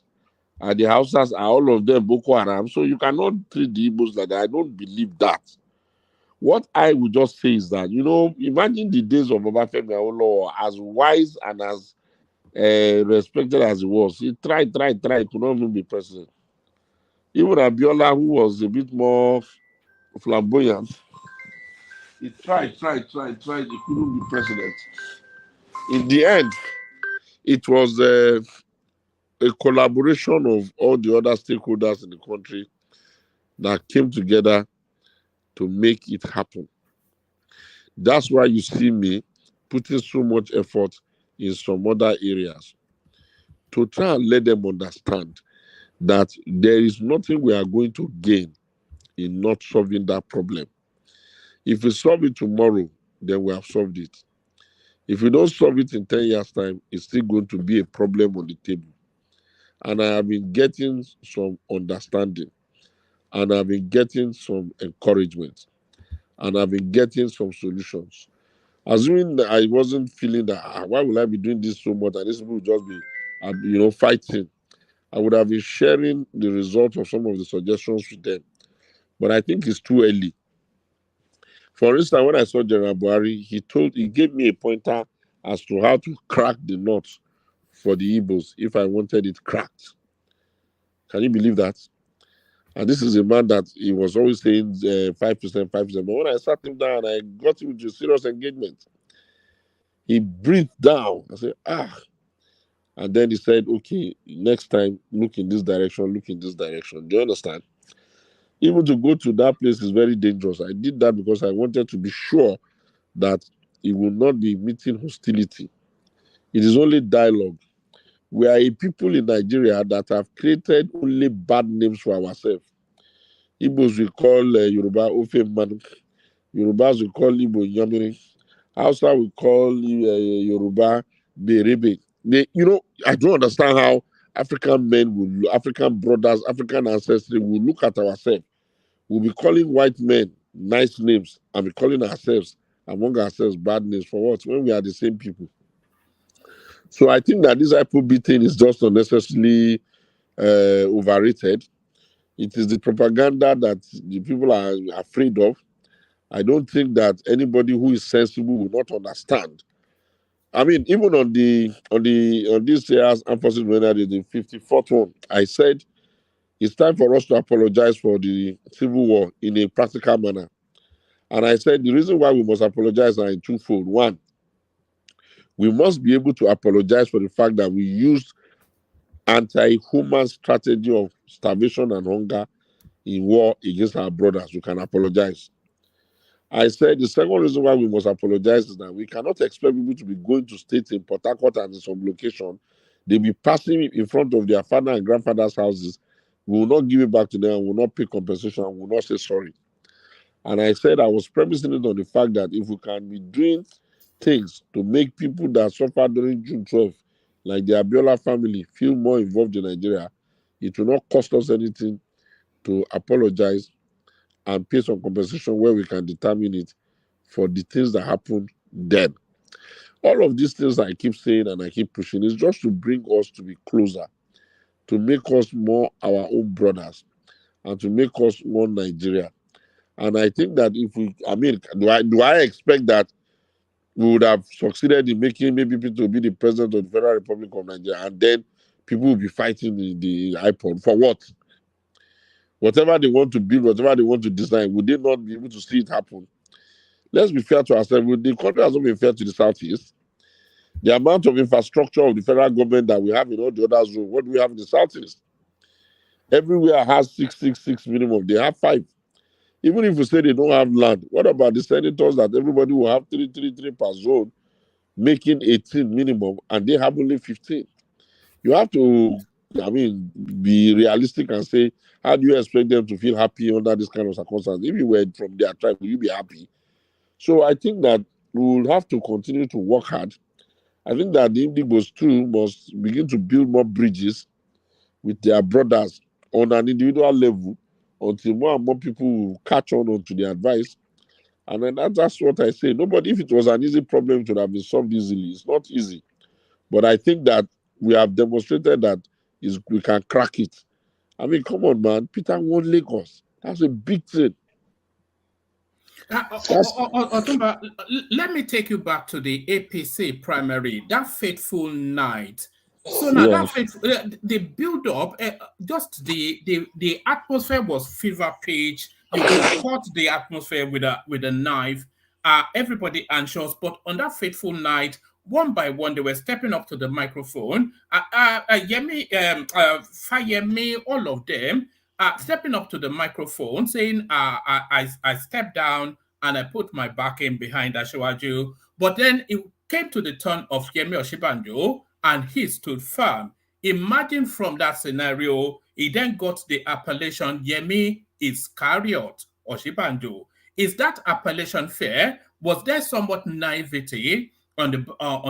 Are the Hausas, are all of them Boko Haram? So you cannot treat the Igbos like that. I don't believe that. What I would just say is that, imagine the days of Obafemi Awolowo, as wise and as respected as he was. He tried, could not even be president. Even Abiola, who was a bit more flamboyant, he tried, he couldn't be president. In the end, it was a collaboration of all the other stakeholders in the country that came together to make it happen. That's why you see me putting so much effort in some other areas to try and let them understand that there is nothing we are going to gain in not solving that problem. If we solve it tomorrow, then we have solved it. If we don't solve it in 10 years' time, it's still going to be a problem on the table. And I have been getting some understanding, and I've been getting some encouragement, and I've been getting some solutions. Assuming that I wasn't feeling that, why will I be doing this so much, and this will just be, fighting, I would have been sharing the result of some of the suggestions with them. But I think it's too early. For instance, when I saw General Buhari, he gave me a pointer as to how to crack the nuts for the Igbos if I wanted it cracked. Can you believe that? And this is a man that he was always saying 5%. But when I sat him down, I got him into serious engagement. He breathed down. I said, And then he said, okay, next time, look in this direction. Do you understand? Even to go to that place is very dangerous. I did that because I wanted to be sure that he will not be meeting hostility. It is only dialogue. We are a people in Nigeria that have created only bad names for ourselves. Igbos we call Yoruba Ofe Man. Yorubas we call Igbo Yamiri. Hausa we call Yoruba Berebe. I don't understand how African men African brothers, African ancestry will look at ourselves. We'll be calling white men nice names and be calling ourselves, among ourselves, bad names for what? When we are the same people. So I think that this IPOB thing is just unnecessarily overrated. It is the propaganda that the people are afraid of. I don't think that anybody who is sensible will not understand. I mean, even on this year's emphasis when I did the 54th one, I said it's time for us to apologize for the civil war in a practical manner. And I said the reason why we must apologize are in twofold. One, we must be able to apologize for the fact that we used anti-human strategy of starvation and hunger in war against our brothers. We can apologize. I said the second reason why we must apologize is that we cannot expect people to be going to states in Port Harcourt and in some location. They'll be passing in front of their father and grandfather's houses. We will not give it back to them, we will not pay compensation, we will not say sorry. And I said I was premising it on the fact that if we can be doing things to make people that suffered during June 12th, like the Abiola family, feel more involved in Nigeria, it will not cost us anything to apologize and pay some compensation where we can determine it for the things that happened then. All of these things I keep saying and I keep pushing is just to bring us to be closer, to make us more our own brothers, and to make us one Nigeria. And I think that if we, I mean, do I expect that we would have succeeded in making maybe people to be the president of the Federal Republic of Nigeria, and then people will be fighting the iPod for what? Whatever they want to build, whatever they want to design, would they not be able to see it happen? Let's be fair to ourselves. The country has not been fair to the Southeast. The amount of infrastructure of the federal government that we have in all the other zones, what do we have in the Southeast? Everywhere has 666 minimum. They have 5. Even if you say they don't have land, what about the senators that everybody will have 3 per zone, making 18 minimum, and they have only 15? You have to, I mean, be realistic and say, how do you expect them to feel happy under this kind of circumstance? If you were from their tribe, will you be happy? So I think that we will have to continue to work hard. I think that the Indigbos too must begin to build more bridges with their brothers on an individual level until more and more people will catch on to the advice. And then that's what I say. Nobody, if it was an easy problem, it would have been solved easily. It's not easy. But I think that we have demonstrated that we can crack it. I mean, come on, man. Peter won Lagos. That's a big thing. Otumba, let me take you back to the APC primary, that fateful night. So now the build up, just the atmosphere was fever pitch. You could cut the atmosphere with a knife. Everybody anxious, but on that fateful night, one by one, they were stepping up to the microphone. Yemi, Fayemi, all of them. Stepping up to the microphone, saying, I stepped down and I put my back in behind Ashwaju. But then it came to the turn of Yemi Oshibanjo, and he stood firm. Imagine from that scenario, he then got the appellation Yemi Iscariot Oshibanjo. Is that appellation fair? Was there somewhat naivety on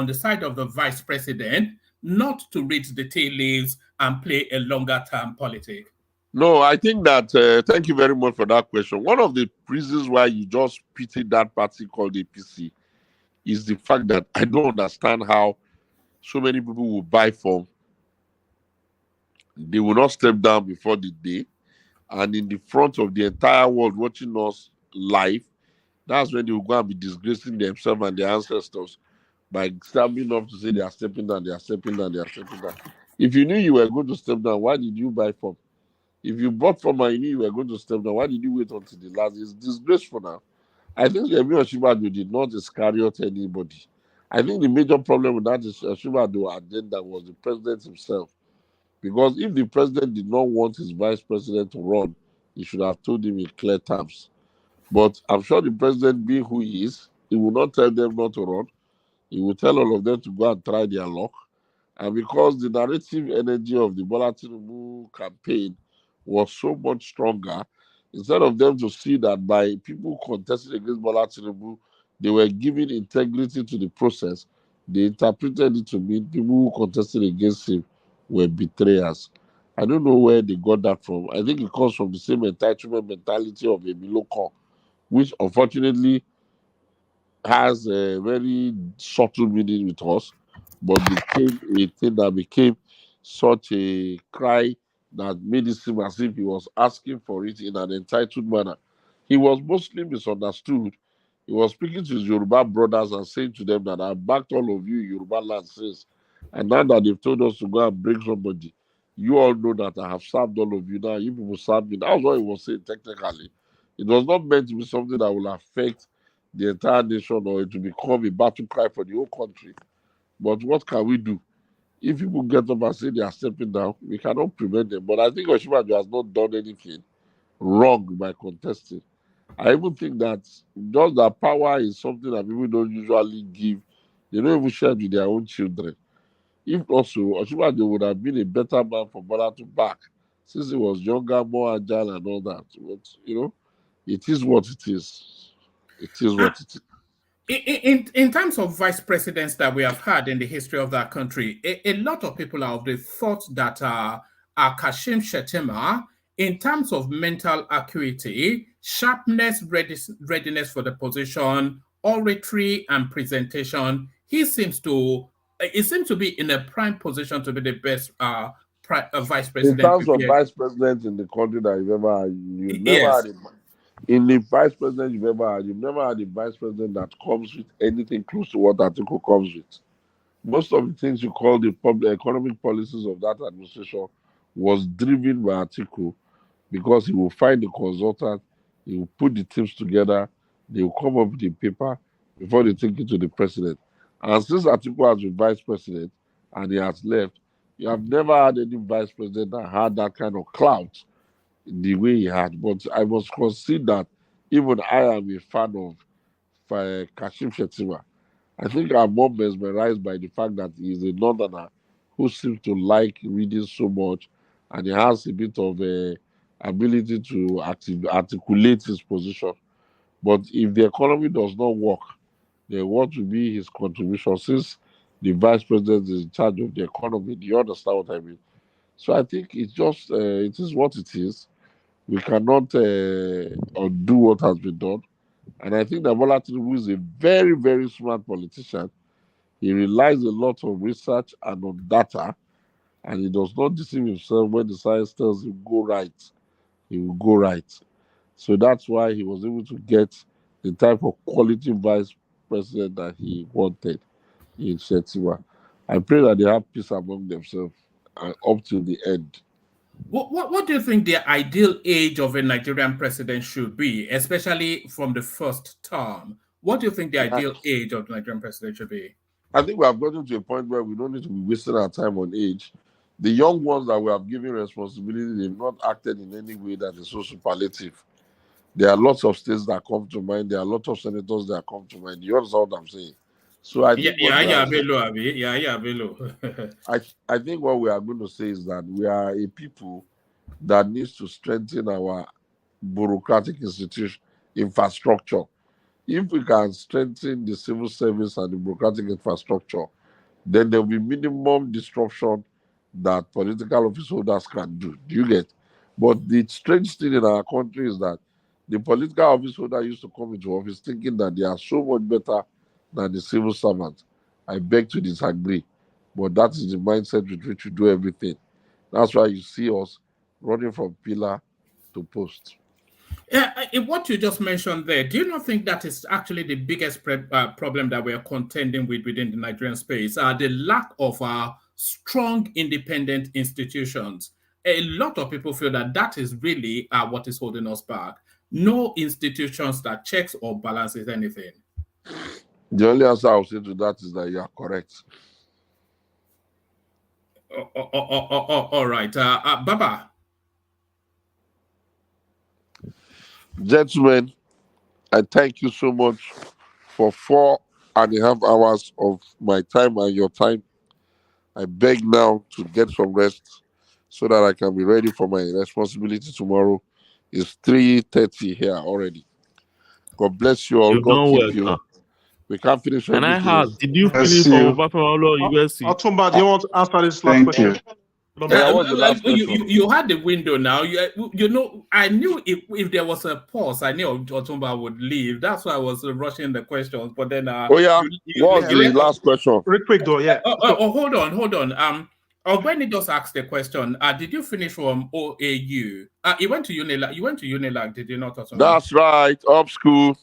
the side of the vice president not to read the tea leaves and play a longer term politics? No, I think that, thank you very much for that question. One of the reasons why you just pity that party called APC is the fact that I don't understand how so many people will buy from. They will not step down before the day. And in the front of the entire world watching us live, that's when they will go and be disgracing themselves and their ancestors by standing up to say they are stepping down, they are stepping down, they are stepping down. If you knew you were going to step down, why did you buy from? If you bought from and you knew you were going to step down, why did you wait until the last? It's disgraceful now. I think Yemi Osinbajo did not Iscariot anybody. I think the major problem with that Osinbajo agenda was the president himself. Because if the president did not want his vice president to run, he should have told him in clear terms. But I'm sure the president, being who he is, he will not tell them not to run. He will tell all of them to go and try their luck. And because the narrative energy of the Bola Tinubu campaign was so much stronger, instead of them to see that by people contesting against Bola Tinubu, they were giving integrity to the process, they interpreted it to mean people who contested against him were betrayers. I don't know where they got that from. I think it comes from the same entitlement mentality of a Miloko, which unfortunately has a very subtle meaning with us, but became a thing that became such a cry that made it seem as if he was asking for it in an entitled manner. He was mostly misunderstood. He was speaking to his Yoruba brothers and saying to them that I backed all of you Yoruba land since. And now that they've told us to go and bring somebody, you all know that I have served all of you. Now you people serve me. That was what he was saying technically. It was not meant to be something that will affect the entire nation or it will become a battle cry for the whole country. But what can we do? If people get up and say they are stepping down, we cannot prevent them. But I think Oshibanjo has not done anything wrong by contesting. I even think that just that power is something that people don't usually give. They don't even share with their own children. If also, Oshibanjo would have been a better man for Bola to back since he was younger, more agile and all that. But, it is what it is. It is what it is. In terms of vice presidents that we have had in the history of that country, a lot of people are of the thought that Kashim Shettima, in terms of mental acuity, sharpness, readiness for the position, oratory, and presentation, he seems to be in a prime position to be the best vice president. In terms of vice president in the country that you've ever had, you've never had in the vice president you've ever had, you've never had a vice president that comes with anything close to what Atiku comes with. Most of the things you call the public economic policies of that administration was driven by Atiku, because he will find the consultant, he will put the teams together, they will come up with a paper before they take it to the president. And since Atiku has been vice president and he has left, you have never had any vice president that had that kind of clout the way he had. But I must concede that even I am a fan of Kashim Shettima. I think I'm more mesmerized by the fact that he is a northerner who seems to like reading so much, and he has a bit of a ability to articulate his position. But if the economy does not work, then what will be his contribution, since the vice president is in charge of the economy? Do you understand what I mean? So I think it's just it is what it is. We cannot undo what has been done. And I think that Bola Tinubu is a very, very smart politician. He relies a lot on research and on data, and he does not deceive himself when the science tells him go right. He will go right. So that's why he was able to get the type of quality vice president that he wanted in Shettima. I pray that they have peace among themselves and up to the end. What do you think the ideal age of a Nigerian president should be, especially from the first term? What do you think the ideal age of the Nigerian president should be? I think we have gotten to a point where we don't need to be wasting our time on age. The young ones that we have given responsibility, they've not acted in any way that is so superlative. There are lots of states that come to mind. There are lots of senators that come to mind. You understand what I'm saying? So I think I think what we are going to say is that we are a people that needs to strengthen our bureaucratic institution infrastructure. If we can strengthen the civil service and the bureaucratic infrastructure, then there will be minimum disruption that political office holders can do. Do you get? But the strange thing in our country is that the political office holder used to come into office thinking that they are so much better than the civil servant. I beg to disagree, but that is the mindset with which we do everything. That's why you see us running from pillar to post. Yeah, what you just mentioned there, do you not think that is actually the biggest problem that we are contending with within the Nigerian space? The lack of strong independent institutions. A lot of people feel that that is really what is holding us back. No institutions that checks or balances anything. The only answer I will say to that is that you are correct. All right. Baba. Gentlemen, I thank you so much for 4.5 hours of my time and your time. I beg now to get some rest so that I can be ready for my responsibility tomorrow. It's 3:30 here already. God bless you all. God keep you. We can't finish everything. And I have. Did you finish from Buffalo USC? Otumba, do you want to answer this last question? You had the window now. You know, I knew if there was a pause, I knew Otumba would leave. That's why I was rushing the questions. But then, what was the last question? Real quick though, yeah. Hold on. When he just asked the question, did you finish from OAU? You went to Unilag. You went to Unilag, did you not? Otumba? That's right. Up school.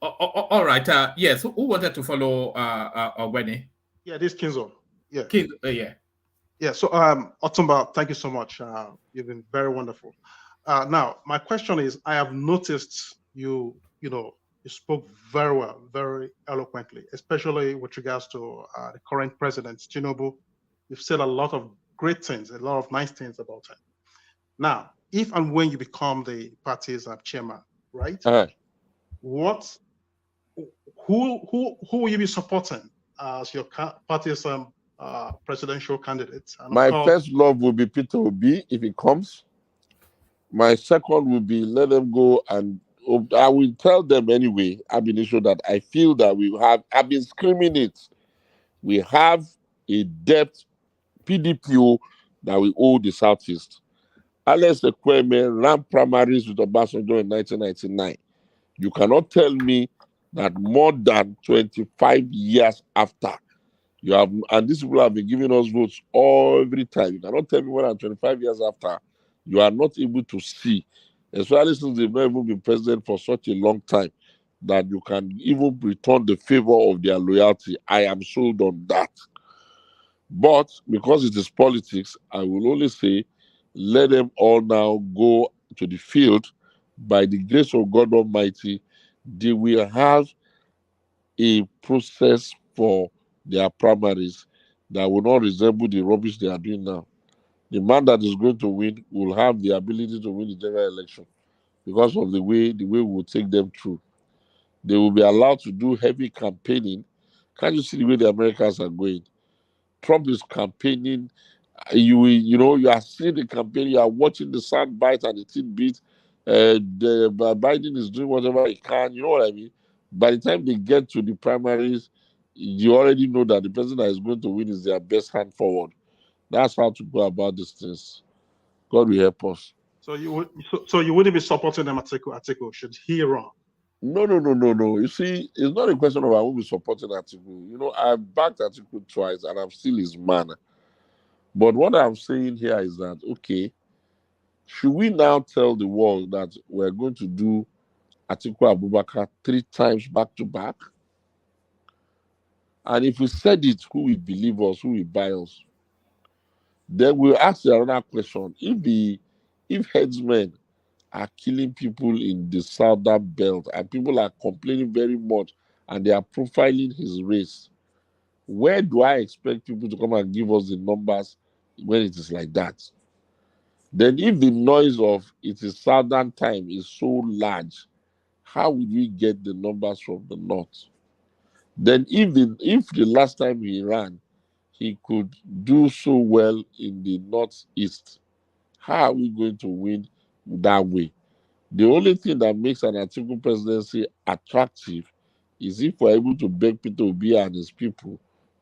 All right. Yes. Who wanted to follow Wenny? Yeah, this Kinzo. Yeah. Yeah. Yeah. So, Otumba, thank you so much. You've been very wonderful. Now, my question is: I have noticed you spoke very well, very eloquently, especially with regards to the current president, Tinubu. You've said a lot of great things, a lot of nice things about him. Now, if and when you become the party's chairman, right? Who will you be supporting as your party's presidential candidate? And my first love will be Peter Obi if he comes. My second will be let them go, and I will tell them anyway, Abinishio, that I feel that I've been screaming it. We have a debt PDPO that we owe the Southeast. Alex Ekweme ran primaries with Obasanjo in 1999. You cannot tell me that more than 25 years after, you have, and these people have been giving us votes every time. You cannot tell me more than 25 years after, you are not able to see, especially since they've not even been president for such a long time, that you can even return the favor of their loyalty. I am sold on that. But because it is politics, I will only say, let them all now go to the field. By the grace of God Almighty, they will have a process for their primaries that will not resemble the rubbish they are doing now. The man that is going to win will have the ability to win the general election because of the way we will take them through. They will be allowed to do heavy campaigning. Can't you see the way the Americans are going? Trump is campaigning. You are seeing the campaign. You are watching the sound bites and the tidbits. Biden is doing whatever he can. You know what I mean? By the time they get to the primaries, you already know that the person that is going to win is their best hand forward. That's how to go about these things. God will help us. So you wouldn't be supporting them, Atiku? Should he run? No. You see, it's not a question of I will be supporting Atiku. I backed Atiku twice and I'm still his man. But what I'm saying here is that, okay, should we now tell the world that we're going to do Atiku Abubakar 3 times back to back? And if we said it, who will believe us, who will buy us? Then we'll ask another question. If headsmen are killing people in the southern belt and people are complaining very much and they are profiling his race, where do I expect people to come and give us the numbers when it is like that? Then if the noise of it is southern time is so large, how would we get the numbers from the north? Then if the last time he ran, he could do so well in the northeast, how are we going to win that way? The only thing that makes an Atiku presidency attractive is if we're able to beg Peter Obi and his people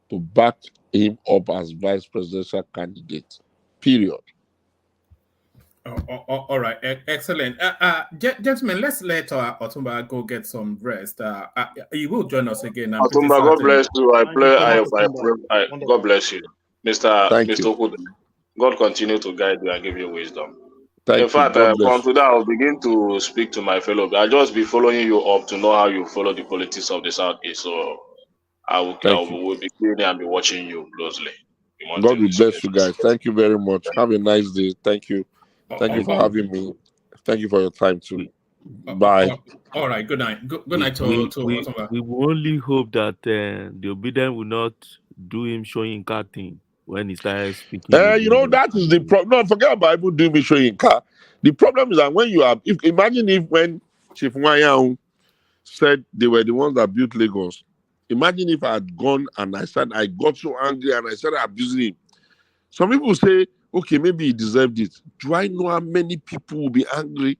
to back him up as vice presidential candidate. Period. All right, excellent. Gentlemen, let's let Otumba go get some rest. He will join us again. Otumba, God bless you. God bless you, Mr. Okudu. God continue to guide you and give you wisdom. In fact, from today, I'll begin to speak to my fellow. I'll just be following you up to know how you follow the politics of the Southeast. So I will be cleaning and be watching you closely. God will bless you guys. Thank you very much. Have a nice day. Thank you. Thank you for having me. Thank you for your time too. Bye. All right. Good night. Good night to Otumba. We will only hope that the obedient will not do him showing car thing when he starts speaking. That is the problem. No, forget about even doing me showing car. The problem is that when you have, imagine when Chief Wanyang said they were the ones that built Lagos. Imagine if I had gone and I said I got so angry and I started abusing him. Some people say, okay, maybe he deserved it. Do I know how many people will be angry?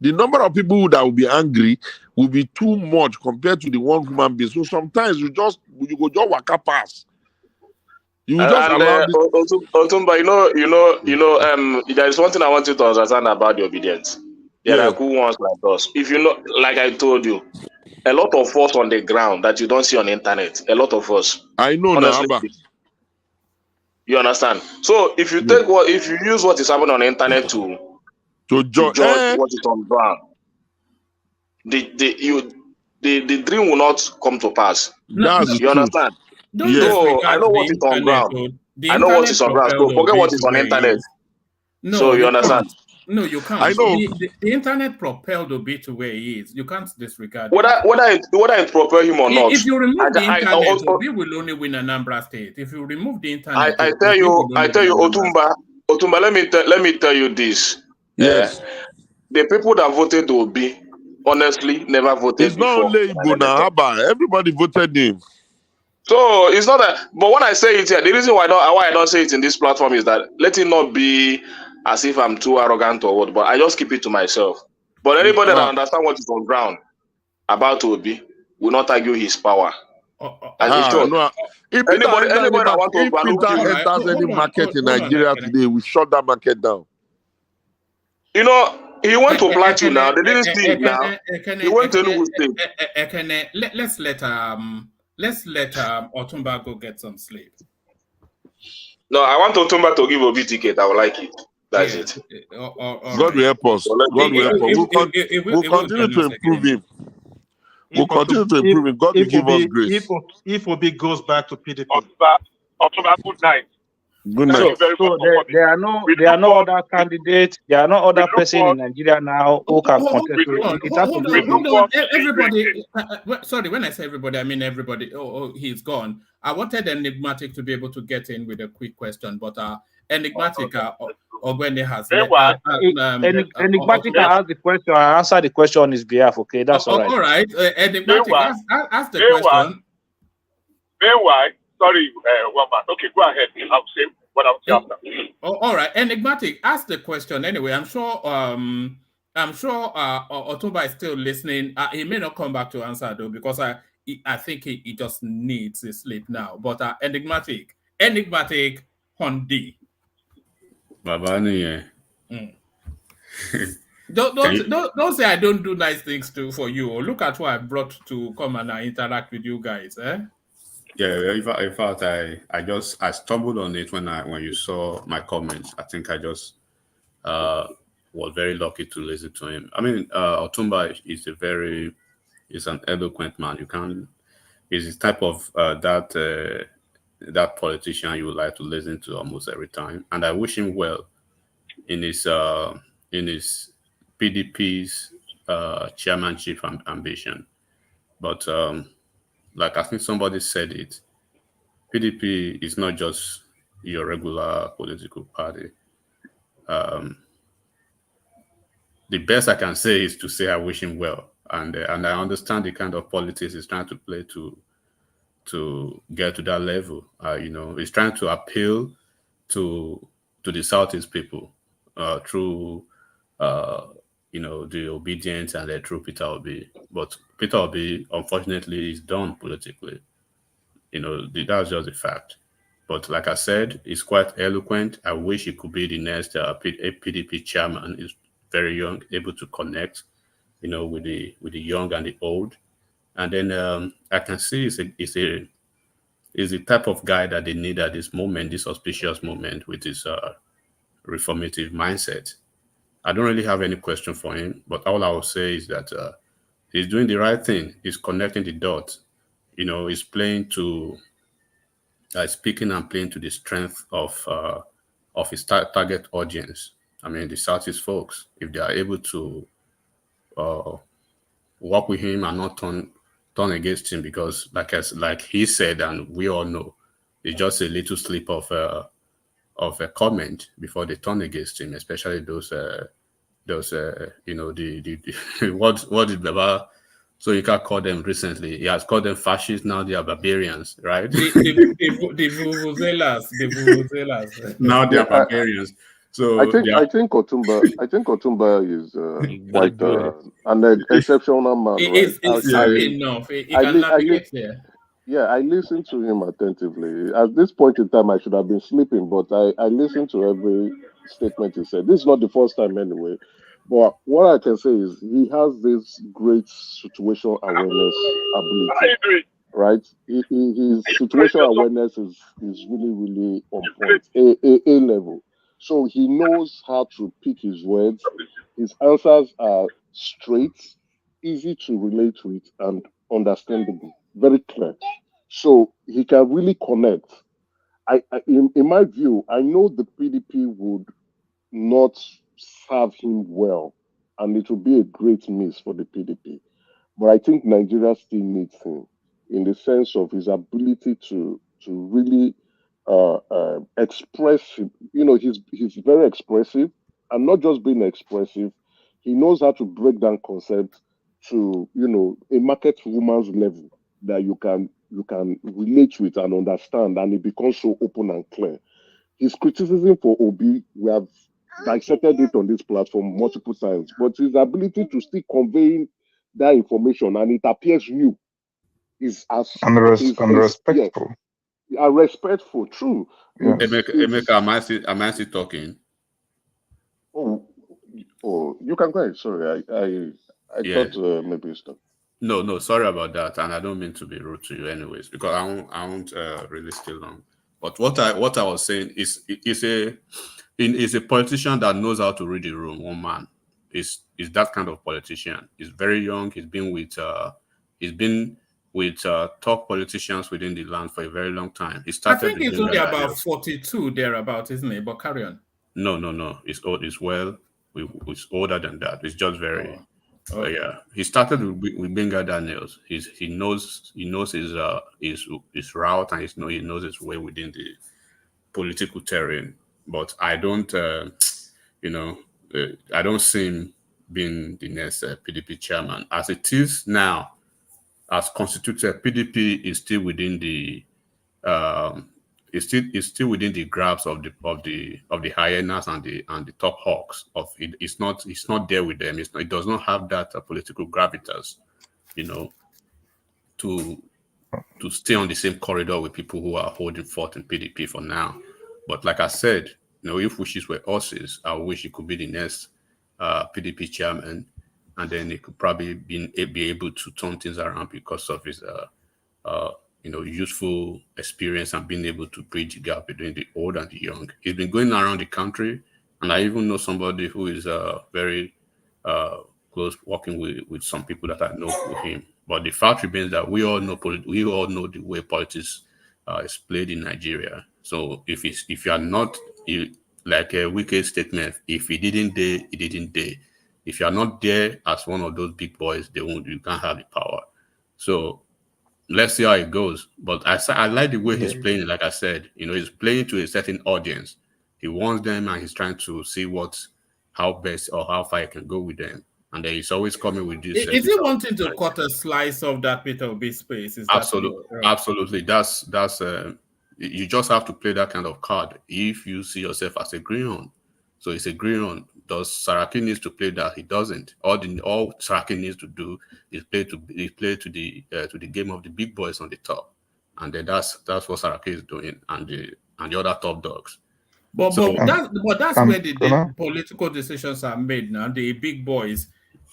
The number of people that will be angry will be too much compared to the one human being. So sometimes you go just waka pass. You just allow this. Otumba, there is one thing I want you to understand about the obedience. There are cool ones like us. If you know, like I told you, a lot of us on the ground that you don't see on the internet. A lot of us. I know honestly, now. You understand? So if you if you use what is happening on the internet to judge what is on ground, the dream will not come to pass. You understand? So I know what is on ground. I know what is on ground. So forget what is on the internet. No, so you understand? No, you can't. I know. The internet propelled Obi to where he is. You can't disregard whether it propel him or not. If you remove the internet, Obi will only win Anambra State. If you remove the internet, I tell you, Otumba, let me tell you this. Yes. The people that voted Obi, honestly, never voted it's before. It's not only Igbo now, everybody voted him. So it's not that. But when I say it here, the reason why I don't say it in this platform is that let it not be as if I'm too arrogant or what, but I just keep it to myself. But anybody that understands what is on ground about Obi will not argue his power. And it's true. No, if Anybody that wants to overlook Peter enters any market in Nigeria today, we shut that market down. You know, he went to Plateau now. They didn't sleep now. He went to Enugu State. Let's let Otumba go get some sleep. No, I want Otumba to give Obi ticket. I would like it. That's it. God will help us. God will help us. We'll continue to improve him. We'll continue to improve him. God will give us grace. If Obi goes back to PDP. Otumba, good night. Good night. So there are no other candidates. There are no other person in Nigeria now who can contest. Hold on. Everybody. Sorry, when I say everybody, I mean everybody. Oh, he's gone. I wanted Enigmatic to be able to get in with a quick question, but Enigmatic Ogwende has. Enigmatic asked the question. I answered the question on his behalf. Okay, that's all right. All right. Enigmatic, ask the question. Meanwhile, sorry, Wama. Okay, go ahead. I'll say what I'll say after. All right. Enigmatic, ask the question anyway. I'm sure Otumba is still listening. He may not come back to answer though, because I think he just needs his sleep now. But Enigmatic Hondi. Babani, Don't say I don't do nice things for you. Or look at what I brought to come and interact with you guys. Yeah, in fact, I stumbled on it when you saw my comments. I think I just was very lucky to listen to him. I mean, Otumba is an eloquent man. He's the type of that politician you would like to listen to almost every time. And I wish him well in his PDP's chairmanship ambition. But like I think somebody said it, PDP is not just your regular political party. The best I can say is to say I wish him well, and I understand the kind of politics he's trying to play to get to that level. He's trying to appeal to the Southeast people through the obedience and through Peter Obi. But Peter Obi, unfortunately, is done politically. That's just a fact. But like I said, he's quite eloquent. I wish he could be the next PDP chairman. He's very young, able to connect, with the young and the old. And then I can see he's the type of guy that they need at this moment, this auspicious moment, with his reformative mindset. I don't really have any question for him, but all I will say is that he's doing the right thing. He's connecting the dots. He's playing to, speaking and playing to the strength of his target audience. I mean, the Southeast folks, if they are able to work with him and not turn against him, because like he said, and we all know, it's just a little slip of a comment before they turn against him, especially those what did Baba so you can call them recently? He has called them fascists. Now they are barbarians, right? The vuvuzelas. Now they are barbarians. So I think Otumba is quite an exceptional man. It's enough. He can navigate there. Yeah, I listened to him attentively. At this point in time, I should have been sleeping, but I listened to every statement he said. This is not the first time anyway. But what I can say is he has this great situational awareness ability, right? His situational awareness is really, really on point, A level. So he knows how to pick his words. His answers are straight, easy to relate with, and understandable, very clear. So he can really connect. In my view, I know the PDP would not serve him well, and it would be a great miss for the PDP. But I think Nigeria still needs him in the sense of his ability to really express. He's very expressive, and not just being expressive. He knows how to break down concepts to a market woman's level that you can relate with and understand, and it becomes so open and clear. His criticism for Obi, we have dissected it on this platform multiple times, but his ability to still convey that information and it appears new is as respectful. Yeah, respectful, true. Yeah. Emeka, am I still talking? Oh, you can go ahead. Sorry, I thought maybe you stopped. No, sorry about that, and I don't mean to be rude to you, anyways, because I won't really stay long. But what I was saying is a politician that knows how to read the room. One man is that kind of politician. He's very young. He's been with top politicians within the land for a very long time. He started. I think it's only about 42 thereabout, isn't it? But carry on. No. It's old. It's older than that. It's just very. Yeah, he started with Benga Daniels. He knows his route, and he knows his way within the political terrain. But I don't, I don't see him being the next PDP chairman. As it is now, as constituted, PDP is still within the it's still within the grasp of the hyenas and the top hawks of it. It's not there with them. It does not have that political gravitas, to stay on the same corridor with people who are holding forth in PDP for now. But like I said, if wishes were horses, I wish he could be the next PDP chairman, and then he could probably be able to turn things around because of his useful experience and being able to bridge the gap between the old and the young. He's been going around the country, and I even know somebody who is very close working with some people that I know with him. But the fact remains that we all know the way politics is played in Nigeria. So if you are not, like a wicked statement, if he didn't dare, he didn't dare. If you are not there as one of those big boys, you can't have the power. So let's see how it goes. But I like the way he's playing. Like I said, he's playing to a certain audience. He wants them, and he's trying to see how best or how far he can go with them. And then he's always coming with this. Is he wanting to cut a slice of that Peter Obi space? Absolutely. That's you just have to play that kind of card if you see yourself as a greenhorn. So it's a greenhorn. Does Saraki needs to play that? He doesn't. All Saraki needs to do is play to the game of the big boys on the top, and then that's what Saraki is doing, and the other top dogs. But that's where the political decisions are made now. The big boys.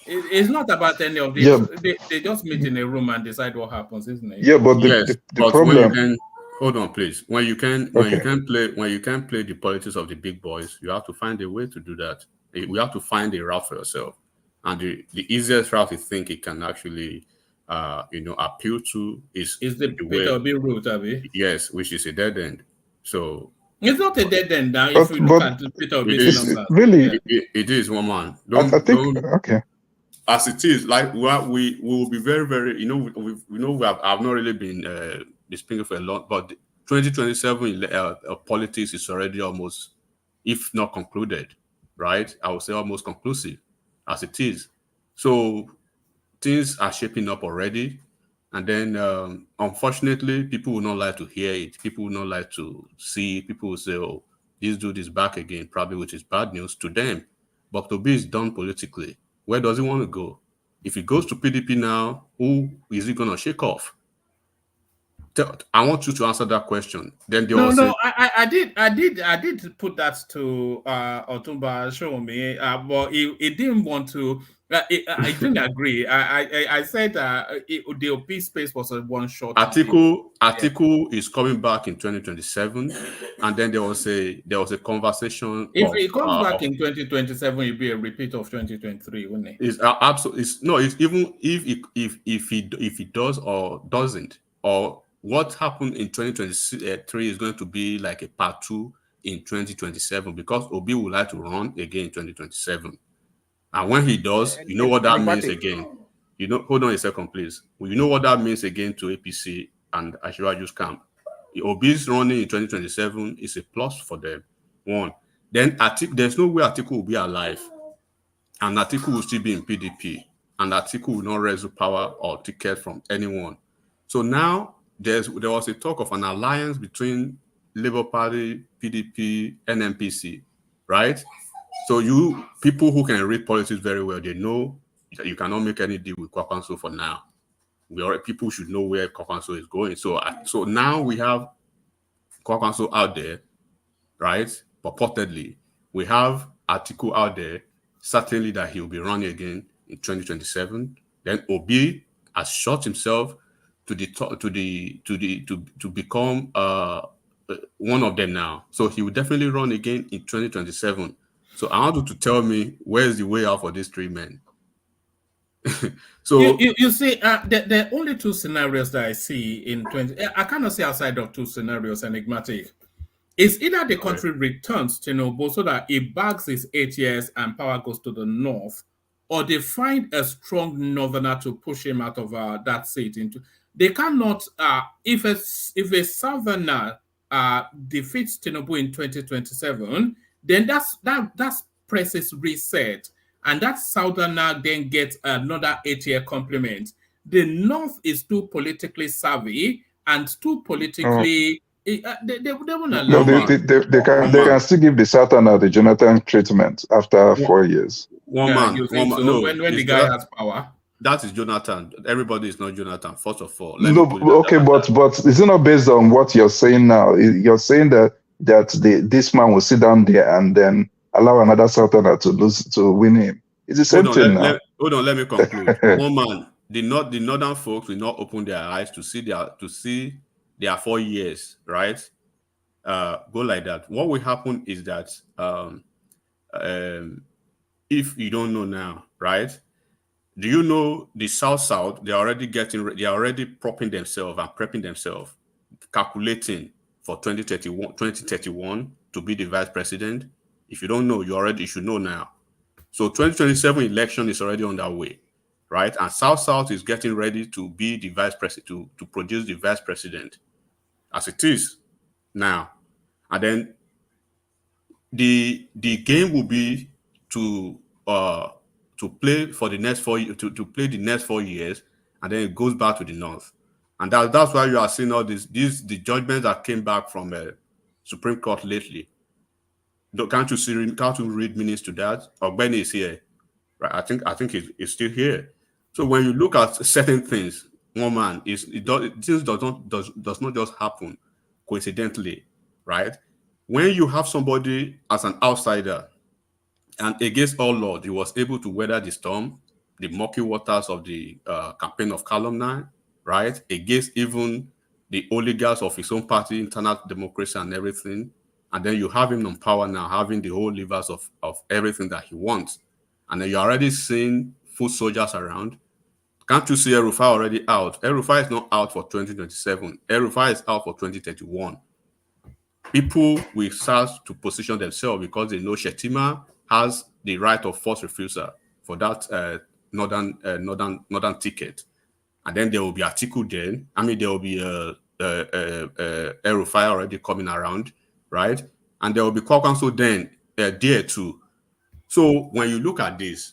It's not about any of this. Yeah. They just meet in a room and decide what happens, isn't it? Yeah, but the problem. Hold on, please. When you can play the politics of the big boys, you have to find a way to do that. We have to find a route for yourself, and the easiest route you think it can actually, appeal to is the Peter Obi route, Abi. Yes, which is a dead end. So it's not a dead end now. If we look at Peter Obi's numbers, really, it is, one man. Okay. As it is, like we will be very, very. I've not really been speaking for a lot, but 2027 politics is already almost, if not concluded, right? I would say almost conclusive, as it is. So things are shaping up already, and then unfortunately, people will not like to hear it. People will not like to see. People will say, "Oh, this dude is back again," probably, which is bad news to them. But Obi is done politically. Where does he want to go? If he goes to PDP now, who is he going to shake off? I want you to answer that question. Then I did put that to Otumba Showunmi, but he didn't want to. I didn't agree. I said the OP space was a one shot. Atiku is coming back in 2027, and then there was a conversation. If he comes back in 2027, it'll be a repeat of 2023, wouldn't it? It's absolutely. It's even if he does or doesn't, or what happened in 2023 is going to be like a part 2 in 2027, because Obi would like to run again in 2027. And when he does, you know what that means again. Hold on a second, please. You know what that means again to APC and Ashiraju's camp. Obi's running in 2027 is a plus for them. One. Then there's no way Atiku will be alive, and Atiku will still be in PDP, and Atiku will not wrestle power or ticket from anyone. So now there was a talk of an alliance between Labour Party, PDP, and NPC, right? So you people who can read politics very well, they know that you cannot make any deal with Kwakwanso for now. People should know where Kwakwanso is going. So now we have Kwakwanso out there, right? Purportedly, we have article out there, certainly that he'll be running again in 2027. Then Obi has shot himself to become one of them now. So he will definitely run again in 2027. So I want you to tell me where's the way out for these three men. So you see, the only two scenarios that I see in 20, I cannot see outside of two scenarios enigmatic. It's either the country returns to Tinubu so that it bags his 8 years and power goes to the north, or they find a strong northerner to push him out of that seat. They cannot, if a southerner defeats Tinubu in 2027, then that presses reset, and that southerner then gets another 8-year complement. The north is too politically savvy and too politically. They won't allow they can still give the Southerner the Jonathan treatment after 4 years. One man. No, when the guy has power. That is Jonathan. Everybody is not Jonathan, first of all. But is it not based on what you're saying now? You're saying that this man will sit down there and then allow another Southerner to win him. It's the same thing now. Hold on, let me conclude. One man, the northern folks will not open their eyes to see their 4 years, right? Go like that. What will happen is that if you don't know now, right? Do you know the South? They're already propping themselves and prepping themselves, calculating for 2031 to be the vice president. If you don't know, you should know now. So 2027 election is already on that way, right? And South is getting ready to be the vice president, to produce the vice president, as it is now. And then the game will be to play for the next 4 years, to play the next 4 years, and then it goes back to the north. And that's why you are seeing all the judgments that came back from Supreme Court lately. Can't you read meanings to that? Ogbeni is here, right? I think he's still here. So when you look at certain things, one man this does not just happen coincidentally, right? When you have somebody as an outsider, and against all odds, he was able to weather the storm, the murky waters of the campaign of calumny, right? Against even the oligarchs of his own party, internal democracy and everything. And then you have him on power now, having the whole levers of everything that he wants. And then you're already seeing foot soldiers around. Can't you see El-Rufai already out? El-Rufai is not out for 2027. El-Rufai is out for 2031. People will start to position themselves because they know Shetima has the right of first refusal for that northern ticket. And then there will be Atiku then. I mean, there will be El-Rufai already coming around, right? And there will be Kwakwanso then there too. So when you look at this,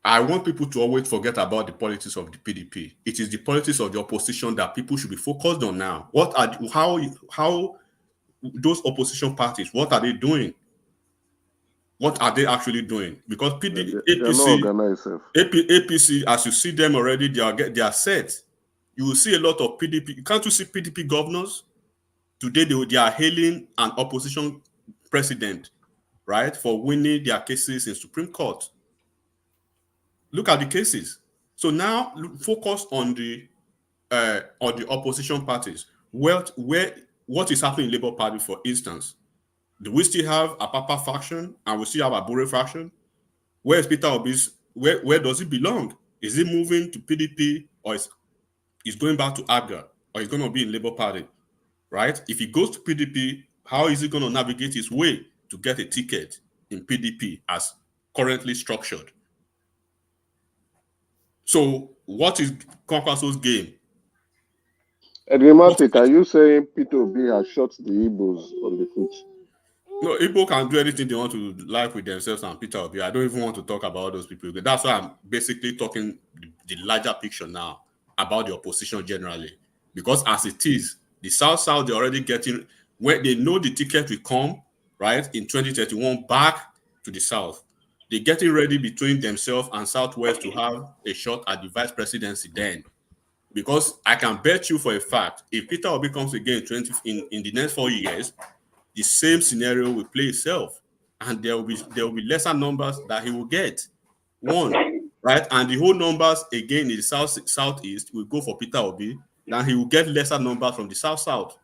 I want people to always forget about the politics of the PDP. It is the politics of the opposition that people should be focused on now. How those opposition parties, what are they doing? What are they actually doing? Because APC, as you see them already, they are set. You will see a lot of PDP. Can't you see PDP governors? Today they are hailing an opposition president, right, for winning their cases in Supreme Court. Look at the cases. So now focus on the opposition parties. What is happening in Labour Party, for instance? Do we still have a Papa faction and we still have a Bure faction? Where is Peter Obi's? Where does he belong? Is he moving to PDP, or is going back to ABGA, or is going to be in Labour Party? Right? If he goes to PDP, how is he going to navigate his way to get a ticket in PDP as currently structured? So what is Kwakwanso's game? Enigmatic, are you saying Peter Obi has shot the Igbos on the foot? No, Igbo can do anything they want to like with themselves and Peter Obi. I don't even want to talk about those people. That's why I'm basically talking the larger picture now about the opposition generally. Because as it is, the South, they're already getting, where they know the ticket will come, right, in 2031 back to the South. They're getting ready between themselves and Southwest to have a shot at the vice presidency then. Because I can bet you for a fact, if Peter Obi comes again in the next 4 years, the same scenario will play itself. And there will be lesser numbers that he will get. One, right? And the whole numbers again in the southeast will go for Peter Obi, then he will get lesser numbers from the south,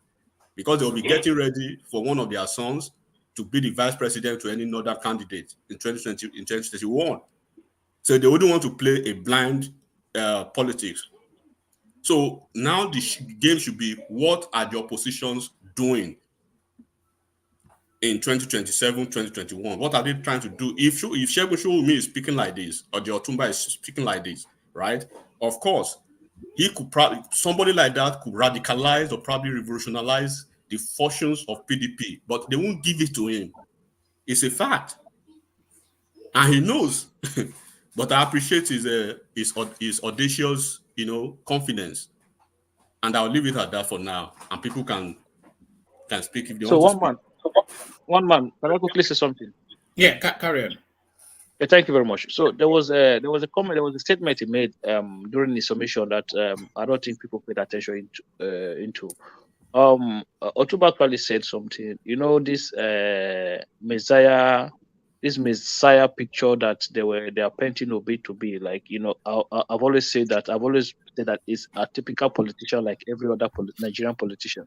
because they'll be getting ready for one of their sons to be the vice president to any northern candidate in 2021. So they wouldn't want to play a blind politics. So now the game should be, what are the oppositions doing in 2027, 2021? What are they trying to do? If Segun Showunmi is speaking like this, or the Otumba is speaking like this, right? Of course, he could probably, somebody like that could radicalize or probably revolutionize the fortunes of PDP, but they won't give it to him. It's a fact. And he knows. But I appreciate his audacious, confidence. And I'll leave it at that for now. And people can speak if they want to speak. One man, can I quickly say something? Yeah, carry on. Yeah, thank you very much. So there was a comment, there was a statement he made during the submission that I don't think people paid attention into. Otuba Kwali said something. This Messiah picture that they are painting Obi to be like. I've always said that. I've always said that it's a typical politician like every other Nigerian politician.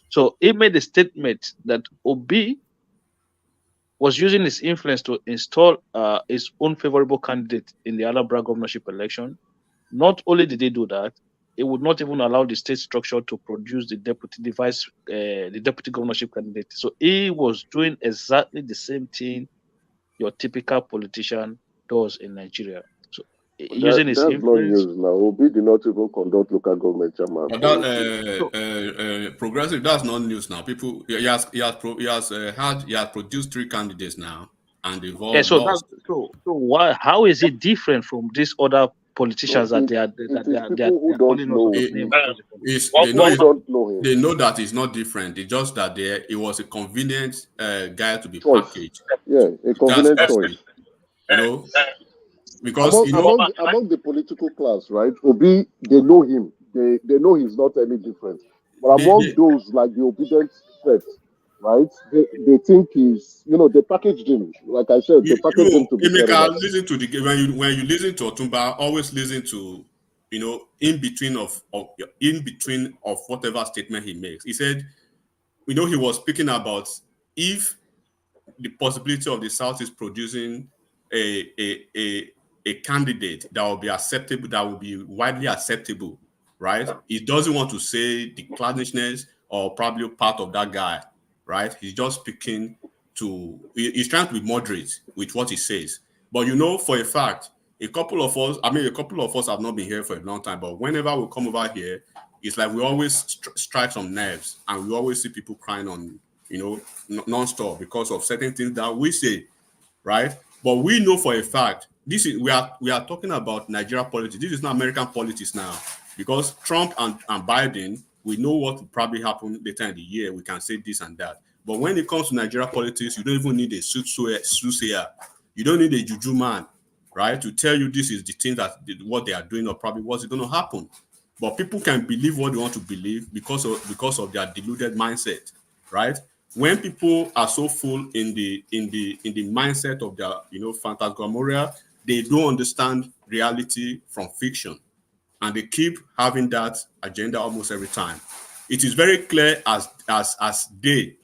So he made a statement that Obi was using his influence to install his own favorable candidate in the Anambra governorship election. Not only did they do that, it would not even allow the state structure to produce the deputy governorship candidate. So he was doing exactly the same thing your typical politician does in Nigeria. So using his influence. That's not news now. Obi did not even conduct local government chairman. But that progressive, that's not news now. People, he has produced 3 candidates now, and they've all lost. So why? How is it different from these other politicians that they are calling us? They know that it's not different. It's just that it was a convenient guy to be packaged. Yeah, a convenient choice. Because among the political class, right? Obi, they know him. They know he's not any different. But among those like the obedient set, right? They think he's, they packaged him. Like I said, they packaged him to be listen to when you listen to Otumba, always listen to, in between of whatever statement he makes. He said, he was speaking about if the possibility of the South is producing a candidate that will be acceptable, that will be widely acceptable, right? He doesn't want to say the clannishness or probably part of that guy, right? He's just speaking he's trying to be moderate with what he says. But for a fact, a couple of us have not been here for a long time, but whenever we come over here, it's like we always strike some nerves, and we always see people crying on, non-stop because of certain things that we say, right? But we know for a fact, we are talking about Nigeria politics. This is not American politics now, because Trump and Biden, we know what will probably happen later in the year. We can say this and that. But when it comes to Nigeria politics, you don't even need a soothsayer. You don't need a juju man, right, to tell you this is the thing what they are doing or probably what's going to happen. But people can believe what they want to believe because of their deluded mindset, right? When people are so full in the mindset of their phantasmagoria, they don't understand reality from fiction, and they keep having that agenda almost every time. It is very clear as day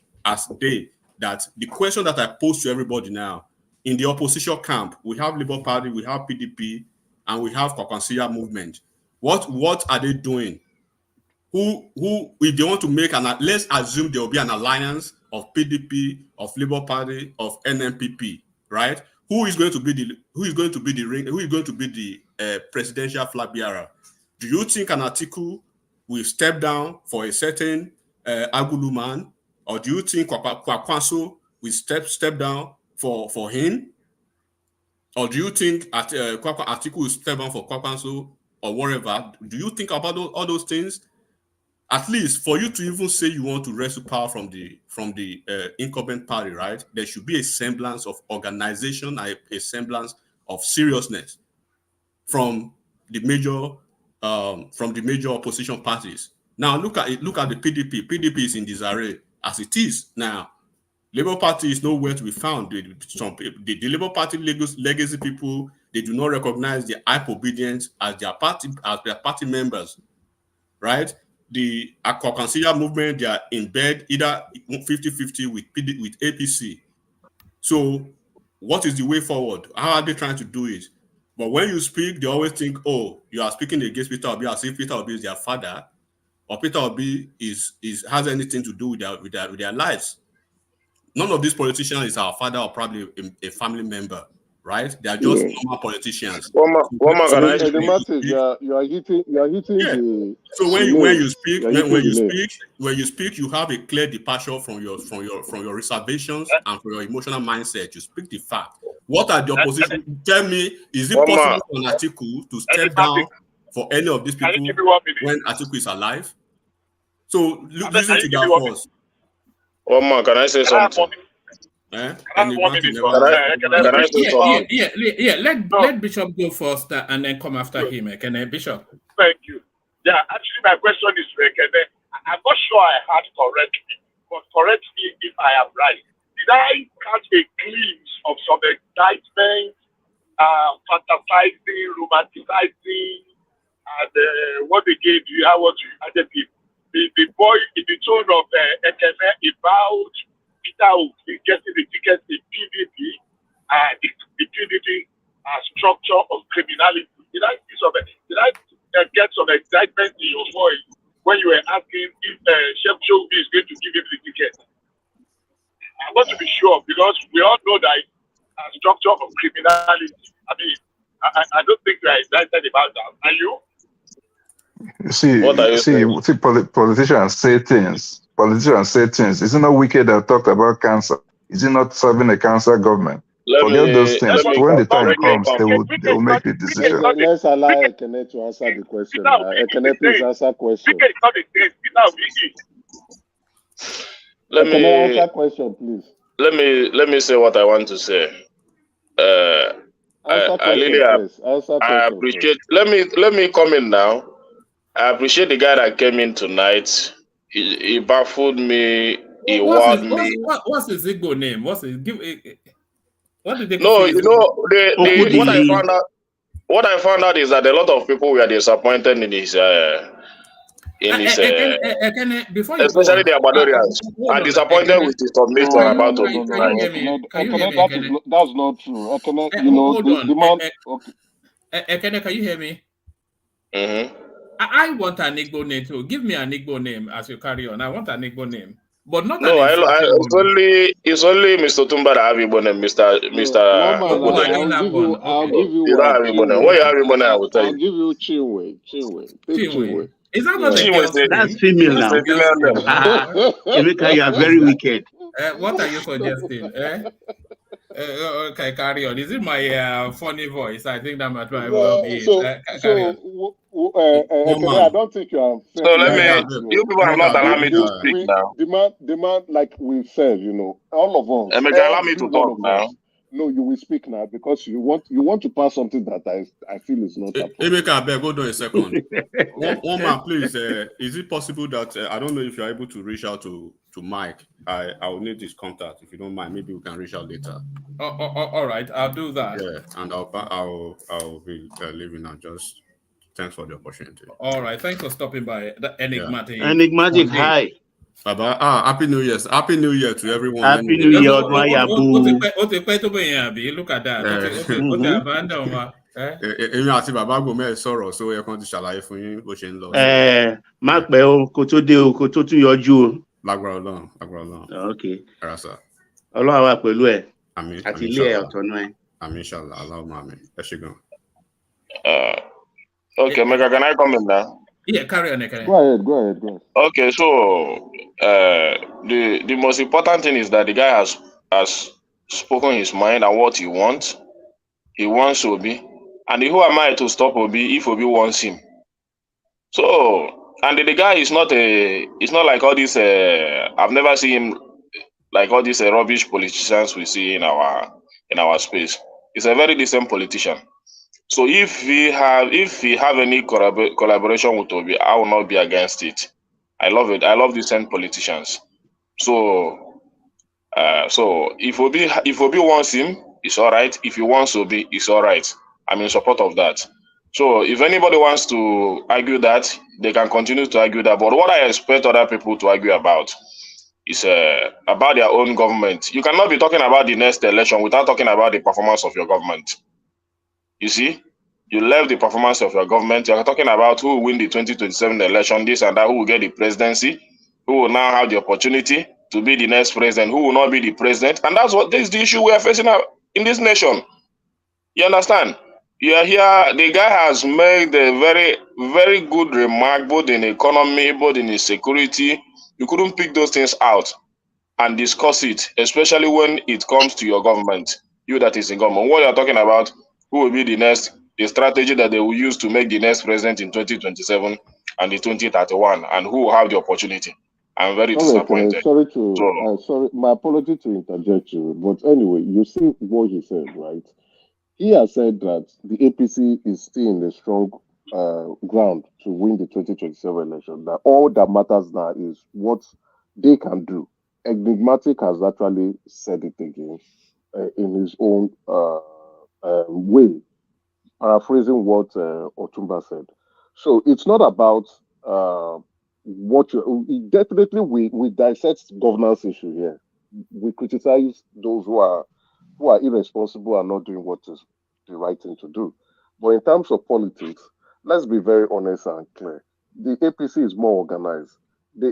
that the question that I pose to everybody now, in the opposition camp, we have Labour Party, we have PDP, and we have Kwankwansiya movement. What are they doing? Who if they want to make let's assume there will be an alliance of PDP, of Labour Party, of NNPP, right? Who is going to be the presidential flag bearer? Do you think an Atiku will step down for a certain Agulu man, or do you think Kwakwanso will step down for him, or do you think Atiku will step down for Kwakwanso or whatever? Do you think about all those things? at least for you to even say you want to wrestle power from the incumbent party, right? There should be a semblance of organization, a semblance of seriousness from the major opposition parties. Now look at the PDP. PDP is in disarray as it is now. Labour Party is nowhere to be found. The Labour Party legacy people, they do not recognize the hype obedience as their party members, right? The Akokansilla movement, they are in bed either 50-50 with APC. So what is the way forward? How are they trying to do it? But when you speak, they always think, oh, you are speaking against Peter Obi as if Peter Obi is their father, or Peter Obi has anything to do with their lives. None of these politicians is our father or probably a family member, right? They are just normal politicians. You are hitting the. So when you speak, you have a clear departure from your reservations and from your emotional mindset. You speak the fact. What are the opposition? Tell me, is it possible for an Atiku to step down for any of these people when Atiku is alive? So listen to that first. One more, can I say something? Let Bishop go first and then come after him. Can I, Bishop? Thank you. Yeah, actually, my question is, I'm not sure I heard correctly, but correct me if I am right. Did I catch a glimpse of some excitement, fantasizing, romanticizing, and what again do you have? What you added the boy in the tone of Ekene about Peter Obi getting the ticket in PDP and the PDP structure of criminality. Did I get some excitement in your voice when you were asking if Segun Showunmi is going to give him the ticket? I want to be sure because we all know that structure of criminality. I mean, I don't think we are excited about that. Are you? Politicians say things. Is it not wicked that talked about cancer? Is it not serving a cancer government? Forget those things. When the time comes, they will make the decision. Let's allow Ekene to answer the question. Ekene, please answer question. Answer question, please. Let me say what I want to say. I appreciate. Let me come in now. I appreciate the guy that came in tonight. He baffled me. He wowed me. What's his Igbo name? What did they? No, you know, what I found out is that a lot of people were disappointed in his especially the Abadorians are disappointed with his submission about to do. That's not true. You know, the man. Ekene, can you hear me? Mm-hmm. I want an Igbo name too. Give me an Igbo name as you carry on. I want an Igbo name, but not. No, it's only Mr. Tumba that have Igbo name. Mr. I'll give you. You don't have Igbo name. What you have Igbo name? I will tell you. I'll give you Chinwe. Is that not a That's female now. Emeka, you are very wicked. What are you suggesting? Okay, carry on. Is it my funny voice? I think that might well be. I don't think you are. So let me. You people are not allowing me to speak now. The man, like we said, you know, all of us. Emeka, allow me to talk now. No, you will speak now because you want to pass something that I feel is not happening. Emeka, I beg, hold on a second. one man, please. Is it possible that I don't know if you're able to reach out to Mike? I will need his contact if you don't mind. Maybe we can reach out later. All right, I'll do that. Yeah, and I'll be leaving and just thanks for the opportunity. All right, thanks for stopping by. The enigmatic. Yeah. Enigmatic, hi. Baba, happy New Year! Happy New Year to everyone. Happy New Year, Look at that. Èmi àti bàbá Gomez sọ̀rọ̀ so ẹ kàn ti ṣàlàyé fún yín bó ṣe ń lọ. Má pẹ́ o, kó tó dé o, kó tó tún yọjú o. Lágbára Ọlọ́run. Okay. Ẹ̀rọ sà. Ọlọ́run wà pẹ̀lú ẹ̀. Àmín. Àti ilé ẹ̀ ọ̀tọ̀ náà ẹ̀. Àmín inshallah, Allahumma àmín. Ẹ ṣé gan. Okay, Mega, can I come in now? Yeah, carry on. Go ahead. Okay, so the most important thing is that the guy has spoken his mind and what he wants. He wants Obi. And who am I to stop Obi if Obi wants him? So And the guy is not it's not like all these I've never seen him like all these rubbish politicians we see in our space. He's a very decent politician. So if he have any collaboration with Obi, I will not be against it. I love it. I love decent politicians. So so if Obi wants him, it's all right. If he wants Obi, it's all right. I'm in support of that. So if anybody wants to argue that, they can continue to argue that. But what I expect other people to argue about is about their own government. You cannot be talking about the next election without talking about the performance of your government. You see, you left the performance of your government. You're talking about who will win the 2027 election, this and that, who will get the presidency, who will now have the opportunity to be the next president, who will not be the president. And this is the issue we are facing in this nation. You understand? You are here, the guy has made a very, very good remark, both in economy, both in his security. You couldn't pick those things out and discuss it, especially when it comes to your government, you that is in government. What you are talking about, who will be the strategy that they will use to make the next president in 2027 and the 2031, and who will have the opportunity. I'm very disappointed. Sorry, my apology to interject you, but anyway, you see what he said, right? He has said that the APC is still in a strong ground to win the 2027 election. That all that matters now is what they can do. Enigmatic has actually said it again in his own way, paraphrasing what Otumba said. So it's not about definitely we dissect governance issue here. We criticize those who are irresponsible and not doing what is the right thing to do. But in terms of politics, let's be very honest and clear. The APC is more organized.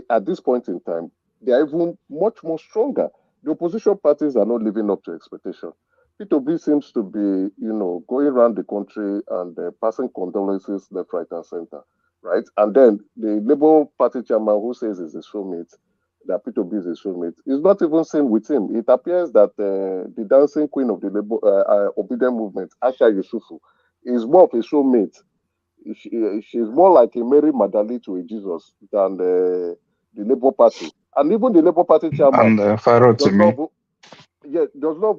At this point in time, they are even much more stronger. The opposition parties are not living up to expectation. P2B seems to be, going around the country and passing condolences left, right, and center, right? And then the Labour Party chairman who says he's a soulmate, that P2B is a soulmate, is not even seen with him. It appears that the dancing queen of the Labour obedient movement, Asha Yusufu, is more of a soulmate. She's more like a Mary Magdalene to a Jesus than the Labour Party. And even the Labour Party chairman does not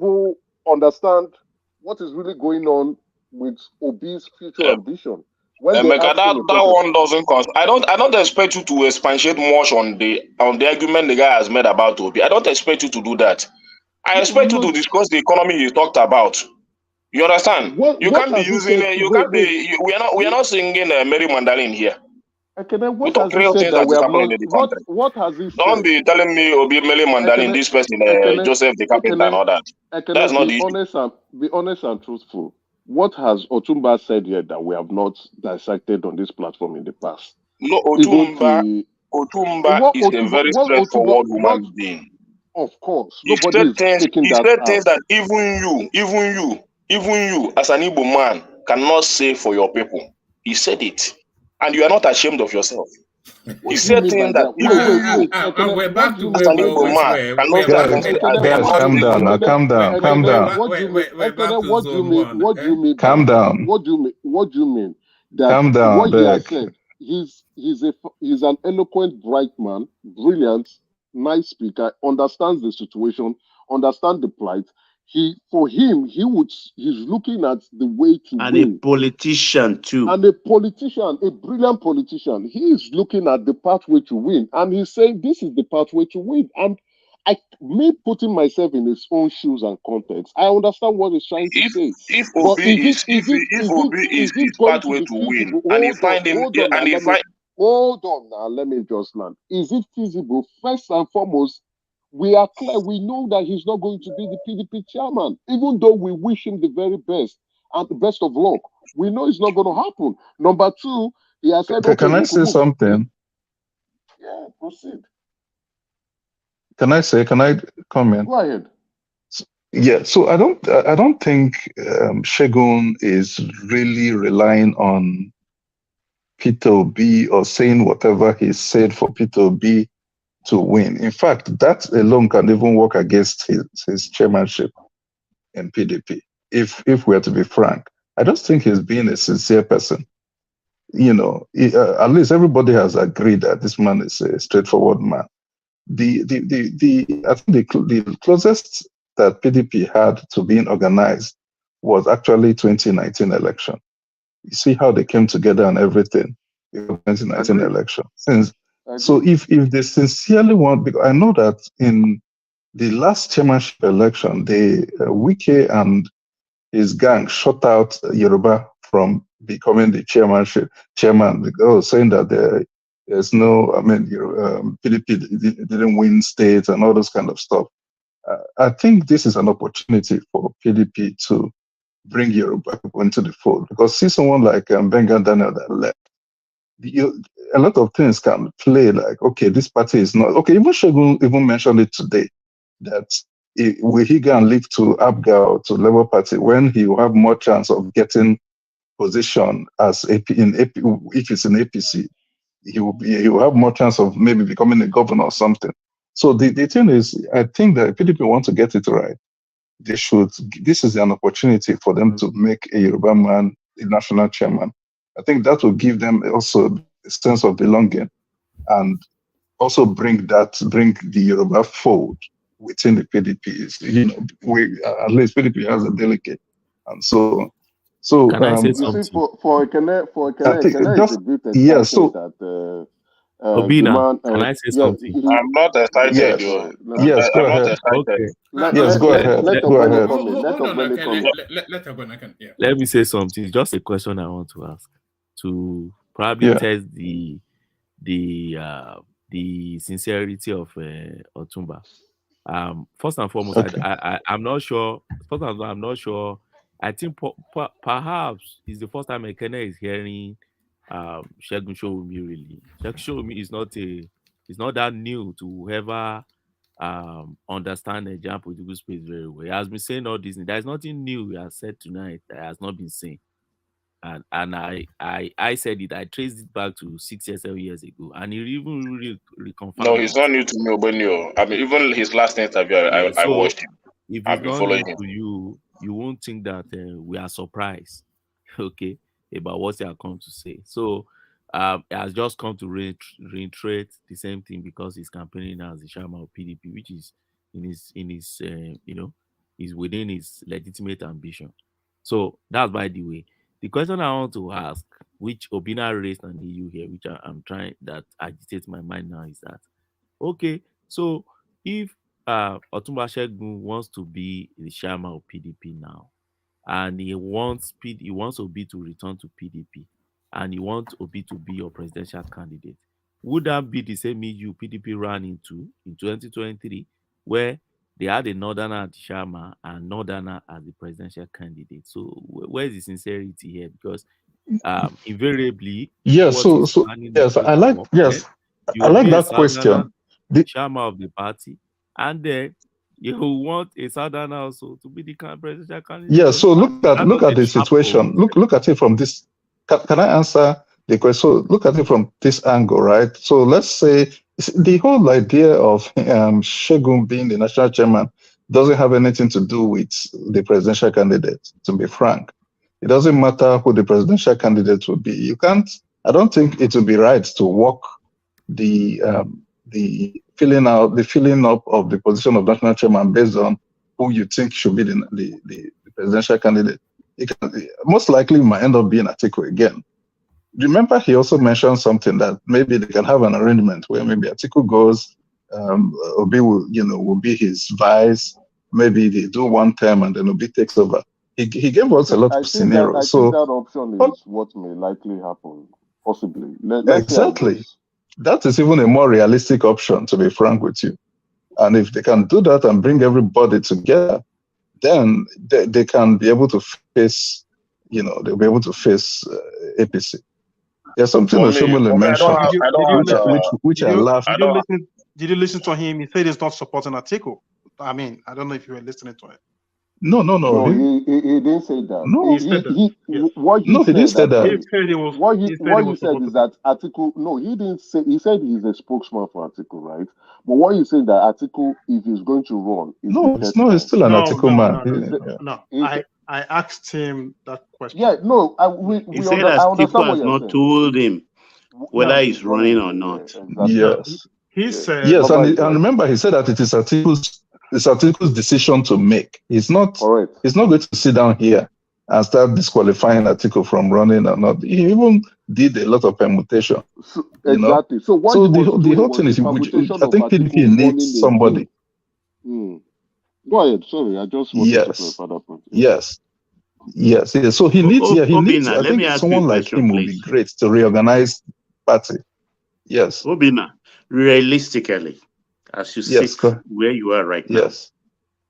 understand what is really going on with Obi's future ambition. That one doesn't cost. I don't expect you to expatiate much on the argument the guy has made about Obi. I don't expect you to do that. I expect you to discuss the economy you talked about. You understand? You can't be using. We are not singing Mary Magdalene here. We talk real things that is happening in the country. What has he said? Don't be telling me Obi Mary Magdalene, this person, Joseph the carpenter, and all that. That's not the issue. Be honest and truthful. What has Otumba said here that we have not dissected on this platform in the past? No, Otumba is a very straightforward human being. Of course. He said things that even you, as an Igbo man, cannot say for your people. He said it. And you are not ashamed of yourself. He said things that and we're back to where we always were. Guys, calm down now. Calm down. Calm down. Calm down. What do you mean? That calm down. What he has said, he's an eloquent, bright man, brilliant, nice speaker, understands the situation, understands the plight. He's looking at the way to and win. A politician too. And a brilliant politician. He is looking at the pathway to win. And he's saying this is the pathway to win. And me putting myself in his own shoes and context, I understand what he's trying to say. If Obi is his pathway to win, and he find him, hold on now, let me just land. Is it feasible? First and foremost, we are clear. We know that he's not going to be the PDP chairman, even though we wish him the very best and the best of luck. We know it's not going to happen. Number two, he has said, can I say something? Yeah, proceed. Can I comment? Go ahead. Yeah, so I don't think Segun is really relying on P2B or saying whatever he said for P2B to win. In fact, that alone can even work against his chairmanship in PDP. If we are to be frank, I just think he's being a sincere person. at least everybody has agreed that this man is a straightforward man. I think the closest that PDP had to being organized was actually 2019 election. You see how they came together and everything in 2019 election. So if they sincerely want, because I know that in the last chairmanship election, Wike and his gang shut out Yoruba from becoming the chairman, because saying that there's no, PDP didn't win states and all those kind of stuff. I think this is an opportunity for PDP to bring Yoruba people into the fold, because see someone like Benga Daniel that left, a lot of things can play like, okay, this party is not, okay, even Segun even mentioned it today, that will he go and leave to ABGA or to Labour Party when he will have more chance of getting position as if it's in APC, he will have more chance of maybe becoming a governor or something. So the thing is, I think that PDP want to get it right. This is an opportunity for them to make a Yoruba man the national chairman. I think that will give them also a sense of belonging, and also bring the Yoruba fold within the PDP. At least PDP has a delegate, and so. Can I say something? You see, for Ekene is a bit excited that Obina, can I say something? I'm not excited, Joe. Yes, go ahead. Okay. Yes, go ahead. Go ahead. Let me say something. It's just a question I want to ask to probably test the sincerity of Otumba. First and foremost, okay. I'm not sure. First of all, I'm not sure. I think perhaps it's the first time Ekene is hearing Segun Showunmi. Really, Segun Showunmi is not that new to whoever understand the Nigerian political space very well. He has been saying all this. There's nothing new he has said tonight that has not been seen. And I said it. I traced it back to 6 years, 7 years ago, and he even really reconfirmed. No, he's not new to me, but new. I mean, even his last interview, I watched him. If he's not new to you, you won't think that we are surprised, okay, about what he has come to say. So he has just come to reiterate the same thing because he's campaigning as the chairman of PDP, which is in his is within his legitimate ambition. So that's by the way. The question I want to ask, which Obina raised on the EU here, which I'm trying, that agitates my mind now, is that, okay, so if Otumba Segun wants to be the chairman of PDP now, and he wants Obi to return to PDP, and he wants Obi to be your presidential candidate, would that be the same EU PDP ran into in 2023, where they had a northerner as the chairman and northerner as the presidential candidate? So where is the sincerity here? Because invariably, I like that question. The chairman of the party, and then you want a southerner also to be the presidential candidate. Yeah. So look at the situation. Look at it from this. Can I answer the question? So look at it from this angle, right? So let's say the whole idea of Segun being the national chairman doesn't have anything to do with the presidential candidate, to be frank. It doesn't matter who the presidential candidate will be. I don't think it would be right to walk the filling up of the position of national chairman based on who you think should be the presidential candidate. Most likely might end up being Atiku again. Remember, he also mentioned something that maybe they can have an arrangement where maybe Atiku goes, Obi will be his vice. Maybe they do one term and then Obi takes over. He gave us a lot of scenarios. I think that option is what may likely happen, possibly. Exactly. That is even a more realistic option, to be frank with you. And if they can do that and bring everybody together, then they can be able to face, they'll be able to face APC. There's something Oshomole mentioned, which I laughed. Did you listen to him? He said he's not supporting Atiku. I mean, I don't know if you were listening to it. No. He didn't say that. No, he said that. He didn't say that. What you said is that Atiku. No, he didn't say. He said he's a spokesman for Atiku, right? But what you saying that Atiku, if he's going to run, he's still an Atiku man. I asked him that question. Yeah, no, he said that Atiku has not told him whether he's running or not. Exactly. Yes. He said, yes, and remember, he said that it is Atiku's decision to make. He's not going to sit down here and start disqualifying Atiku from running or not. He even did a lot of permutation. Exactly. So what the whole thing is, I think PDP needs somebody. Go ahead. Sorry, I just wanted to clarify that point. Yes. So he needs. He needs. I think someone like him will be great to reorganize party. Yes. Obina, realistically, as you sit where you are right now,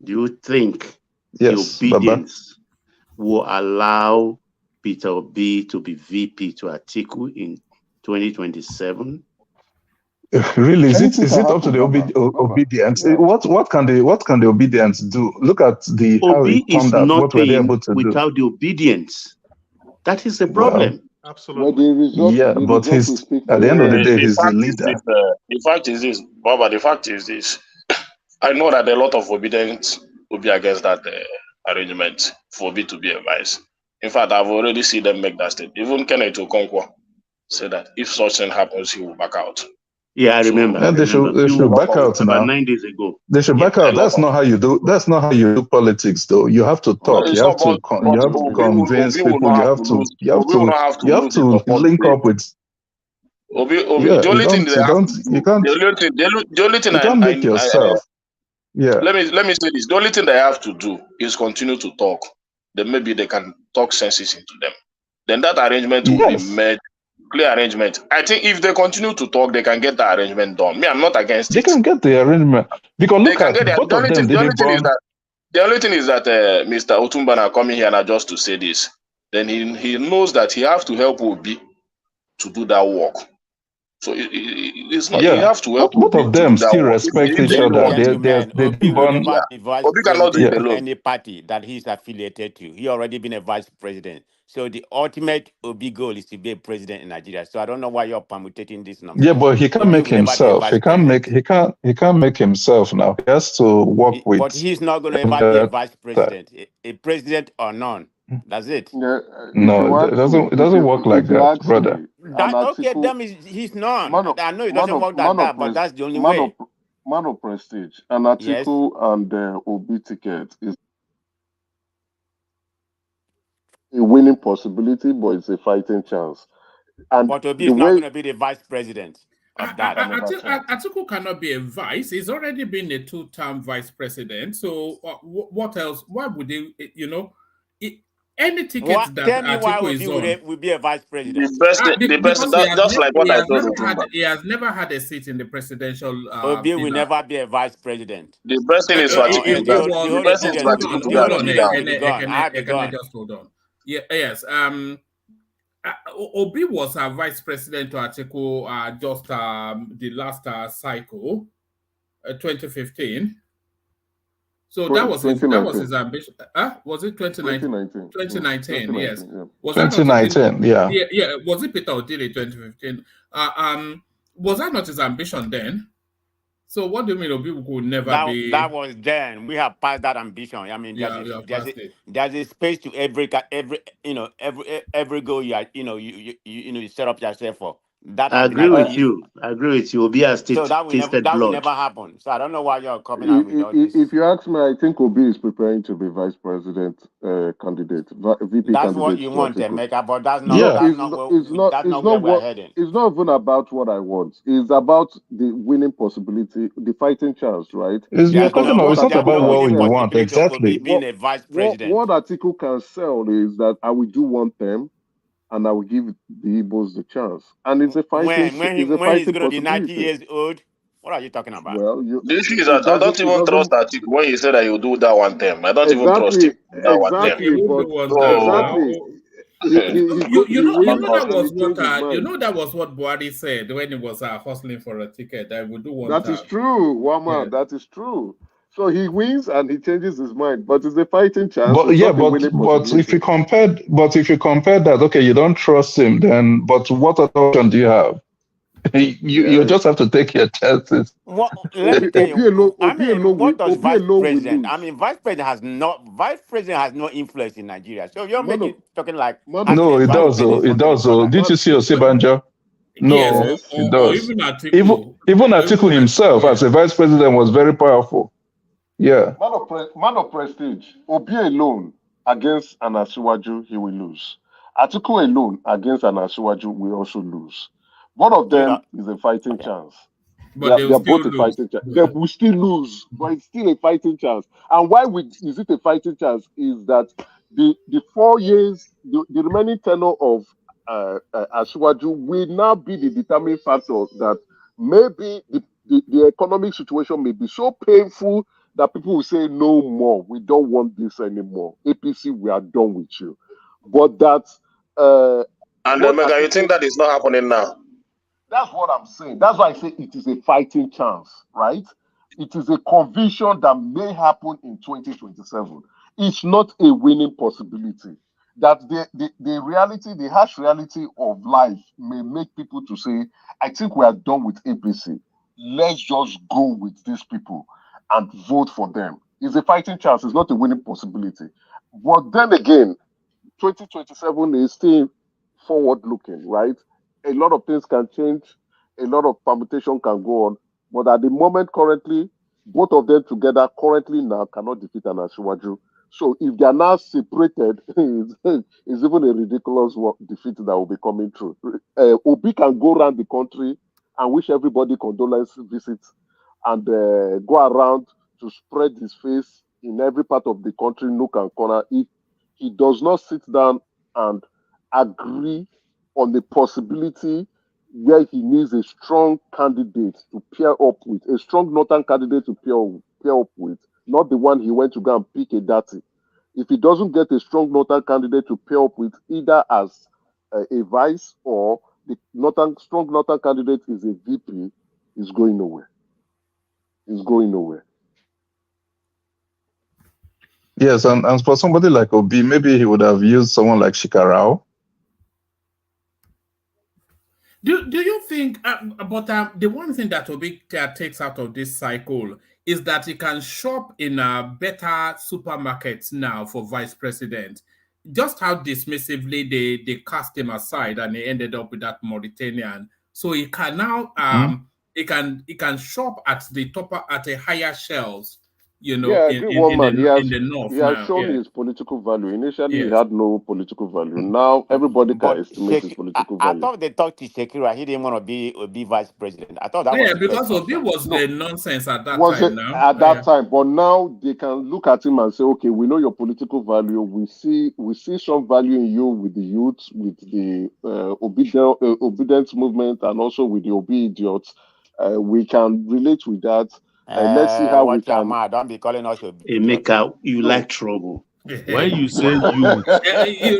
do you think the obedience will allow Peter Obi to be VP to Atiku in 2027? Really, is it up to the obedience? What can the obedience do? Look at how it turned out. What were they able to do without the obedience? That is the problem. Absolutely. But he's at the end of the day, he's the leader. The fact is this, Baba. The fact is this. I know that a lot of obedience will be against that arrangement for Obi to be a vice. In fact, I've already seen them make that statement. Even Kenneth Okonkwo said that if such thing happens, he will back out. Yeah, I remember. And they should back out now. About 9 days ago. They should back out. That's not how you do. That's not how you do politics, though. You have to talk. You have to convince people. You have to link up with. The only thing you can't make yourself. Let me say this. The only thing they have to do is continue to talk. Then maybe they can talk senses into them. Then that arrangement will be made. Clear arrangement. I think if they continue to talk, they can get the arrangement done. Me, I'm not against it. They can get the arrangement because look at both of them. The only thing is that Mr. Otumbana coming here now just to say this. Then he knows that he have to help Obi to do that work. So it's not. You have to help. Both of them still respect each other. Obi cannot do it alone. Any party that he's affiliated to, he already been a vice president. So the ultimate Obi goal is to be a president in Nigeria. So I don't know why you're permutating this number. Yeah, but he can't make himself. He can't make himself now. He has to work with. But he's not going to ever be a vice president, a president or none. That's it. No, it doesn't work like that, brother. He's none. I know it doesn't work like that, but that's the only way. Man of prestige. And Atiku and Obi ticket is a winning possibility, but it's a fighting chance. And but Obi is not going to be the vice president of that. Atiku cannot be a vice. He's already been a 2-term vice president. So what else? Why would they, any ticket that Atiku is on will be a vice president? The best, just like what I told you. He has never had a seat in the presidential. Obi will never be a vice president. The best thing is for Atiku. The best thing is for Atiku to just hold on. Yes. Obi was a vice president to Atiku just the last cycle, 2015. So that was his ambition. Was it 2019? 2019, yes. Yeah. Was 2019, yeah. Yeah. Was it Peter Odili 2015? Was that not his ambition then? So what do you mean Obi could never be? That was then. We have passed that ambition. I mean, there's a space to every goal you set up yourself for. That I agree with you. Obi has tasted blood. That will never happen. So I don't know why you're coming out with all this. If you ask me, I think Obi is preparing to be vice president candidate, VP that's candidate. What you want, Emeka, but that's not where we're heading. It's not even about what I want. It's about the winning possibility, the fighting chance, right? It's not about what you want, exactly. Being a vice president. What Atiku can sell is that I will do one term, and I will give the Igbos the chance. And it's a fighting. When he's going to be 90 years old, what are you talking about? Well, the issue is that I don't even trust Atiku when he said that he'll do that one term. I don't even trust him. That one term. That was what Buhari said when he was hustling for a ticket. I would do one. That is true, Wama. That is true. So he wins and he changes his mind, but it's a fighting chance. But if you compare that, okay, you don't trust him, then. But what other option do you have? you just have to take your chances. Well, let me tell you. I mean, what does vice will president? lose. I mean, vice president has no influence in Nigeria. So you're talking like No, it does. It does. Did you see Osibanjo? No, Yes, it or does. even Atiku. Even Atiku himself, as a vice president, was very powerful. Yeah. Man of prestige. Obi alone against an Asiwaju, he will lose. Atiku alone against an Asiwaju will also lose. Both of them is a fighting chance. But They're both a fighting chance. They will still lose, but it's still a fighting chance. And why is it a fighting chance? Is that the 4 years, the remaining tenure of Asiwaju will now be the determining factor that maybe the economic situation may be so painful that people will say no more. We don't want this anymore. APC, we are done with you. But that. And Omega, you think that is not happening now? That's what I'm saying. That's why I say it is a fighting chance, right? It is a conviction that may happen in 2027. It's not a winning possibility. That the reality, the harsh reality of life may make people to say, I think we are done with APC. Let's just go with these people and vote for them. It's a fighting chance. It's not a winning possibility. But then again, 2027 is still forward looking, right? A lot of things can change, a lot of permutation can go on. But at the moment, currently, both of them together currently now cannot defeat an Asiwaju. So if they are now separated, it's even a ridiculous defeat that will be coming through. Obi can go around the country and wish everybody condolence visits and go around to spread his face in every part of the country, nook and corner. If he does not sit down and agree on the possibility where he needs a strong candidate to pair up with, a strong northern candidate to pair up with, not the one he went to go and pick a dirty. If he doesn't get a strong northern candidate to pair up with, either as a vice or the strong northern candidate is a VP, is going nowhere. Is going nowhere. Yes, and for somebody like Obi, maybe he would have used someone like Shikarao. Do you think, but the one thing that Obi takes out of this cycle is that he can shop in better supermarkets now for vice president. Just how dismissively they cast him aside and he ended up with that Mauritanian. So he can now he can shop at the at a higher shelves. You know, Yeah, I agree, one man. in the north He has now. shown his political value. Initially, he had no political value. Now, everybody can estimate his political value. I thought they talked to Shekira. He didn't want to be vice president. I thought that was because Obi was the nonsense at that time. At that time, but now they can look at him and say, okay, we know your political value. We see some value in you with the youth, with the obedience movement, and also with the Obi idiots. We can relate with that. Let's see how we can. Don't be calling us Emeka, you like trouble. When you say you,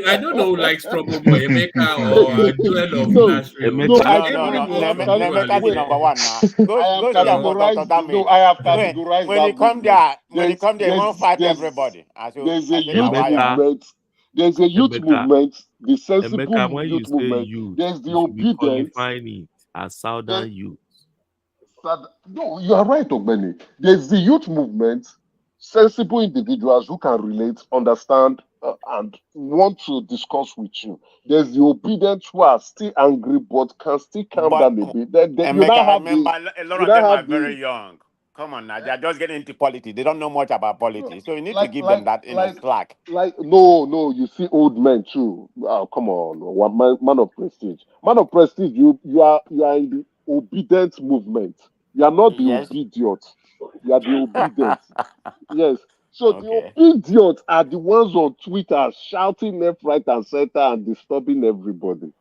I don't know who likes trouble more, Emeka or Joel of Nashville. No, Emeka is number one now. Go see about Dr. Dami. No, I have categorized when he come there, he won't fight everybody. There's a youth movement. There's a youth movement, the sensible when youth you movement. Youth, there's the obedient. obedient. It as Southern youth. No, you are right, Ogbeni. There's the youth movement, sensible individuals who can relate, understand, and want to discuss with you. There's the obedient who are still angry but can still calm down a bit. Remember, a lot of them are very young. Come on now, they're just getting into politics. They don't know much about politics. So you need to give them that slack. No, you see old men too. Oh, come on, man of prestige. Man of prestige, you are in the obedient movement. You are not the obedient. You are the obedient. Yes. So the obedient are the ones on Twitter shouting left, right, and center and disturbing everybody.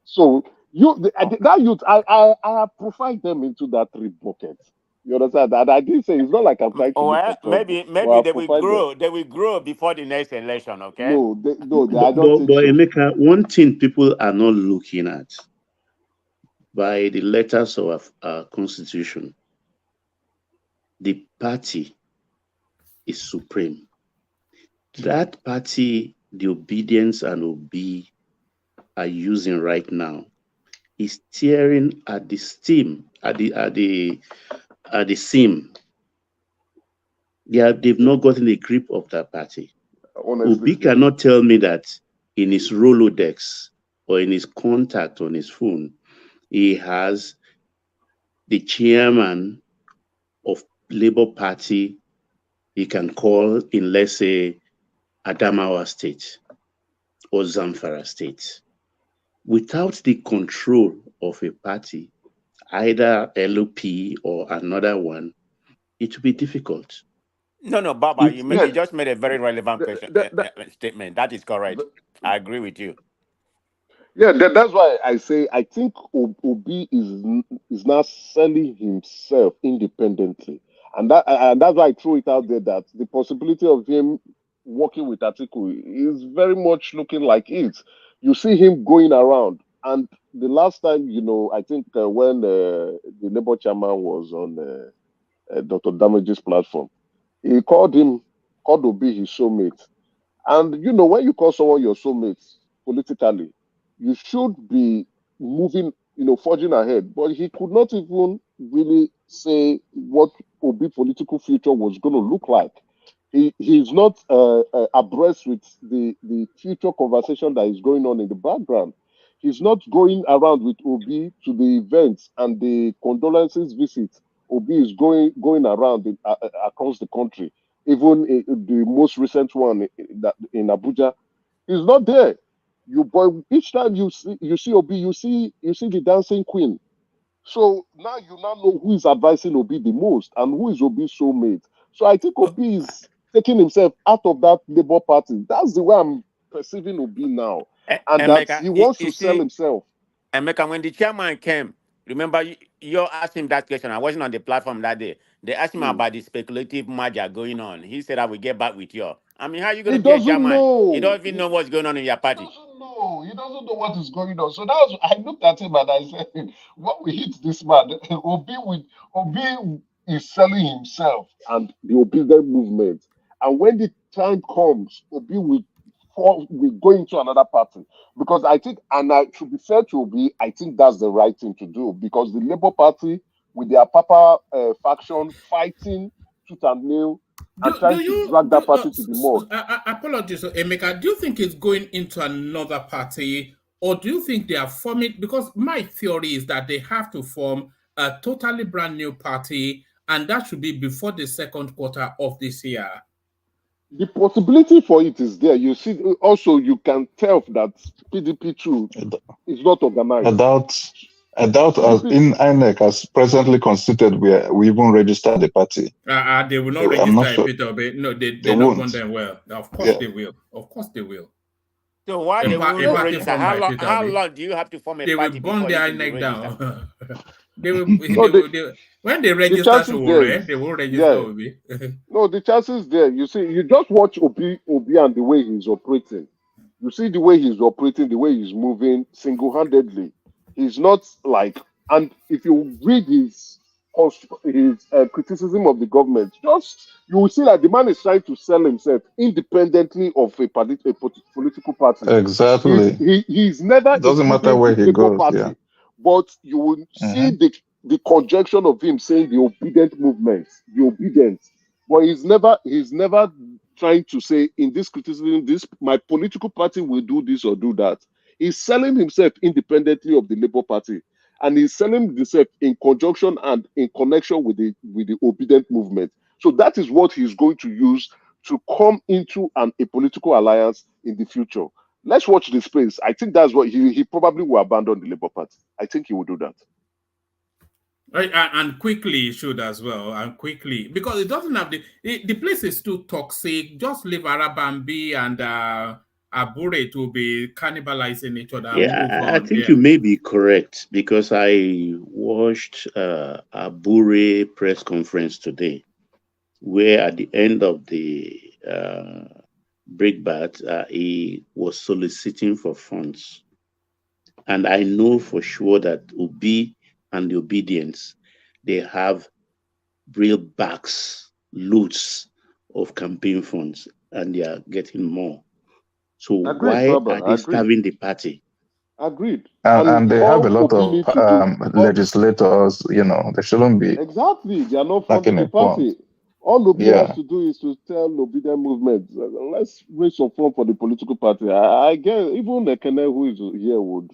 So that youth, I have profiled them into that 3 buckets. You understand that? I didn't say it's not like I'm trying to. Well, maybe they will grow. They will grow before the next election. Okay. No, I don't think so. Emeka, one thing people are not looking at by the letters of our constitution, the party is supreme. That party, the obedience and Obi are using right now, is tearing at the seam. They've not gotten a grip of that party. Honestly, Obi cannot tell me that in his Rolodex or in his contact on his phone, he has the chairman of Labour Party he can call in, let's say, Adamawa State or Zamfara State. Without the control of a party, either LOP or another one, it will be difficult. No, Baba, you just made a very relevant statement. That is correct. I agree with you. Yeah, that's why I say I think Obi is now selling himself independently, and that's why I threw it out there that the possibility of him working with Atiku is very much looking like it. You see him going around, and the last time, I think when the Labour chairman was on Dr. Damage's platform, he called Obi his soulmate. And when you call someone your soulmate politically, you should be moving, forging ahead. But he could not even really say what Obi political future was going to look like. He's not abreast with the future conversation that is going on in the background. He's not going around with Obi to the events and the condolences visits. Obi is going around across the country. Even the most recent one in Abuja, he's not there. But each time you see Obi, you see the dancing queen. So now you know who is advising Obi the most and who is Obi's soulmate. So I think Obi is taking himself out of that Labour Party. That's the way I'm perceiving Obi now, and that he wants to sell himself. And when the chairman came, remember you asked him that question. I wasn't on the platform that day. They asked him about the speculative merger going on. He said, "I will get back with you." I mean, how are you going to be a chairman? Know. You don't even know what's going on in your party. He doesn't know what is going on. So I looked at him and I said, "When we hit this man, Obi is selling himself and the obedient movement. And when the time comes, Obi will go into another party." Because I think, and to be fair to Obi, I think that's the right thing to do, because the Labour Party with their Papa faction fighting tooth and nail and trying to drag that party to the mud. Apologies, Emeka. Do you think it's going into another party, or do you think they are forming? Because my theory is that they have to form a totally brand new party, and that should be before the second quarter of this year. The possibility for it is there. You see, also you can tell that PDP too is not organized. I doubt in INEC as presently constituted, we even registered the party. They will not register Peter Obi. No, they don't want them well. Of course they will. Of course they will. So why they will register? How long do you have to form a party? They will burn their INEC down. When they register they will register Obi. No, the chances there. You see, you just watch Obi and the way he's operating. You see the way he's operating, the way he's moving single-handedly. He's not like, and if you read his criticism of the government, you will see that the man is trying to sell himself independently of a political party. Exactly. He's never. Doesn't matter where he goes. Party, yeah. But you will see the conjunction of him saying the obedient movement, the obedience. But he's never trying to say in this criticism, my political party will do this or do that. He's selling himself independently of the Labour Party, and he's selling himself in conjunction and in connection with the obedient movement. So that is what he's going to use to come into a political alliance in the future. Let's watch the space. I think that's what he probably will abandon the Labour Party. I think he will do that. Right, and quickly he should as well, and quickly, because it doesn't have the place is too toxic. Just leave Arabambi and Abure to be cannibalizing each other. Yeah, I think you may be correct, because I watched Abure press conference today, where at the end of the breakbat, he was soliciting for funds. And I know for sure that Obi and the obedience, they have real bags, loads of campaign funds, and they are getting more. So why are they starving the party? Agreed. And they have a lot Obi of need to do legislators, they shouldn't be exactly. They are not funding lacking the in funds. party. All Obi has Yeah. to do is to tell obedient movement, let's raise some fund for the political party. I guess even Ekene, who is here, would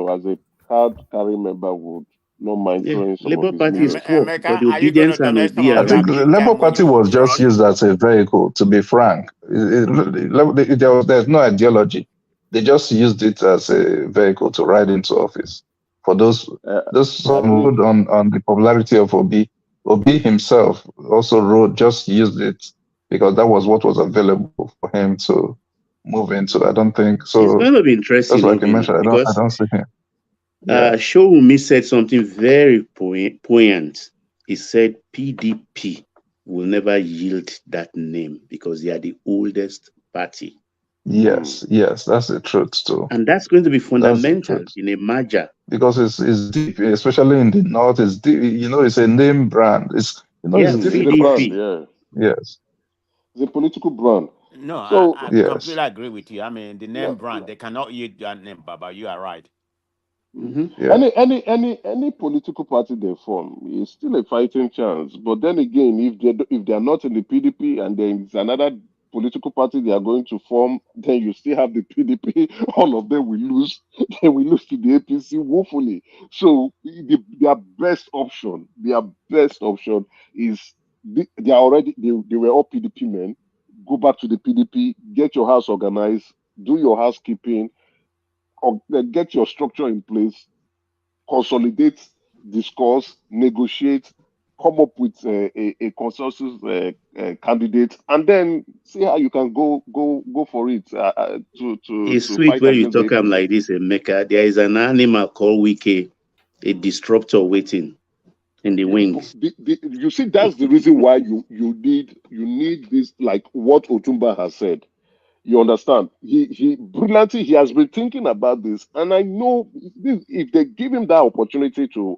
as a card carrying member, would not mind throwing some Labour of his Party is millions. poor, but the obedience and Obi I are think rich. the Labour Party was just used as a vehicle, to be frank. There's no ideology. They just used it as a vehicle to ride into office. For those some rode on the popularity of Obi. Obi himself also just used it because that was what was available for him to move into. I don't think so. It's going to be interesting, That's like you Obina, mentioned. I because don't see him. Yeah. Showunmi said something very poignant. He said PDP will never yield that name because they are the oldest party. Yes, that's the truth too. And that's going to be That's the fundamental truth. in a merger. Because it's deep, especially in the north. It's deep. It's a name brand. It's it's This is difficult. the brand, yeah. Yes. The political brand. No, So I Yes. completely agree with you. I mean, the name brand, they cannot use that name, Baba. You are right. Yeah. Any political party they form is still a fighting chance. But then again, if they are not in the PDP and there is another political party they are going to form, then you still have the PDP. All of them will lose. Then we lose to the APC woefully. So their best option is they were all PDP men. Go back to the PDP, get your house organized, do your housekeeping, or get your structure in place, consolidate, discuss, negotiate, come up with a consensus candidate, and then see how you can go for it It's to sweet fight when you against the talk am APC. like this, Emeka. There is an animal called Wike, a disruptor waiting in the wings. You see, that's the reason why you need this, like what Otumba has said. You understand? He brilliantly, he has been thinking about this, and I know if they give him that opportunity to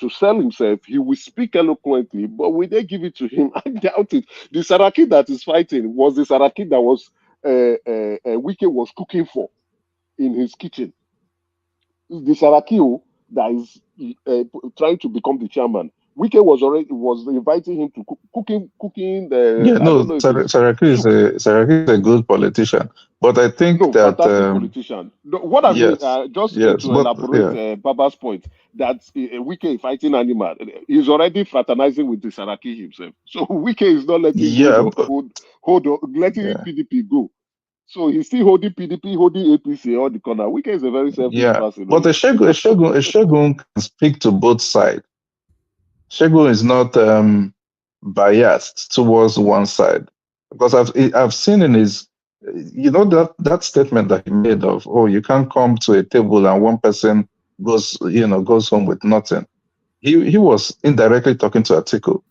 sell himself, he will speak eloquently. But will they give it to him? I doubt it. The Saraki that is fighting was the Saraki that was Wike was cooking for in his kitchen. The Saraki that is trying to become the chairman. Wike was inviting him to cooking. Yeah, I no, don't know if it's Saraki is a good politician, but I think that fantastic politician. What I mean, yes, just yes, to but elaborate Baba's point, that Wike fighting animal, he's already fraternizing with the Saraki himself. So Wike is not letting letting PDP go. So he's still holding PDP, holding APC all the corner. Wike is a very selfish person. but a Segun can speak to both sides. Segun is not biased towards one side, because I've seen in his, that statement that he made of, oh, you can't come to a table and one person goes home with nothing. He was indirectly talking to Atiku,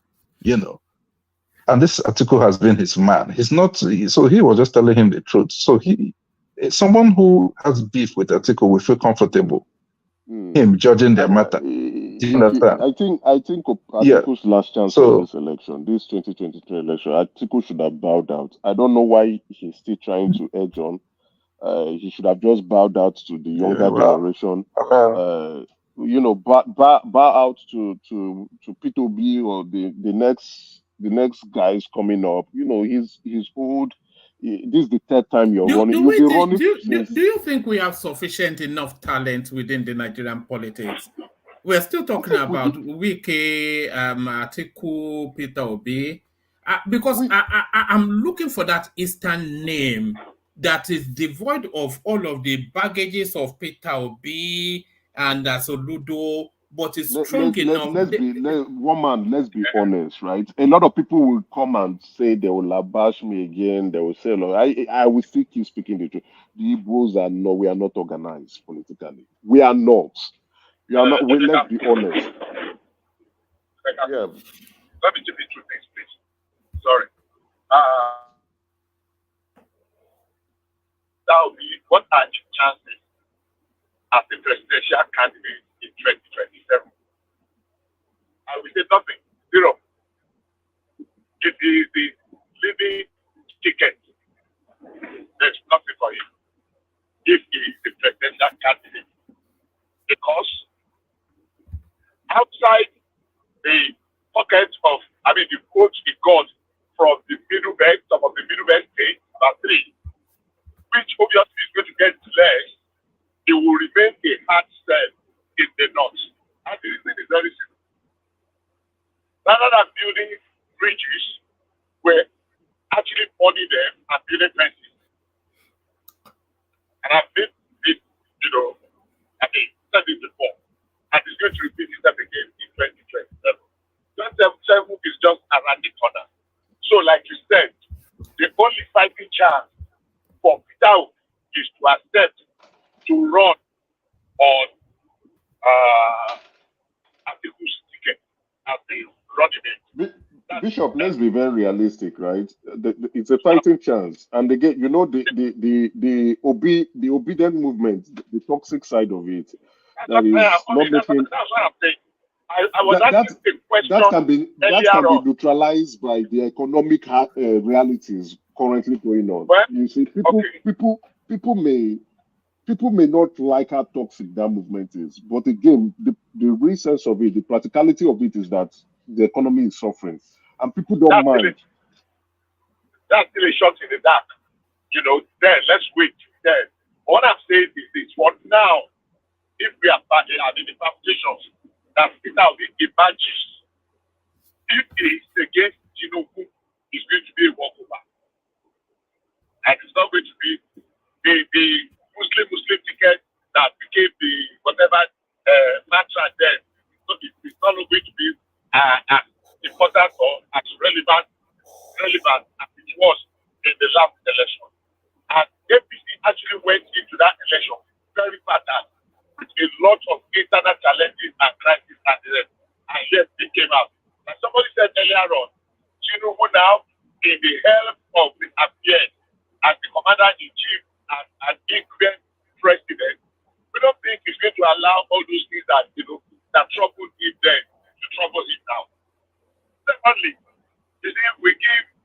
and this Atiku has been his man. He's not, so he was just telling him the truth. So someone who has beef with Atiku will feel comfortable him judging their matter. Do you understand? I think Atiku's last chance in this election, this 2023 election, Atiku should have bowed out. I don't know why he's still trying to edge on. He should have just bowed out to the younger generation. Bow out to P2B or the next guys coming up. He's old. This is the third time you're running. You'll be running since. Do you think we have sufficient enough talent within the Nigerian politics? We're still talking about Wike, Atiku, Peter Obi, because I'm looking for that Eastern name that is devoid of all of the baggages of Peter Obi and Soludo, but it's strong enough. Let's be honest, right? A lot of people will come and say they will abash me again. They will say, look, I will still keep speaking the truth. The Igbos we are not organized politically. We are not. We are not. Let's be honest. Yeah. Let me give you two things, please. Sorry. That would be, what are your chances as a presidential candidate in 2027? I will say nothing. Zero. It is the living ticket. There's nothing for him. If he is the presidential candidate to run on Atiku's ticket as the running mate. Bishop, let's be very realistic, right? It's a fighting chance, and again, you know, the obedient movement, the toxic side of it, that is not making. That's what I'm saying. I was asking the question that can be on. neutralized by the economic realities currently going on. Well, you see, people may not like how toxic that movement is, but again, the real sense of it, the practicality of it is that the economy is suffering, and people don't mind. That's still a shot in the dark. You know, then let's wait. Then what I'm saying is this: for now, if we are in the palpitations that Peter Obi emerges, if he is against Tinubu, it's going to be a walkover. And it's not going to be the Muslim ticket that became the whatever mantra then. So it's not going to be as important or as relevant as it was in the last election. And APC actually went into that election very battered with a lot of internal challenges and crises and yet they came out. And somebody said earlier on, Tinubu now, in the help of the affairs as the commander-in-chief and incumbent president, we don't think he's going to allow all those things that, you know, that troubled him then to trouble him now. Secondly, you see,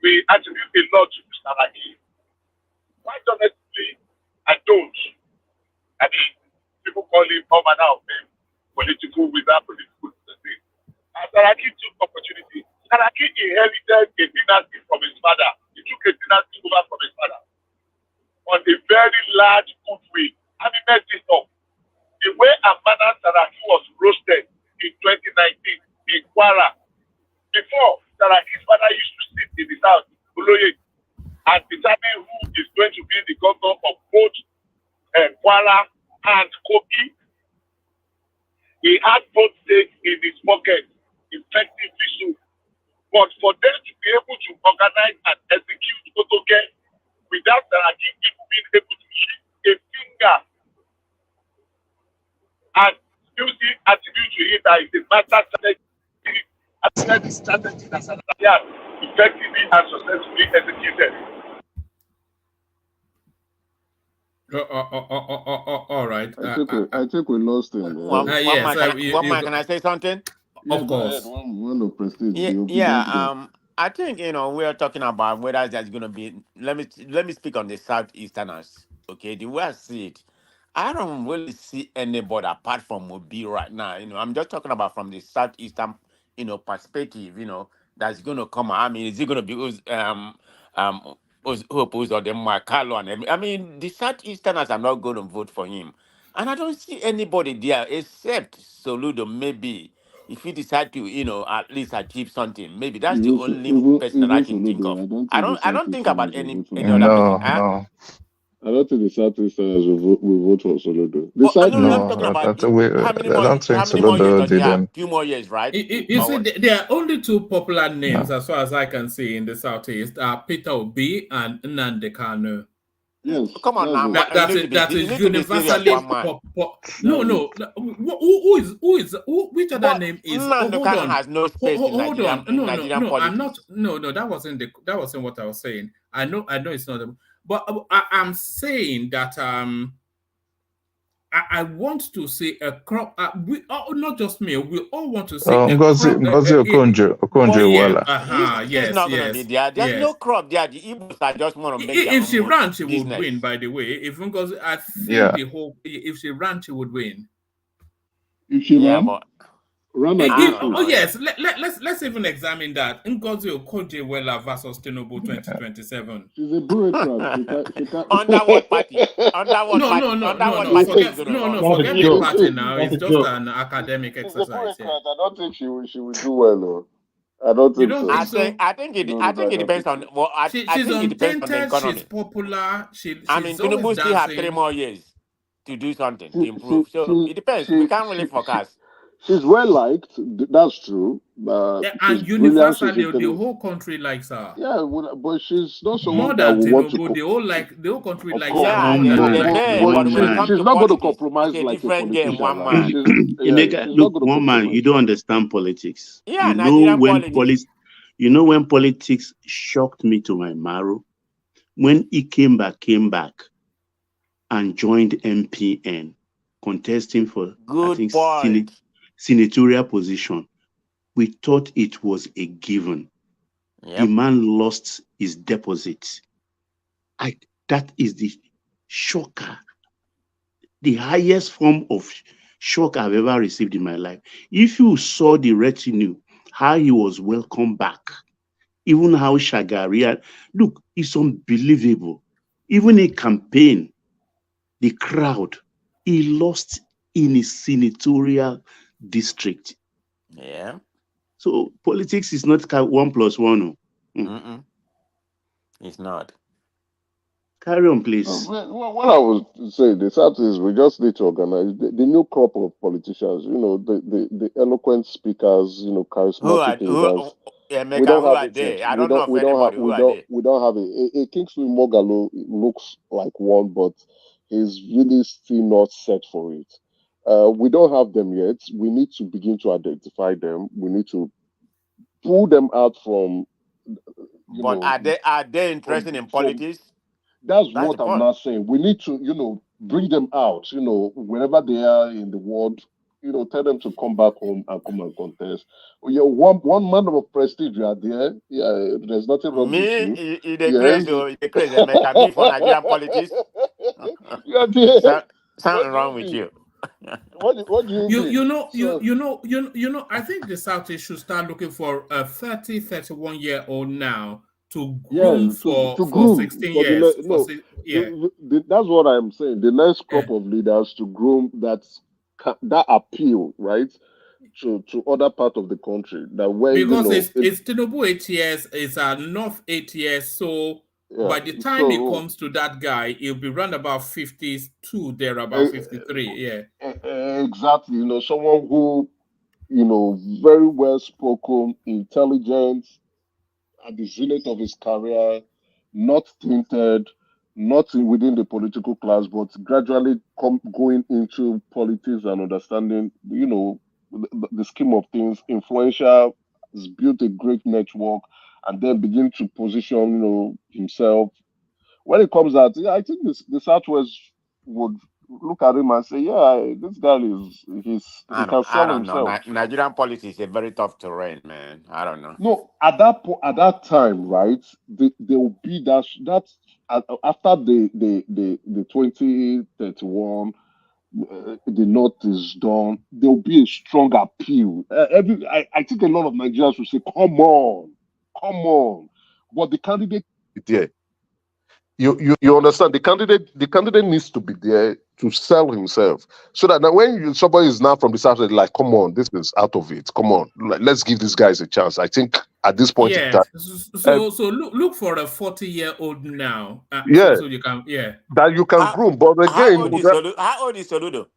we attribute a lot to Mr. Raki. Quite honestly, I don't. I mean, people call him all manner of name, political without political thing. And Saraki took opportunity. Saraki inherited a dynasty from his father. He took a dynasty over from his father on a very large good way. And he messed it up. The way Amana Saraki was roasted in 2019 in Kwara. Before, Saraki's father used to sit in his house, Oloye, and determine who is going to be the governor of both Kwara and Kogi. He had both states in his pocket, effectively so. But for them to be able to organize and execute Otoge without Saraki even being able to shift a finger, and still see attribute to it that is a master strategy, the strategy that Saraki has effectively and successfully executed. All right. I think we lost him. Can I say something? Of course. I think, you know, we're talking about whether there's going to be. Let me speak on the Southeasterners. Okay, the way I see it, I don't really see anybody apart from Obi right now. You know, I'm just talking about from the Southeastern, you know, perspective. You know, that's going to come. I mean, is it going to be who's opposed or the Makalo and I mean, the Southeasterners are not going to vote for him, and I don't see anybody there except Soludo. Maybe if he decide to, you know, at least achieve something, maybe that's the only person that I can think of. I don't think about any other person. No. I don't think the Southeasterners will vote for Soludo. I'm talking about how many more years does he have? 2 more years, right? You see, there are only 2 popular names as far as I can see in the Southeast: Peter Obi and Nnamdi Kanu. Yes, come on now. That is universally No. Which other name is? Nnamdi Kanu has no space in Nigerian politics. I'm not. No, that wasn't what I was saying. I know it's not. But I'm saying that I want to see a crop. We not just me. We all want to see Ngozi Okonjo-Iweala. Yes. Not gonna be there. There's no crop there. The Igbos are just want to make their If she ran, she business. would win. By the way, if Ngozi, I think if she ran, she would win. If she ran. Yes, let's even examine that. Ngozi Okonjo-Iweala versus Tinubu 2027. She's a bureaucrat. Under what party? Forget the party now. It's just an academic exercise. I don't think she will do well. I don't think so. I think it depends on. Well, she's I think it depends on the economy. She's popular. Tinubu still have 3 more years to do something to improve. So it depends. We can't really forecast. She's well liked. That's true. Yeah, She's and brilliant. She's universally, the whole country likes her. Yeah, but she's not More someone that than will want to. Tinubu, the whole country Of likes course, her Yeah, more than they may, but when it comes she's to not going to politics, compromise it's a like a different game. politician. One Like man. she's Look, not going to one man, compromise. you don't understand politics. Yeah, you know Nigerian when politics. you know when politics shocked me to my marrow? When he came back and joined MPN, contesting for I think senatorial position. We thought it was a given. The man lost his deposit. That is the shocker, the highest form of shock I've ever received in my life. If you saw the retinue, how he was welcomed back, even how Shagaria, look, it's unbelievable. Even a campaign, the crowd, he lost in his senatorial district. Yeah. So politics is not 1+1. It's not. Carry on, please. What I was saying, the fact is we just need to organize the new crop of politicians. The eloquent speakers. Charismatic leaders. Emeka, We don't who have are it they? yet. I don't know of anybody. Who are they? We don't have it. A Kingsley Moghalu looks like one, but he's really still not set for it. We don't have them yet. We need to begin to identify them. We need to pull them out from. But are they interested in politics? That's what I'm not saying. We need to, bring them out, wherever they are in the world, tell them to come back home and come and contest. You're one man of prestige, you are there. Yeah, there's nothing wrong with you. You crazy, America. Me for Nigerian politics. You are there. Something wrong with you. What do you mean? You know, I think the Southeast should start looking for a 30, 31-year-old now to groom for 16 years. That's what I'm saying. The next crop of leaders to groom that appeal, right, to other part of the country. That way, because it's Tinubu 8 years, it's North 8 years, so by the time it comes to that guy, he'll be around about 52, there about 53. Yeah, exactly. Someone who, very well spoken, intelligent, at the zenith of his career, not tainted, not within the political class, but gradually going into politics and understanding, the scheme of things, influential, has built a great network, and then begin to position, himself. When it comes out, I think the Southwest would look at him and say, yeah, this guy he can sell himself. Nigerian politics is a very tough terrain, man. I don't know. No, at that time, right? There will be that after the 2031, the North is done. There will be a strong appeal. I think a lot of Nigerians will say, "Come on," but the candidate there. You understand? The candidate needs to be there to sell himself, so that now when somebody is now from the south, they're like, come on, this is out of it. Come on, let's give these guys a chance. I think at this point in time, so look for a 40-year-old now. So you can that you can groom. But again, how old is Soludo?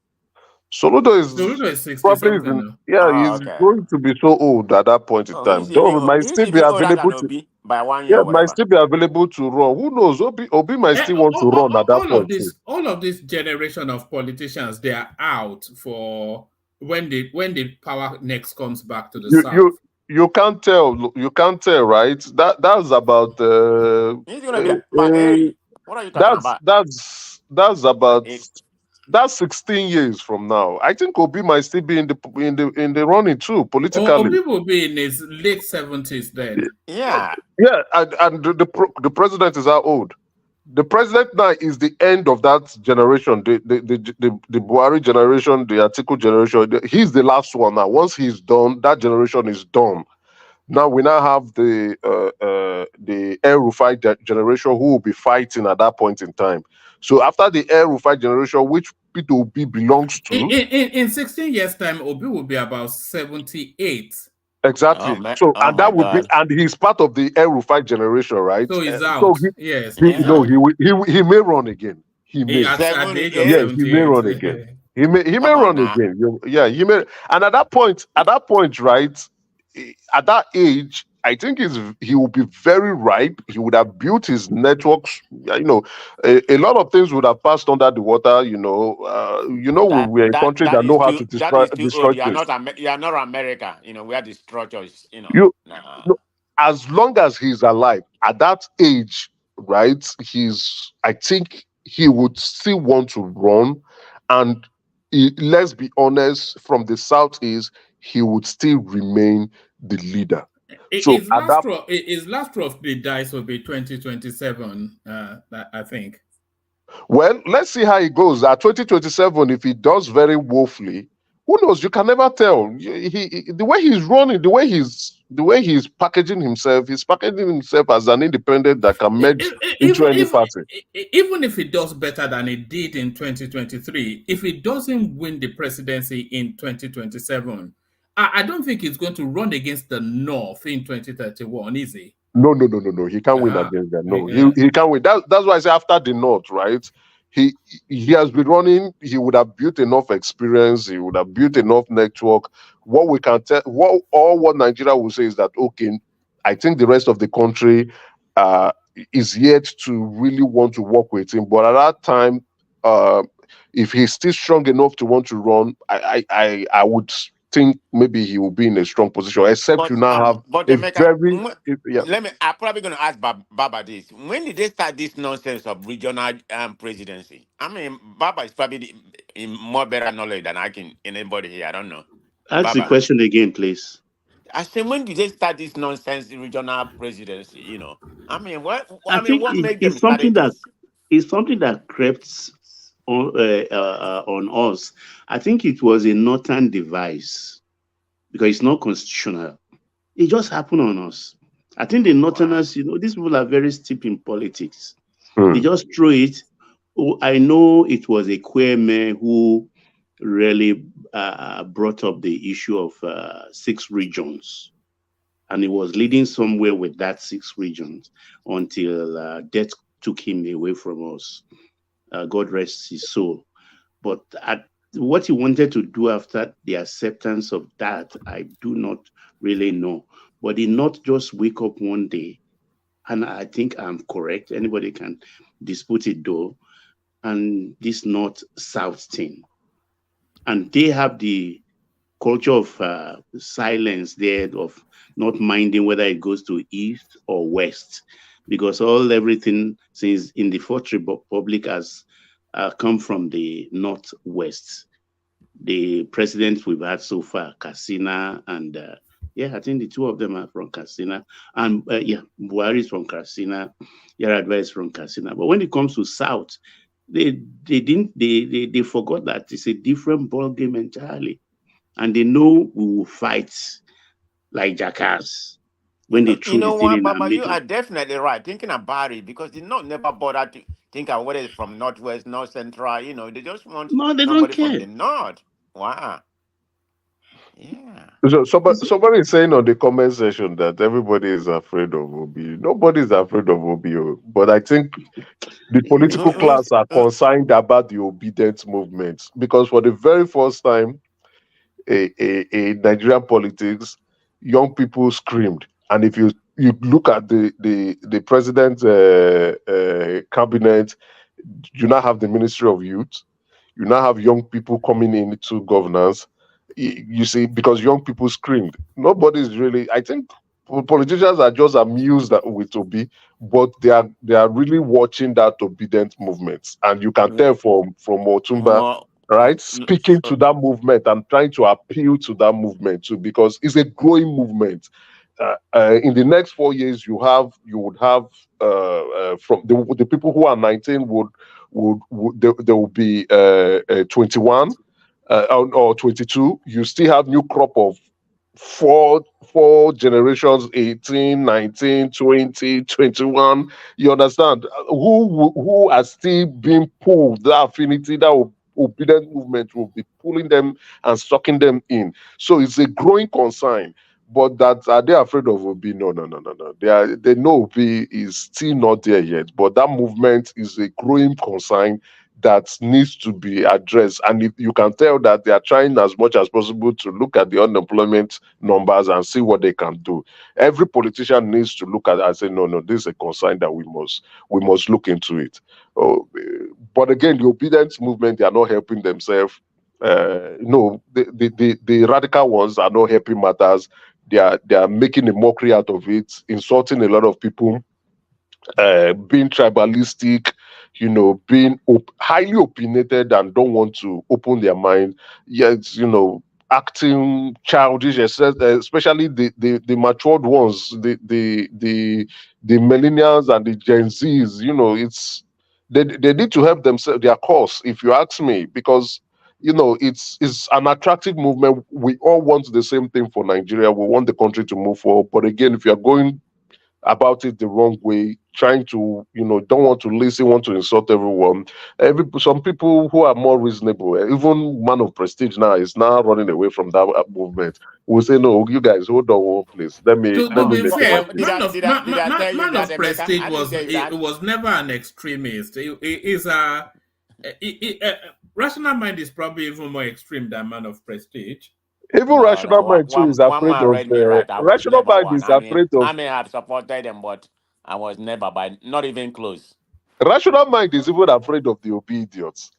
Soludo is 60 probably something. He's going to be so old at that point in time. Though it might still be available to by 1 year. Might still be available to run. Who knows? Obi might still want to run at that point. All of this generation of politicians, they are out for when the power next comes back to the south. You can't tell. You can't tell, right? That's about. He's gonna be Bahari. What are you talking about? That's about. That's 16 years from now. I think Obi might still be in the running too politically. Obi will be in his late 70s then. Yeah. Yeah, and the president is how old? The president now is the end of that generation, the Buhari generation, the Atiku generation. He's the last one now. Once he's done, that generation is done. Now we now have the El Rufai generation who will be fighting at that point in time. So after the El Rufai generation, which Peter Obi belongs to, in 16 years' time, Obi will be about 78. Exactly. That would be, and he's part of the El Rufai generation, right? So he's out. Yes. He may run again. He may. At the age he may run again. He may run again. Yeah, he may. And at that point, right, at that age, I think he will be very ripe. He would have built his networks. A lot of things would have passed under the water. We're a country that know how to that is too destroy old. You are things. not America. Where the structure is. Nah. As long as he's alive at that age, right? I think he would still want to run, and let's be honest, from the southeast, he would still remain the leader. So His last straw of the dice will be 2027, I think. Well, let's see how it goes. At 2027, if he does very woefully, who knows? You can never tell. The way he's running, the way he's packaging himself, he's packaging himself as an independent that can merge into any party. Even if he does better than he did in 2023, if he doesn't win the presidency in 2027, I don't think he's going to run against the North in 2031, is he? No. He can't win against them. No, he can't win. That's why I say after the North, right? He has been running. He would have built enough experience. He would have built enough network. What we can tell, what Nigeria will say is that, okay, I think the rest of the country is yet to really want to work with him. But at that time, if he's still strong enough to want to run, I would think maybe he will be in a strong position. Except you now have I'm probably going to ask Baba this. When did they start this nonsense of regional presidency? I mean, Baba is probably in more better knowledge than anybody here. I don't know. Ask the question again, please. I said, when did they start this nonsense regional presidency? I mean, what made them it's something that crept on us. I think it was a northern device because it's not constitutional. It just happened on us. I think the northerners, these people are very steep in politics. They just throw it. I know it was a Kwame who really brought up the issue of 6 regions. And he was leading somewhere with that 6 regions until death took him away from us. God rest his soul. But what he wanted to do after the acceptance of that, I do not really know. But he not just wake up one day, and I think I'm correct. Anybody can dispute it though. And this North-South thing. And they have the culture of silence there, of not minding whether it goes to east or west, because everything since in the Fourth Republic has come from the northwest. The presidents we've had so far, Katsina and I think the 2 of them are from Katsina, and Buhari is from Katsina, Yar'Adua is from Katsina. But when it comes to South, they forgot that it's a different ball game entirely, and they know we will fight like jackass when they throw the thing in our middle. You are definitely right thinking about it, because they never bother to think of whether it's from northwest, north central. They just want they somebody don't care. from the north. Wow. Yeah. So somebody is saying on the comment section that everybody is afraid of Obi. Nobody is afraid of Obi, but I think the political class are concerned about the obedient movement, because for the very first time in Nigerian politics, young people screamed. And if you look at the president's cabinet, you now have the Ministry of Youth. You now have young people coming into governance. You see, because young people screamed. Nobody's really. I think politicians are just amused with Obi, but they are really watching that obedient movement, and you can tell from Otumba, right, speaking to that movement and trying to appeal to that movement too, because it's a growing movement. In the next 4 years, you would have from the people who are 19 they will be 21 or 22. You still have new crop of four generations, 18, 19, 20, 21. You understand? Who are still being pulled. That affinity, that obedient movement will be pulling them and sucking them in. So it's a growing concern. But are they afraid of Obi? No. They know Obi is still not there yet. But that movement is a growing concern. that needs to be addressed. And you can tell that they are trying as much as possible to look at the unemployment numbers and see what they can do. Every politician needs to look at it and say, no, this is a concern that we must look into it. But again, the obedience movement, they are not helping themselves. No, the radical ones are not helping matters. They are making a mockery out of it, insulting a lot of people, being tribalistic, being highly opinionated and don't want to open their mind. Yet, acting childish, especially the matured ones, the millennials and the Gen Zs. It's they need to help themselves their cause, if you ask me, because it's an attractive movement. We all want the same thing for Nigeria. We want the country to move forward. But again, if you're going about it the wrong way, trying to, don't want to listen, want to insult everyone. Some people who are more reasonable, even man of prestige now is now running away from that movement. Will say, no, you guys hold on one place. Let me be make fair, it man of prestige was never an extremist. Rational Mind is probably even more extreme than Man of Prestige. Even Rational Mind too is afraid of Rational Mind is afraid of. I may have supported them, but I was never not even close. Rational Mind is even afraid of the idiots.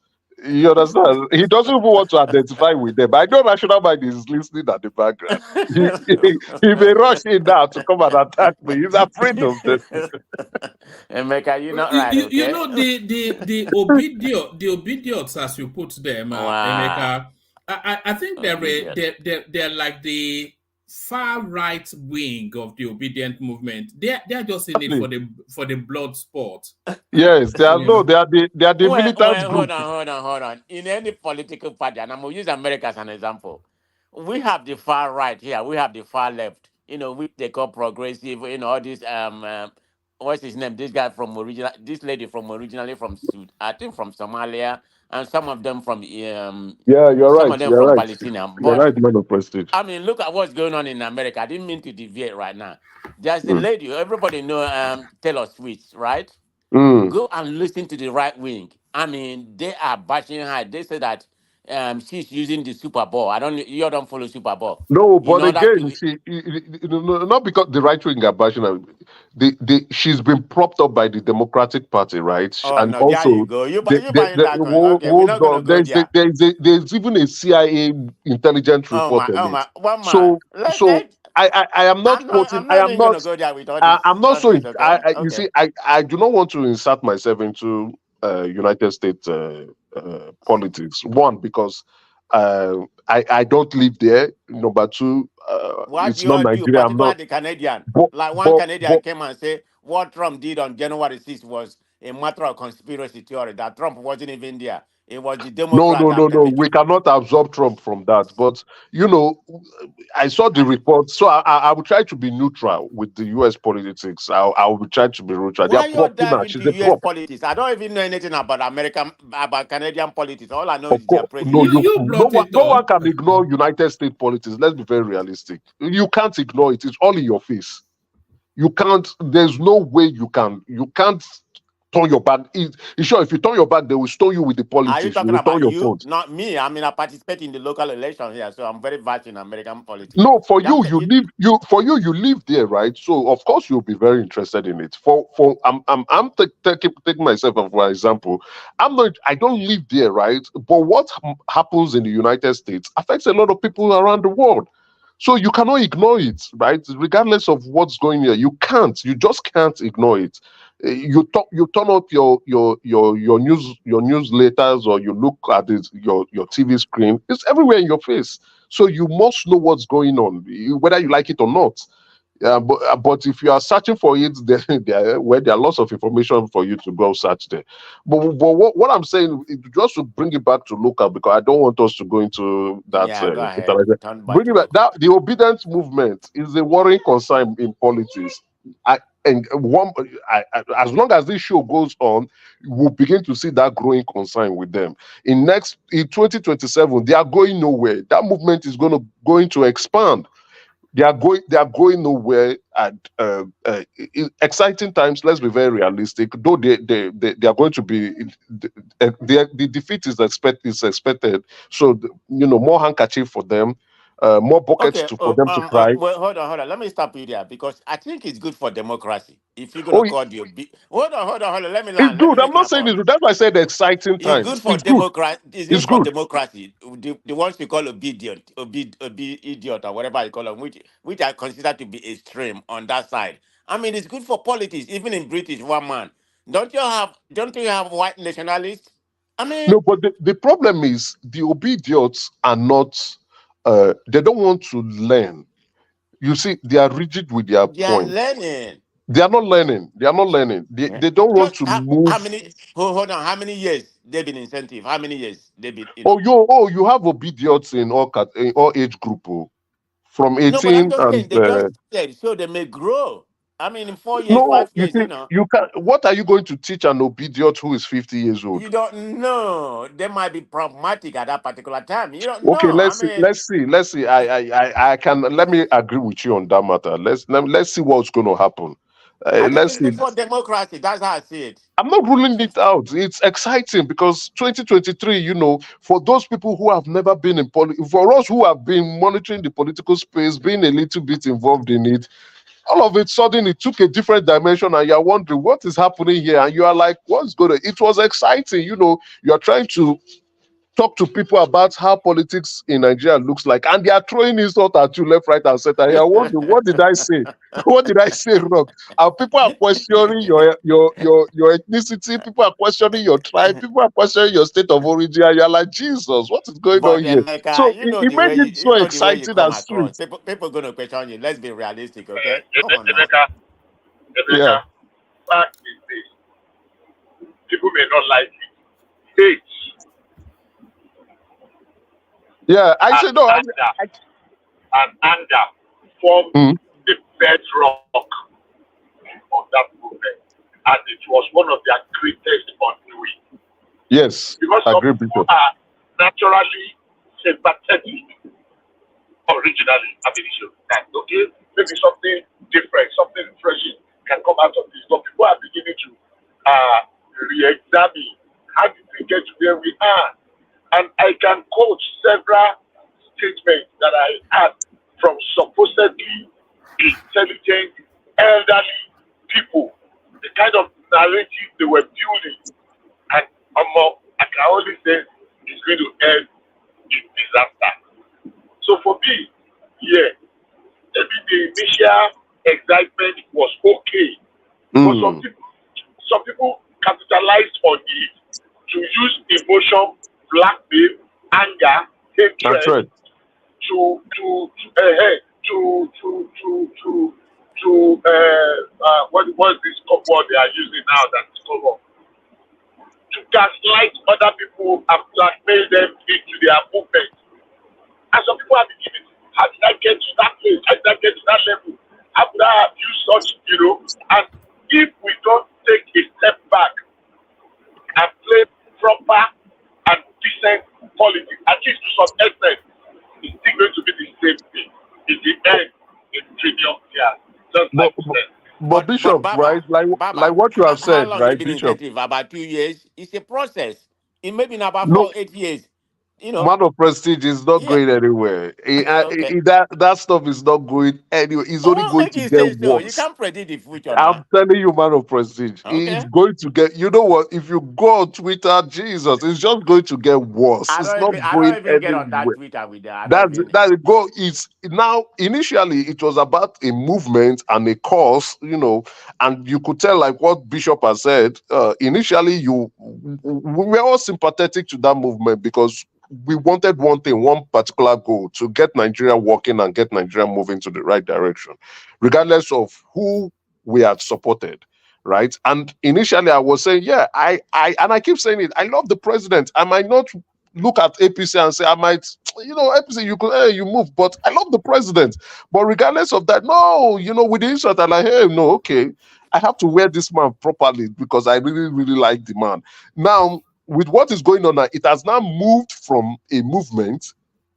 You understand? He doesn't even want to identify with them. I know Rational Mind is listening at the background. He may rush in now to come and attack me. He's afraid of them. Emeka, you're not right. Okay? You know the obediots, as you put them, Emeka. I think they're like the far right wing of the obedient movement. They're just in it for the blood sport. Yes, they are. No, they are the militant group. Hold on. In any political party, and I'm gonna use America as an example, we have the far right here, we have the far left. Which they call progressive. All this what's his name? This lady from originally from I think from Somalia, and some of them from yeah, you're some right. of them You're from right. Palestine. You're right, Man of Prestige. I mean, look at what's going on in America. I didn't mean to deviate right now. There's a lady, everybody know Taylor Swift, right? Go and listen to the right wing. I mean, they are bashing her. They say that she's using the Super Bowl. You don't follow Super Bowl. No, but again, not because the right wing are bashing her. She's been propped up by the Democratic Party, right? Oh, and no, also, there you go. You're buying that one. Okay, we're not going to go there. There's even a CIA intelligence report on it. So I am not quoting. I am not. Go there with all this, I'm not so. okay? You see, I do not want to insert myself into United States politics. One, because I don't live there. Number two, it's not Nigeria. I'm not the Canadian. One Canadian came and said what Trump did on January 6th was a matter of conspiracy theory, that Trump wasn't even there. It was the Democrats. No. We cannot absorb Trump from that. But I saw the report, so I will try to be neutral with the U.S. politics. I will try to be neutral. Why you dive into U.S. politics? I don't even know anything about Canadian politics. All I know is their president. No one can ignore United States politics. Let's be very realistic. You can't ignore it. It's all in your face. You can't. There's no way you can. You can't turn your back. Sure, if you turn your back, they will stone you with the politics. Are you talking about you? Not me. I mean, I participate in the local election here, so I'm very versed in American politics. No, for you live there, right? So of course you'll be very interested in it. I'm taking myself as for example. I don't live there, right? But what happens in the United States affects a lot of people around the world. So you cannot ignore it, right? Regardless of what's going here, you just can't ignore it. You turn up your newsletters, or you look at your TV screen. It's everywhere in your face. So you must know what's going on, whether you like it or not. But if you are searching for it, there are lots of information for you to go search there. But what I'm saying, just to bring it back to local, because I don't want us to go into that. Bring it back. The obedience movement is a worrying concern in politics. As long as this show goes on, we'll begin to see that growing concern with them. In 2027, they are going nowhere. That movement is going to expand. They are going nowhere. And exciting times. Let's be very realistic. Though they are going to be the defeat is expected. So more handkerchief for them, more buckets Okay, for them to cry. well, hold on. Let me stop you there because I think it's good for democracy. If you're gonna Oh, call the hold on. Let me it's land. Let me good. I'm make not my saying point. it's. That's why I said exciting It's good times. for It's good. democracy. It's It's good for good. democracy. The ones you call obedient, idiot, or whatever you call them, which I consider to be extreme on that side. I mean, it's good for politics. Even in British, one man. Don't you have white nationalists? I mean, No, but the problem is the obediots are not. They don't want to learn. You see, they are rigid with their they are point. learning. They are not learning. They are not learning. They don't want Just to how move. many? Hold on. How many years they've been incentive? How many years they've been? You have obediots in all age group, from No, but I'm 18 just saying and they just said so they may grow. I mean, in 4 years, no, 5 years, you can. What are you going to teach an obediot who is 50 years old? you don't know. They might be pragmatic at that particular time. You don't Okay, know. I mean, let's see. I can let me agree with you on that matter. Let's see what's going to happen. I think Let's it's see. good for democracy. That's how I see it. I'm not ruling it out. It's exciting because 2023, for those people who have never been in politics, for us who have been monitoring the political space, being a little bit involved in it, all of a sudden it took a different dimension, and you're wondering what is happening here, and you are like, what's going on? It was exciting. You're trying to talk to people about how politics in Nigeria looks like, and they are throwing insult at you left, right, and center. Yeah, what did I say? What did I say wrong? And people are questioning your ethnicity. People are questioning your tribe. People are questioning your state of origin. And you're like, Jesus, what is going But on here? Mecca, So it made it so you know the way you exciting come and across. sweet. People gonna question you. Let's be realistic, okay? Come on now. Yeah, Fact is this: people may not like it. Hate yeah. I and said no. anger formed Mm, the bedrock of that movement, and it was one of their greatest undoing. yes, Because I some agree, people Bishop. are naturally sympathetic originally. I mean, it should that okay, maybe something different, something refreshing can come out of this. But people are beginning to re-examine how did we get to where we are. And I can quote several statements that I had from supposedly intelligent, elderly people, the kind of narrative they were building. And I can only say it's going to end in disaster. So for me, yeah, maybe the initial excitement was okay. But Mm, some people capitalized on it to use emotion, blackmail, anger, that's hatred right. what is this word they are using now that's common? To gaslight other people and blackmail them into their movement. And some people are beginning, how did I get to that place? How did I get to that level? How could I have used such? And if we don't take a step back and play proper and decent politics, at least to some extent, it's still going to be the same thing. In the end, it's premium here. Just like you said. But But Bishop, right? Baba, Like what you have how said, long they right, been Bishop? incentive? About 2 years. It's a process. It may be in about No, 4, 8 years. man of prestige is not Yeah. going anywhere. Okay. That stuff is not going anywhere. It's But only what going make to you get say so? You worse. can't predict the future I'm now. telling you, man of prestige, it's Okay. going to get. You know what? If you go on Twitter, Jesus, it's just going to get worse. It's not I going don't even get on that anywhere. Twitter with that. I don't That's even that the goal is now. Initially, it was about a movement and a cause, and you could tell, like what Bishop has said. Initially, we were all sympathetic to that movement because we wanted one thing, one particular goal: to get Nigeria working and get Nigeria moving to the right direction, regardless of who we had supported. Right. And initially I was saying, yeah, and I keep saying it, I love the president. I might not look at APC and say, I might, APC, you could, you move, but I love the president. But regardless of that, no, with the insult, I'm like, hey, no, okay, I have to wear this man properly because I really, really like the man. Now, with what is going on now, it has now moved from a movement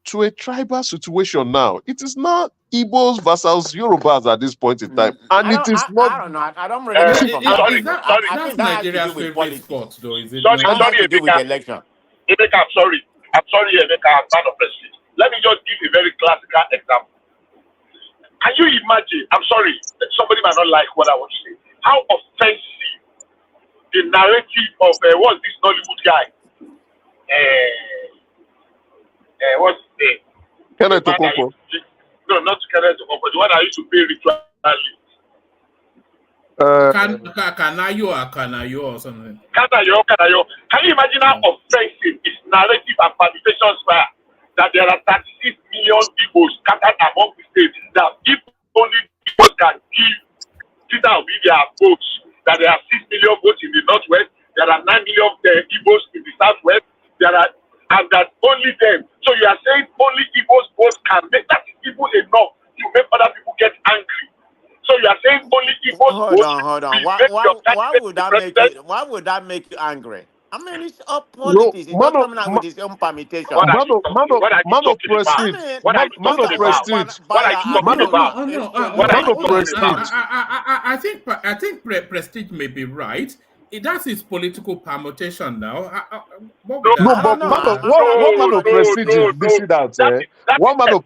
to a tribal situation now. It is not Igbos versus Yorubas at this point in time, and it is not. I don't know. I don't really get from that. Sorry, You know. sorry. I think that has to do with politics. Sport, though, is it Sorry, not? That has sorry, to do with Emeka. election. Emeka, I'm sorry. I'm sorry, Emeka, I'm man of prestige. Let me just give a very classical example. Can you imagine? I'm sorry, somebody might not like what I want to say. How offensive the narrative of what's this Nollywood guy? What's his name? Kenneth Okonkwo. No, not Kenneth Okonkwo. The one I used to pay ritually. Kanayo or something. Kanayo. Can you imagine how offensive his narrative and palpitations were? That there are 36 million people scattered among the states. That if only people can give Peter Obi their votes, that there are 6 million votes in the northwest, there are 9 million Igbos in the southwest, and that only them. So you are saying only Igbos votes can make that is even enough to make other people get angry. So you are saying only Igbos votes. Hold on. Why would that make you? Why would that make you angry? I mean, it's all politics. It's just coming out with its own permutation. Man of prestige. I think prestige may be right. That's his political permutation now. What man of prestige is missing out. One man of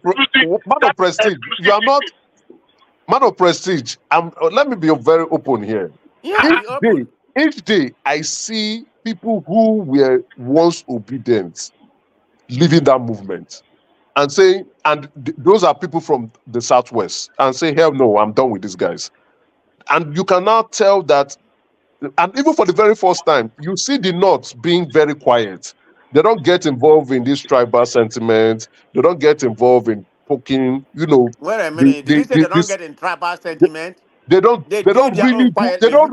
prestige. You are not man of prestige. Let me be very open here. Each day I see people who were once obedient leaving that movement and saying, those are people from the southwest, and say, hell no, I'm done with these guys. And you can now tell that, and even for the very first time, you see the North being very quiet. They don't get involved in this tribal sentiment. They don't get involved in poking, Wait a minute. Did you say they don't get in tribal sentiment? They don't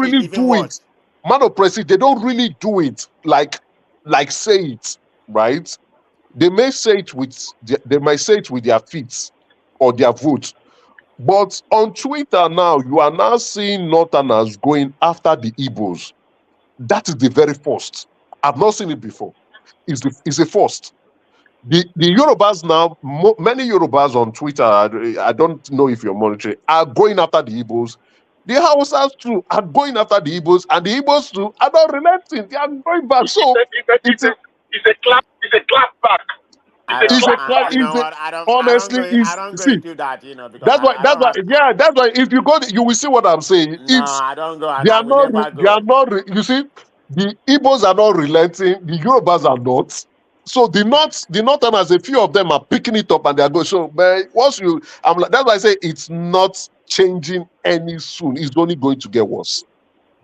really do it. Man of prestige, they don't really do it like say it, right? They may say it with their feet or their vote. But on Twitter now, you are now seeing Northerners going after the Igbos. That is the very first. I've not seen it before. It's a first. The Yorubas now, many Yorubas on Twitter, I don't know if you're monitoring, are going after the Igbos. The Hausas too are going after the Igbos, and the Igbos too are not relenting. They are going back. So it's a clap back. I don't go into that, because that's why if you go, you will see what I'm saying. I don't go. They are not. You see, the Igbos are not relenting. The Yorubas are not. So the Northerners, a few of them are picking it up and they are going. So, but that's why I say it's not changing any soon. It's only going to get worse.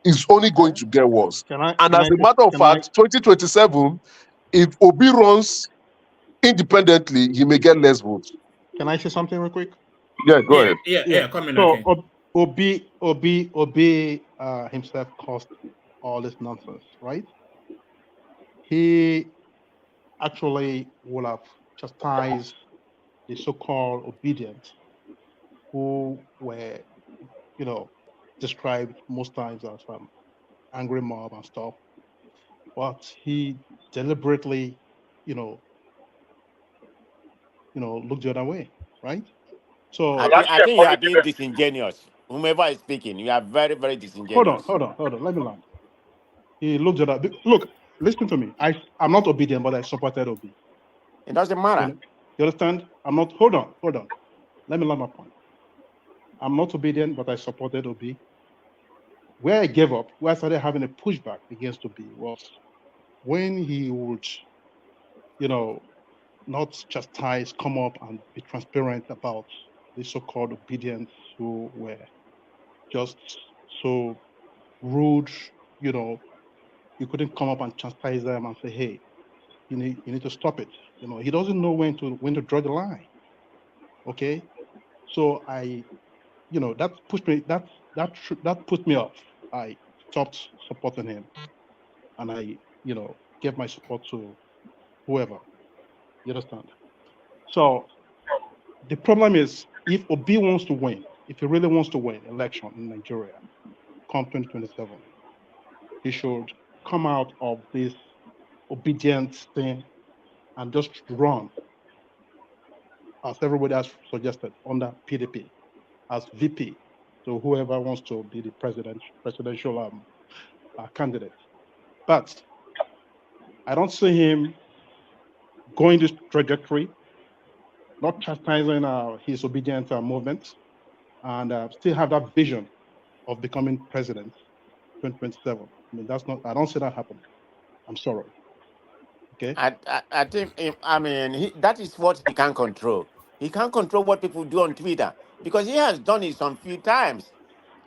It's only going to get worse. And as a matter of fact, 2027, if Obi runs independently, he may get less votes. Can I say something real quick? Yeah, go ahead. Yeah, come in. So Obi himself caused all this nonsense, right? He actually would have chastised the so-called obedient, who were, described most times as angry mob and stuff. But he deliberately, look the other way, right? So I think you are being disingenuous. Whomever is speaking, you are very, very disingenuous. Hold on. Let me land. He looked at that. Look, listen to me. I'm not obedient, but I supported Obi. It doesn't matter. You understand? I'm not. Hold on. Let me land my point. I'm not obedient, but I supported Obi. Where I gave up, where I started having a pushback against Obi, was when he would, not chastise, come up and be transparent about the so-called obedience who were just so rude, you couldn't come up and chastise them and say, hey, you need to stop it. He doesn't know when to draw the line. Okay? So that pushed me, that put me off. I stopped supporting him. And I, gave my support to whoever. You understand? So the problem is, if Obi wants to win, if he really wants to win election in Nigeria, come 2027, he should come out of this obedience thing and just run as everybody has suggested, under PDP as VP. So whoever wants to be the presidential candidate. But I don't see him going this trajectory, not chastising his obedient movement, and still have that vision of becoming president 2027. I mean, that's not, I don't see that happening. I'm sorry. Okay. I think, I mean, that is what he can control. He can't control what people do on Twitter because he has done it some few times.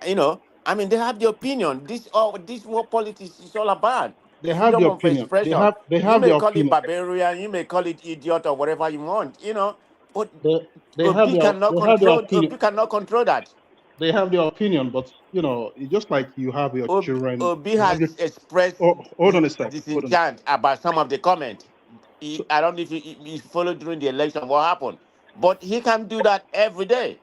You know, I mean, they have the opinion. This what politics is all about. They have the Freedom of opinion. expression. They You have may the call it opinion. barbarian, you may call it idiot or whatever you want, you know, but They have Obi cannot the control. opinion. Obi cannot control that. They have their opinion, but you know, it's just like you have your children. Obi You have has your, expressed hold on a sec. disenchant about some of the comment. I don't know if you followed during the election what happened, but he can do that every day.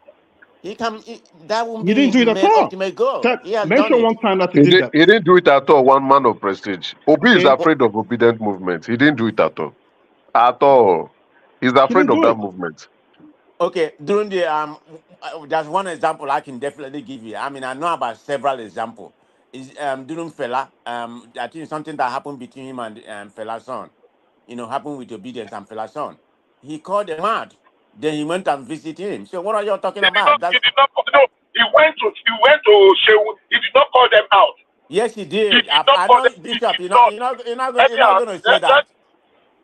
That won't He be didn't his do it at main all. ultimate goal. He has done Mention it. one time that he did that. He didn't do it at all. One man of prestige. Obi is Okay. afraid of obedient movement. He didn't do it at all. At all. He's afraid of that movement. Okay, during the there's one example I can definitely give you. I mean, I know about several examples. Is during Fela, I think something that happened between him and Fela's son, you know, happened with Obedience and Fela's son. He called him mad. Then he went and visited him. So what are you talking about? He did not. No, he went to Shewunmi. He did not call them out. Yes, he did. He did I not call know, them. Bishop. He did not. You're not going to say that.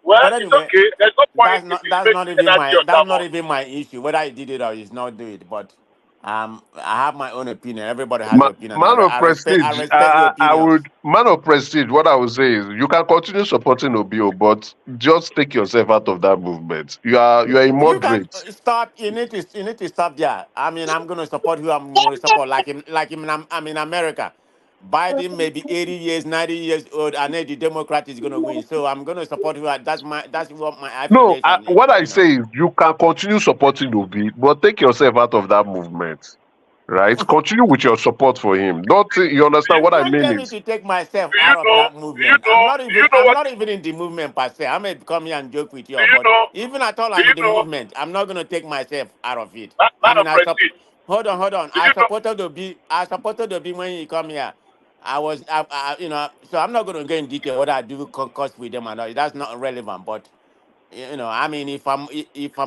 Well, But it's anyway, okay. There's no point that's not even energy on that one. even my issue. Whether he did it or he's not do it. But I have my own opinion. Everybody has an opinion. Man of I respect prestige. your I opinions. would man of prestige. What I would say is you can continue supporting Obio, but just take yourself out of that movement. You are You can immoderate. stop. You need to stop there. I mean, I'm going to support who I'm going to support. I'm in America. Biden may be 80 years, 90 years old, and then the Democrat is going to win. So I'm going to support who. That's what my No, affiliation is. what I say is you can continue supporting Obi, but take yourself out of that movement. Right? Continue with your support for him. Not you understand what I Don't mean tell me is to take myself out of that movement. I'm not even in the movement per se. I may come here and joke with you, but even at all I'm in the movement, I'm not gonna take myself out of it. I mean, hold on. I supported to be when he come here. You know, so I'm not gonna go in detail what I do concuss with them and all. That's not relevant, but you know, I mean, if I'm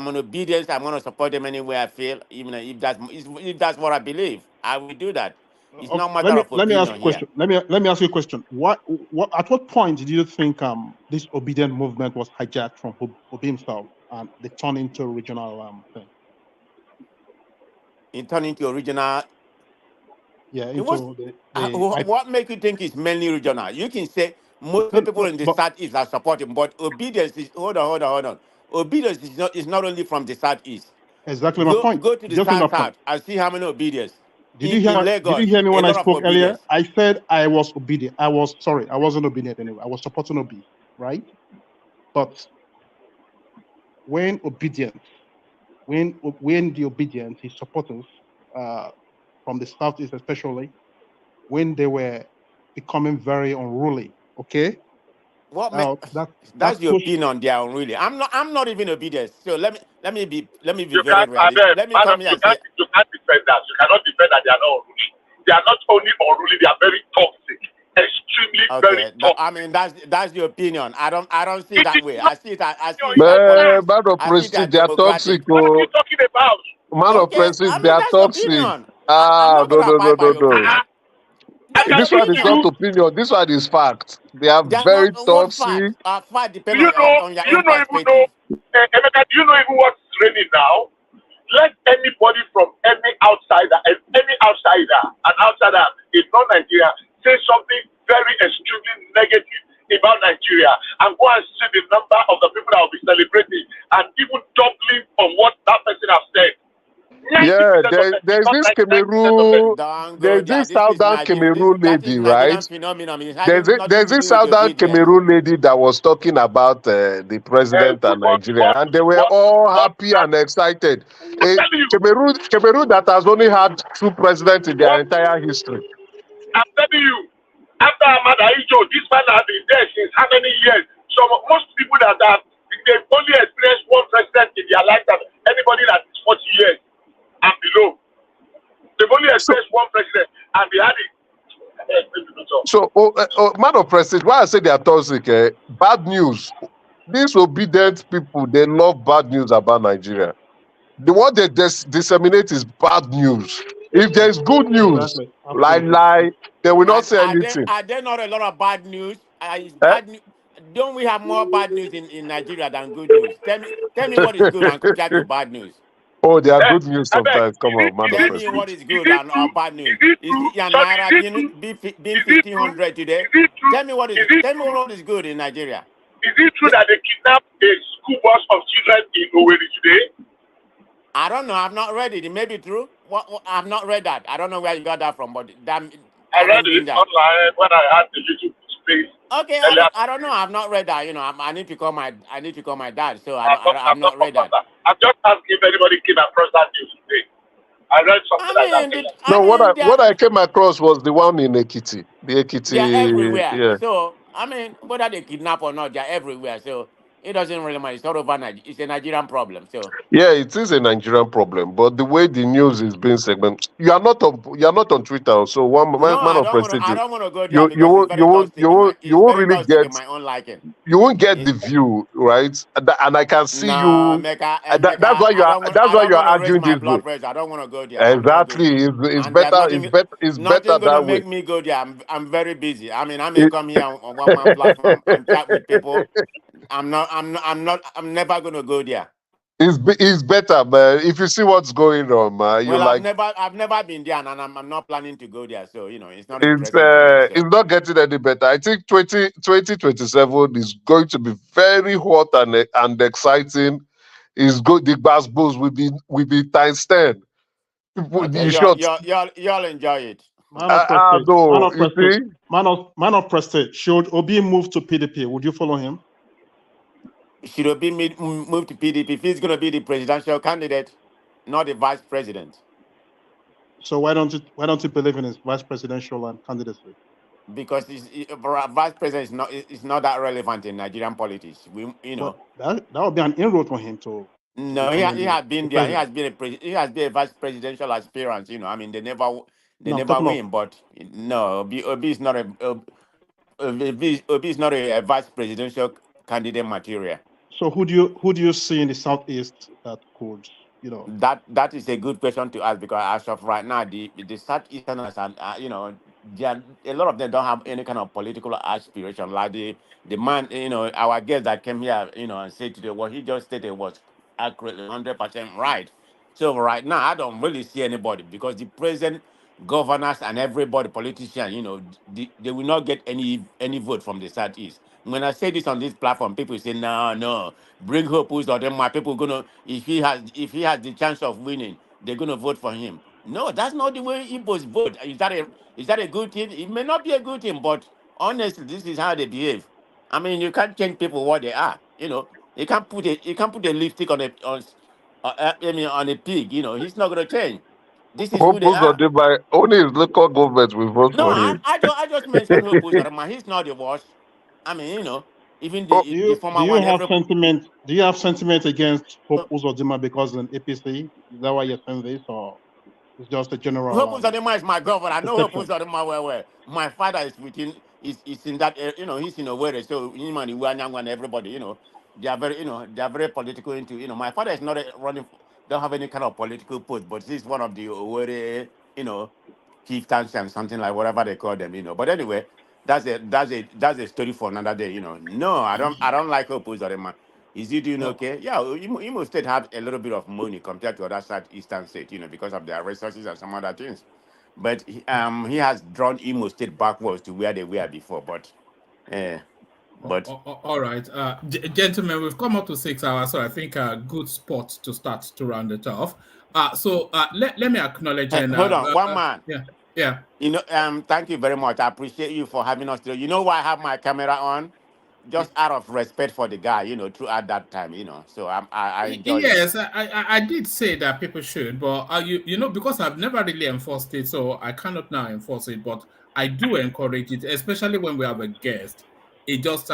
on obedience, I'm gonna support them anywhere I feel, even if that's what I believe, I will do that. It's Okay, not matter of let me ask you opinion a question. here. Let me ask you a question. At what point did you think this obedient movement was hijacked from Obi himself and they turned into a regional thing? It turned into original. Yeah, It was. into What make you think it's mainly regional? You can say most people in the southeast are supporting, but obedience is hold on. Obedience is not only from the southeast. exactly my point. Go to the Exactly my point. south and see how many obedience. Did In you Lagos, hear me a when I lot of spoke earlier? obedience. I said I was obedient. I wasn't obedient anyway. I was supporting Obi, right? But when the obedient, his supporters, from the southeast especially, when they were becoming very unruly, okay? That's the opinion they are really. I'm not even obedient. So let me be You very can't, realistic. Let me come here and say you can't defend that. You cannot defend that they are not unruly. They are not only unruly, they are very toxic, extremely very toxic. I mean that's the opinion. I don't see it that way. I see it as Man of I see it as prestige, they are toxic. democratic. What are you talking about? Man of Okay, prestige, I they mean are that's toxic. opinion. I'm not gonna abide by your No. opinion. That's This one is opinion. not opinion. This one is fact. They are They are very not what toxic. fact. Fact Do depend you know? on your Do you own know even know? perspective. Emeka, do you know even what's raining now? Let anybody from any outsider, an outsider in non-Nigeria, say something very extremely negative about Nigeria and go and see the number of the people that will be celebrating and even doubling on what that person has said. Yeah, there's this Cameroon, there's this Southern Cameroon That is lady, right? Nigerian phenomenon. It has There's nothing to this do with Southern obedience. Cameroon lady that was talking about the president and Nigeria, and they were all happy and excited. Cameroon that has only had 2 presidents in their entire history. I'm telling you, after Amada Ijo, this man has been there since how many years? So most people that have they've only experienced one president in their lifetime. Anybody Man of prestige, why I say they are toxic, bad news. These obedient people, they love bad news about Nigeria. The what they disseminate is bad news. If there's good news, Exactly. lie, they will not say anything. Are there not a lot of bad news? Is bad news? Don't we have more bad news in Nigeria than good news? Tell me what is good and compared to bad news. Oh, they are good news sometimes. Come on, man of Tell me prestige. what is good and or bad news. Is it your naira being 1,500 today? Tell me what is good in Nigeria. Is it true that they kidnapped a school bus of children in Owerri today? I don't know. I've not read it. It may be true. I've not read that. I don't know where you got that from, but I read it online when I had the YouTube space. Okay, I don't know. I've not read that. You know, I need to call my dad. So I've not read that. I'm just asking if anybody came across that news today. I read something like that. No, what I came across was the one in Ekiti. The Ekiti. They are everywhere. Yeah. So I mean, whether they kidnap or not, they are everywhere. So it doesn't really matter. It's not over Nigeria. It's a Nigerian problem. So Yeah, it is a Nigerian problem, but the way the news is being segmented, you are not on Twitter. So man of prestige, I don't want to go there because it's very toxic. You won't really get my own liking. You won't get the view, right? And I can see you. That's why you are arguing this way. I don't want to go there. Exactly. It's better. It's better that way. Make me go there. I'm very busy. I mean, I may come here on one man platform and chat with people. I'm never gonna go there. It's better, man. If you see what's going on, man, you like. I've never been there, and I'm not planning to go there. So it's not It's interesting. it's not getting any better. I think 2027 is going to be very hot and exciting. It's good. The bass bulls will be times 10. Okay, y'all enjoy it. Man of prestige. Should Obi move to PDP? Would you follow him? Should Obi move to PDP if he's going to be the presidential candidate, not the vice president? So why don't you believe in his vice presidential candidacy? Because vice president is not that relevant in Nigerian politics. That would be an inroad for him to. No, he has been there. He has been a vice presidential aspirant. I mean, they never win. But no, Obi is not a vice presidential candidate material. So who do you see in the southeast that could, That is a good question to ask, because as of right now, the southeasterners and a lot of them don't have any kind of political aspiration. Like the man, our guest that came here, and said today what he just stated was accurately 100% right. So right now, I don't really see anybody, because the present governors and everybody, politician, they will not get any vote from the southeast. When I say this on this platform, people say, no, bring Hope Uzodinma. My people gonna, if he has the chance of winning, they're gonna vote for him. No, that's not the way Igbos vote. Is that a good thing? It may not be a good thing, but honestly, this is how they behave. I mean, you can't change people what they are. You can't put a lipstick on a pig. He's not gonna change. This is who they are. Only his local government will vote for him. I just mentioned Hope Uzodinma. He's not the worst. I mean, even the former one. Do you have sentiment against Hope Uzodinma because in APC? Is that why you're saying this, or it's just a general? Hope Uzodinma is my governor. I know Hope Uzodinma well. My father is within. Is in that. He's in Owerri. So him and Iwanyangu and everybody. They are very political into. My father is not running. Don't have any kind of political post, but he's one of the Owerri. Chieftains and something like whatever they call them. But anyway. That's a story for another day, No, I don't like Hope Uzodinma. Is he doing okay? Yeah, Imo State have a little bit of money compared to other southeastern states, because of their resources and some other things. But he has drawn Imo State backwards to where they were before. But all right, gentlemen, we've come up to 6 hours, so I think a good spot to start to round it off. So let me acknowledge. Hold on, one man. Yeah. Thank you very much. I appreciate you for having us today. You know why I have my camera on? Just out of respect for the guy, throughout that time, So I enjoy it. Yes, I did say that people should, but because I've never really enforced it, so I cannot now enforce it. But I do encourage it, especially when we have a guest. It just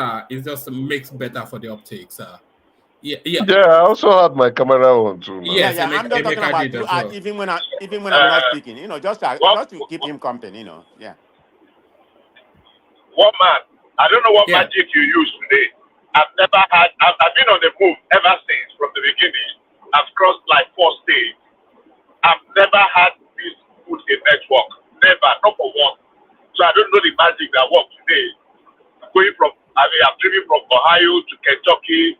makes better for the optics. Yeah. I also had my camera on too. Yes, I'm not talking about you. Well. Even when I'm not speaking, just to keep him company, Yeah. one man, I don't know what magic you use today. I've never had, I've been on the move ever since from the beginning. I've crossed like 4 states. I've never had this good a network. Never, not for one. So I don't know the magic that works today. Going from, I'm driven from Ohio to Kentucky.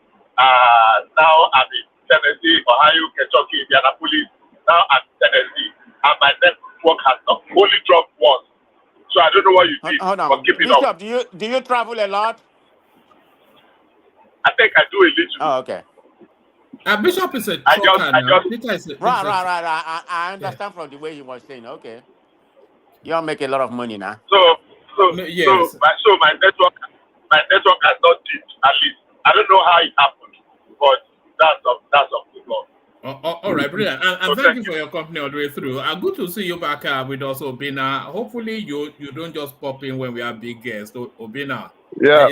Now I'm in Tennessee, Ohio, Kentucky, Indianapolis. Now I'm in Tennessee. And my network has not only dropped once. So I don't know what you did for keeping Bishop, up. do you travel a lot? I think I do a little. Oh, okay. Bishop is a trucker. Right. I understand from the way he was saying. Okay. You all make a lot of money now. So yes. So my network has not dipped, at least. I don't know how it happened, but that's of the God. All right, brilliant. And thank you for your company all the way through. Good to see you back with us, Obina. Hopefully you don't just pop in when we have big guests, Obina. Yeah,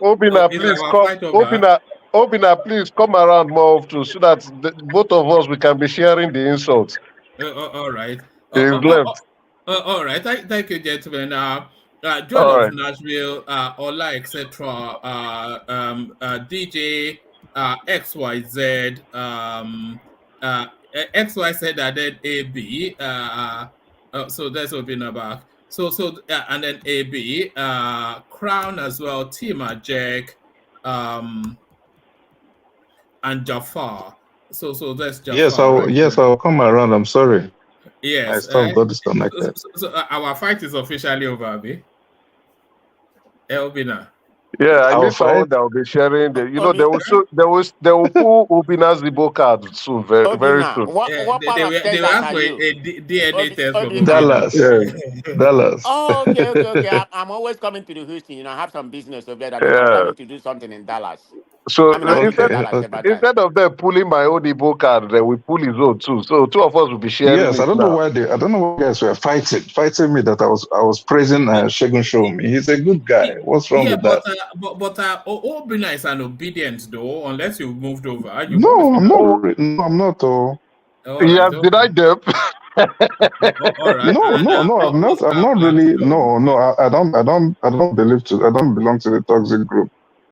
Obina, please come. Obina, please come around more often so that both of us we can be sharing the insults. All right. He's left. All right. Thank you, gentlemen. John of Nashville, Ola, etc. DJ, XYZ, XYZ added AB. So that's Obina back. So and then AB, Crown as well, Tima, Jack, and Jafar. So that's Jafar. Yes, I'll come around. I'm sorry. Yes, I got disconnected. So our fight is officially over, Abi. Obina. Yeah, I need someone that will be sharing the. You know, they will pull Obina's Igbo card soon, very soon. What part of they Texas ask are for you? a DNA test from Dallas. Dallas. Oh, okay. I'm always coming to the Houston. You know, I have some business over there. I'm planning to do something in Dallas. So Dallas instead of them pulling my own Igbo card, they will pull his own too. So 2 of us will be sharing. Yes, I don't know why you guys were fighting me that I was praising Segun Showunmi. He's a good guy. What's wrong with that? But Obina is an obedient though, unless you've moved over. No, I'm not. Did I dip? All right. No, I'm not really. No, I don't believe I don't belong to the toxic group.